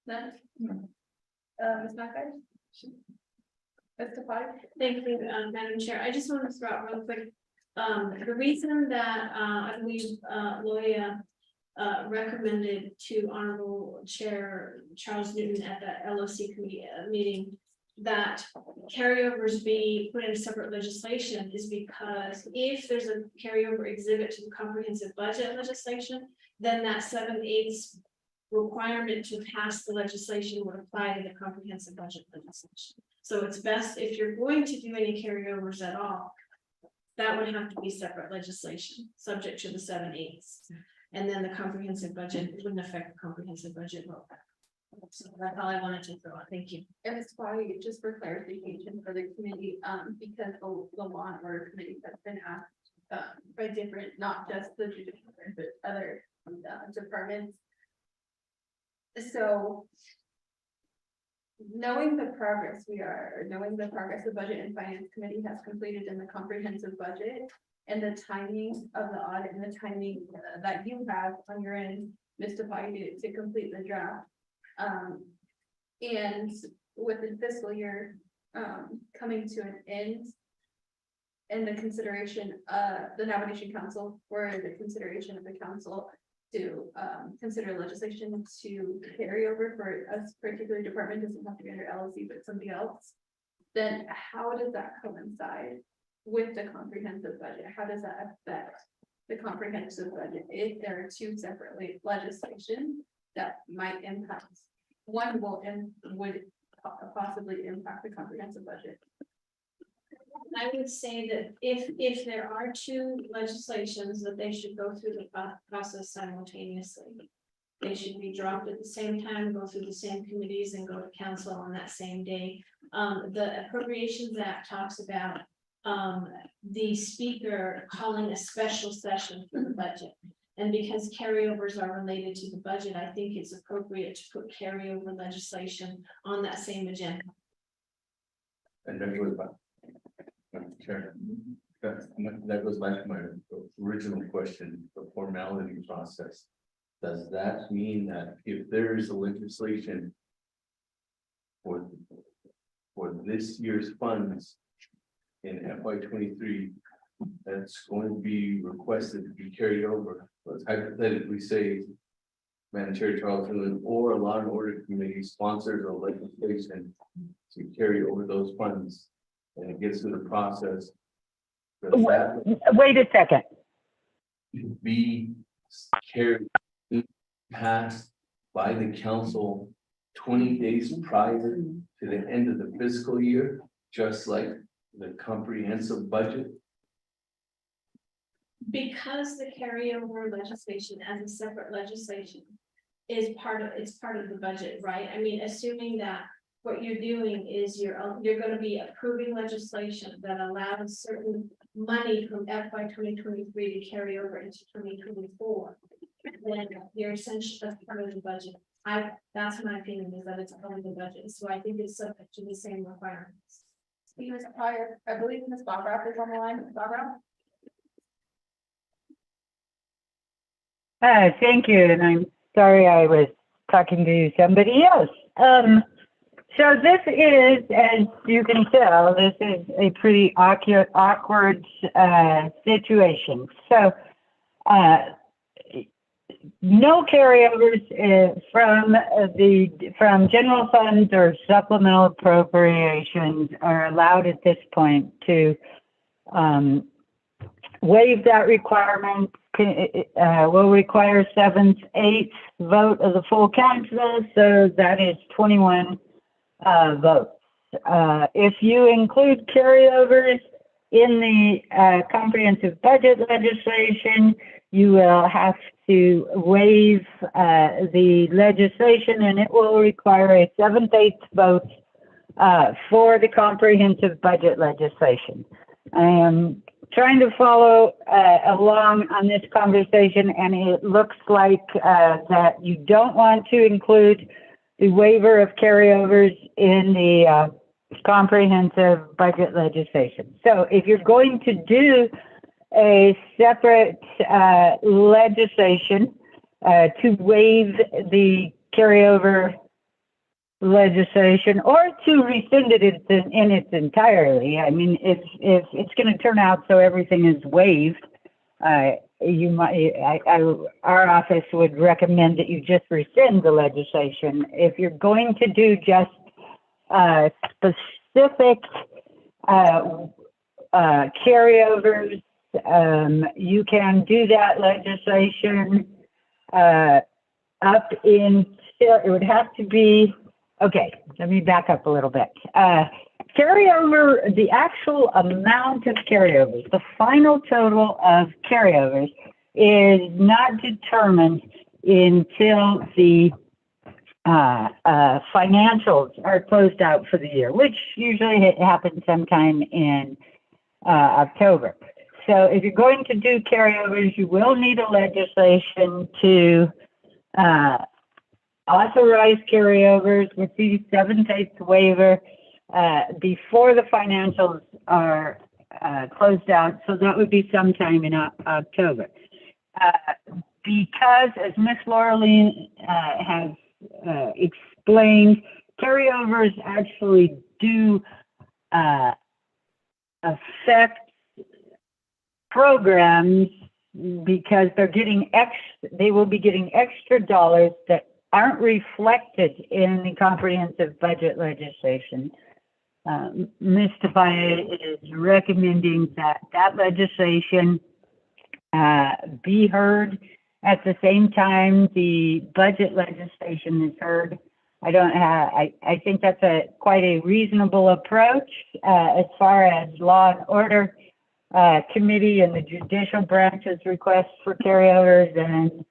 None? Ms. McIver? Ms. Tafari? Thank you, Madam Chair. I just want to throw out real quick, the reason that, I believe, Loya recommended to Honorable Chair Charles Newton at the LOC committee meeting that carryovers be put in separate legislation is because if there's a carryover exhibit to the comprehensive budget legislation, then that 7/8 requirement to pass the legislation would apply to the comprehensive budget legislation. So it's best if you're going to do any carryovers at all, that would have to be separate legislation, subject to the 7/8. And then the comprehensive budget, it wouldn't affect the comprehensive budget vote. So that's all I wanted to throw out. Thank you. And Ms. Tafari, just for clarification for the committee, because the law and order committee has been asked by different, not just the judicial, but other departments. So knowing the progress the Budget and Finance Committee has completed in the comprehensive budget and the timing of the audit and the timing that you have on your end, Ms. Tafari, to complete the draft. And with the fiscal year coming to an end, and the consideration the nomination council for the consideration of the council to consider legislation to carry over for a particular department, doesn't have to be under LLC, but somebody else, then how does that coincide with the comprehensive budget? How does that affect the comprehensive budget if there are two separate legislation that might impact? One would possibly impact the comprehensive budget. I would say that if there are two legislations, that they should go through the process simultaneously. They should be dropped at the same time, go through the same committees and go to council on that same day. The Appropriations Act talks about the speaker calling a special session for the budget. And because carryovers are related to the budget, I think it's appropriate to put carryover legislation on that same agenda. And that goes back. Madam Chair, that goes back to my original question, the formality process. Does that mean that if there is a legislation for this year's funds in FY23 that's going to be requested to be carried over, let's hypothetically say Madam Chair Charles Newton or a law and order committee sponsors a legislation to carry over those funds, and it gets to the process. Wait a second. Be carried, passed by the council 20 days prior to the end of the fiscal year, just like the comprehensive budget. Because the carryover legislation as a separate legislation is part of the budget, right? I mean, assuming that what you're doing is you're going to be approving legislation that allows certain money from FY 2023 to carry over into 2024. Then you're essentially that's part of the budget. That's my opinion, is that it's part of the budget. So I think it's subject to the same requirements. Ms. Pryor, I believe Ms. Barbara is on the line. Ms. Barbara? Thank you, and I'm sorry I was talking to somebody else. So this is, as you can tell, this is a pretty awkward situation. So no carryovers from general funds or supplemental appropriations are allowed at this point to waive that requirement. Will require 7/8 vote of the full council, so that is 21 votes. If you include carryovers in the comprehensive budget legislation, you will have to waive the legislation, and it will require a 7/8 vote for the comprehensive budget legislation. I am trying to follow along on this conversation, and it looks like that you don't want to include the waiver of carryovers in the comprehensive budget legislation. So if you're going to do a separate legislation to waive the carryover legislation or to rescind it in its entirety, I mean, if it's going to turn out so everything is waived, you might, our office would recommend that you just rescind the legislation. If you're going to do just specific carryovers, you can do that legislation up until, it would have to be, okay, let me back up a little bit. Carryover, the actual amount of carryovers, the final total of carryovers is not determined until the financials are closed out for the year, which usually happens sometime in October. So if you're going to do carryovers, you will need a legislation to authorize carryovers with the 7/8 waiver before the financials are closed out. So that would be sometime in October. Because, as Ms. Laureline has explained, carryovers actually do affect programs because they will be getting extra dollars that aren't reflected in the comprehensive budget legislation. Ms. Tafaya is recommending that legislation be heard at the same time the budget legislation is heard. I think that's quite a reasonable approach as far as Law and Order Committee and the Judicial Branch's request for carryovers and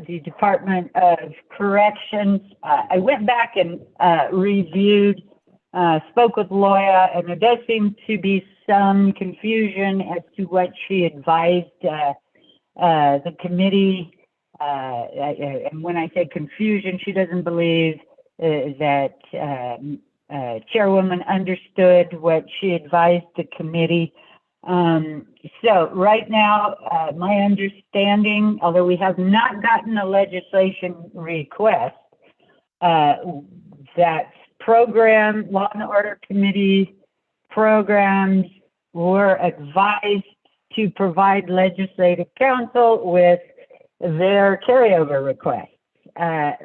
the Department of Corrections. I went back and reviewed, spoke with Loya, and there does seem to be some confusion as to what she advised the committee. And when I say confusion, she doesn't believe that Chairwoman understood what she advised the committee. So right now, my understanding, although we have not gotten a legislation request, that Law and Order Committee programs were advised to provide Legislative Council with their carryover requests.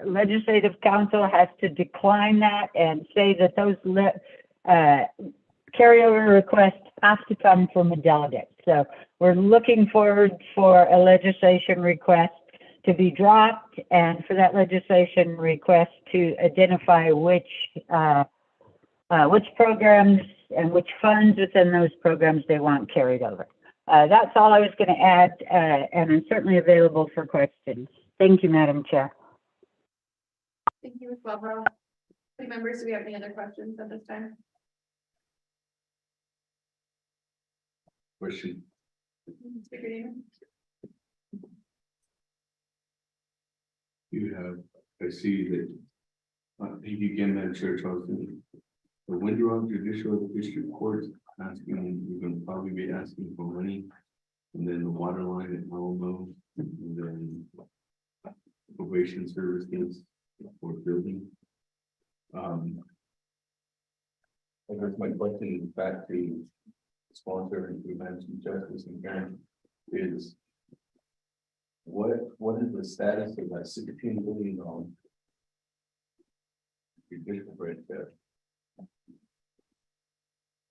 Legislative Council has to decline that and say that those carryover requests have to come from a delegate. So we're looking forward for a legislation request to be dropped and for that legislation request to identify which programs and which funds within those programs they want carried over. That's all I was going to add, and I'm certainly available for questions. Thank you, Madam Chair. Thank you, Ms. Lovero. Any members, do we have any other questions at this time? Question. Speaker Damon? You have, I see that, thank you again, Madam Chair Charleston. The Window Judicial District Court asking, you're going to probably be asking for money, and then the water line at Alamo, and then probation services for building. I guess my question is back to sponsor and management justice and parent is what is the status of that $16 billion? Judicial branch there?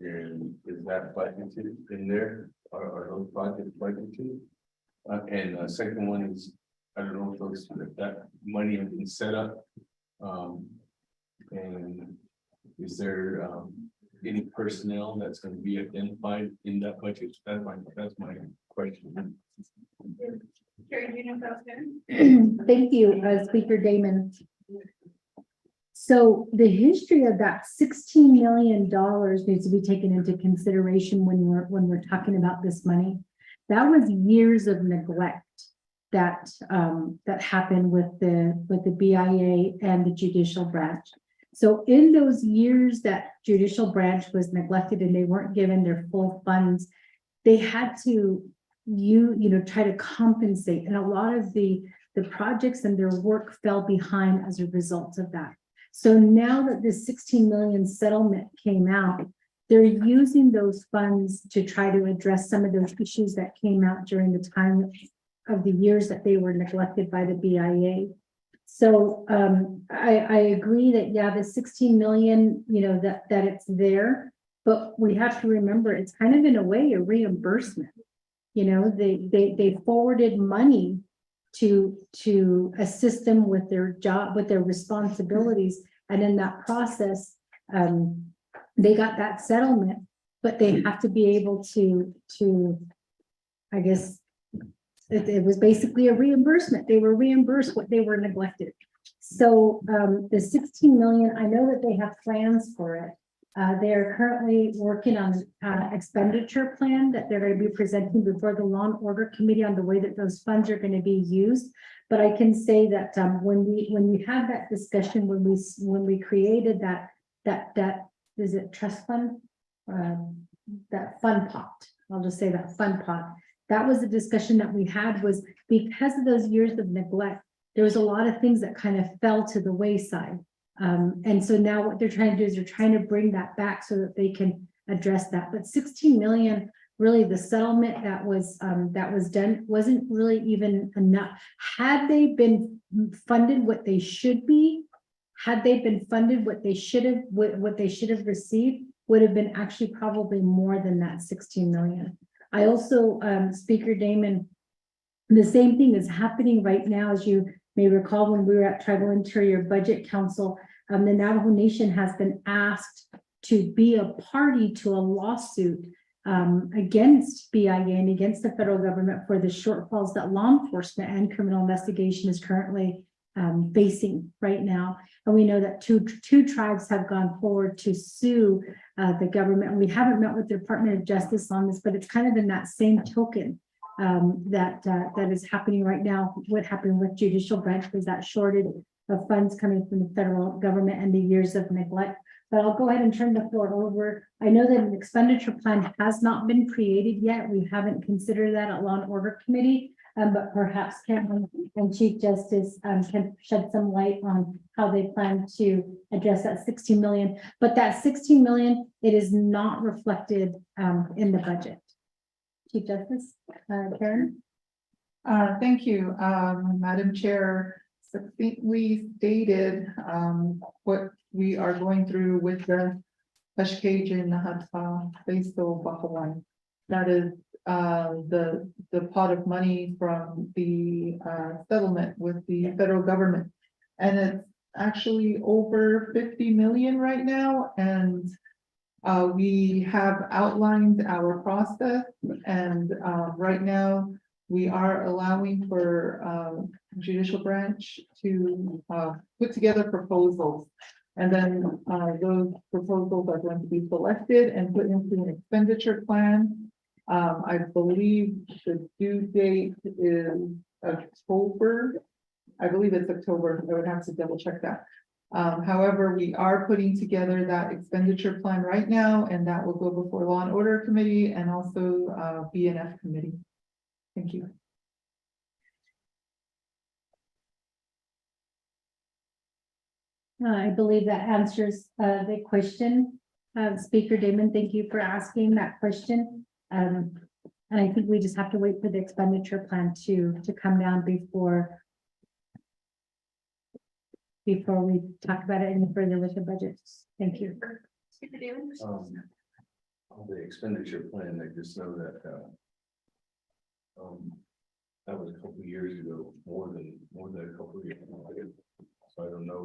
And is that budgeted in there? Are those projects budgeted? And second one is, I don't know if that money has been set up. And is there any personnel that's going to be identified in that budget? That's my question. Carrie, do you know if that's good? Thank you, Speaker Damon. So the history of that $16 million needs to be taken into consideration when we're talking about this money. That was years of neglect that happened with the BIA and the judicial branch. So in those years that judicial branch was neglected and they weren't given their full funds, they had to try to compensate, and a lot of the projects and their work fell behind as a result of that. So now that this 16 million settlement came out, they're using those funds to try to address some of those issues that came out during the time of the years that they were neglected by the BIA. So I agree that, yeah, the 16 million, that it's there, but we have to remember it's kind of in a way a reimbursement. They forwarded money to assist them with their job, with their responsibilities. And in that process, they got that settlement, but they have to be able to, I guess, it was basically a reimbursement. They were reimbursed what they were neglected. So the 16 million, I know that they have plans for it. They are currently working on an expenditure plan that they're going to be presenting before the Law and Order Committee on the way that those funds are going to be used. But I can say that when we had that discussion, when we created that is it trust fund, that fund pot. I'll just say that fund pot. That was the discussion that we had, was because of those years of neglect, there was a lot of things that kind of fell to the wayside. And so now what they're trying to do is they're trying to bring that back so that they can address that. But 16 million, really the settlement that was done wasn't really even enough. Had they been funded what they should be, had they been funded what they should have received, would have been actually probably more than that 16 million. I also, Speaker Damon, the same thing is happening right now, as you may recall when we were at Tribal Interior Budget Council. The Navajo Nation has been asked to be a party to a lawsuit against BIA and against the federal government for the shortfalls that law enforcement and criminal investigation is currently facing right now. And we know that two tribes have gone forward to sue the government. And we haven't met with the Department of Justice on this, but it's kind of in that same token that is happening right now. What happened with judicial branch was that shortage of funds coming from the federal government and the years of neglect. But I'll go ahead and turn the floor over. I know that an expenditure plan has not been created yet. We haven't considered that at Law and Order Committee, but perhaps Cameron and Chief Justice can shed some light on how they plan to address that 16 million. But that 16 million, it is not reflected in the budget. Chief Justice, Karen. Thank you, Madam Chair. Succinctly stated what we are going through with the Pashkej and Nahatpa Beso Bahawan. That is the pot of money from the settlement with the federal government. And it's actually over 50 million right now. And we have outlined our process, and right now we are allowing for judicial branch to put together proposals. And then those proposals are going to be selected and put into an expenditure plan. I believe the due date is October. I believe it's October. I would have to double check that. However, we are putting together that expenditure plan right now, and that will go before Law and Order Committee and also BNF Committee. Thank you. I believe that answers the question. Speaker Damon, thank you for asking that question. And I think we just have to wait for the expenditure plan to come down before we talk about it any further with the budget. Thank you. On the expenditure plan, I just know that, that was a couple of years ago, more than a couple of years ago. So I don't know,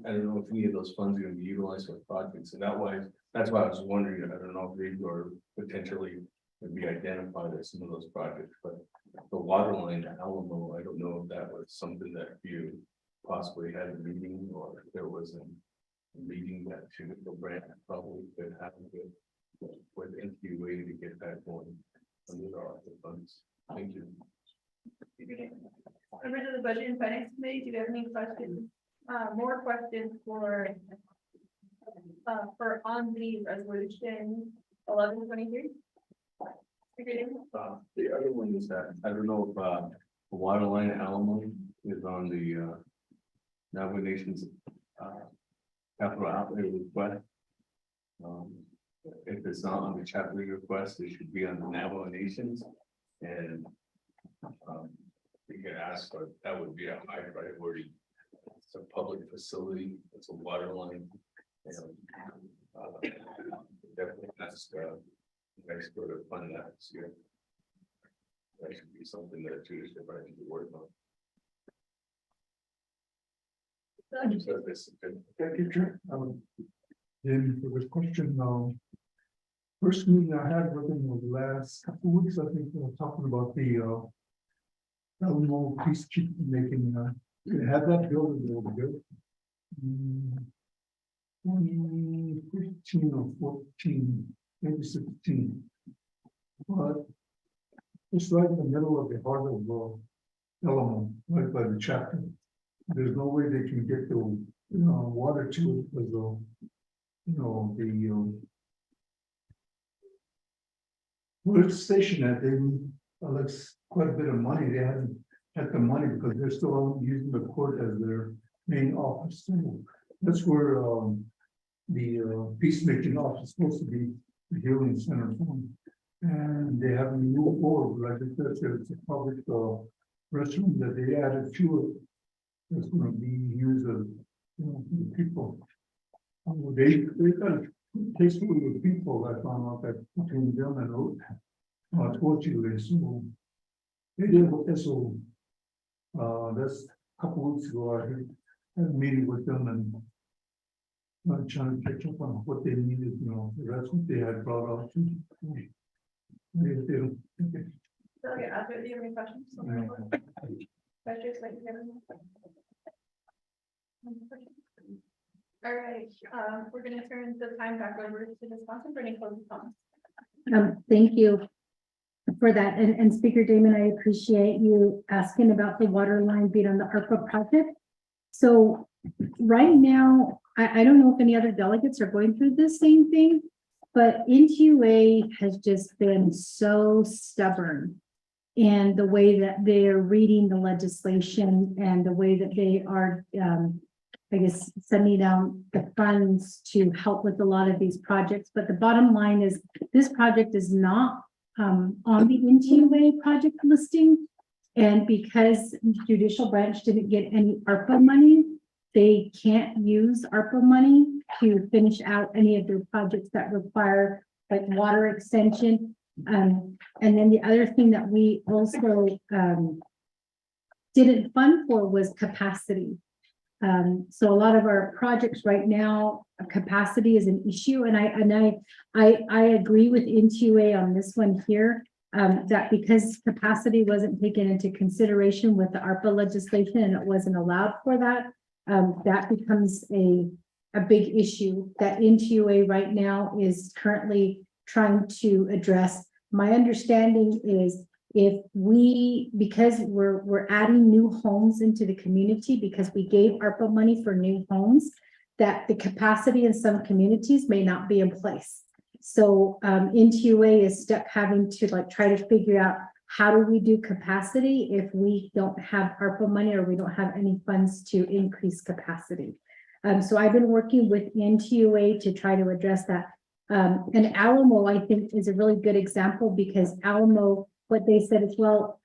I don't know if any of those funds are gonna be utilized for projects, and that's why I was wondering, I don't know if these are potentially would be identified as some of those projects, but the water line to Alamo, I don't know if that was something that you possibly had a meeting, or if there was a meeting that the brand probably could have with NQA to get that going under the funds. Thank you. Members of the Budget and Finance Committee, do you have any questions? More questions for on the resolution 1123? The other one is that, I don't know if the water line at Alamo is on the Navajo Nation's capital outlay request. If it's not on the chapter request, it should be on the Navajo Nations. And you can ask, but that would be a high priority. It's a public facility, it's a water line. And definitely ask next go to fund that this year. That should be something that Jewish Divine should work on. So this, Thank you, Chair. Then for this question, first meeting I had with him was the last couple of weeks, I think, talking about the Alamo peacekeeping making, had that building a little bit. 2015 or 14, maybe 16. But it's right in the middle of the heart of Alamo, right by the chapter. There's no way they can get the water to it because where it's stationed at, they that's quite a bit of money. They haven't had the money because they're still using the court as their main office. So that's where the peacemaking office is supposed to be, the healing center. And they haven't moved forward. Like I said, it's a public restroom that they added to it. That's going to be used as for the people. They got a case with people that found out that between them and unfortunately, so they did what this. So that's a couple weeks ago. I had a meeting with them and trying to catch up on what they needed. That's what they had brought up to. They do. Okay. So yeah, do you have any questions? All right, we're gonna turn the time back over to the sponsor for any closing comments. Thank you for that. And Speaker Damon, I appreciate you asking about the water line being on the ARPA project. So right now, I don't know if any other delegates are going through the same thing, but NQA has just been so stubborn in the way that they're reading the legislation and the way that they are, I guess, sending down the funds to help with a lot of these projects. But the bottom line is this project is not on the NQA project listing. And because judicial branch didn't get any ARPA money, they can't use ARPA money to finish out any of their projects that require like water extension. And then the other thing that we also didn't fund for was capacity. So a lot of our projects right now, capacity is an issue, and I agree with NQA on this one here, that because capacity wasn't taken into consideration with the ARPA legislation and it wasn't allowed for that, that becomes a big issue that NQA right now is currently trying to address. My understanding is because we're adding new homes into the community because we gave ARPA money for new homes, that the capacity in some communities may not be in place. So NQA is stuck having to try to figure out how do we do capacity if we don't have ARPA money or we don't have any funds to increase capacity. So I've been working with NQA to try to address that. And Alamo, I think, is a really good example because Alamo, what they said is, well,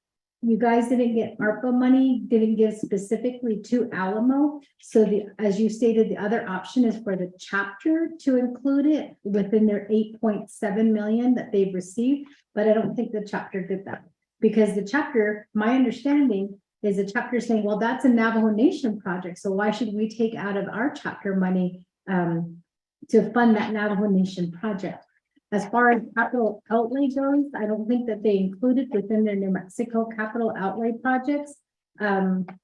you guys didn't get ARPA money, didn't give specifically to Alamo. So as you stated, the other option is for the chapter to include it within their 8.7 million that they've received. But I don't think the chapter did that because the chapter, my understanding is the chapter saying, well, that's a Navajo Nation project. So why should we take out of our chapter money to fund that Navajo Nation project? As far as capital outlay goes, I don't think that they included within their New Mexico capital outlay projects.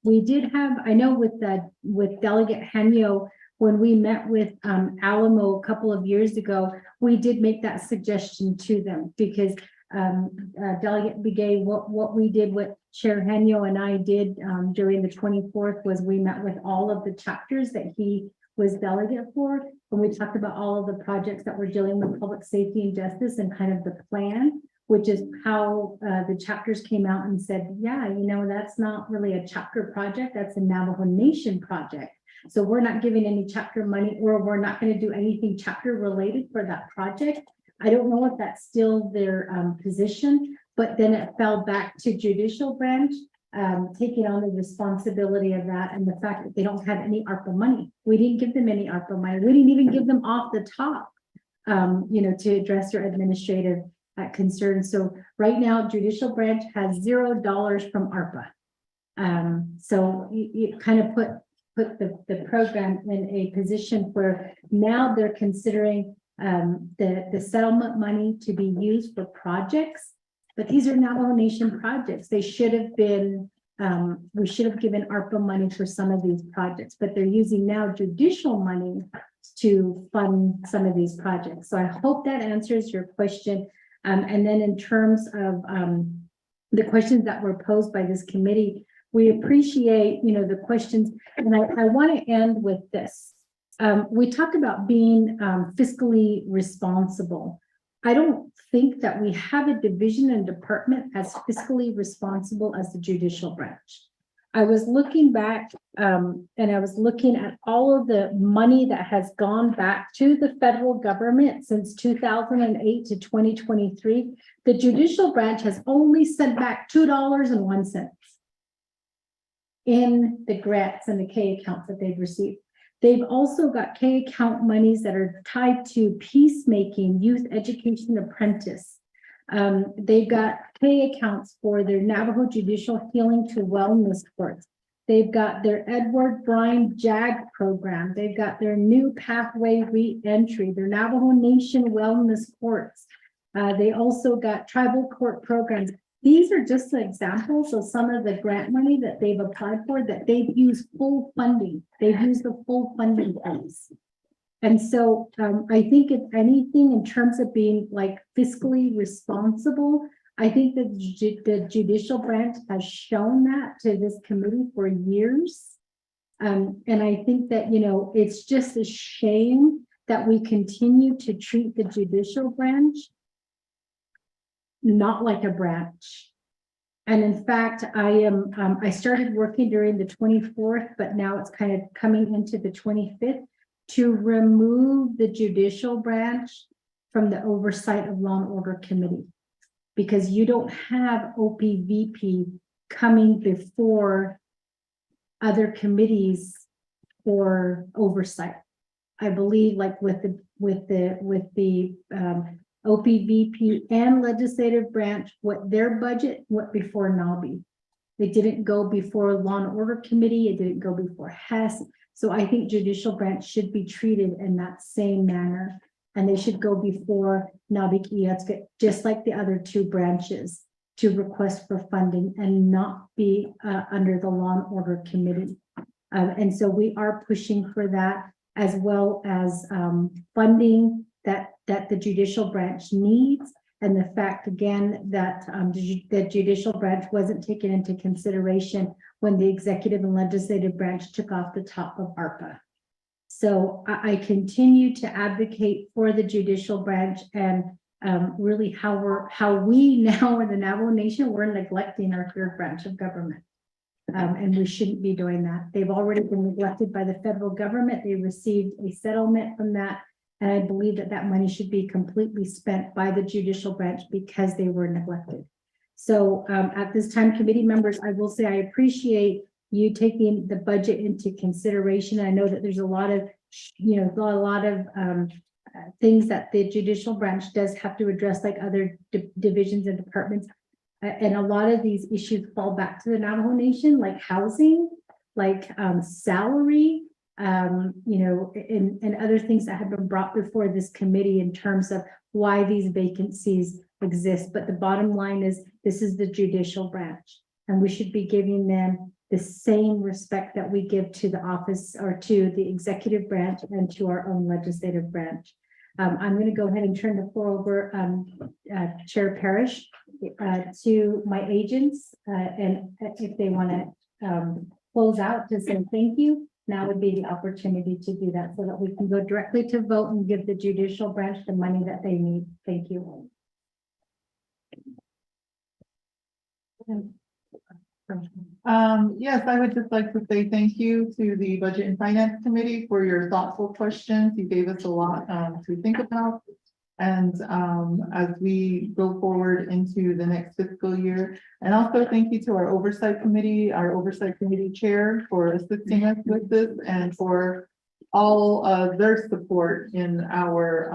We did have, I know with Delegate Henyo, when we met with Alamo a couple of years ago, we did make that suggestion to them because Delegate Begay, what we did, what Chair Henyo and I did during the 24th was we met with all of the chapters that he was delegate for, and we talked about all of the projects that were dealing with public safety and justice and kind of the plan, which is how the chapters came out and said, yeah, you know, that's not really a chapter project, that's a Navajo Nation project. So we're not giving any chapter money, or we're not going to do anything chapter related for that project. I don't know if that's still their position, but then it fell back to judicial branch taking on the responsibility of that, and the fact that they don't have any ARPA money. We didn't give them any ARPA money. We didn't even give them off the top, you know, to address their administrative concerns. So right now, judicial branch has $0 from ARPA. So you kind of put the program in a position where now they're considering the settlement money to be used for projects. But these are Navajo Nation projects. They should have been, we should have given ARPA money for some of these projects, but they're using now judicial money to fund some of these projects. So I hope that answers your question. And then in terms of the questions that were posed by this committee, we appreciate, you know, the questions. And I want to end with this. We talked about being fiscally responsible. I don't think that we have a division and department as fiscally responsible as the judicial branch. I was looking back and I was looking at all of the money that has gone back to the federal government since 2008 to 2023. The judicial branch has only sent back $2.01 in the grants and the K accounts that they've received. They've also got K account monies that are tied to peacemaking, youth education apprentice. They've got K accounts for their Navajo Judicial Healing to Wellness Courts. They've got their Edward Bryan JAG program. They've got their new pathway re-entry, their Navajo Nation Wellness Courts. They also got tribal court programs. These are just the examples of some of the grant money that they've applied for that they've used full funding. They've used the full funding piece. And so I think if anything, in terms of being like fiscally responsible, I think that the judicial branch has shown that to this committee for years. And I think that, you know, it's just a shame that we continue to treat the judicial branch not like a branch. And in fact, I started working during the 24th, but now it's kind of coming into the 25th to remove the judicial branch from the oversight of Law and Order Committee, because you don't have OPVP coming before other committees for oversight. I believe like with the OPVP and legislative branch, what their budget went before NABI. They didn't go before Law and Order Committee. It didn't go before HES. So I think judicial branch should be treated in that same manner. And they should go before NABI, just like the other two branches, to request for funding and not be under the Law and Order Committee. And so we are pushing for that, as well as funding that the judicial branch needs, and the fact again that the judicial branch wasn't taken into consideration when the executive and legislative branch took off the top of ARPA. So I continue to advocate for the judicial branch, and really how we now in the Navajo Nation, we're neglecting our third branch of government. And we shouldn't be doing that. They've already been neglected by the federal government. They received a settlement from that. And I believe that that money should be completely spent by the judicial branch because they were neglected. So at this time, committee members, I will say I appreciate you taking the budget into consideration. I know that there's a lot of, things that the judicial branch does have to address, like other divisions and departments. And a lot of these issues fall back to the Navajo Nation, like housing, like salary, and other things that have been brought before this committee in terms of why these vacancies exist. But the bottom line is, this is the judicial branch, and we should be giving them the same respect that we give to the office or to the executive branch and to our own legislative branch. I'm going to go ahead and turn the floor over, Chair Parrish, to my agents, and if they want to close out to say thank you, now would be the opportunity to do that so that we can go directly to vote and give the judicial branch the money that they need. Thank you. Yes, I would just like to say thank you to the Budget and Finance Committee for your thoughtful questions. You gave us a lot to think about. And as we go forward into the next fiscal year, and also thank you to our Oversight Committee Chair for assisting us with this and for all of their support in our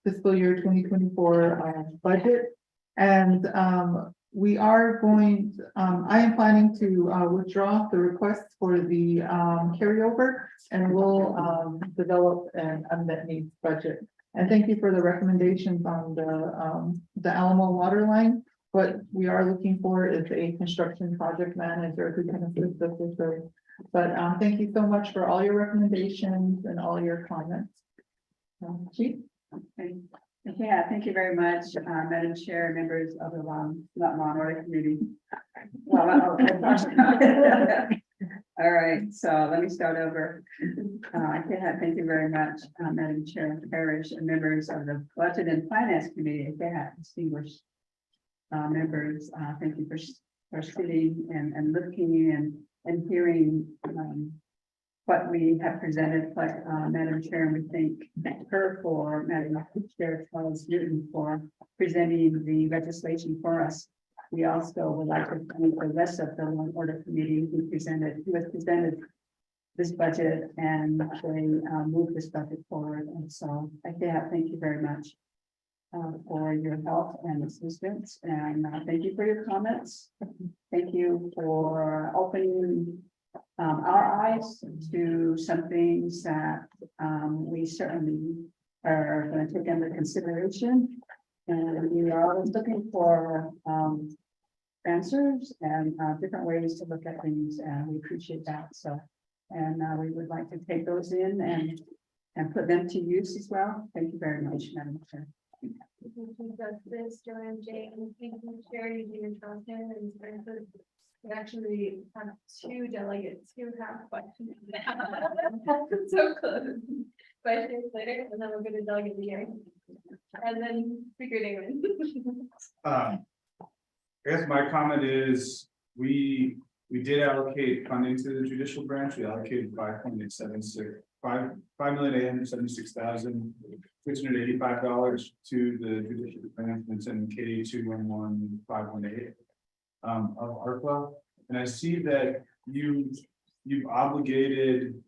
fiscal year 2024 budget. And we are going, I am planning to withdraw the request for the carryover, and we'll develop an unmet needs budget. And thank you for the recommendations on the Alamo water line. What we are looking for is a construction project manager who can assist us with those. But thank you so much for all your recommendations and all your comments. Chief? Okay. Yeah, thank you very much, Madam Chair, members of the Law and Order Committee. All right, so let me start over. Thank you very much, Madam Chair Parrish, and members of the Budget and Finance Committee. Distinguished members, thank you for sitting and looking and hearing what we have presented, like Madam Chair, and we thank her for Madam Chair Charles Newton for presenting the legislation for us. We also would like to thank the rest of the Law and Order Committee who has presented this budget and actually moved this budget forward. And so thank you very much for your help and assistance, and thank you for your comments. Thank you for opening our eyes to some things that we certainly are going to take under consideration. And we are always looking for answers and different ways to look at things, and we appreciate that. So, and we would like to take those in and put them to use as well. Thank you very much, Madam Chair. Justice Joanne Jane, thank you, Chair Eugene Johnson, and Francis. We actually have two delegates who have questions now. So close. Questions later, and then we'll get a delegate hearing. And then Speaker Damon. I guess my comment is, we did allocate funding to the judicial branch. We allocated $5,876,685 to the judicial branch and K 211518 of ARPA. And I see that you've obligated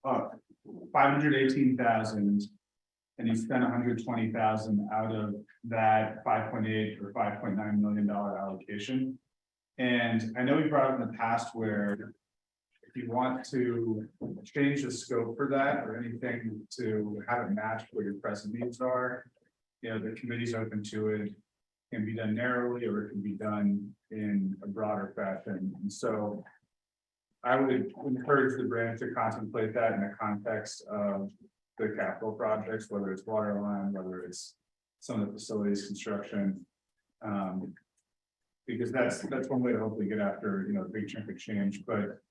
518,000, and you spent 120,000 out of that 5.8 or $5.9 million allocation. And I know we brought up in the past where if you want to change the scope for that or anything to have it match what your present needs are, the committee's open to it. It can be done narrowly or it can be done in a broader fashion. And so I would encourage the branch to contemplate that in the context of the capital projects, whether it's water line, whether it's some of the facilities construction. Because that's one way to hopefully get after, a big chunk of change. But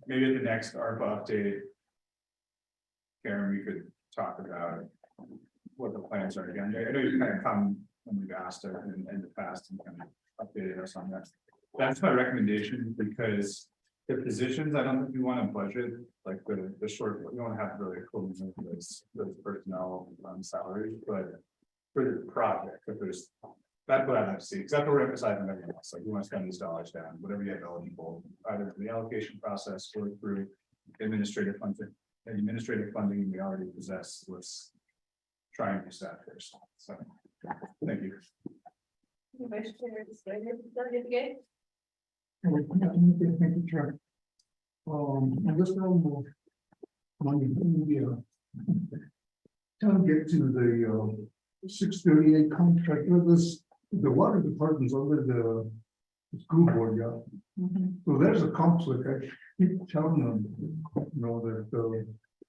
maybe at the next ARPA update, Karen, we could talk about what the plans are again. I know you kind of come when we've asked it in the past and kind of updated us on that. That's my recommendation, because The positions, I don't think we want to budget, like the short, we don't have really a full those personnel salaries, but. For the project, if there's, that's what I'd like to see, except we're emphasizing everything else, like we want to spend these dollars down, whatever you have eligible, either for the allocation process or through administrative funding we already possess, let's try and use that first, so, thank you. Vice Chair, Delegate Gay? Thank you, Chair. On this one, money, trying to get to the 638 contract with this, the water department's under the school board, yeah. So there's a conflict. I keep telling them, you know, that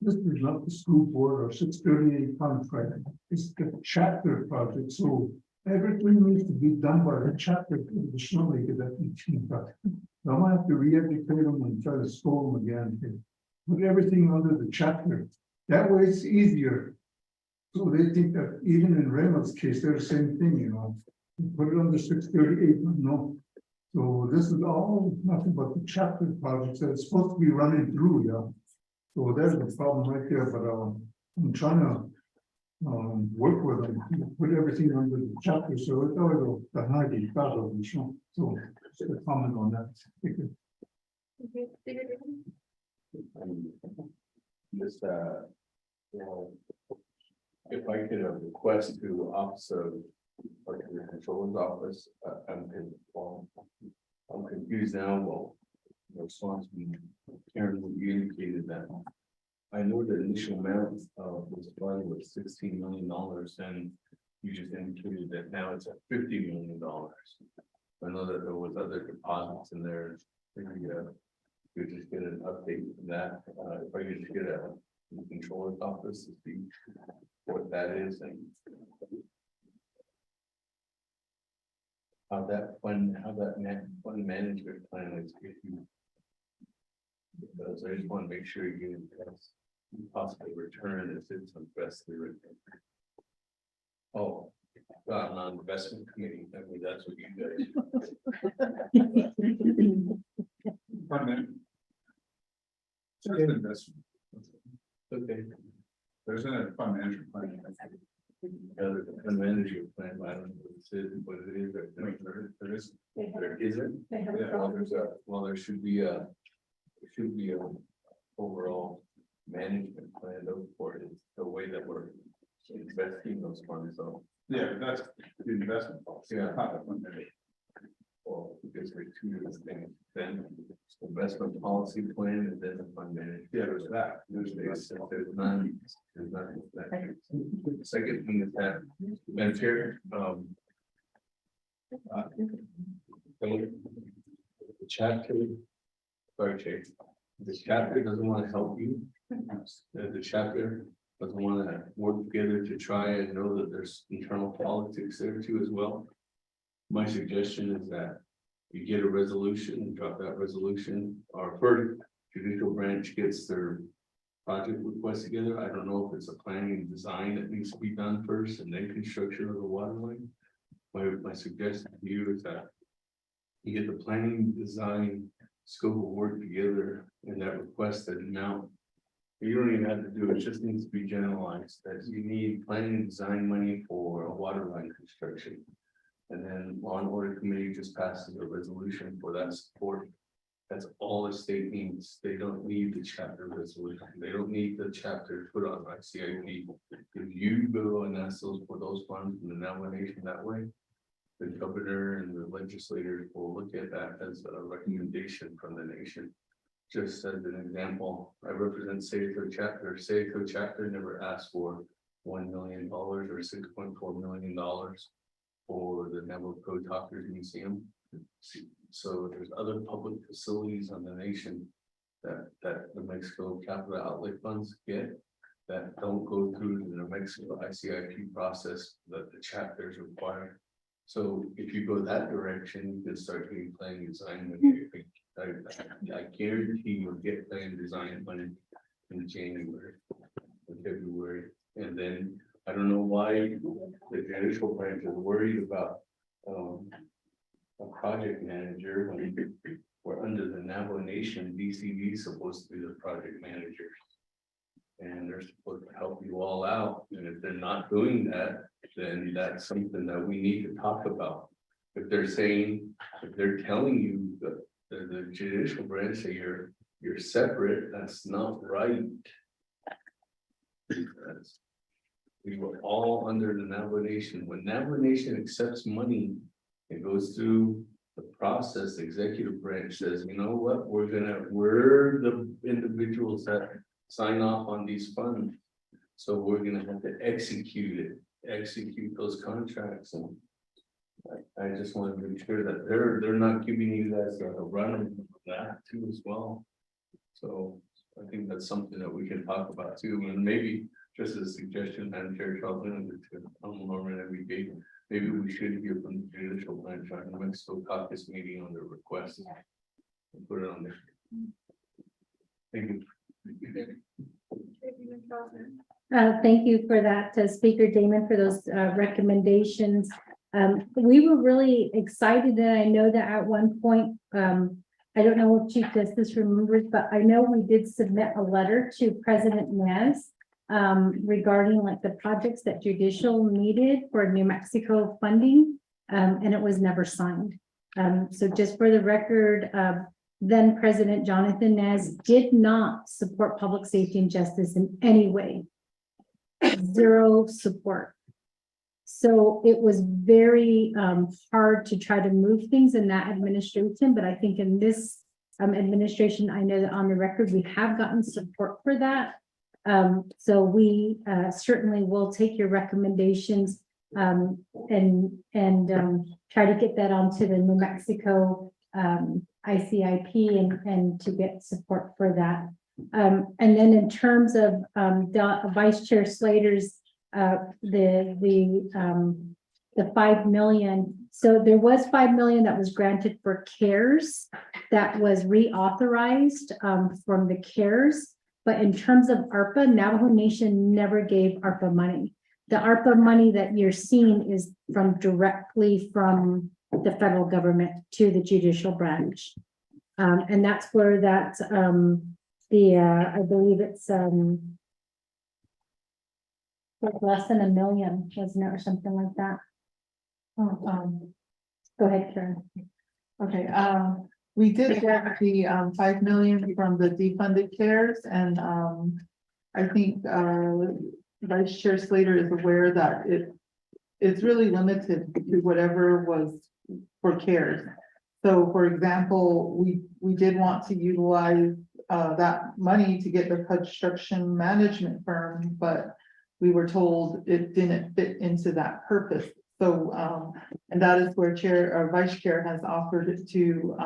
this is not the school board or 638 contract, it's the chapter project. So everything needs to be done by the chapter traditionally to that teaching project. So I'm gonna have to re-educate them and try to scold them again. Put everything under the chapter. That way it's easier. So they think that even in Reynolds' case, they're the same thing, you know, you put it under 638, but no. So this is all nothing but the chapter projects that it's supposed to be running through, yeah. So there's the problem right there, but I'm trying to work with them, put everything under the chapter, so it's all the hiding battle, so just a comment on that. Thank you. Just, you know, if I could request to Office of the Controller's Office, I'm confused now. Well, the response from Karen, you indicated that. I know the initial amount of this fund was $16 million, and you just indicated that now it's at $50 million. I know that there was other deposits in there. Maybe you just get an update from that. If I could just get a Controller's Office to see what that is and how that fund management plan is. Because I just want to make sure you possibly return if it's invested. Oh, I'm on investment committee. I mean, that's what you guys. Okay. There's a fund management plan. The management plan, I don't know what it is, there is. There isn't. Well, there should be a overall management plan for it, the way that we're investing those funds, so. Yeah, that's the investment policy. Yeah. Not the fund management. Well, because there's two different things, then investment policy plan and then the fund management. Yeah, there's that. There's none. The second thing is that, Madam Chair, the chapter, sorry, Chair, the chapter doesn't want to help you. The chapter doesn't want to work together to try and know that there's internal politics there too as well. My suggestion is that you get a resolution, drop that resolution, or first judicial branch gets their project request together. I don't know if it's a planning and design that needs to be done first and then construction of the water line. My suggestion to you is that you get the planning design scope of work together and that requested amount. You don't even have to do it, just needs to be generalized that you need planning and design money for a water line construction. And then law and order committee just passes a resolution for that support. That's all the state needs. They don't need the chapter resolution. They don't need the chapter put on ICIP. If you go and ask those for those funds and the nomination that way, the governor and the legislators will look at that as a recommendation from the nation. Just as an example, I represent Sayco chapter. Sayco chapter never asked for $1 million or $6.4 million for the Navajo Talkers Museum. So there's other public facilities on the nation that the New Mexico capital outlay funds get that don't go through the New Mexico ICIP process that the chapters require. So if you go that direction, you can start getting planning design money. I guarantee you'll get planning design money in January and February. And then I don't know why the judicial branch is worried about a project manager when we're under the Navajo Nation, DCV is supposed to be the project managers. And they're supposed to help you all out, and if they're not doing that, then that's something that we need to talk about. If they're saying, if they're telling you that the judicial branch that you're separate, that's not right. Because we were all under the Navajo Nation. When Navajo Nation accepts money, it goes through the process. The executive branch says, you know what, we're the individuals that sign off on these funds. So we're gonna have to execute those contracts, and I just want to make sure that they're not giving you guys a run on that too as well. So I think that's something that we can talk about too, and maybe just as a suggestion, Madam Chair, Charlton, maybe we should hear from the judicial branch on the Mexico caucus meeting on the request. And put it on there. Thank you. Thank you for that, Speaker Damon, for those recommendations. We were really excited, and I know that at one point, I don't know if Chief Justice remembers, but I know we did submit a letter to President Nez regarding like the projects that judicial needed for New Mexico funding, and it was never signed. So just for the record, then President Jonathan Nez did not support public safety and justice in any way. Zero support. So it was very hard to try to move things in that administration, but I think in this administration, I know that on the record, we have gotten support for that. So we certainly will take your recommendations and try to get that onto the New Mexico ICIP and to get support for that. And then in terms of Vice Chair Slater's the 5 million. So there was 5 million that was granted for CARES that was reauthorized from the CARES. But in terms of ARPA, Navajo Nation never gave ARPA money. The ARPA money that you're seeing is directly from the federal government to the judicial branch. And that's where that I believe it's like less than $1 million, wasn't it, or something like that? Go ahead, Karen. Okay, we did get the 5 million from the defunded CARES, and I think Vice Chair Slater is aware that it's really limited to whatever was for CARES. So for example, we did want to utilize that money to get the construction management firm, but we were told it didn't fit into that purpose. So, and that is where Chair or Vice Chair has offered to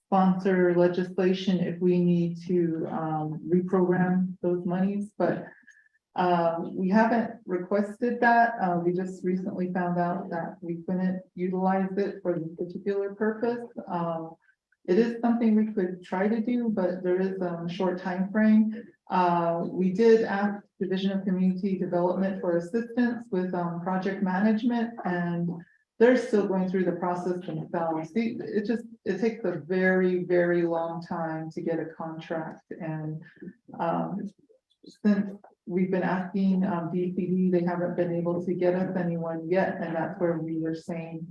sponsor legislation if we need to reprogram those monies, but we haven't requested that. We just recently found out that we couldn't utilize it for this particular purpose. It is something we could try to do, but there is a short time frame. We did ask Division of Community Development for assistance with project management, and they're still going through the process themselves. It takes a very, very long time to get a contract, and since we've been asking DCD, they haven't been able to get us anyone yet, and that's where we were saying,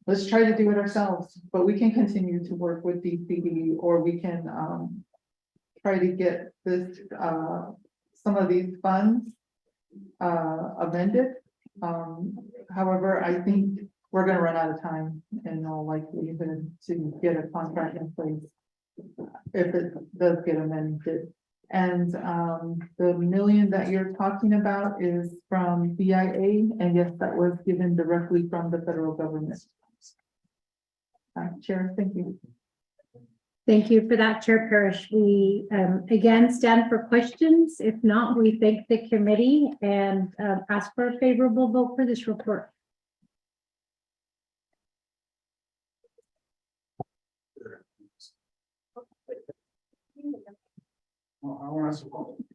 let's try to do it ourselves, but we can continue to work with DCD, or we can try to get this some of these funds amended. However, I think we're going to run out of time in all likelihood to get a contract in place if it does get amended. And the $1 million that you're talking about is from BIA, and yes, that was given directly from the federal government. Chair, thank you. Thank you for that, Chair Parrish. We again stand for questions. If not, we thank the committee and ask for a favorable vote for this report. Well, I want to ask a question.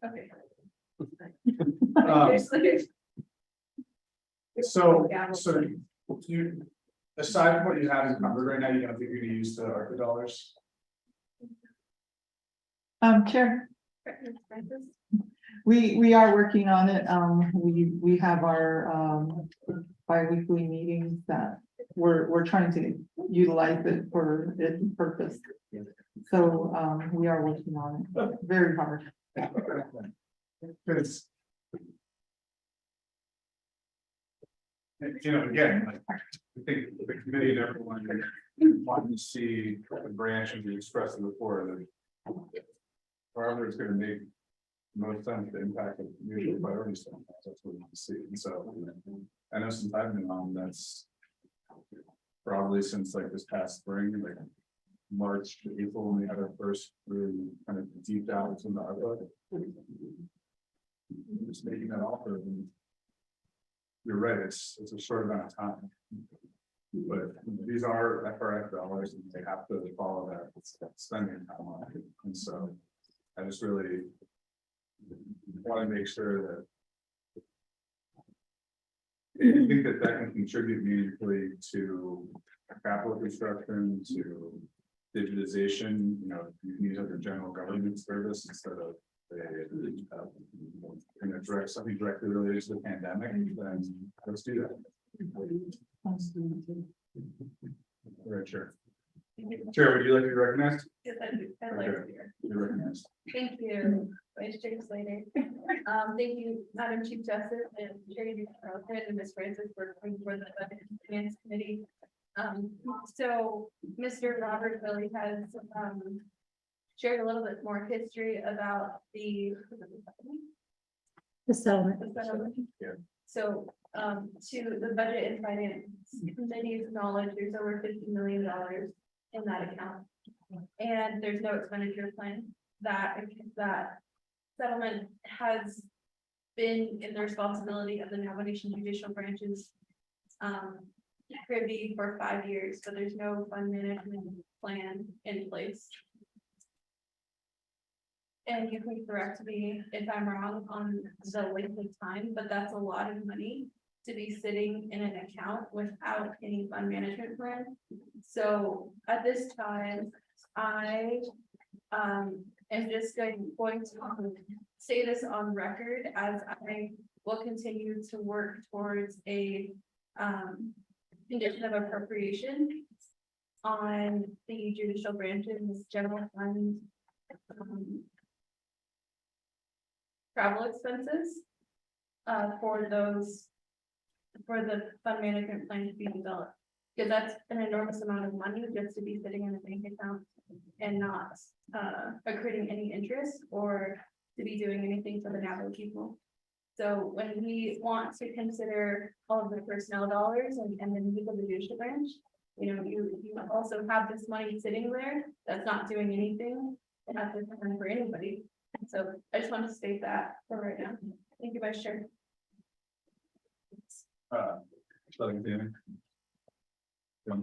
Okay. So Aside from what you have encumbered right now, you don't think you're gonna use the ARPA dollars? Chair, we are working on it. We have our, bi-weekly meetings that we're trying to utilize it for its purpose. So, we are working on it very hard. Because. You know, again, like, I think the committee and everyone wanting to see the branch and the express before that. However, it's gonna make most sense to impact the usual priorities. That's what we want to see. And so I know since I've been on, that's probably since like this past spring, like March to April, when we had our first really kind of deep dives in the ARPA. Just making that offer. And you're right, it's a short amount of time. But these are FRF dollars and they have to follow that spending timeline. And so I just really want to make sure that I think that can contribute meaningfully to capital construction, to digitization. You know, you can use it for general government service instead of something directly related to the pandemic. Then let's do that. Right, sure. Chair, would you like to be recognized? Yes, I do. I'd like to be here. You're recognized. Thank you, Vice Chair Slater. Thank you, Madam Chief Justice and Chair Carlton and Ms. Francis for coming for the Budget and Finance Committee. So Mr. Robert Willie has shared a little bit more history about the settlement. Yeah. So to the Budget and Finance Committee's knowledge, there's over $50 million in that account. And there's no expenditure plan. That settlement has been in the responsibility of the Navajo Nation judicial branches privy for 5 years, but there's no fund management plan in place. And you can correct me if I'm wrong on the length of time, but that's a lot of money to be sitting in an account without any fund management plan. So at this time, I am just going to say this on record as I will continue to work towards a condition of appropriation on the judicial branch's general fund travel expenses for the fund management plan to be developed. Because that's an enormous amount of money just to be sitting in a bank account and not accruing any interest or to be doing anything for the Navajo people. So when we want to consider all of the personnel dollars and the need of the judicial branch, you know, you also have this money sitting there that's not doing anything and not this time for anybody. So I just want to state that for right now. Thank you, Vice Chair. No, I'm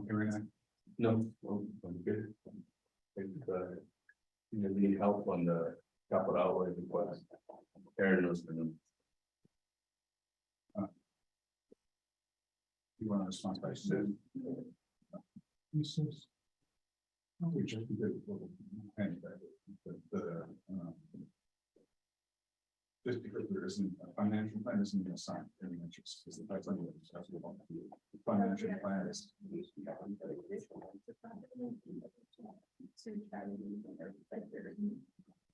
good. You need help on the capital outlay request. Aaron knows the number. You want to respond by Sue? We just did it. Just because there isn't a financial plan isn't going to sign any interest, because that's under the financial plan is.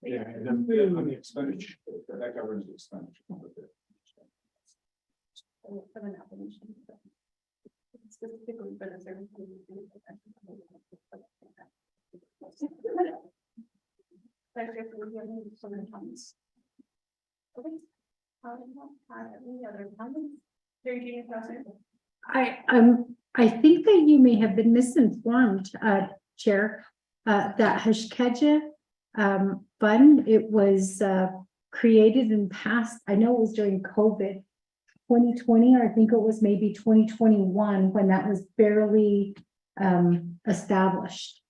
Yeah, and then on the expenditure, that governs the expenditure. For the application. Specifically for the service. Okay. Any other comments? I think that you may have been misinformed, Chair, that Hashkeja fund, it was created and passed, I know it was during COVID 2020, or I think it was maybe 2021 when that was barely established.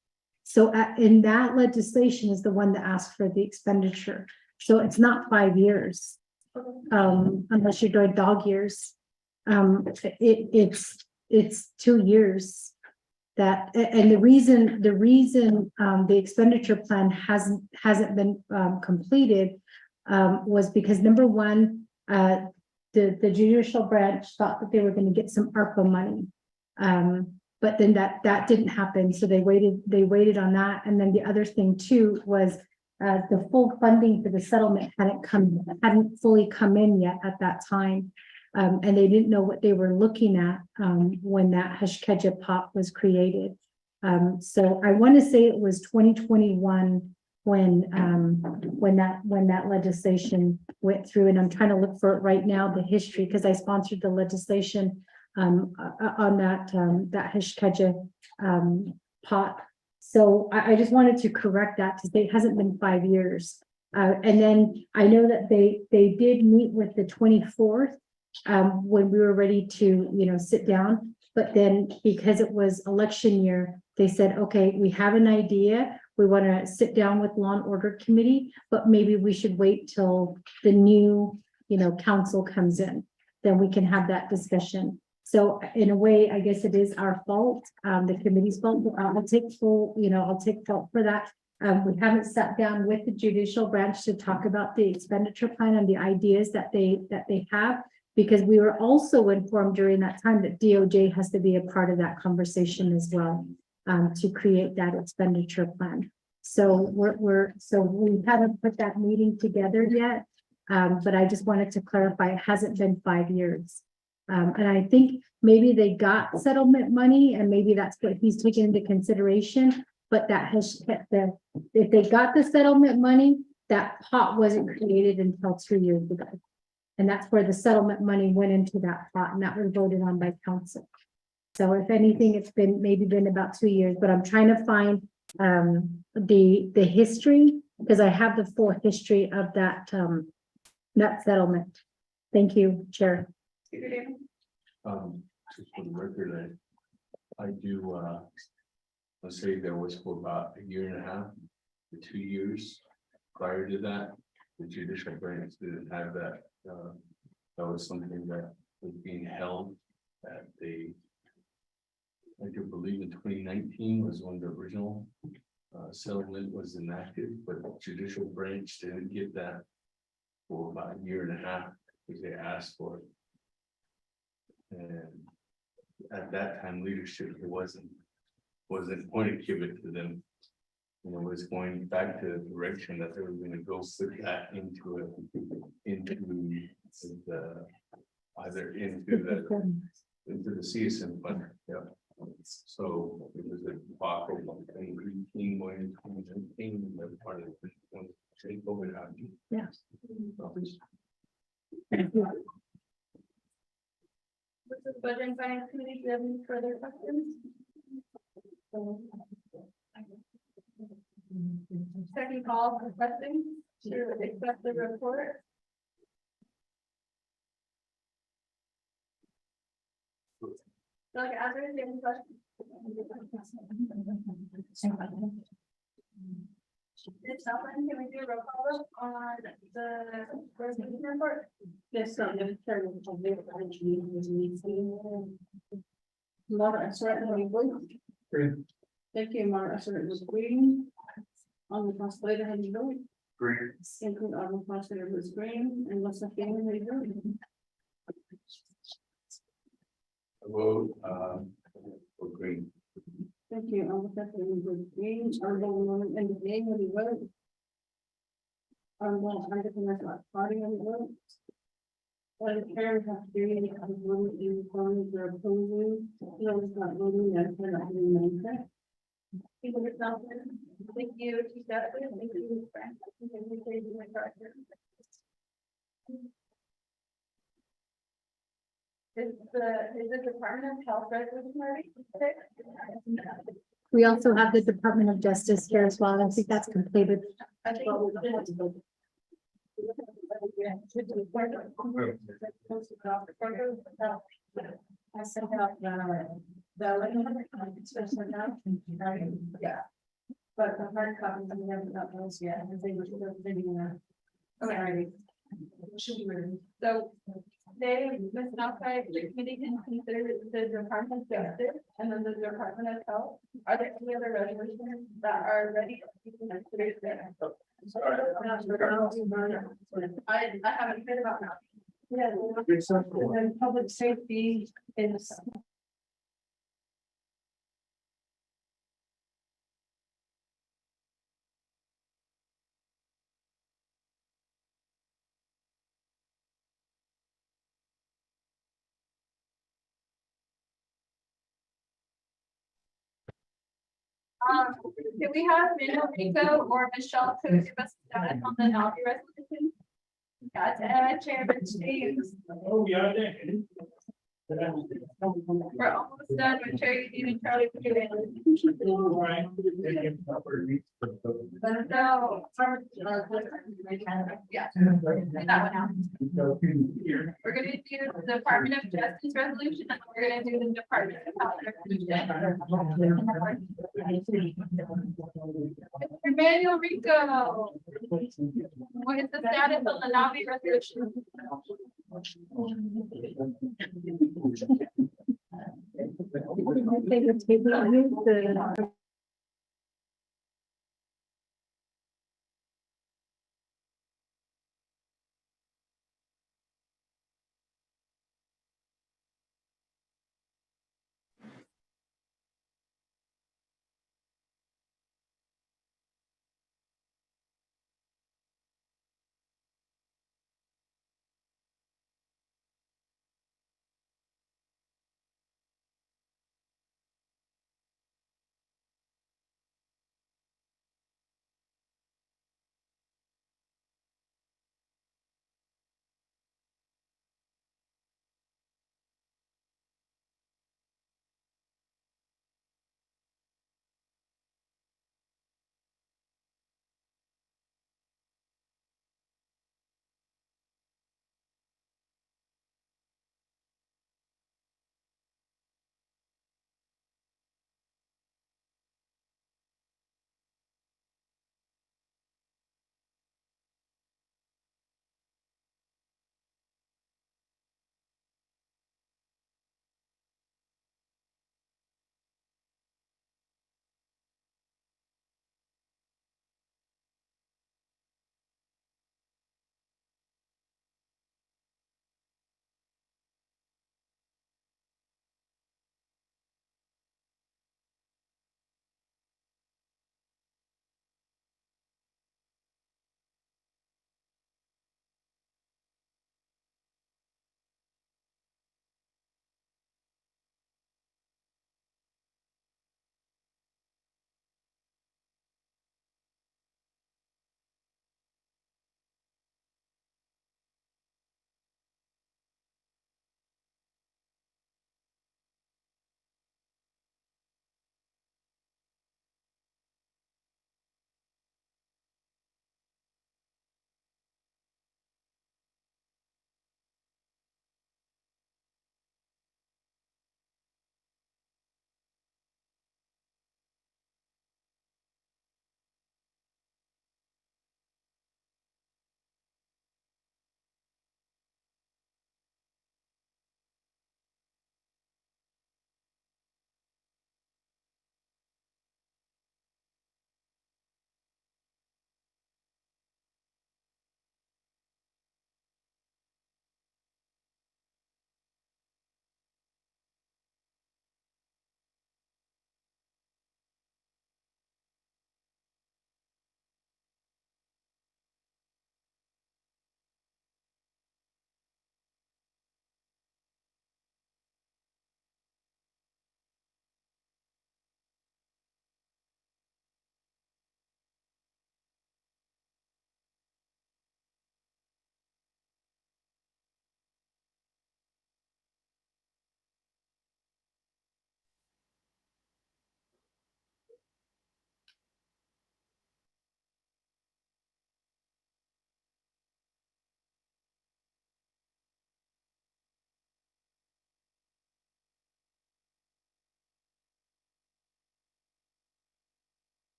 So in that legislation is the one that asked for the expenditure. So it's not 5 years, unless you're doing dog years. It's it's 2 years. And the reason, the expenditure plan hasn't been, completed, was because number one, the judicial branch thought that they were gonna get some ARPA money. But then that didn't happen, so they waited on that, and then the other thing too was, the full funding for the settlement hadn't fully come in yet at that time. And they didn't know what they were looking at, when that Hashkeja pot was created. So I want to say it was 2021 when that legislation went through, and I'm trying to look for it right now, the history, because I sponsored the legislation, on that Hashkeja, pot. So I just wanted to correct that, because it hasn't been 5 years. And then I know that they did meet with the 24th, when we were ready to, sit down. But then because it was election year, they said, okay, we have an idea. We want to sit down with Law and Order Committee, but maybe we should wait till the new, council comes in. Then we can have that discussion. So in a way, I guess it is our fault, the committee's fault. I'll take full, I'll take fault for that. We haven't sat down with the judicial branch to talk about the expenditure plan and the ideas that they have, because we were also informed during that time that DOJ has to be a part of that conversation as well, to create that expenditure plan. So we haven't put that meeting together yet, but I just wanted to clarify, it hasn't been 5 years. And I think maybe they got settlement money, and maybe that's what he's taking into consideration. But that has if they got the settlement money, that pot wasn't created until 2 years ago. And that's where the settlement money went into that pot, and that was voted on by council. So if anything, it's been about 2 years, but I'm trying to find the history, because I have the full history of that settlement. Thank you, Chair. Just for the record, I do, let's say there was for about 1.5 years to 2 years prior to that, the judicial branch didn't have that. That was something that was being held at I do believe in 2019 was when the original settlement was enacted, but the judicial branch didn't get that for about 1.5 years because they asked for it. And at that time, leadership wasn't going to give it to them. It was going back to the direction that they were going to go put that into the CSM fund. Yeah. So it was a debacle of 2018 going into 2019, and that part of it was COVID happened. Yeah. This is Budget and Finance Committee. Do you have any further questions? Second call for questions to accept the report. Like, after any questions? Can we do a roll call on the resolution report? Yes, so the chair Mara, thank you, Mara. Was green. On the translator, how do you vote? Green. Include on the translator was green, and what's the feeling, how do you vote? I vote for green. Thank you, on the translator was green, on the one and the name, how do you vote? On the party, how do you vote? The chair has to do any kind of vote in accordance with opposing, it's not voting, that's not doing that. People yourself. Thank you, Chief Justice. Thank you, Frank. Thank you, my director. Is the Department of Health resolution already? We also have the Department of Justice here as well. I think that's completed. I think I sent out yeah. But the hard copies, we haven't got those yet, and they were still sitting there. Okay. Should be ready. So they, Ms. Malphite, the committee can consider the Department of Justice and then the Department of Health. Are there any other resolutions that are ready? I haven't heard about that. Yeah. And then public safety is. Do we have Manuel Rico or Michelle to give us status on the Navi resolution? That's Chairman James. Oh, yeah, We're almost done with Terry, Dean, and Charlie. So, yeah, that one out. We're gonna do the Department of Justice resolution, and we're gonna do the Department of Health resolution. Emmanuel Rico. What is the status on the Navi resolution? They would table the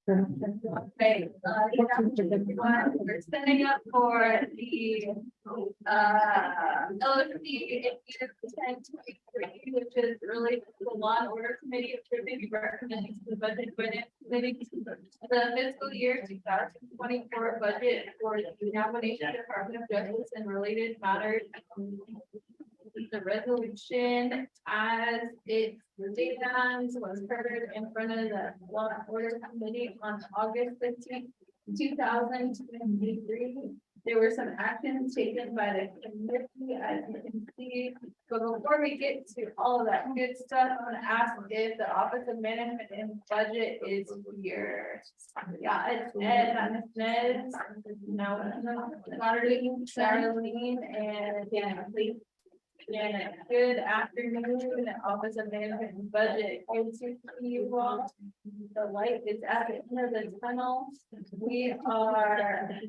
Okay, we're setting up for the, LFC 1023, which is related to the Law and Order Committee, which will be recommending to the Budget and Finance Committee. The fiscal year 2024 budget for the nomination Department of Justice and related matters. The resolution as it stands was heard in front of the Law and Order Committee on August 15th, 2023. There were some actions taken by the committee, as you can see. But before we get to all of that good stuff, I'm gonna ask if the Office of Management and Budget is here. Yeah, it's Ed, Nez, no, Darlene, and yeah, please. Yeah, good afternoon, Office of Management and Budget. Good to see you all. The light is at the end of the tunnel. We are,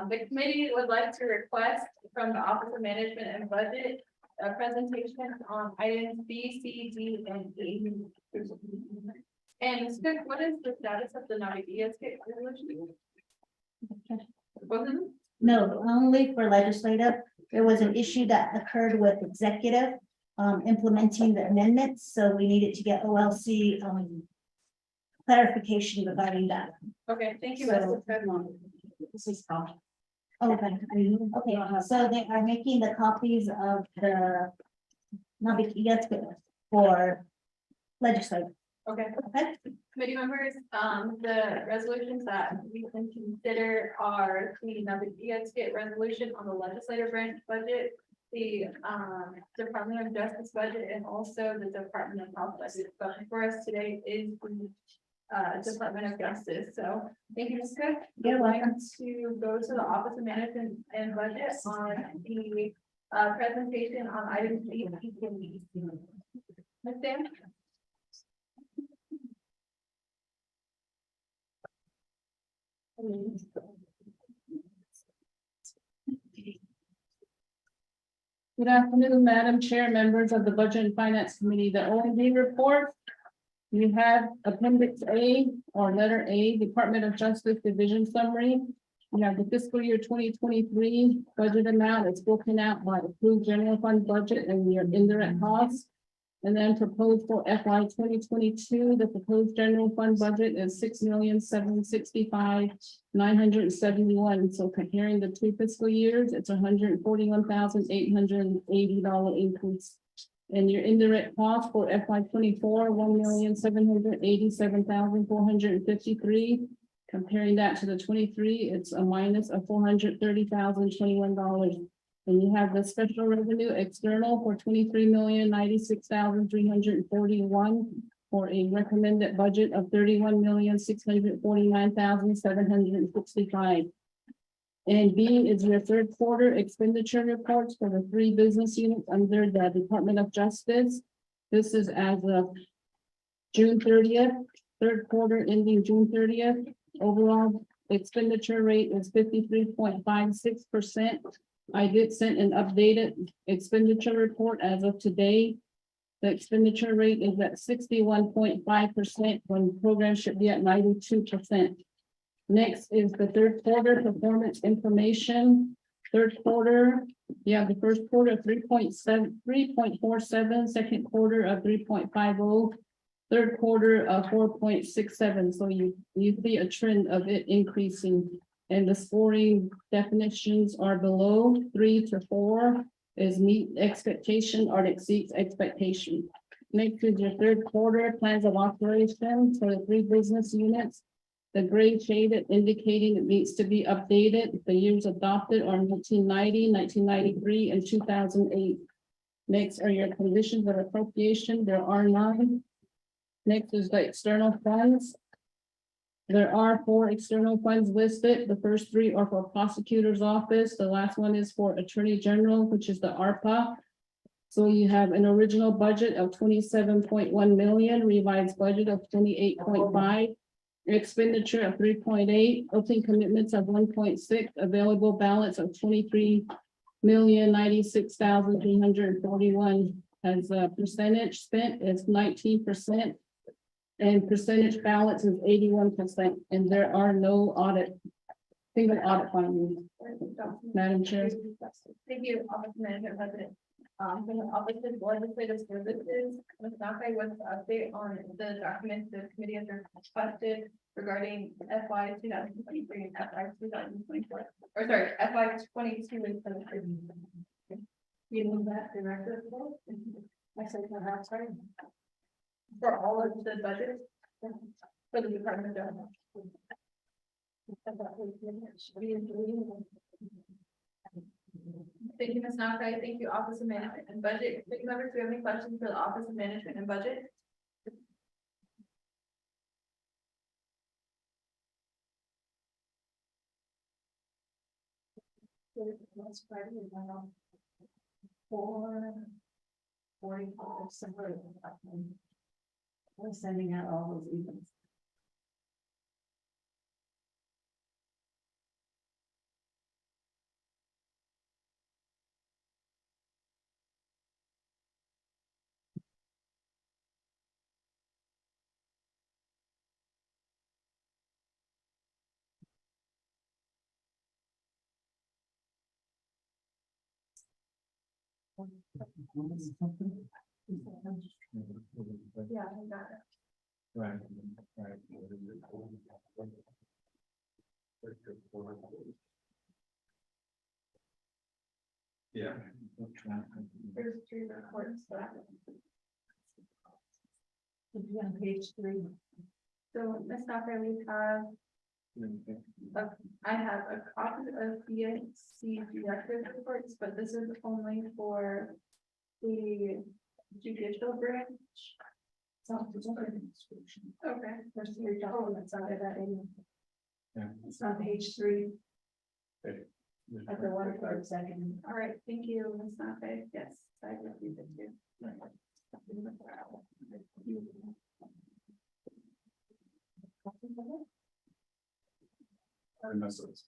the committee would like to request from the Office of Management and Budget a presentation on items B, C, D, and E. And Skip, what is the status of the Navidad resolution? No, only for legislative. There was an issue that occurred with executive implementing the amendments, so we needed to get OLC clarification regarding that. Okay, thank you. So, this is all. Okay, so they are making the copies of the for legislative. Okay. Committee members, the resolutions that we can consider are the Navidad resolution on the legislative branch budget, the Department of Justice budget, and also the Department of Health budget. But for us today is the Department of Justice. So thank you, Ms. Cook. You're welcome. To go to the Office of Management and Budget on the presentation on items B, C, and D. Ms. Sam? Good afternoon, Madam Chair, members of the Budget and Finance Committee. The OMB report. You have Appendix A or letter A, Department of Justice Division Summary. You have the fiscal year 2023 budget amount. It's broken out by approved general fund budget and your indirect costs. And then proposed for FY 2022, the proposed general fund budget is $6,765,971. So comparing the two fiscal years, it's $141,880 increase. And your indirect cost for FY 24, $1,787,453. Comparing that to the 23, it's a minus of $430,021. And you have the special revenue external for $23,096,341 for a recommended budget of $31,649,765. And B is your third quarter expenditure reports for the three business units under the Department of Justice. This is as of June 30th, third quarter ending June 30th. Overall expenditure rate is 53.56%. I did send an updated expenditure report as of today. The expenditure rate is at 61.5% when the program should be at 92%. Next is the third quarter performance information. Third quarter, you have the first quarter 3.47, second quarter of 3.50, third quarter of 4.67. So you see a trend of it increasing. And the scoring definitions are below. 3 to 4 is meet expectation or exceeds expectation. Next is your third quarter plans of operation for the three business units. The gray shaded indicating it needs to be updated. The years adopted are 1990, 1993, and 2008. Next are your conditions of appropriation. There are none. Next is the external funds. There are 4 external funds listed. The first 3 are for prosecutor's office. The last one is for attorney general, which is the ARPA. So you have an original budget of 27.1 million, revised budget of 28.5, expenditure of 3.8, open commitments of 1.6, available balance of 23,096,341. As a percentage spent is 19%. And percentage balance is 81%, and there are no single audit findings. Madam Chair. Thank you, Office Manager President. From the Office of Legislative Services, Ms. Nakai was to update on the documents the committee has requested regarding FY 2023 and FY 2024, or sorry, FY 22 and 23. You know that director. I said, sorry. For all of the budgets for the Department of Thank you, Ms. Nakai. Thank you, Office of Management and Budget. Committee members, do you have any questions for the Office of Management and Budget? That's Friday, around 4:45 somewhere. We're sending out all those emails. Yeah, I got it. Right. Yeah. There's 3 reports. It'll be on page 3. So, Ms. Nakai, we have I have a copy of BFC director's reports, but this is only for the judicial branch. Okay. There's 3 documents out of that. It's on page 3. At the 1/3 second. All right, thank you, Ms. Nakai. Yes, I received it too. Our message.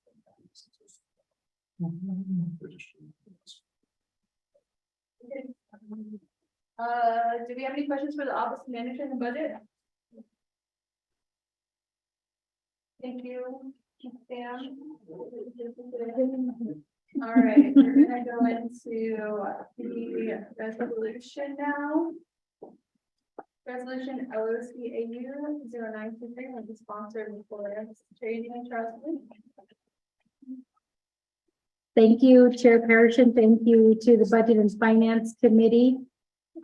Do we have any questions for the Office of Management and Budget? Thank you, Sam. All right, we're gonna go into the resolution now. Resolution LOCAU 0923 was sponsored for trading and trust. Thank you, Chair Parrish, and thank you to the Budget and Finance Committee.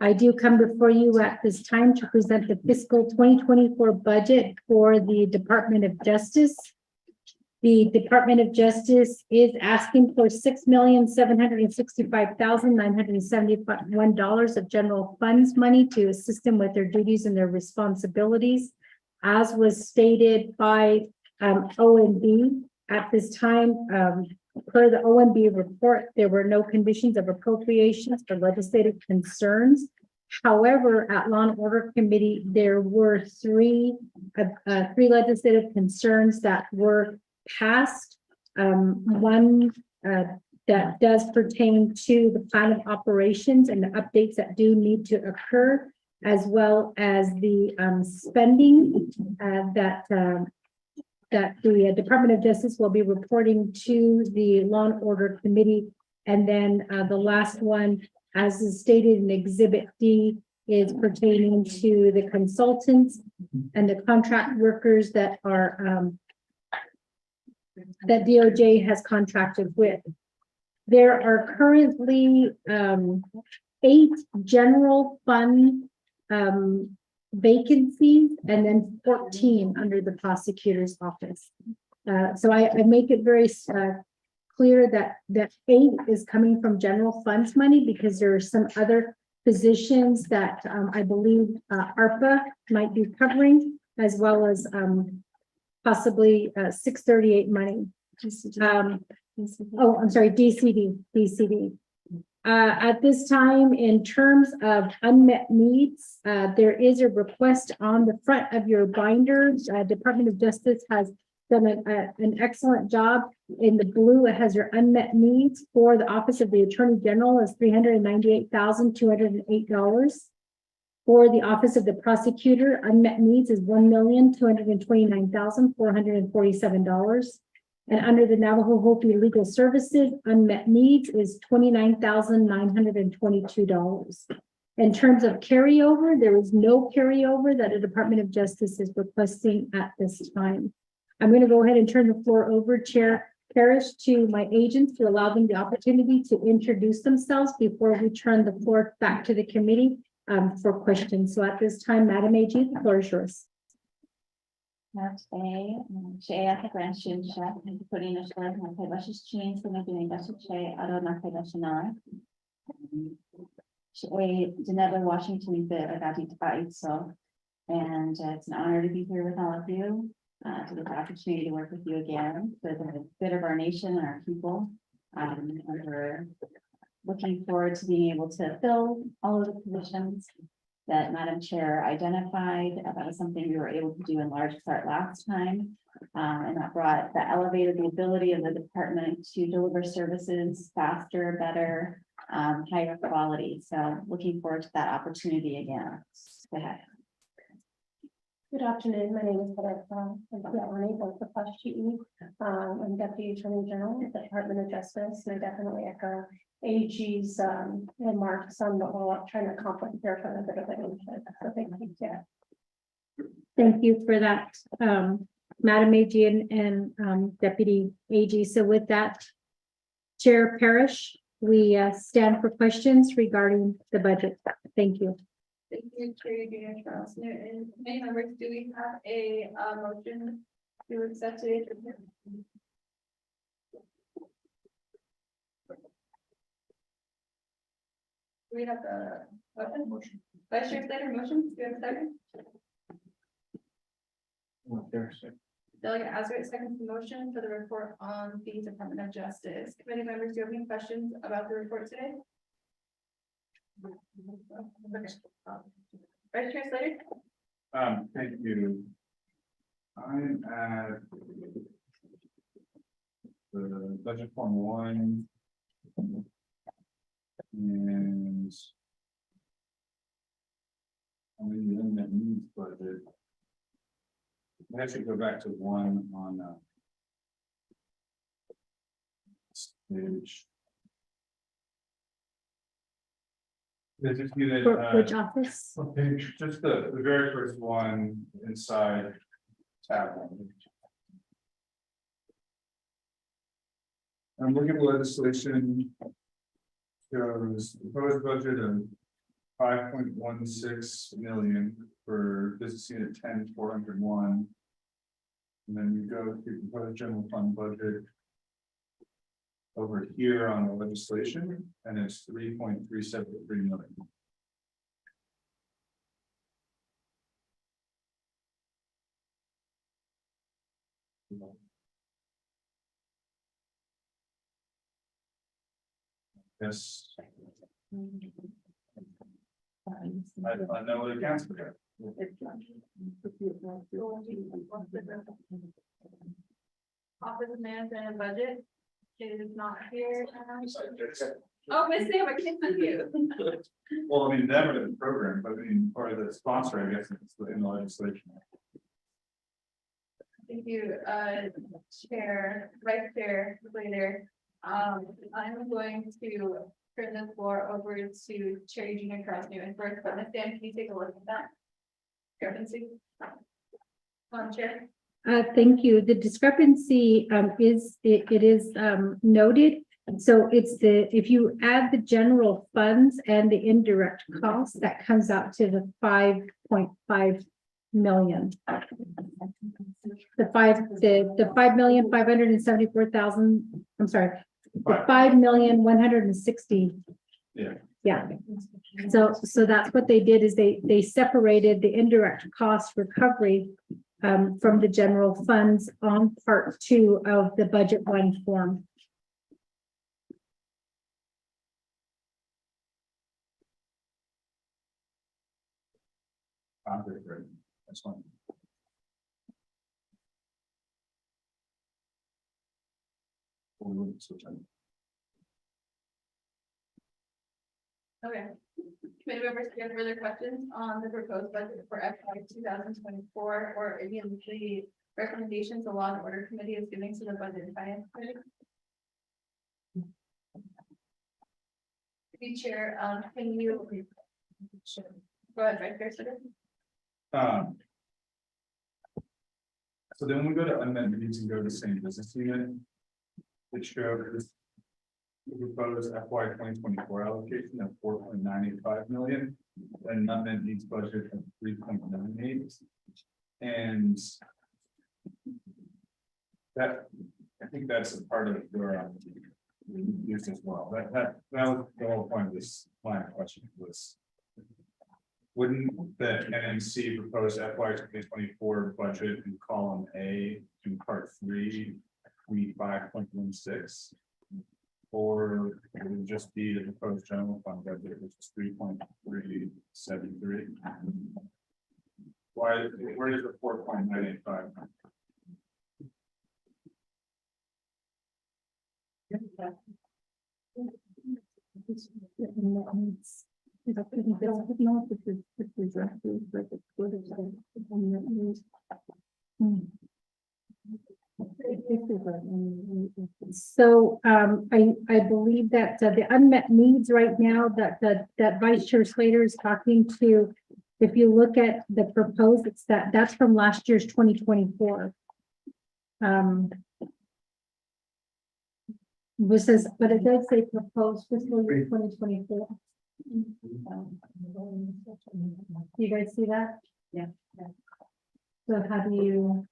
I do come before you at this time to present the fiscal 2024 budget for the Department of Justice. The Department of Justice is asking for $6,765,971 of general funds money to assist them with their duties and their responsibilities. As was stated by OMB at this time, per the OMB report, there were no conditions of appropriations for legislative concerns. However, at Law and Order Committee, there were three legislative concerns that were passed. One that does pertain to the plan of operations and the updates that do need to occur, as well as the spending that the Department of Justice will be reporting to the Law and Order Committee. And then the last one, as is stated in Exhibit D, is pertaining to the consultants and the contract workers that are that DOJ has contracted with. There are currently 8 general fund vacancies and then 14 under the prosecutor's office. So I make it very clear that 8 is coming from general funds money, because there are some other positions that I believe ARPA might be covering, as well as possibly 638 money. I'm sorry, DCD. At this time, in terms of unmet needs, there is a request on the front of your binders. Department of Justice has done an excellent job. In the blue, it has your unmet needs for the Office of the Attorney General is $398,208. For the Office of the Prosecutor, unmet needs is $1,229,447. And under the Navajo Hopi Legal Services, unmet needs is $29,922. In terms of carryover, there is no carryover that the Department of Justice is requesting at this time. I'm going to go ahead and turn the floor over, Chair Parrish, to my agents to allow them the opportunity to introduce themselves before we turn the floor back to the committee for questions. So at this time, Madam AG, the floor is yours. Geneva, Washington, and it's an honor to be here with all of you, to get the opportunity to work with you again for the good of our nation and our people. And we're looking forward to being able to fill all of the positions that Madam Chair identified. That was something we were able to do in large part last time. And that elevated the ability of the department to deliver services faster, better, higher quality. So looking forward to that opportunity again. Go ahead. Good afternoon. My name is Heather. I'm the Plus GE. I'm Deputy Attorney General at the Department of Justice, and I definitely echo AG's remarks on the whole trying to accomplish here for a bit of an input. So thank you. Yeah. Thank you for that, Madam AG and Deputy AG. So with that, Chair Parrish, we stand for questions regarding the budget. Thank you. Thank you, Chair Junior Charles Newton. Many members, do we have a motion to accept it? We have the motion. Vice Chair Slater, motion. Do we have a second? Delegate Azarick seconds the motion for the report on the Department of Justice. Committee members, do you have any questions about the report today? Vice Chair Slater? Thank you. I'm at the budget form 1. And I'm in the unmet needs budget. I should go back to 1 on stage. Business unit, Which office? just the very first one inside tab 1. I'm looking at legislation. Shows proposed budget of 5.16 million for business unit 10,401. And then you go to proposed general fund budget over here on the legislation, and it's 3.373 million. Yes. I know what it counts for. Office of Management and Budget is not here. Oh, Miss Sam, I can't see you. Well, I mean, never the program, but I mean, part of the sponsor, I guess, it's in the legislation. Thank you, Chair, Vice Chair Slater. I'm going to turn the floor over to Chair Eugenia Cross Newton first, but Ms. Dan, can you take a look at that? Discrepancy. Chair. Thank you. The discrepancy is noted. So it's if you add the general funds and the indirect costs, that comes out to the 5.5 million. The 5,574,000. I'm sorry. The 5,160,000. Yeah. Yeah. So that's what they did is they separated the indirect cost recovery from the general funds on part 2 of the budget 1 form. Great. That's fine. Okay. Committee members, do you have further questions on the proposed budget for FY 2024 or any of the recommendations the Law and Order Committee is giving to the Budget and Finance Committee? Committee Chair, can you? Go ahead, Vice Chair Sutter. So then when we go to unmet needs and go to same business unit. It showed this. The proposed FY 2024 allocation of 4.985 million and unmet needs budget of 3.98. And. That, I think that's a part of your used as well. That was the whole point of this line of question was. Wouldn't the NMC propose FY 2024 budget in column A in part 3, 5.16? Or it would just be the proposed general fund budget, which is 3.373? Why, where is the 4.985? So I believe that the unmet needs right now that Vice Chair Slater is talking to, if you look at the proposed, it's that's from last year's 2024. Which says, but it does say proposed fiscal year 2024. You guys see that? Yeah. So how do you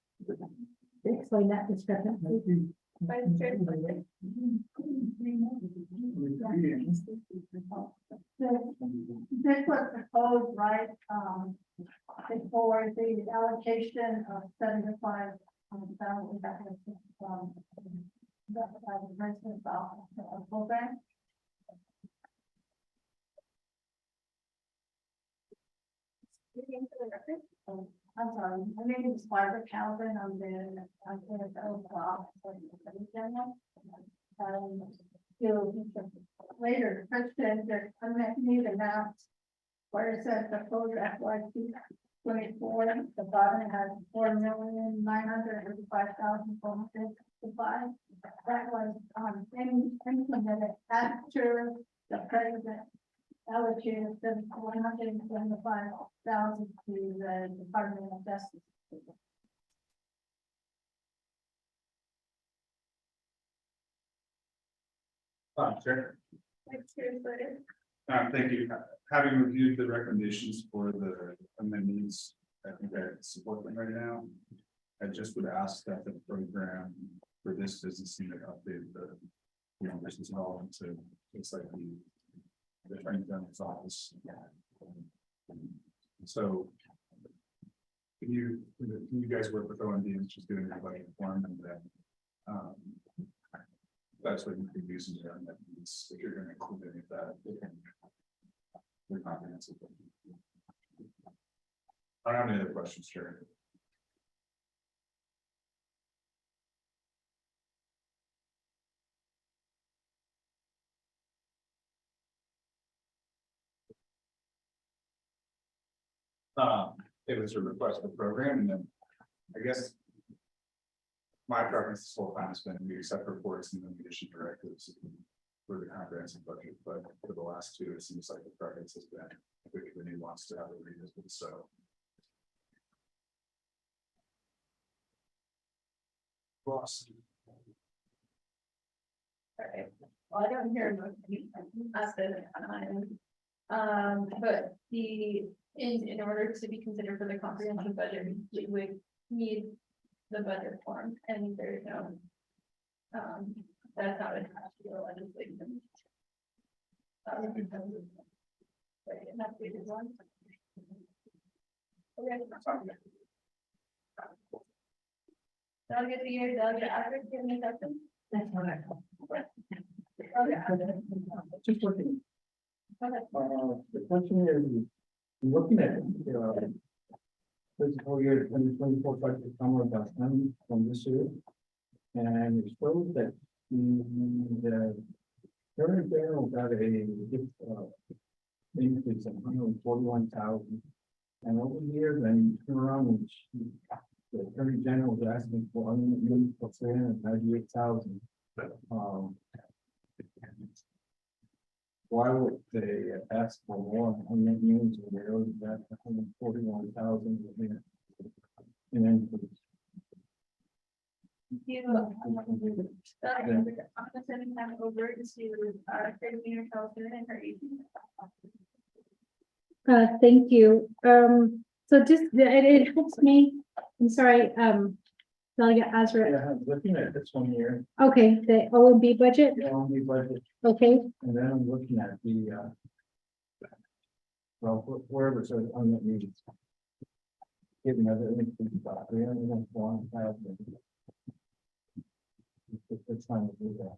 explain that discrepancy? Vice Chair Sutter. This was proposed, right, for the allocation of 75,000 that was mentioned about the program. I'm sorry, my name is Barbara Calvin. I'm the later, President, there's unmet need amount where it says the proposed FY 24, the bottom has 4,985,465. That was implemented after the president allocated the 175,000 to the Department of Justice. Chair. Vice Chair Sutter. Thank you. Having reviewed the recommendations for the amendments, I think I support them right now. I just would ask that the program for this business unit update the business development to it's like the Attorney General's office. So can you guys work with OMB and just doing the budget form and then that's what you can use in there, and that means if you're going to include any of that, we're comprehensive. I don't have any other questions, Chair. It was a request for program, and then I guess my preference this whole time has been we accept reports and then we issue directives for the comprehensive budget, but for the last two, it seems like the preference has been if the committee wants to have a revisit, so. Ross. All right. Well, I don't hear most at the time. But in order to be considered for the comprehensive budget, we would need the budget form, and there's no, that's not attached to the legislation. Delegate Leader, Delegate Abbott, give me a second. That's what I call. Just looking. The question is, looking at fiscal year 2024 budget summary adjustment from this year. And it shows that the Attorney General got a increase of 141,000. And over the years, then you turn around and the Attorney General was asking for unlimited for 398,000. Why would they ask for more unmet needs when they already got 141,000? And then. You, I'm sending them over to, Coordinator Charleston and her agent. Thank you. So just, it helps me, I'm sorry, Delegate Azra. Yeah, I'm looking at this one here, Okay, the O and B budget, the only budget, okay, and then I'm looking at the, well, wherever it says unmet needs. Giving other increase about 301,000. It's time to do that.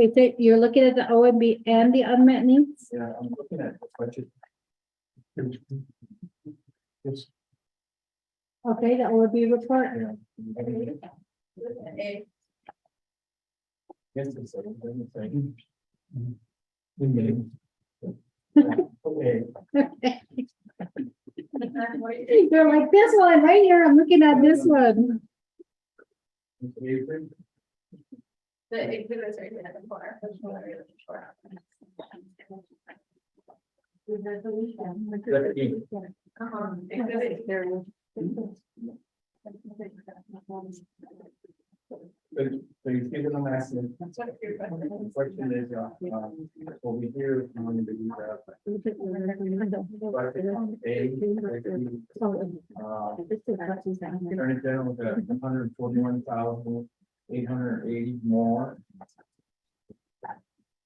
is it, you're looking at the O and B and the unmet needs? Yeah, I'm looking at the budget. It's, Okay, the O and B report, yeah. Yes, it's a, okay. you're like, this one right here, I'm looking at this one. The exhibits are in the corner. Exhibit there. So you see what I'm asking? That's what your The question is, over here, I'm going to do Attorney General got 141,880 more.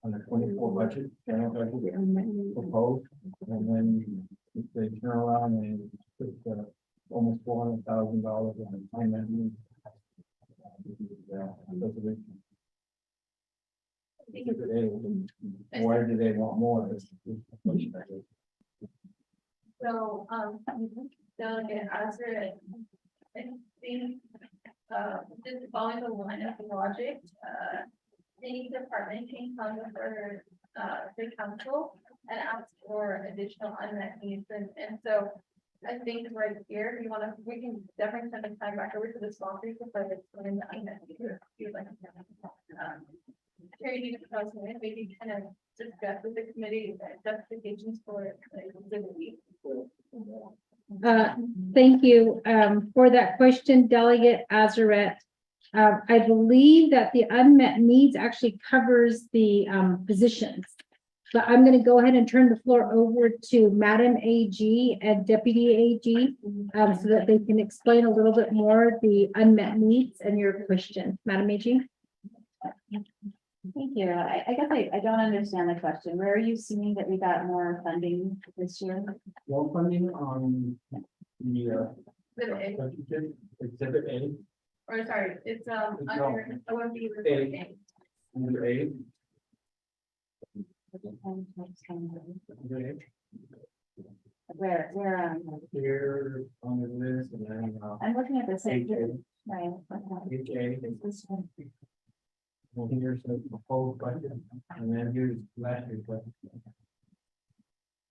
On the 24 budget, general budget proposed, and then if they turn around and put almost $400,000 on the time. Why do they want more? So, Delegate Azra, I think, just following the line of logic, any department can come for, the council and ask for additional unmet needs, and so I think right here, we can definitely send the time back over to the sponsors for this one, the unmet needs. If you'd like. Carrie, you can maybe kind of discuss with the committee justifications for exhibit. Thank you, for that question, Delegate Azarette. I believe that the unmet needs actually covers the, positions. But I'm going to go ahead and turn the floor over to Madam AG and Deputy AG, so that they can explain a little bit more the unmet needs and your question. Madam AG. Thank you. I guess I don't understand the question. Where are you seeing that we got more funding this year? More funding on the exhibit A. Or sorry, it's under OMB A. reporting. Under A. Where, Here under this and then. I'm looking at the same. HA. Right. HA. Well, here's the proposed budget, and then here's last year's budget.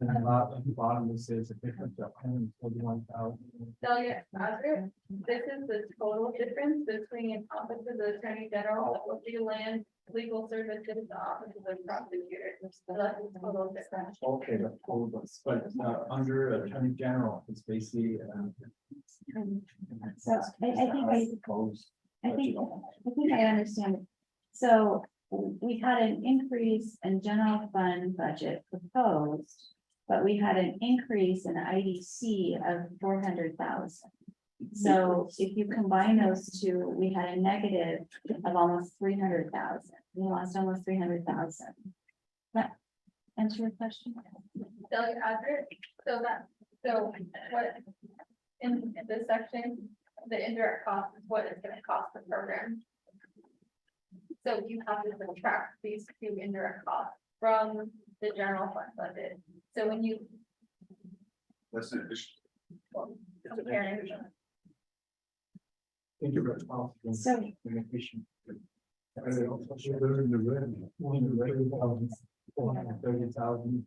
And then at the bottom, it says a difference of 141,000. Delegate Azra, this is the total difference between Office of the Attorney General, Land, Legal Services, the Office of the Prosecutor. So that's the total difference. Okay, the total, but under Attorney General, it's basically. So I think I understand it. So we had an increase in general fund budget proposed, but we had an increase in IDC of 400,000. So if you combine those two, we had a negative of almost 300,000. We lost almost 300,000. That answer your question? Delegate Azra, so what in this section, the indirect cost is what it's gonna cost the program. So you have to subtract these two indirect costs from the general fund budget. So when you. That's an issue. Comparing. Think about So- They're in the red, 430,000, 430,000.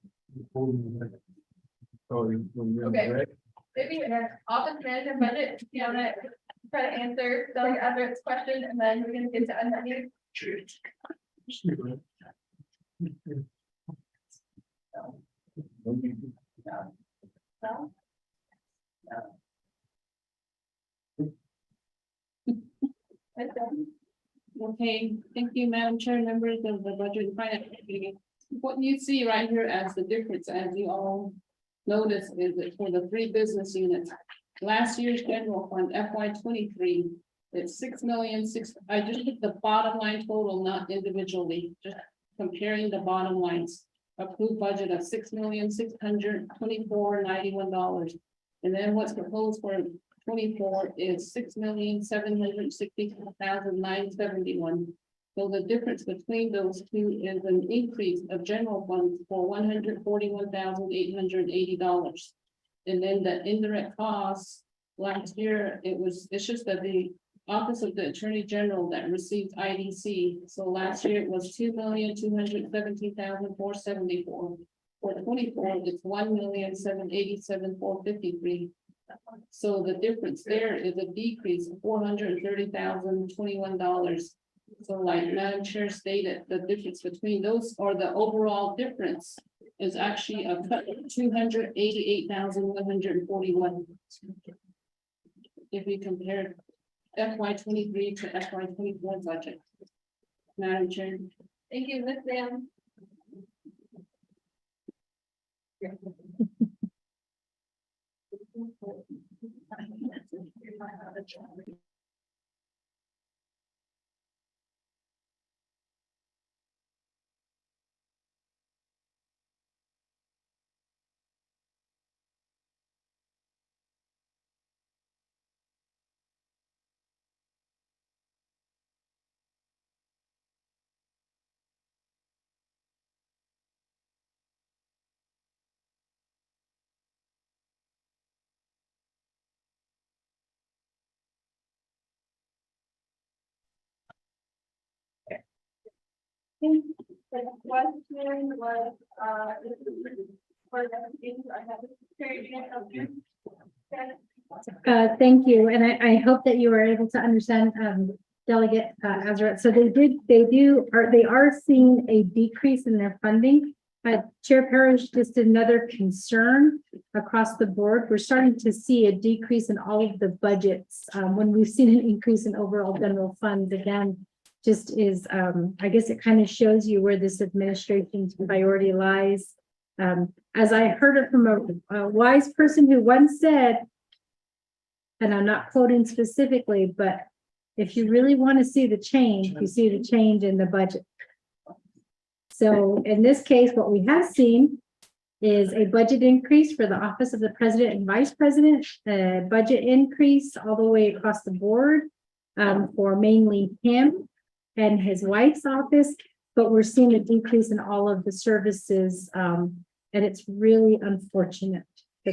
Sorry, when you're in the Okay. uh, red. Maybe office manager budget, you know, try to answer Delegate Everett's question, and then we're gonna get to unmet needs. No? Okay, thank you, Madam Chair, members of the Budget and Finance Committee. What you see right here as the difference, as you all notice, is that for the three business units. Last year's general fund FY 23, it's 6,000,006. I just took the bottom line total, not individually, just comparing the bottom lines. Approved budget of $6,624,91. And then what's proposed for 24 is $6,764,971. So the difference between those two is an increase of general funds for $141,880. And then the indirect costs, last year, it's just that the Office of the Attorney General that received IDC. So last year it was $2,217,474. For 24, it's $1,787,453. So the difference there is a decrease of $430,021. So like Madam Chair stated, the difference between those, or the overall difference, is actually a cut of $288,141. If we compare FY 23 to FY 24 budget. Madam Chair. Thank you, Ms. Sam. The question was, for the, I have Thank you, and I hope that you were able to understand, Delegate Azarette. So they are seeing a decrease in their funding. Chair Parrish, just another concern across the board. We're starting to see a decrease in all of the budgets. When we've seen an increase in overall general funds, again, just is, I guess it kind of shows you where this administration's priority lies. As I heard it from a wise person who once said, and I'm not quoting specifically, but if you really want to see the change, you see the change in the budget. So in this case, what we have seen is a budget increase for the Office of the President and Vice President, a budget increase all the way across the board for mainly him and his wife's office, but we're seeing a decrease in all of the services, and it's really unfortunate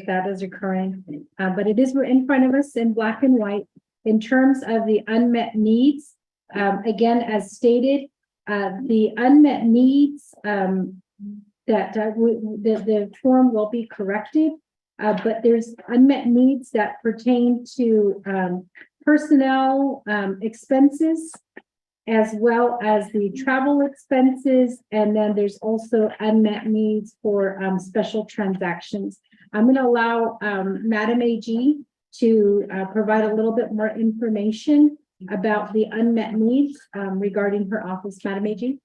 that is occurring. But it is in front of us in black and white. In terms of the unmet needs, again, as stated, the unmet needs the form will be corrected, but there's unmet needs that pertain to personnel expenses, as well as the travel expenses, and then there's also unmet needs for special transactions. I'm going to allow Madam AG to provide a little bit more information about the unmet needs regarding her office. Madam AG.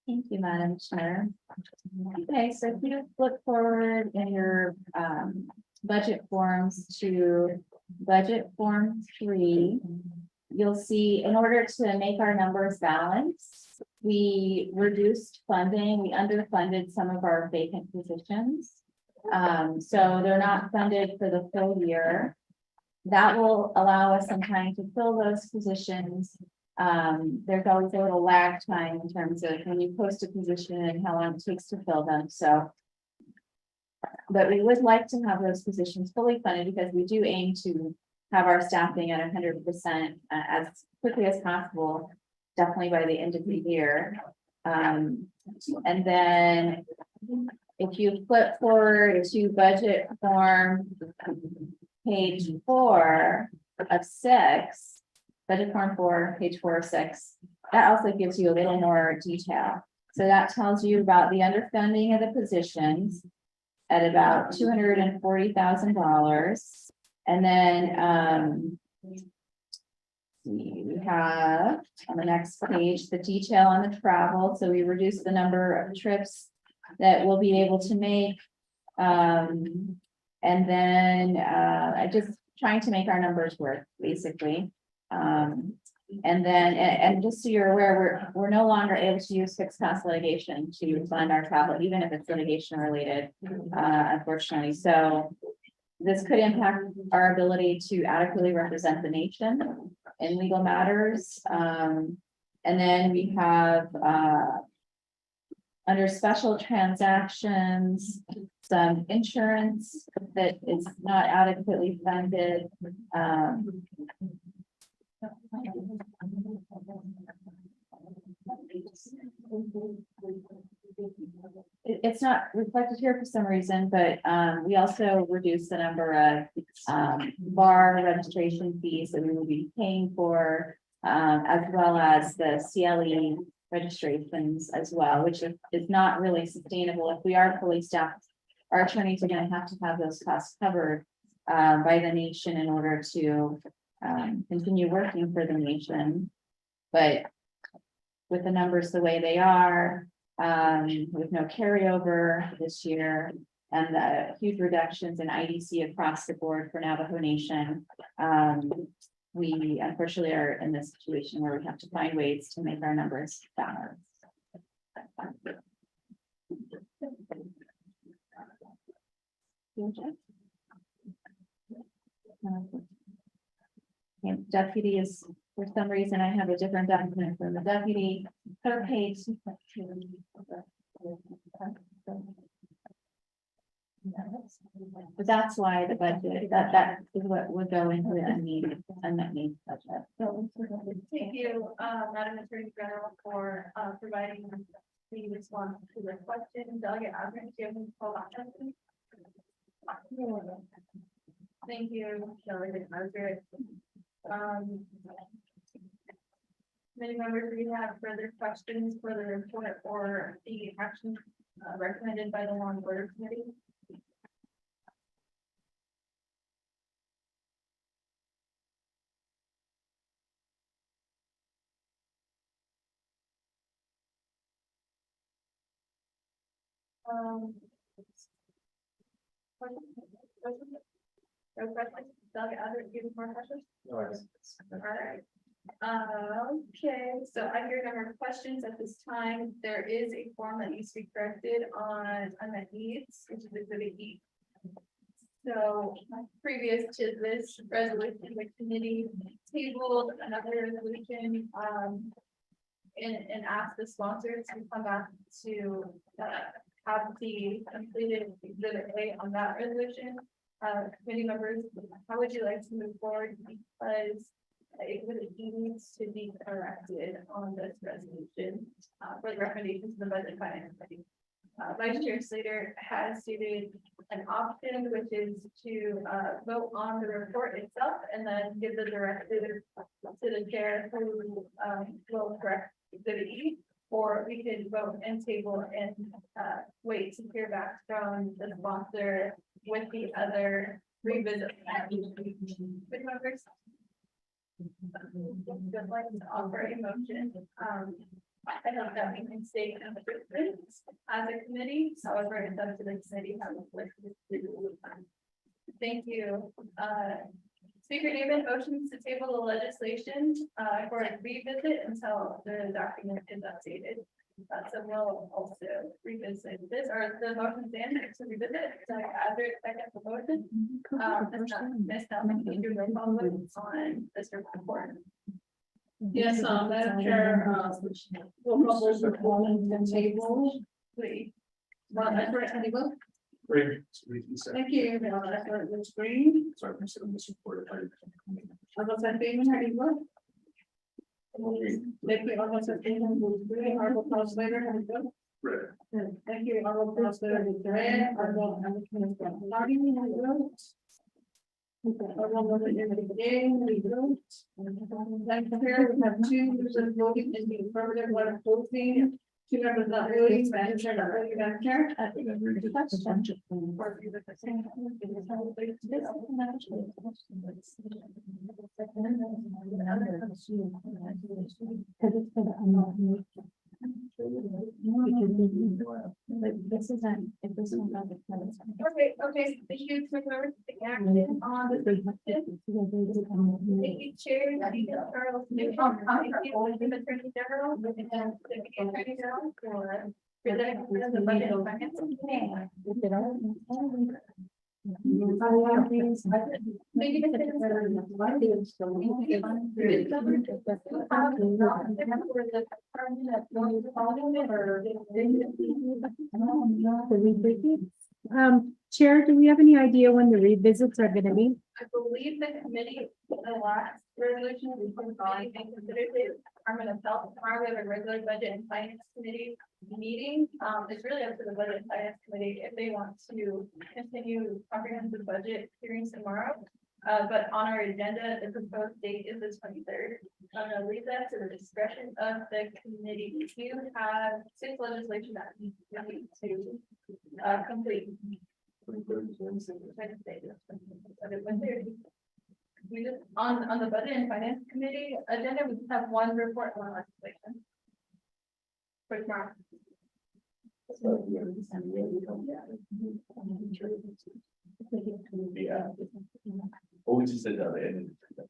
Thank you, Madam Chair. Okay, so if you look forward in your budget forms to budget form 3, you'll see in order to make our numbers balance, we reduced funding, we underfunded some of our vacant positions. So they're not funded for the full year. That will allow us some time to fill those positions. There's always a little lag time in terms of when you post a position and how long it takes to fill them. So, but we would like to have those positions fully funded because we do aim to have our staffing at 100% as quickly as possible. definitely by the end of the year. And then if you flip forward to budget form, page 4 of 6, budget form 4, page 4 of 6, that also gives you a little more detail. So that tells you about the underfunding of the positions at about $240,000. And then, we have on the next page, the detail on the travel. So we reduced the number of trips that we'll be able to make. And then, I just trying to make our numbers work, basically. And then, and just so you're aware, we're no longer able to use fixed cost litigation to fund our travel, even if it's litigation related, unfortunately. So this could impact our ability to adequately represent the nation in legal matters. And then we have, under special transactions, some insurance that is not adequately funded. It's not reflected here for some reason, but we also reduced the number of bar registration fees that we will be paying for, as well as the CLE registrations as well, which is not really sustainable. If we are fully staffed, our attorneys are going to have those costs covered by the nation in order to continue working for the nation. But with the numbers the way they are, with no carryover this year, and the huge reductions in IDC across the board for Navajo Nation, we unfortunately are in this situation where we have to find ways to make our numbers balance. And deputy is, for some reason, I have a different document from the deputy per page. But that's why the budget, that is what would go into the unmet needs budget. Thank you, Madam Attorney General, for providing the response to the question. Delegate Aldrich, do you have any follow-up questions? Thank you, Delegate Aldrich. Many members, do you have further questions for the report or the action recommended by the Law and Order Committee? No questions? Delegate Aldrich, do you have more questions? No, All right. Okay, so I hear no more questions at this time. There is a form that needs to be corrected on unmet needs, which is exhibit E. So previous to this resolution, the committee tabled another resolution, and asked the sponsors to come back to, have the completed exhibit A on that resolution. Committee members, how would you like to move forward? Because exhibit E needs to be corrected on this resolution, for the recommendations of the Budget Finance Committee. Vice Chair Slater has stated an option, which is to vote on the report itself and then give the directive to the chair who will correct exhibit E, or we could vote and table and wait to hear back from the sponsor with the other revisit. With members, would like to offer a motion. I hope that we can stay in the difference as a committee. However, it's up to the committee how to work this through. Thank you. Speaker David motions to table the legislation for a revisit until the document is updated. So we'll also revisit this, or the motion stands to revisit. So after second the motion, Ms. Telman, can you roll call vote on this report? Yes, Madam Chair, we'll call the table. Please. Great. Thank you, Ms. Green. Sorry, I'm saying this report. All those in favor, how do you vote? Thank you, almost at the end, Arnold Cross later, have a good. Thank you, Arnold Cross later, Duran, Arnold, and the community. Martin, have a good. Arnold, was it in the beginning, we vote. Thank you, here, we have two members voting in the affirmative, one opposing, two members not voting, Madam Chair, not voting, Madam Chair. This is if this one doesn't. Okay, thank you, Commissioner. Action on the. Thank you, Chair. Thank you, Charles. Thank you, Attorney General, and Deputy Attorney General for presenting the budget and finance committee. Chair, do we have any idea when the revisits are gonna be? I believe the committee, the last resolution we put on and considered it, Department of Health, tomorrow we have a regular budget and finance committee meeting. It's really up to the budget and finance committee if they want to continue comprehensive budget hearings tomorrow. But on our agenda, the proposed date is the 23rd. I'm gonna leave that to the discretion of the committee. You have 6 legislation that we need to complete. We just, on the budget and finance committee agenda, we just have one report on legislation. For tomorrow. Yeah. What would you say that?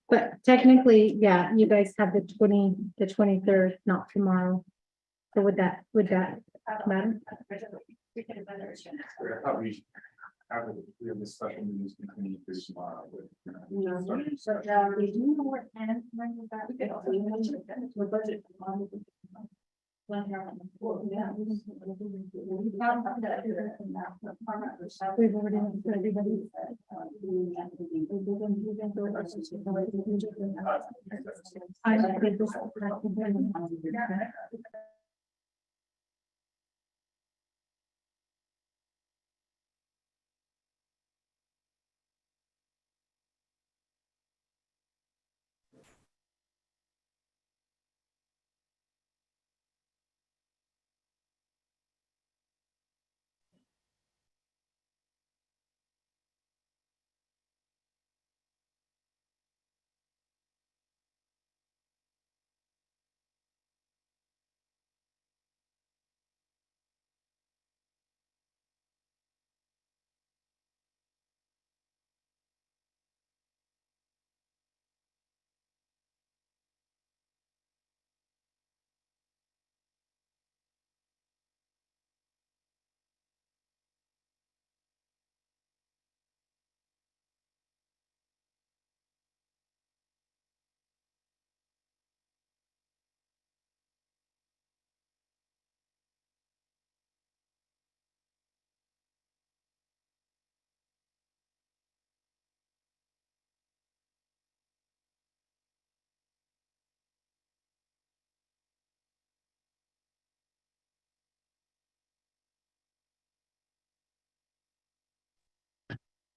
But technically, yeah, you guys have the 23rd, not tomorrow. So would that matter? We can amend our agenda. I thought we have this special meetings between this tomorrow with. So now we do more and that we can also we're budget. We've already went through everybody. I did this.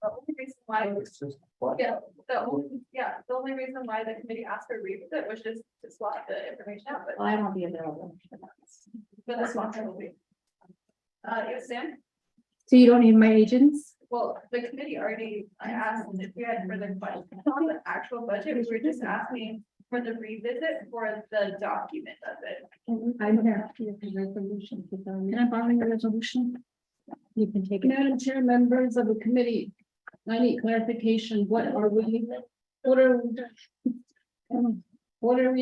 The only reason why, the only reason why the committee asked for a revisit was just to swap the information out, but. I won't be available. But the swap will be. Yes, Sam? So you don't need my agents? Well, the committee already, I asked if you had further questions on the actual budget, we were just asking for the revisit for the document of it. I'm here. Can I borrow your resolution? You can take it. Madam Chair, members of the committee, I need clarification. What are we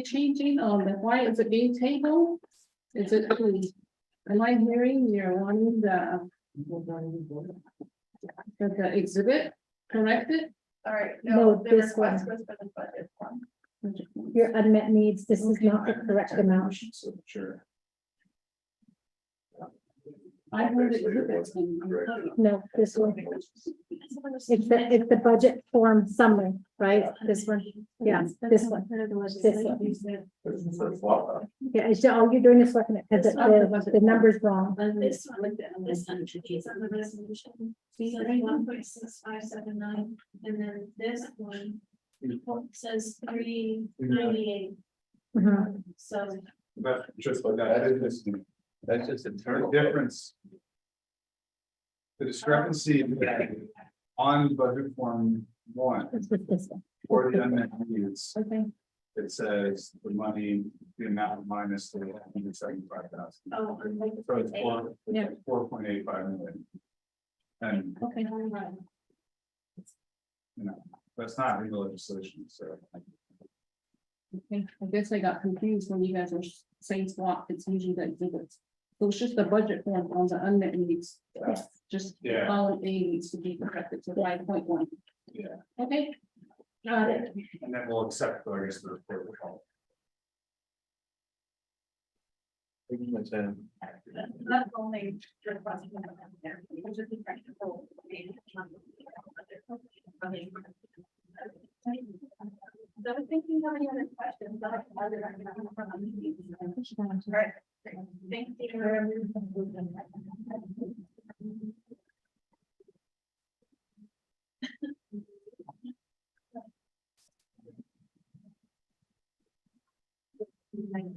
changing? Why is it being tabled? Is it, am I hearing you're wanting the exhibit corrected? All right, No, no, the this request one. was for the budget one. Your unmet needs, this is not the correct amount. Sure. I heard it. No, this one. It's the budget form summary, right? This one, yeah, this one. This one. Yeah, it's, all you're doing is looking at, because the number's wrong. On this one, on this one, it's on the resolution. 1.6579, and then this one says 398. Mhm. So But just like that, That's just the internal. difference. The discrepancy on budget form one It's with this one. for the unmet needs, Okay. it says the money, the amount minus the 175,000. oh, I'm like, So it's four, Yeah. 4.85 million. And, Okay. you know, that's not in the legislation, so. Okay, I guess I got confused when you guys were saying swap, it's usually the exhibits. So it's just the budget form on the unmet needs. Just Yeah. column A needs to be corrected to 5.1. Yeah. Okay. Got it. And then we'll accept, I guess, the report. will help. not only for the prosecutor, which is the practical. I was thinking of any other questions, but right. Thank you.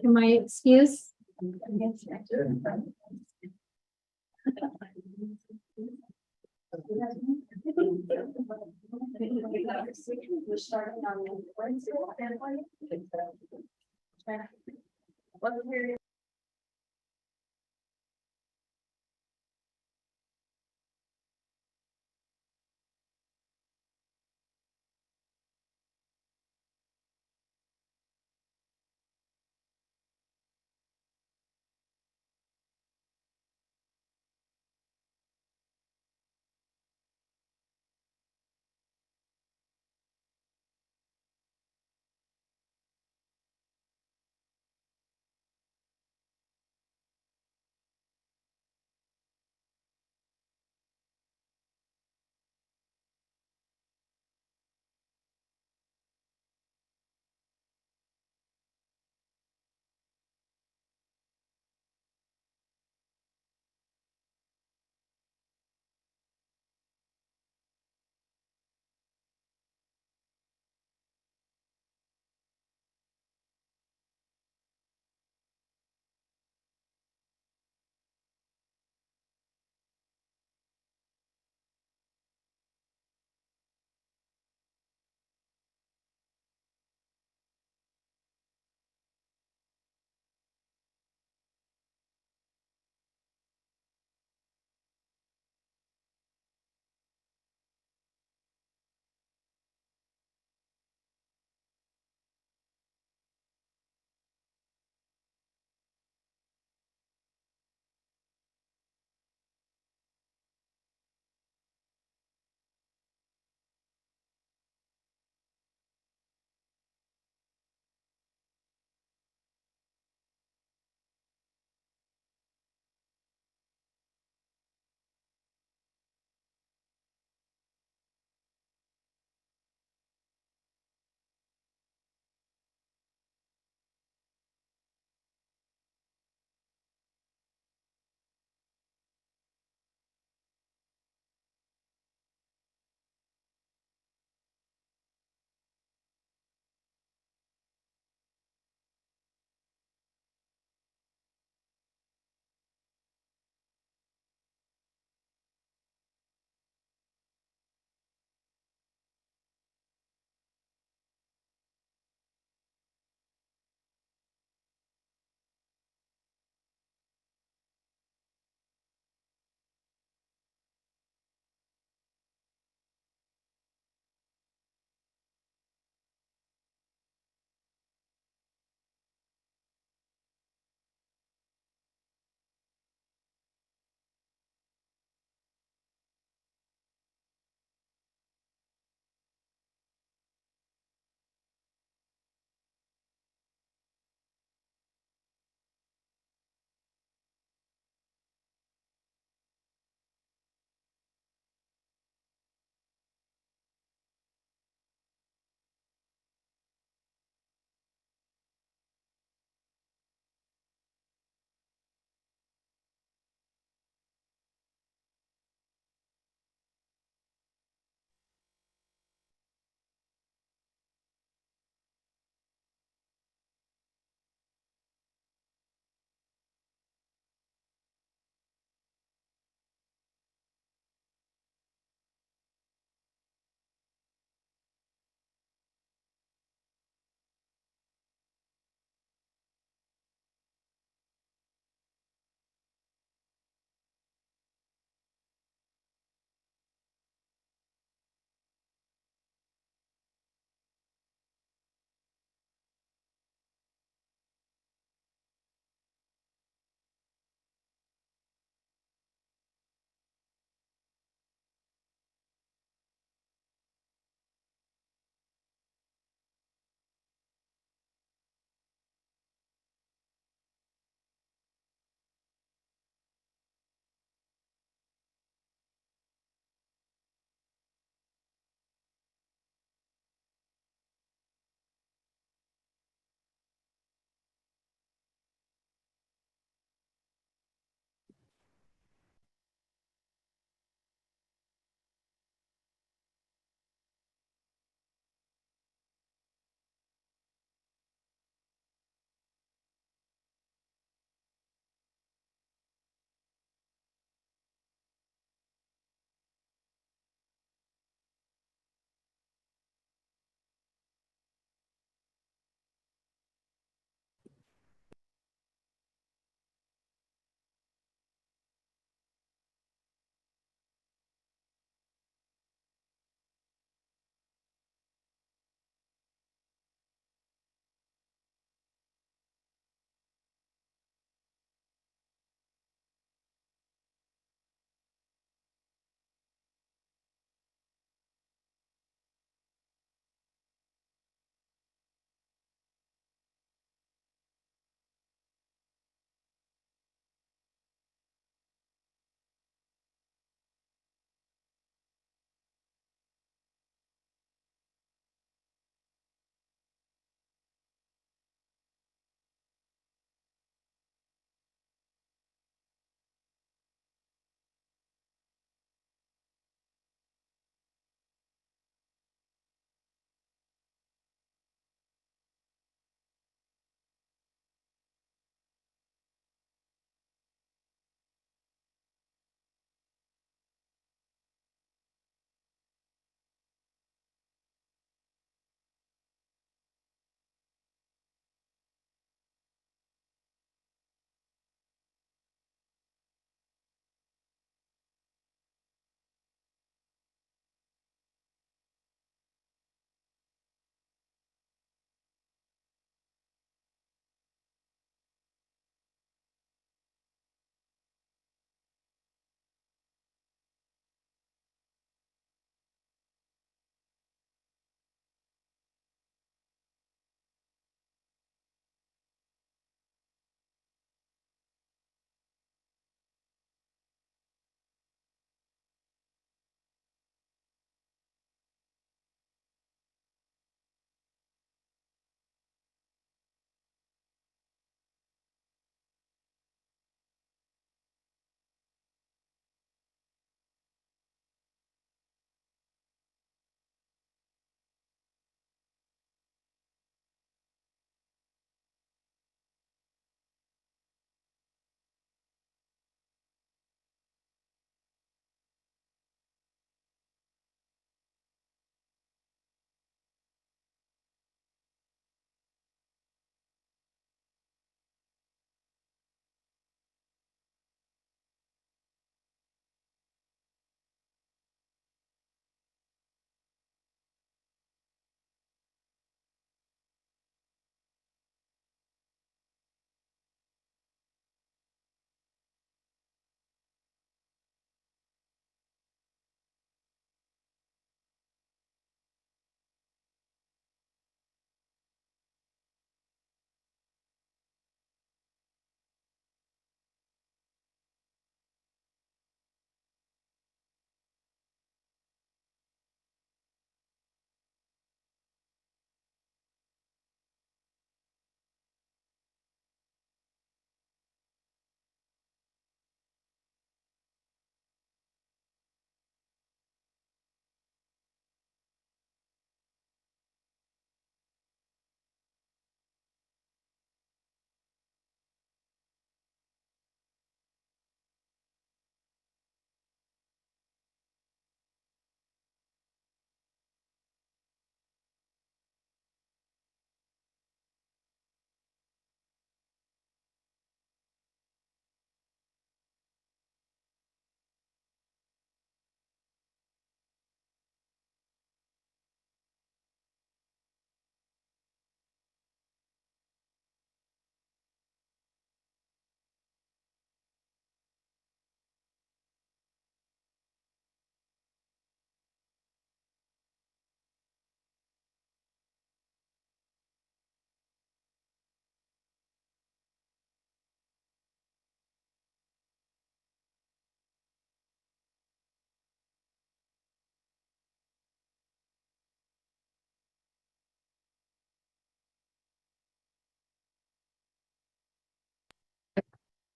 To my excuse? We're starting on Wednesday. Wasn't here.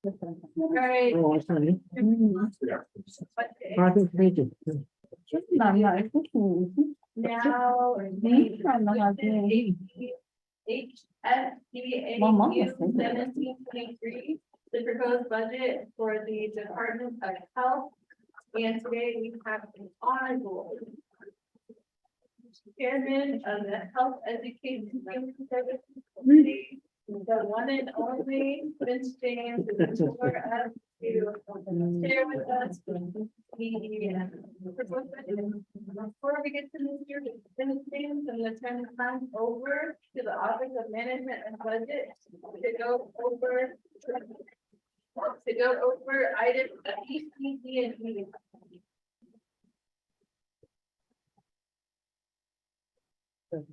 All right. Oh, I see. I think they do. Now, Mama, HSBA 1723, the proposed budget for the Department of Health. And today we have an honorable chairman of the Health Education Services Committee, the one and only Vince James, is for us to share with us the proposed budget. Before we get to Mr. Vince James, I'm going to turn the time over to the Office of Management and Budget to go over items E, C, D, and E.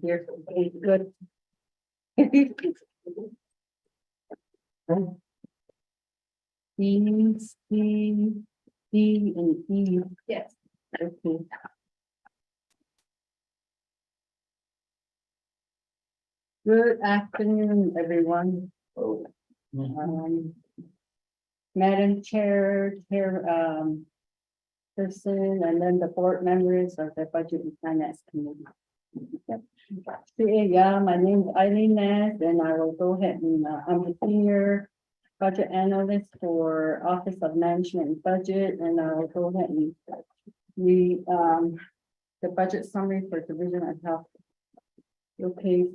Here's good. B, C, D, and E. Yes. Okay. Good afternoon, everyone. Madam Chair, person, and then the board members of the Budget and Finance Committee. Yeah, my name is Eileen Ness, and I will go ahead and, I'm the senior budget analyst for Office of Management and Budget, and I will go ahead and read, the budget summary for Division of Health. Okay,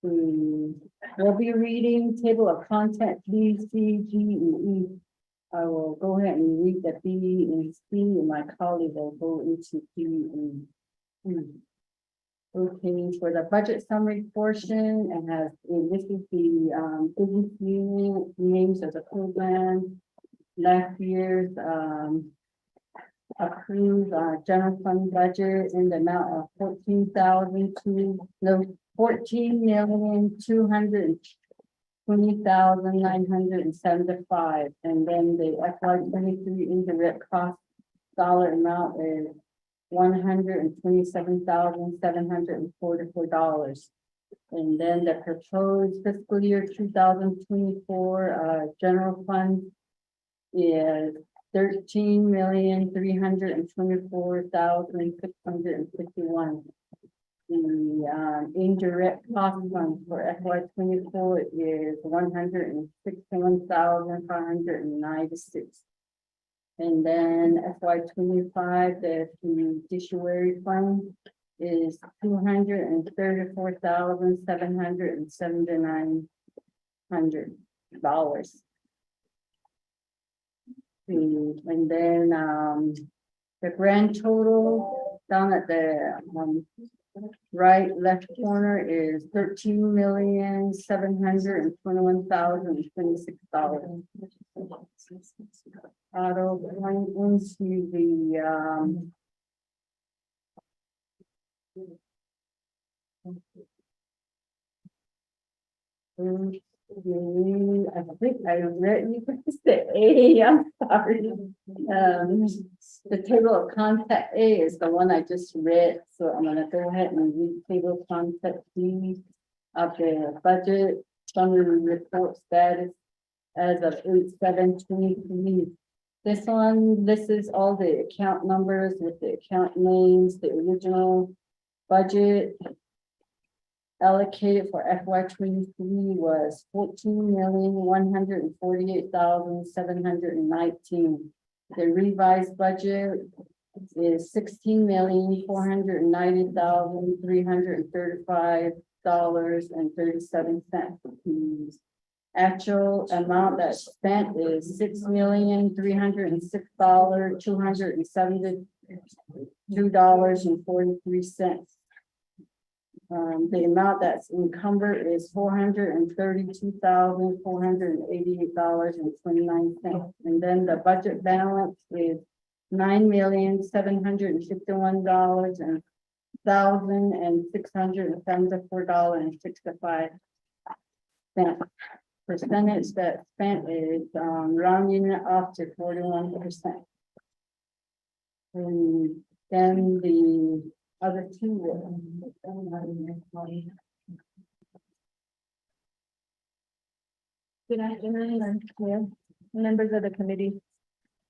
we'll be reading table of content B, C, G, and E. I will go ahead and read the B and C, and my colleague will go into D and E. Okay, for the budget summary portion, and this is the business unit names of the program. Last year's approved general fund budget in the amount of $14,220,975, and then the FY23 indirect cost dollar amount is $127,744. And then the proposed fiscal year 2024 general fund is $13,324,651. The indirect cost fund for FY24 is $161,596. And then FY25, the judiciary fund is $234,779. And then the grand total down at the left corner is $13,721,026. Auto going into I think I read you the A, I'm sorry. The table of content A is the one I just read, so I'm gonna go ahead and read table of content B of the budget summary report status as of 8/7/23. This is all the account numbers with the account names, the original budget allocated for FY23 was $14,148,719. The revised budget is $16,490,335.37. Actual amount that's spent is $6,306,272.43. The amount that's encumbered is $432,488.29. And then the budget balance is $9,751,674.65. Percentage that spent is rounding it off to 41%. And then the other two. Good afternoon, and yeah, members of the committee.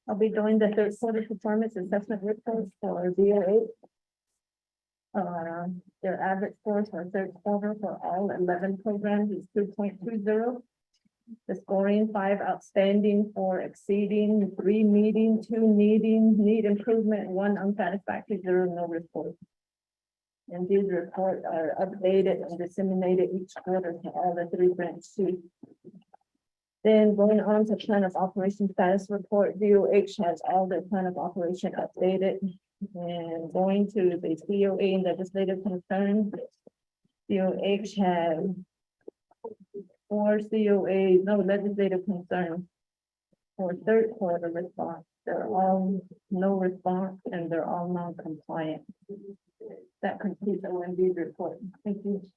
I'll be doing the third quarter performance assessment report for BOA. Their average scores for third quarter for all 11 programs is 2.20. The scoring 5 outstanding, 4 exceeding, 3 meeting, 2 needing, need improvement, 1 unsatisfactory, 0 no report. And these reports are updated and disseminated each quarter to all the 3 branch chiefs. Then going on to plan of operation status report, DOH has all the plan of operation updated. And going to the COA and legislative concern, DOH has 4 COAs, no legislative concern. For third quarter response, they're all no response and they're all non-compliant. That completes OMB's report. Thank you.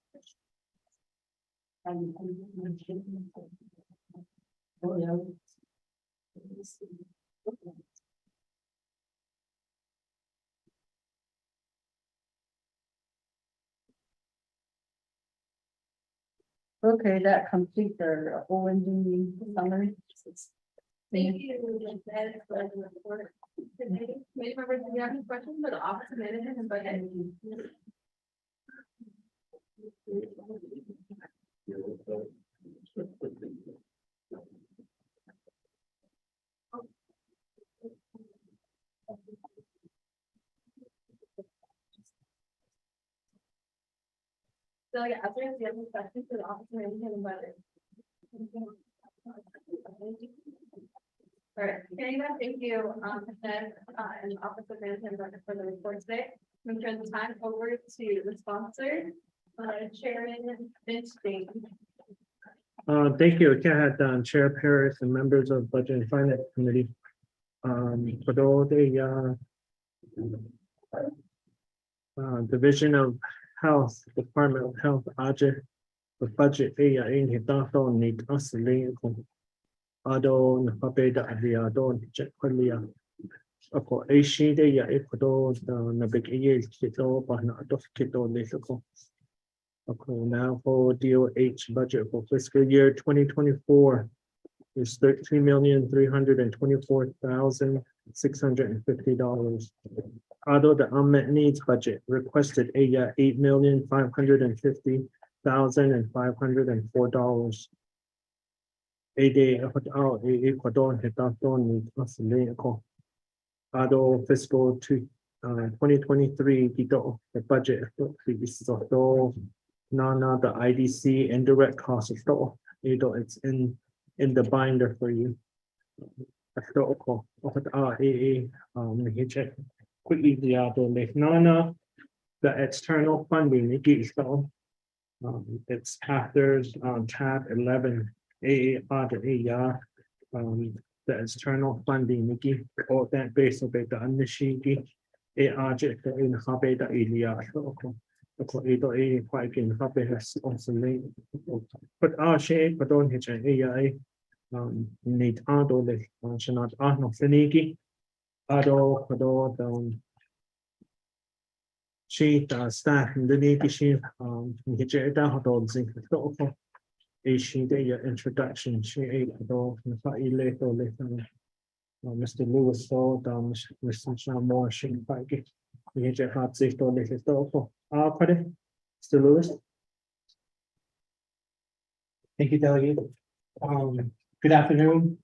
Okay, that completes our OMB summary. Thank you. That is the report. Committee members, do you have any questions for the office of management and budget? So yeah, do you have any questions for the office of management and budget? All right, okay, thank you, and the Office of Management and Budget for the report today. I'm going to turn the time over to the sponsor, Chairman Vince James. Thank you, Chair Paris and members of Budget and Finance Committee. For the Division of Health, Department of Health, the budget in Hitato need us Adon Papeda Aviadon Jacquelia. Ako AC de ya Ecuador na big kito but not of kito little. Okay, now for DOH budget for fiscal year 2024 is $13,324,650. Although the unmet needs budget requested $8,550,504. Ecuador Hitaton Although fiscal 2023 the budget Nana the IDC indirect cost of it's in the binder for you. Quickly the other Nana the external funding it's after tab 11 the external funding or that base of the initiative in Habeda Ilia. But our shape, but don't hit an AI. Need Ado the Shanat Arno Finiki. Ado, she staff in the Navy she hit it out of zinc. She did your introduction. She ate Ado, Mr. Lewis told Mr. John Moore, she invited me to have sich to this historical. Mr. Lewis. Thank you, Delegate. Good afternoon,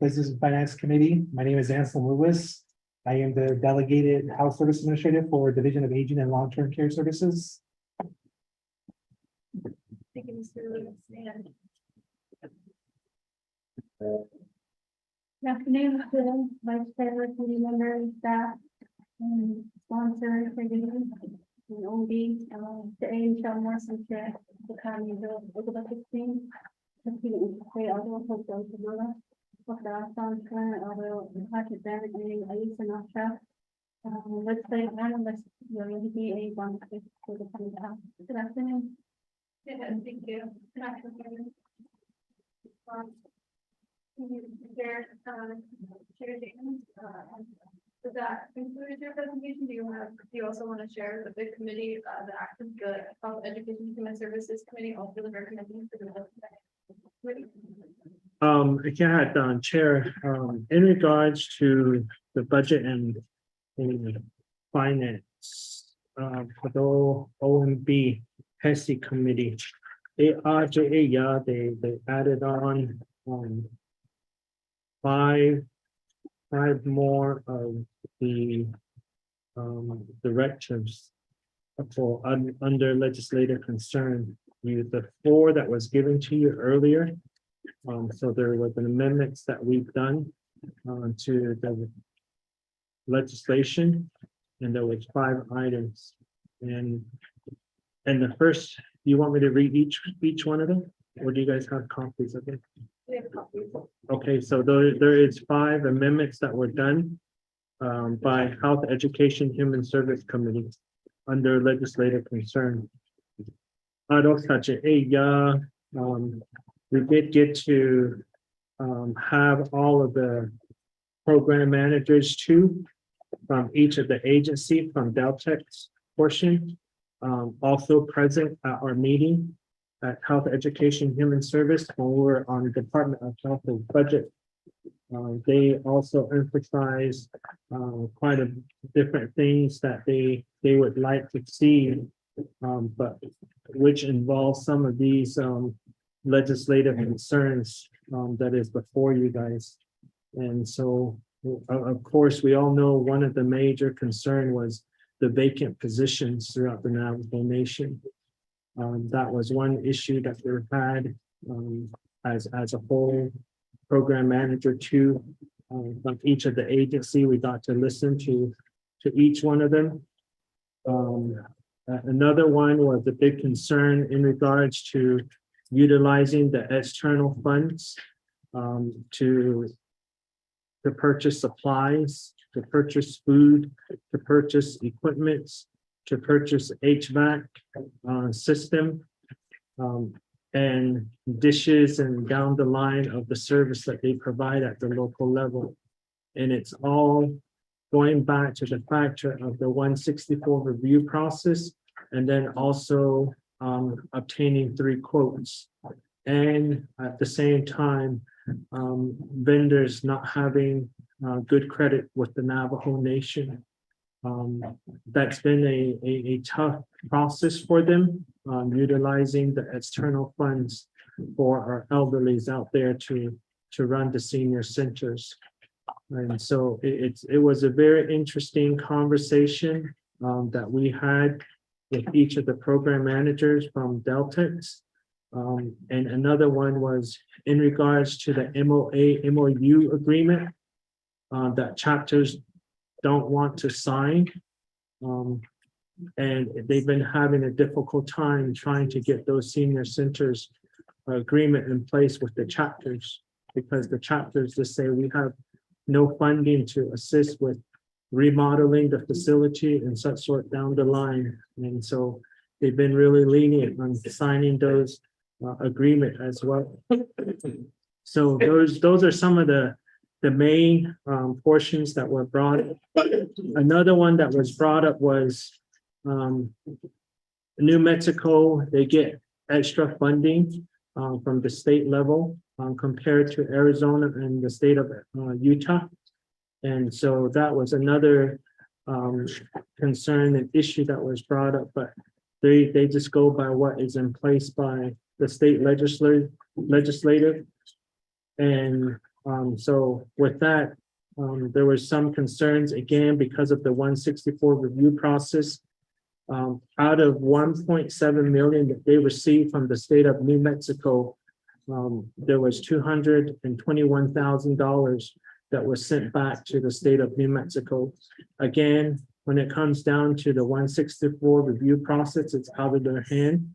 Business and Finance Committee. My name is Anselm Lewis. I am the Delegated House Service Administrator for Division of Aging and Long-Term Care Services. Thank you, Mr. Lewis. Good afternoon, Vice Chair, committee members, staff, and sponsor, OB, the Michelle Morrison Chair, the County of the 16. Let's say analyst, you'll be a one for the coming out. Good afternoon. Yeah, thank you. Chair James, does that conclude your presentation? Do you also want to share with the committee, the active good health education human services committee, also the recommendation for the Chair, in regards to the budget and finance, for the OMB HESI committee, they added on, five more of the, directives for under legislative concern. The four that was given to you earlier. So there was an amendments that we've done to the legislation, and there was 5 items. And the first, you want me to read each one of them, or do you guys have copies of it? Okay, so there is 5 amendments that were done by Health, Education, Human Service Committee under legislative concern. We did get to have all of the program managers too from each of the agency from Deltek's portion, also present at our meeting at Health, Education, Human Service when we were on the Department of Health and Budget. They also emphasize quite a different things that they would like to see, but which involves some of these legislative concerns that is before you guys. And so, of course, we all know one of the major concern was the vacant positions throughout the Navajo Nation. That was one issue that we had as a whole program manager too. From each of the agency, we got to listen to each one of them. Another one was a big concern in regards to utilizing the external funds to purchase supplies, to purchase food, to purchase equipment, to purchase HVAC system, and dishes and down the line of the service that they provide at the local level. And it's all going back to the factor of the 164 review process, and then also obtaining 3 quotes. And at the same time, vendors not having good credit with the Navajo Nation. That's been a tough process for them, utilizing the external funds for our elderlies out there to run the senior centers. And so it was a very interesting conversation that we had with each of the program managers from Deltex. And another one was in regards to the MOU agreement that chapters don't want to sign. And they've been having a difficult time trying to get those senior centers agreement in place with the chapters, because the chapters just say we have no funding to assist with remodeling the facility and such sort down the line. And so they've been really lenient on signing those agreement as well. So those are some of the main portions that were brought up. Another one that was brought up was New Mexico. They get extra funding from the state level compared to Arizona and the state of Utah. And so that was another concern and issue that was brought up, but they just go by what is in place by the state legislative. And so with that, there were some concerns again because of the 164 review process. Out of 1.7 million that they received from the state of New Mexico, there was $221,000 that was sent back to the state of New Mexico. Again, when it comes down to the 164 review process, it's out of their hand.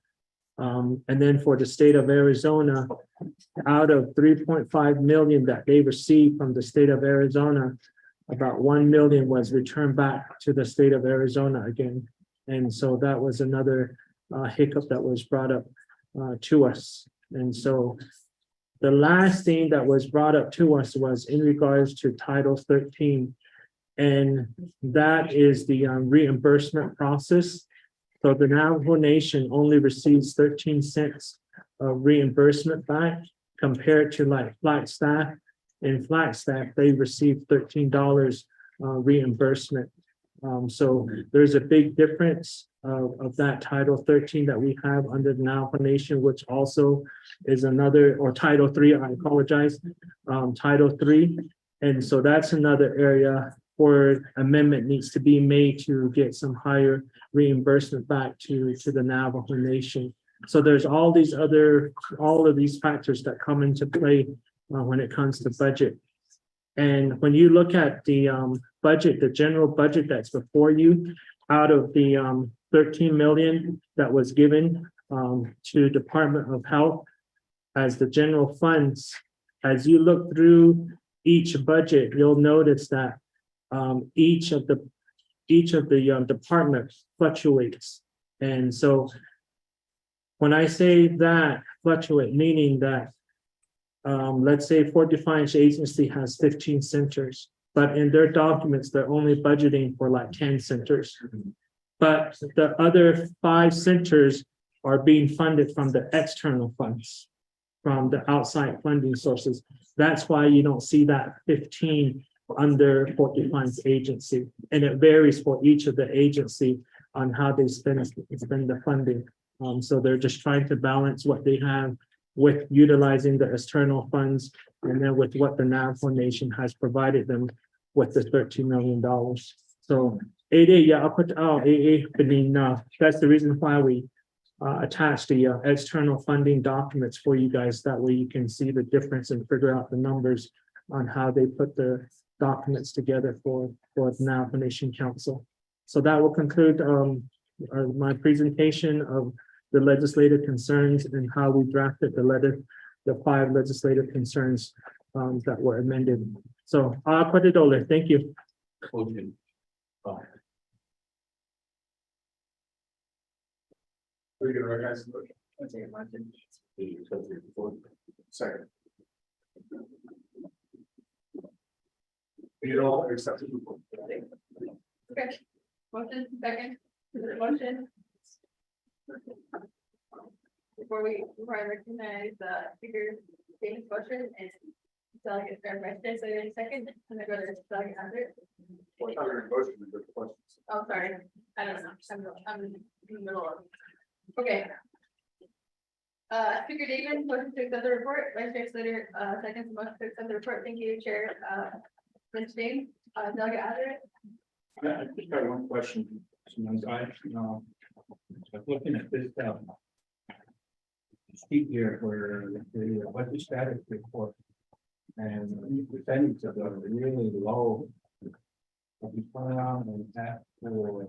And then for the state of Arizona, out of 3.5 million that they received from the state of Arizona, about 1 million was returned back to the state of Arizona again. And so that was another hiccup that was brought up to us. And so the last thing that was brought up to us was in regards to Title 13. And that is the reimbursement process. So the Navajo Nation only receives 13 cents of reimbursement back. compared to like Flagstaff. In Flagstaff, they received $13 reimbursement. So there's a big difference of that Title 13 that we have under the Navajo Nation, which also is another, or Title 3, I apologize, Title 3. And so that's another area where amendment needs to be made to get some higher reimbursement back to the Navajo Nation. So there's all of these factors that come into play when it comes to budget. And when you look at the budget, the general budget that's before you, out of the 13 million that was given to Department of Health as the general funds, as you look through each budget, you'll notice that each of the departments fluctuates. And so when I say that fluctuate, meaning that let's say Fort Defiance Agency has 15 centers, but in their documents, they're only budgeting for like 10 centers. But the other 5 centers are being funded from the external funds, from the outside funding sources. That's why you don't see that 15 under Fort Defiance Agency. And it varies for each of the agency on how they spend the funding. So they're just trying to balance what they have with utilizing the external funds, and then with what the Navajo Nation has provided them with the $13 million. So AA, I'll put AA beneath. That's the reason why we attach the external funding documents for you guys. That way you can see the difference and figure out the numbers on how they put the documents together for the Navajo Nation Council. So that will conclude my presentation of the legislative concerns and how we drafted the letter, the 5 legislative concerns that were amended. So I'll put it over. Thank you. Okay. We're gonna recognize the motion. Second. You all accept it. Okay, motion, second, motion. Before I recognize the speaker, David's motion and delegate Vice, so in a second, and then go to delegate Andrew. Oh, sorry, I don't know, I'm in the middle of. Okay. Speaker David, motion to accept the report, Vice Chair Slater, second motion to accept the report, thank you, Chair, Ms. James, delegate Andrew. I just got one question. I'm looking at this sheet here where what the status report and the percentage of them are really low. If you turn around and ask for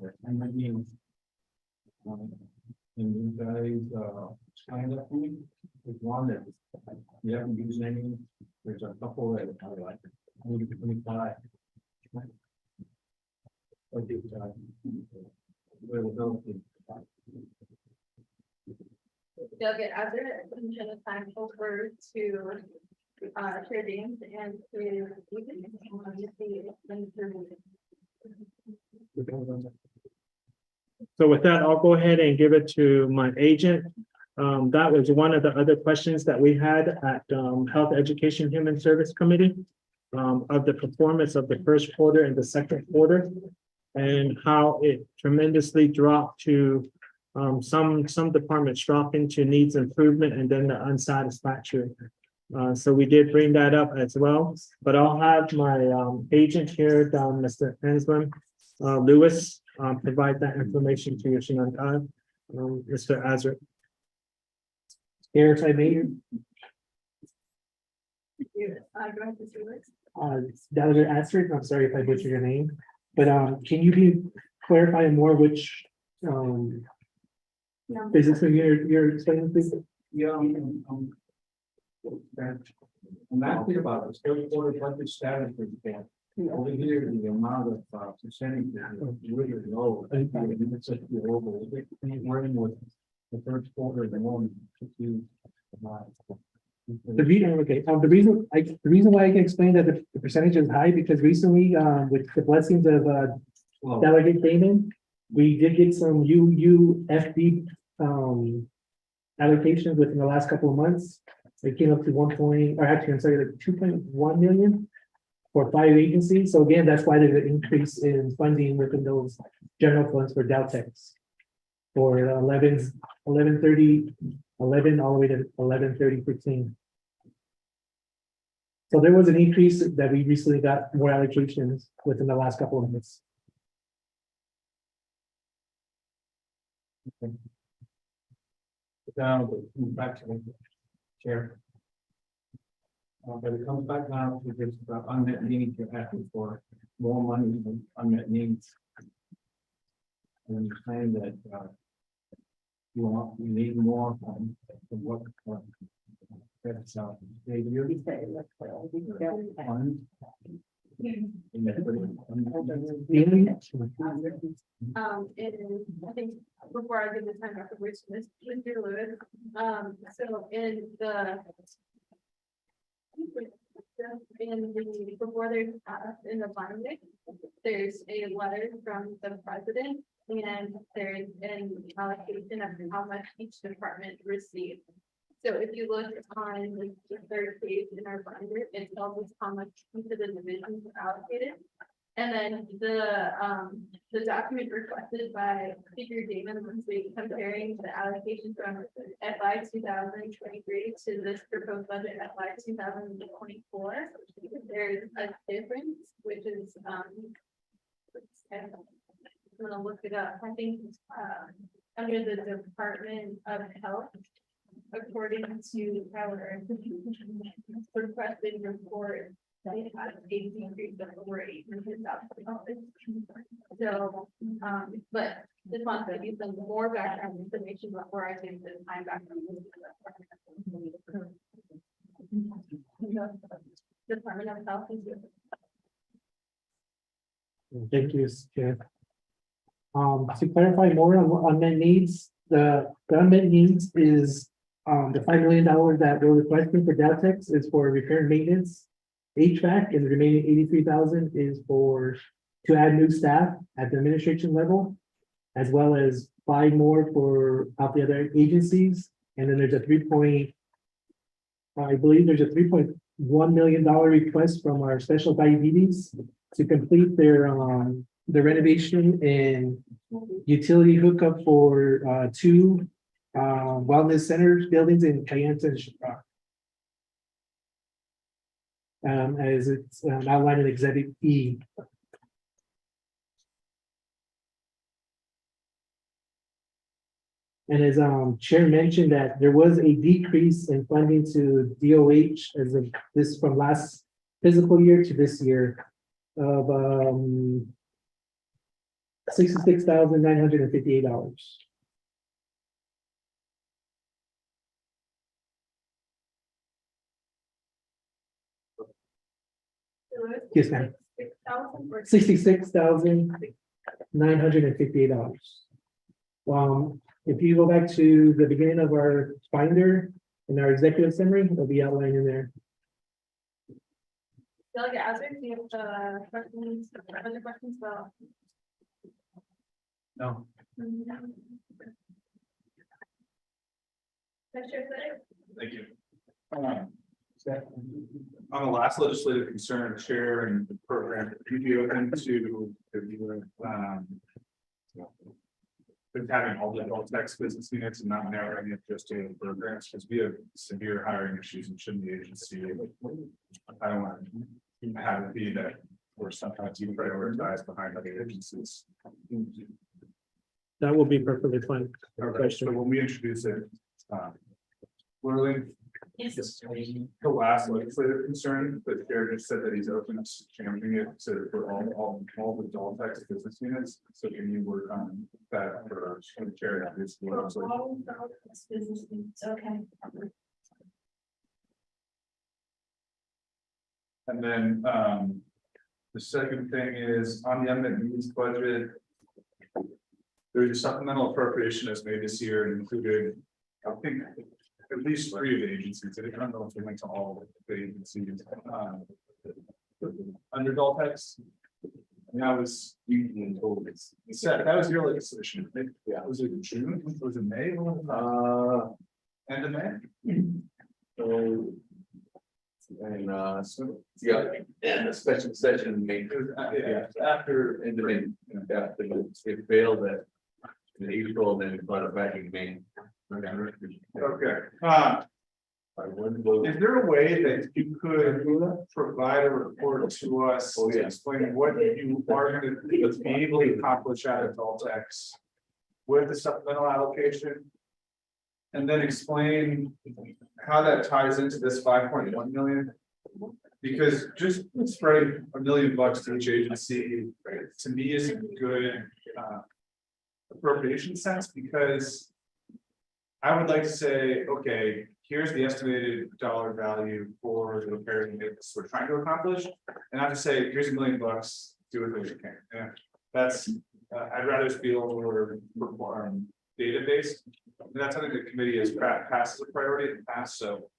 and you guys signed up for me, there's one that you haven't used any. There's a couple that are like 25. Delegate Azar, I'm gonna time over to Chair James and to. So with that, I'll go ahead and give it to my agent. That was one of the other questions that we had at Health Education Human Service Committee of the performance of the first quarter and the second quarter, and how it tremendously dropped to some departments drop into needs improvement and then the unsatisfactory. So we did bring that up as well, but I'll have my agent here, Mr. Anselm Lewis, provide that information to you, Shannon, Mr. Azar. Here, if I may. Go ahead, Mr. Lewis. Delegate Astrid, I'm sorry if I butchered your name, but can you clarify more which business you're explaining, please? Yeah, I'm asking about the state board budget status for the over here, the amount of percentage is really low. It's just over. We're in with the first quarter, the one to the reason why I can explain that the percentage is high, because recently with the blessings of Delegate Damon, we did get some UFD allocations within the last couple of months. It came up to 1 or actually, I'm sorry, like 2.1 million for 5 agencies. So again, that's why there's an increase in funding within those general funds for Deltex. For 1130, 11 all the way to 113015. So there was an increase that we recently got more allocations within the last couple of months. Down, but back to the chair. But it comes back down to this unmet needs you're asking for, more money than unmet needs. And you're saying that, you need more from what, that's, they really say, fund. And I think before I give the time back to Mr. Lewis, so in the. Before there's in the binding, there's a letter from the president and there's an allocation of how much each department received. So if you look on the third page in our binder, it tells us how much each of the divisions are allocated. And then the document requested by Speaker Damon was comparing the allocation from FY 2023 to this proposed budget FY 2024. There's a difference, which is I'm gonna look it up. I think under the Department of Health, according to our requested report, they had a decrease of over $800,000. So, but just want to give you some more background information before I give the time back. Department of Health is good. Thank you, Chair. To clarify more on unmet needs, the unmet needs is the $5 million that we're requesting for Deltex is for repair and maintenance, HVAC, and the remaining 83,000 is for to add new staff at the administration level, as well as 5 more for out the other agencies. And then there's a I believe there's a $3.1 million request from our special diabetes to complete their renovation and utility hookup for 2 wellness centers buildings in Kayenta and Chicago. As it's outlined in Exhibit E. And as Chair mentioned that there was a decrease in funding to DOH as of this from last fiscal year to this year of $66,958. Yes, ma'am. $66,958. If you go back to the beginning of our binder in our executive summary, it'll be outlined in there. Delegate Azar, do you have questions, other questions about? No. Thank you. On the last legislative concern, Chair and the program, would you be open to having all the adult text business units and not narrowing it just to the programs, because we have severe hiring issues and shouldn't the agency. I don't want to have it be that we're sometimes even prioritized behind other agencies. That will be perfectly fine. Okay, so when we introduce it, literally, the last legislative concern, but Chair just said that he's open to changing it to for all the adult text business units. So can you work on that for the Chair? Okay. And then the second thing is on the unmet needs budget. There's a supplemental appropriation that's made this year and included, I think, at least 3 of the agencies. I don't know if they went to all the agencies. Under Daltex. And that was that was your legislation. Yeah, was it June? Was it May? End of May. So. And, yeah, and a special session May, after, in the May, after it failed at. In April, then it brought it back in May. Okay, I wouldn't vote. is there a way that you could provide a report to us explaining what you are going to be able to accomplish out of Daltex with the supplemental allocation? And then explain how that ties into this 5.1 million. Because just spreading $1 million to each agency, to me, is a good appropriation sense, because I would like to say, okay, here's the estimated dollar value for the repairs and maintenance we're trying to accomplish. And I have to say, here's $1 million, do with what you can. Yeah, that's, I'd rather just be a little more data based. That's something the committee has passed as a priority in the past, so.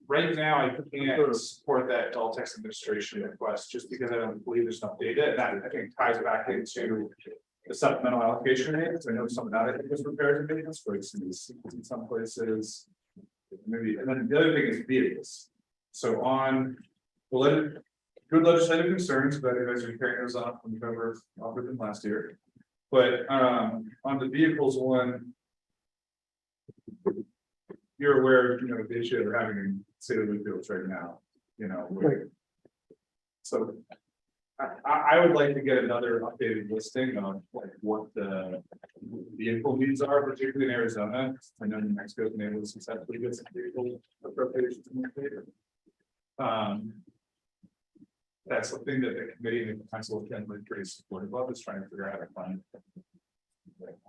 Right now, I can't support that Daltex administration request just because I don't believe there's enough data, and that I think ties back into the supplemental allocation rate. I know some of that I think was repairs and maintenance, but it's in some places. Maybe, and then the other thing is vehicles. So on the good legislative concerns, but you guys are carrying those off from November, offered them last year. But on the vehicles one, you're aware, you know, the issue they're having in City of Bluefields right now, you know. So I would like to get another updated listing of like what the vehicle needs are, particularly in Arizona. I know New Mexico's been able to successfully get some vehicle appropriations in the state. That's the thing that the committee and the council can be pretty supportive of, is trying to figure out how to fund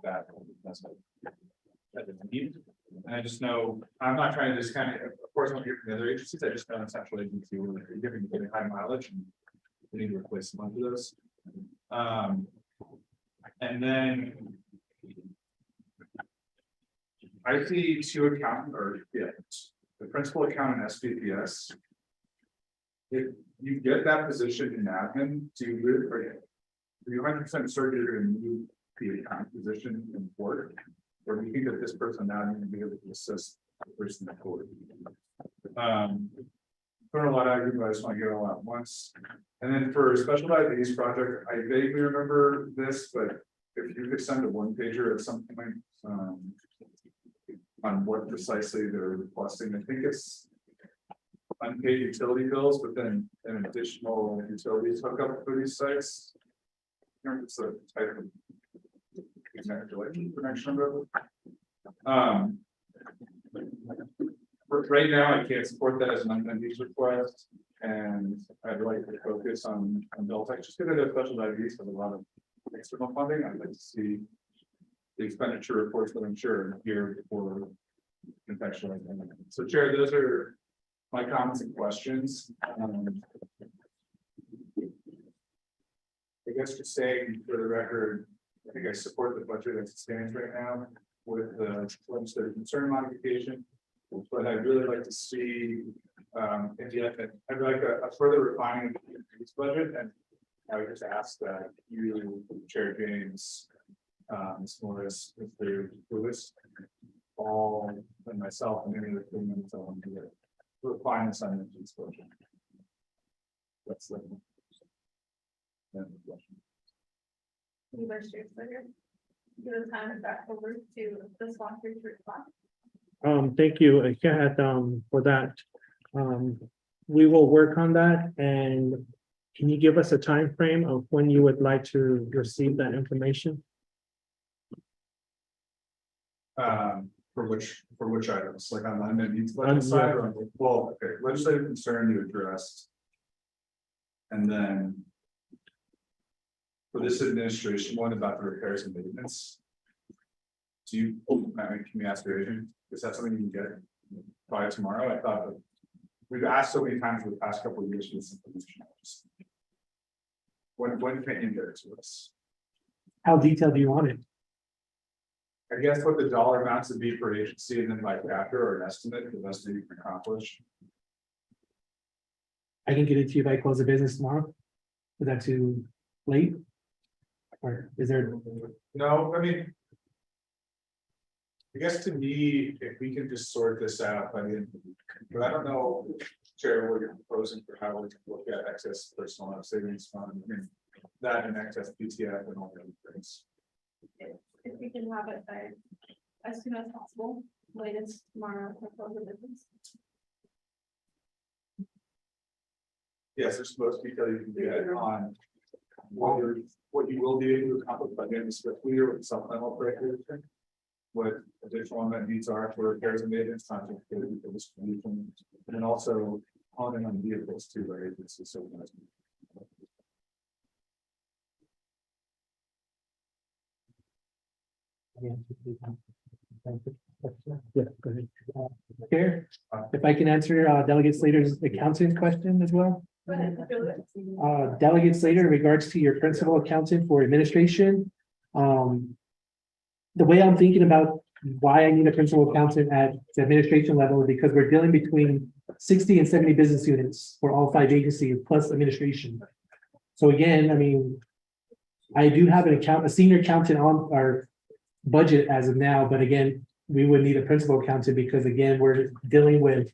that. That's what and I just know, I'm not trying to just kind of course, I don't hear from the other agencies. I just know in central agency, we're giving high mileage and we need to replace some of those. And then I see two accountant the principal accountant SPPS. If you get that position in admin, do you 100% certain you're going to move the accountant position in board? Or do you think that this person now needs to be able to assist the person in board? Put a lot out here, but I just want to get it all at once. And then for specialized needs project, I vaguely remember this, but if you could send a one pager at some point on what precisely they're requesting, I think it's unpaid utility bills, but then an additional utilities hookup for these sites. I don't know if it's a type of connection. Right now, I can't support that as an unpaid use request, and I'd like to focus on Deltec, just because they're special IDs with a lot of external funding. I'd like to see the expenditure reports that I'm sure here before contextualizing. So, Chair, those are my comments and questions. I guess just saying for the record, I think I support the budget as it stands right now with the legislative concern modification. But I'd really like to see, I'd like a further refining of this budget, and I would just ask that you, Chair James, Ms. Morris, Mr. Lewis, all, and myself, and any of the committees I want to get refine this on this budget. That's the question. Give the time back over to the sponsor to respond. Thank you again, for that. We will work on that, and can you give us a time frame of when you would like to receive that information? For which items, like on the unmet needs budget side, or well, okay, legislative concern you addressed. And then for this administration one about the repairs and maintenance. Do you, can we ask your agent? Is that something you can get by tomorrow? I thought that we've asked so many times for the past couple of years for this information. When can you get it to us? How detailed do you want it? I guess what the dollar amounts would be per agency, and then by chapter or an estimate of the best that you can accomplish. I can get it to you by close of business tomorrow. Is that too late? Or is there? No, I mean, I guess to me, if we can just sort this out by the end of the week, but I don't know, Chair, what you're proposing for how we can look at excess personal savings fund, I mean, that and excess PTF and all the other things. If we can have it by as soon as possible, latest tomorrow. For close of business. Yes, there's most detail you can get on what you will be able to accomplish by the end of this fiscal year with supplemental appropriation. What additional unmet needs are for repairs and maintenance, contract for distribution, and then also on vehicles too, right? This is so nice. Yeah, go ahead. Chair, if I can answer Delegate Slater's accounting question as well. Delegate Slater, in regards to your principal accountant for administration. The way I'm thinking about why I need a principal accountant at the administration level is because we're dealing between 60 and 70 business units for all 5 agencies plus administration. So again, I mean, I do have a senior accountant on our budget as of now, but again, we would need a principal accountant because again, we're dealing with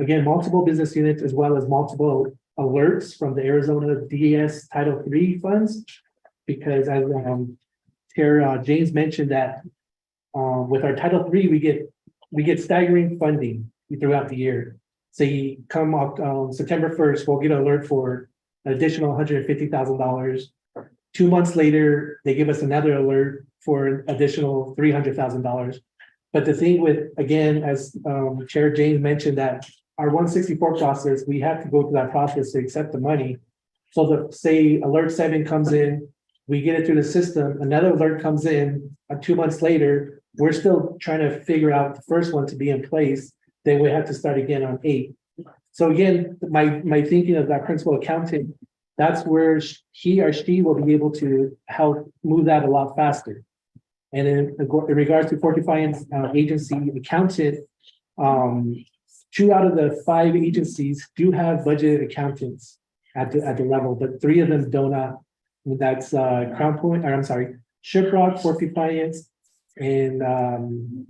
multiple business units as well as multiple alerts from the Arizona DES Title III funds. Because as Chair James mentioned that with our Title III, we get staggering funding throughout the year. Say come September 1st, we'll get an alert for an additional $150,000. 2 months later, they give us another alert for an additional $300,000. But the thing with, again, as Chair James mentioned, that our 164 process, we have to go through that process to accept the money. So the say alert 7 comes in, we get it through the system, another alert comes in 2 months later, we're still trying to figure out the first one to be in place, then we have to start again on 8. So again, my thinking of that principal accountant, that's where he or she will be able to help move that a lot faster. And in regards to fortifying agency accountant, 2 out of the 5 agencies do have budget accountants at the level, but 3 of them do not. That's Crown Point, or I'm sorry, Shiprock, Fort Defiance, and I'm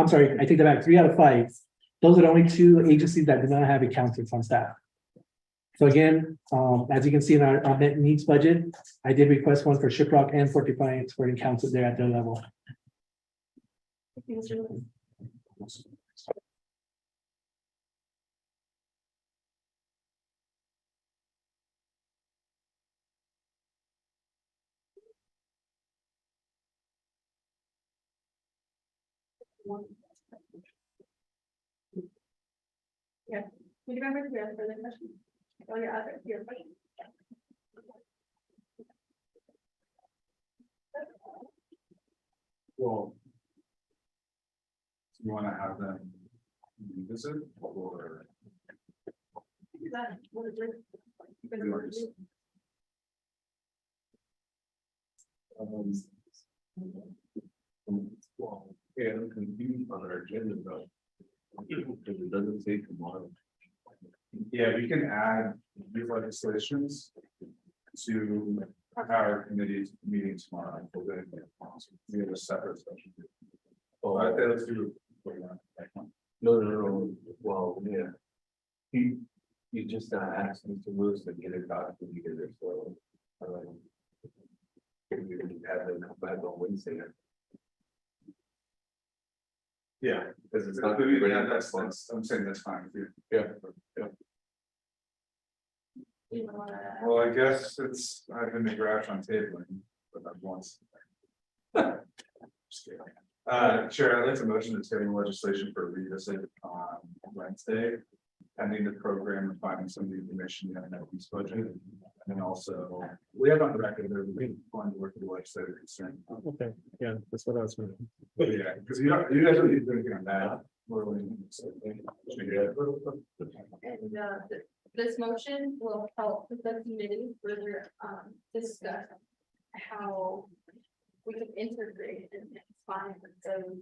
sorry, I take that back. 3 out of 5. Those are the only 2 agencies that do not have accountants on staff. So again, as you can see in our net needs budget, I did request one for Shiprock and Fort Defiance for an accountant there at their level. Yeah, you remember to ask for the question? Oh, you're out here. Well, you want to have them revisit or? What is it? Well, yeah, I'm confused on our agenda though. Because it doesn't say tomorrow. Yeah, we can add these legislations to our committee's meeting tomorrow. We have a separate session. Oh, Okay, let's do it. No. Well, yeah. You just asked Mr. Lewis to get a copy together, so. Can we have them come back on Wednesday? Yeah, Because it's not not. yeah, that's, I'm saying that's fine with you. Yeah. Well, I guess it's, I've been the garage on tabling, but not once. Just kidding. Chair, I'd like to motion to table legislation for revisit on Wednesday. Pending the program and finding some of the information in that piece budget. And then also, we have on the record that we're going to work with the legislative concern. Okay, yeah, that's what I was thinking. Yeah, because you guys don't need to do anything on that. And this motion will help the committee further discuss how we can integrate and find those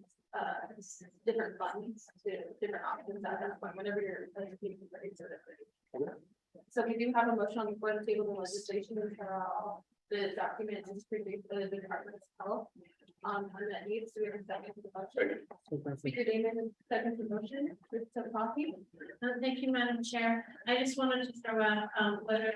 different funds to different options at that point, whenever you're ready. So we do have a motion on the floor to table the legislation, the document is produced by the Department of Health. unmet needs. Do we have a second for the motion? Speaker Damon, second for the motion, Mr. Coffee. Thank you, Madam Chair. I just wanted to throw out, whether,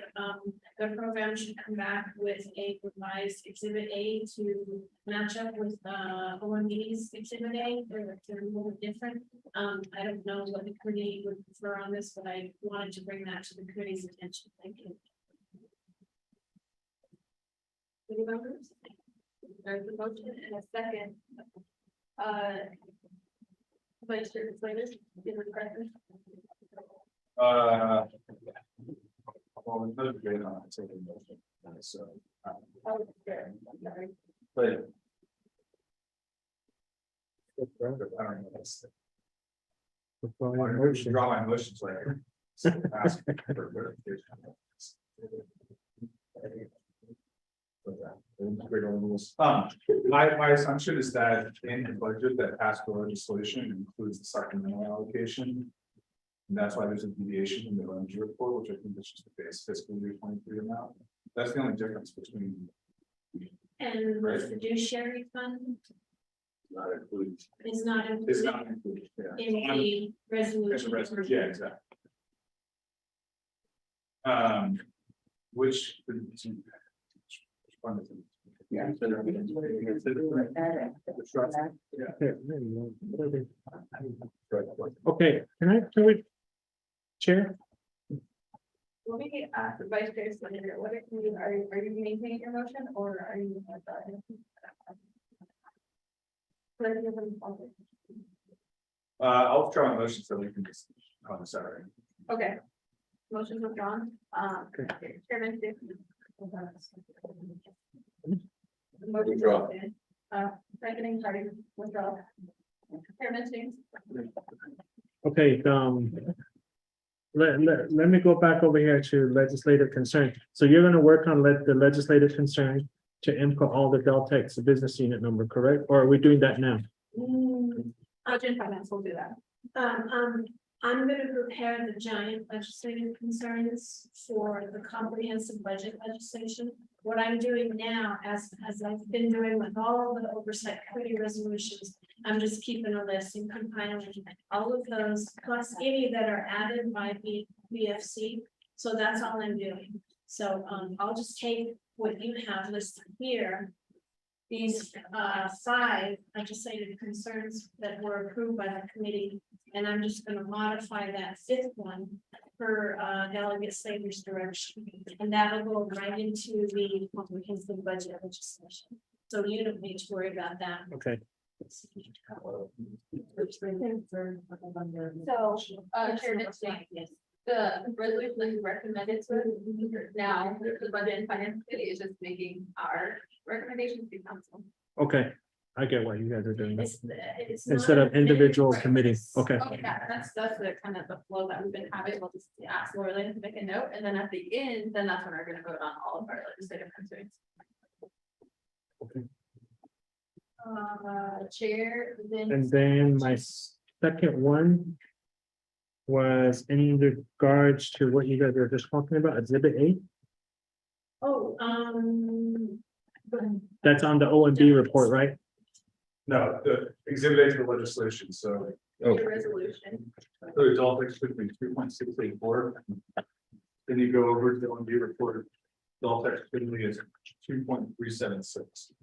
the program should come back with a revised exhibit A to match up with, OMB's exhibit A, or if they're a little different. I don't know what the committee would prefer on this, but I wanted to bring that to the committee's attention. Thank you. Any members? There's a motion and a second. Vice Chair Slater, give the president. Well, there's no debate on it, taking motion, so. Oh, sure. Sorry. But. I don't know. That's- I should draw my motions later. Ask for clarification. My assumption is that in the budget that passed the legislation includes the supplemental allocation. And that's why there's a deviation in the LNG report, which I think is just the base fiscal year 23 amount. That's the only difference between. And the fiduciary fund Not included. is not It's included not included, yeah. in the resolution. Yeah, exactly. Which. One is it? Yeah. Okay, can we? Chair? Let me ask the Vice Chair Slater, what are you maintaining your motion or are you? I'll try my motion so we can just, sorry. Okay. Motion withdrawn. Chairman Dickey. Motion Withdraw. seconding party withdraw. Chairman James. Okay, let me go back over here to legislative concern. So you're gonna work on the legislative concern to input all the Deltex business unit number, correct? Or are we doing that now? Budget and Finance will do that. I'm gonna prepare the giant legislative concerns for the comprehensive budget legislation. What I'm doing now, as I've been doing with all the oversight committee resolutions, I'm just keeping a list and compiling all of those, plus any that are added by BFC. So that's all I'm doing. So, I'll just take what you have listed here. These, 5 legislative concerns that were approved by the committee. And I'm just gonna modify that 5th one per Delegate Slater's direction. And that'll go right into the comprehensive budget legislation. So you don't need to worry about that. Okay. So, Chairman James, the resolution that you recommended to now, the Budget and Finance Committee is just making our recommendations to council. Okay, I get what you guys are doing. It's Instead not of individual right. committees, okay. Oh, yeah, that's the kind of the flow that we've been having. We'll just ask Lorraine to make a note, and then at the end, then that's when we're gonna vote on all of our legislative concerns. Chair, then. And then my second one was in regards to what you guys were just talking about, exhibit A. Oh, That's on the OMB report, right? No, the exhibit A to the legislation, so. Your resolution. The adult expecting 3.684. Then you go over to the OMB report, adult expectancy is 2.376.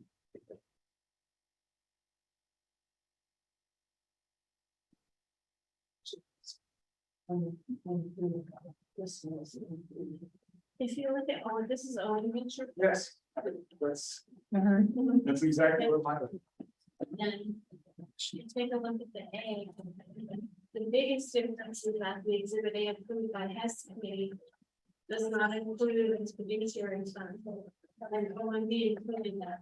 if you look at, this is only picture. Yes. That's exactly what my. And you take a look at the A. The biggest difference is that the exhibit A approved by Hess committee does not include its fiduciary fund. And OMB included that.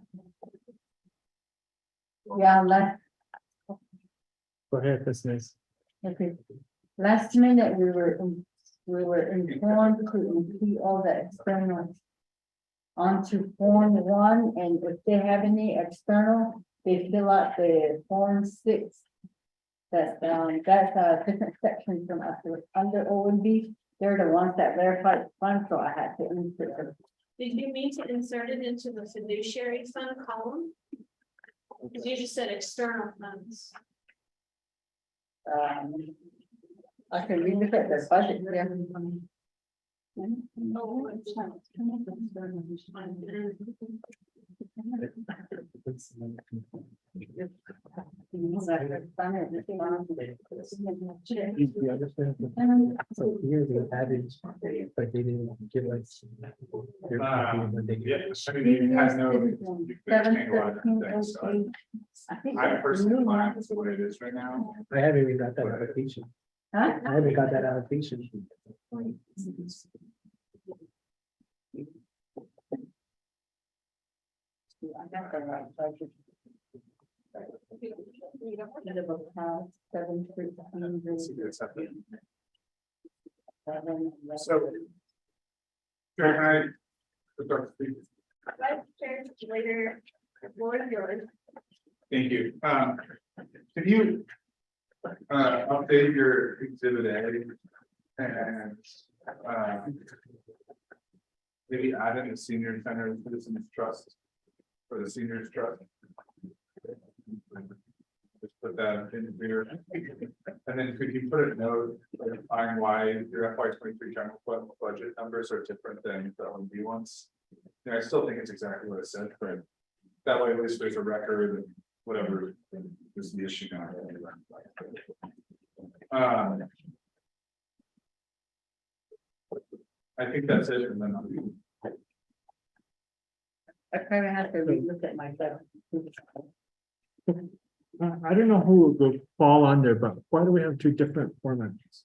Yeah, Go ahead, that's nice. okay. Last minute, we were informed to include all the externals onto Form 1, and if they have any external, they fill out the Form 6. That's a different section from us, under OMB, they're the ones that verify the fund, so I had to insert them. Did you mean to insert it into the fiduciary fund column? Because you just said external funds. I can relook at the budget, yeah. So here they added, but they didn't give us. their copy of what they did. Yeah, I mean, you guys know, you can change a lot of different things, so I personally find this what it is right now. I haven't even got that allocation. Huh? I haven't got that allocation. I got the right budget. So. Can Later, floor is yours. Thank you. Can you update your exhibit A and maybe add in the senior center citizens trust for the seniors trust? Just put that in here. And then could you put a note clarifying why your FY23 general fund budget numbers are different than the OMB ones? Yeah, I still think it's exactly what it said, but that way at least there's a record and whatever is the issue now. I think that's it, and then I kind of have to relook at my budget. I don't know who would fall under, but why do we have two different formats?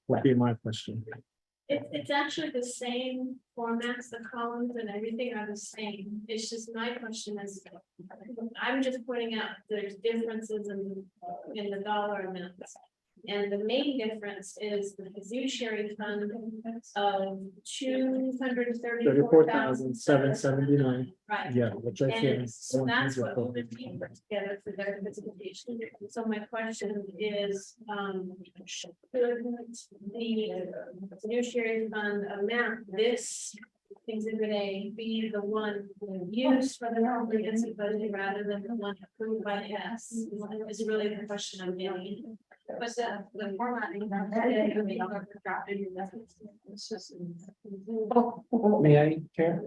Would be my question. It's actually the same formats, the columns and everything are the same. It's just my question is, I'm just pointing out there's differences in the dollar amounts. And the main difference is the fiduciary fund of $234,779. Right. Yeah, which I And can. so that's what we've been put together for their participation. So my question is, should the fiduciary fund amount this exhibit A be the one used for the comprehensive budget rather than the one approved by us? Is really the question I'm getting. But the formatting. May I, Chair?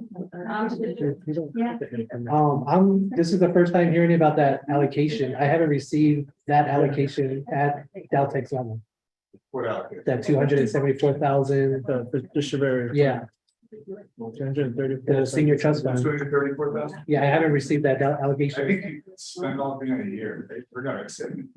Yeah. This is the first time hearing about that allocation. I haven't received that allocation at Deltex level. what else? That 274,000, The Chevron. yeah, 234. the senior trust fund. 234,000? Yeah, I haven't received that I allocation. think you spend all the thing in a year, right? We're not accepting.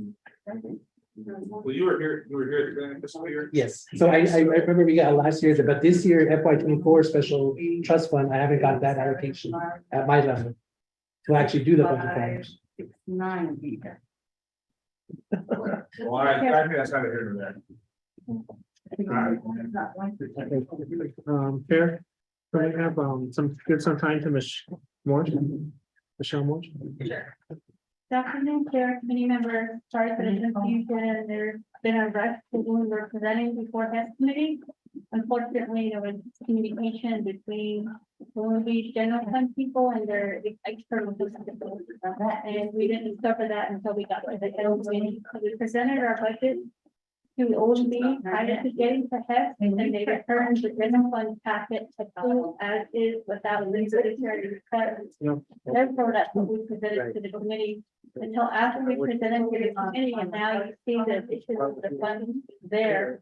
Well, you were here at the beginning of this year? Yes, so I remember we got last year's, but this year FY24 special trust fund, I haven't got that allocation at my level. To actually do the budget forms. 9. Well, I think that's how to hear that. Chair, can we have give some time to Michelle Moore? Good afternoon, Chair, committee members, sorry for the confusion, there's been a rush to when we're presenting before that committee. Unfortunately, there was communication between the general fund people and their external business people. And we didn't discover that until we got to the general meeting. So we presented our budget to OMB prior to getting to HEF, and then they returned the general fund packet to full as is without limited request. Therefore, that's what we presented to the committee until after we presented to the committee, and now you see the issue of the funds there.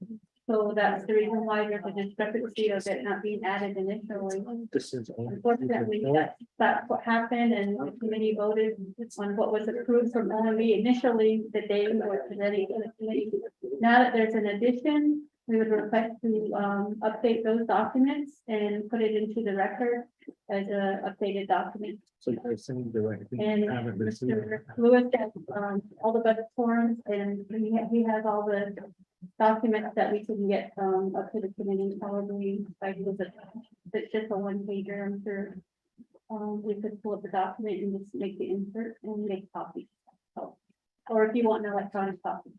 So that's the reason why there's a discrepancy of it not being added initially. Unfortunately, that's what happened, and the committee voted on what was approved from OMB initially the day we were presenting to the committee. Now that there's an addition, we would request to update those documents and put it into the record as a updated document. So you're sending the right thing. And Haven't received it. Mr. Lewis has all the budget forms, and he has all the documents that we can get up to the committee probably by visit. It's just a one pager, I'm sure. We could pull up the document and just make the insert and make copies. So, or if you want an electronic copy.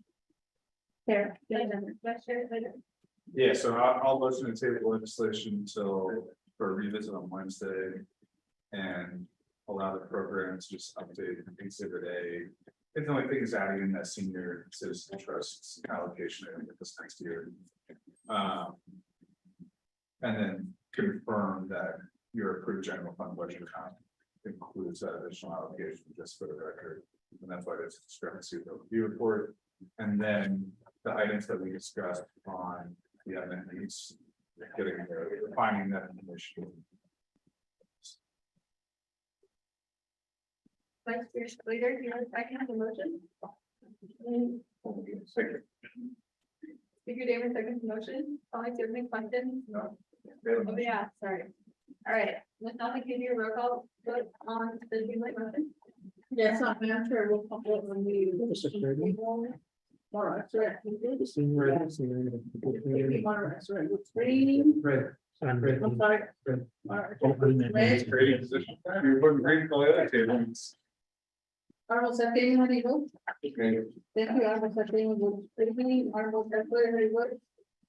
There. Yeah, so I'll motion to table legislation until for revisit on Wednesday. And allow the programs just update exhibit A. It's the only thing is adding in that senior citizen trust allocation this next year. And then confirm that your approved general fund budget account includes that additional allocation, just for the record. And that's why there's a discrepancy with the review report. And then the items that we discussed on the amendments, getting refining that information. Vice Chair Slater, do you want to second the motion? Speaker Davis, second the motion. Alex, do you have any questions? No. Oh, yeah, sorry. All right, let's not give you a roll call vote on the Greenlight motion. Yes, I'm sure we'll come up when we. All right, so I'm sorry. Trading position. You're looking great for the other tables. Honorable Secretary, how do you vote? Great. Thank you, Honorable Secretary, Honorable Secretary, how do you vote?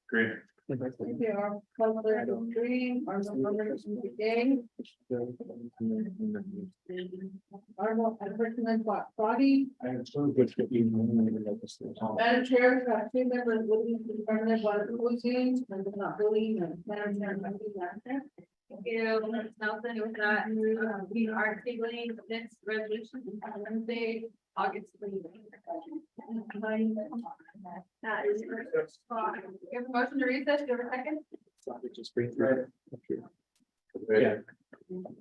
Great. Thank you, Honorable Secretary, Green, Honorable Secretary, Honorable President Body. Madam Chair, we have two members voting to the permanent water proposing, and not voting, and Madam Chair, I think that. Thank you, Ms. Nelson, with that, we are tabling this resolution on Wednesday, August 29th. That is. You have a motion to recess, do you have a second? Just bring through. Yeah.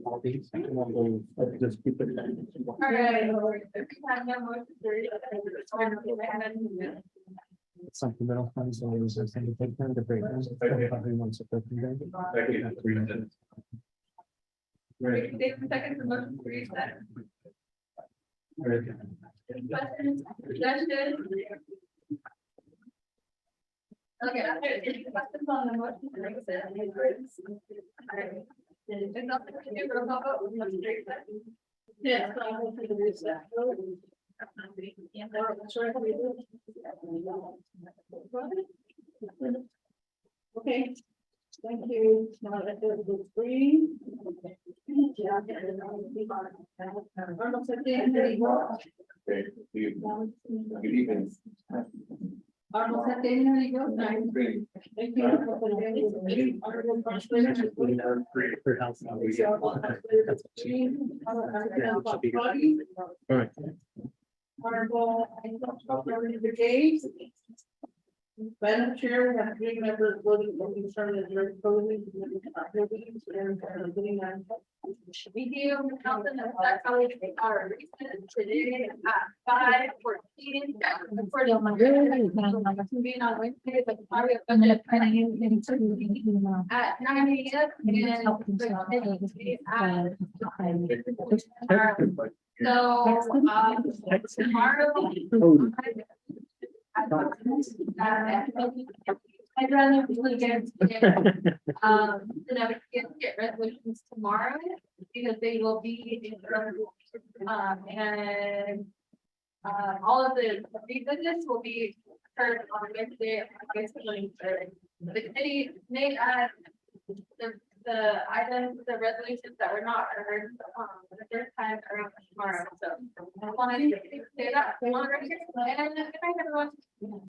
All these, just keep it. All right. If we have no motion to recess. Supplemental middle funds, so there's a thing to take them to break them. Probably once a third thing. We can take a second for motion to recess. Questions, suggestions? Okay, any questions on the motion to recess? All right. There's nothing to do, roll call vote, motion to recess. Yes, I will take the recess. Okay, thank you. Now let's go to the screen. Arnold Secretary, Good evening. Arnold Secretary, thank you. Honorable For health. All right. Honorable Brigade. Madam Chair, we have three members voting on the term of the voting. We do, Nelson, that's how we take our recess today at 5:14. Being on Wednesday, but probably a budget at 9 AM. So, tomorrow. I'd rather really get, then I would get resolutions tomorrow, because they will be in, and all of the business will be heard on Wednesday, August 23rd. The committee may add the items, the resolutions that were not heard, the third time around tomorrow, so I wanted to say that on record, and good night, everyone.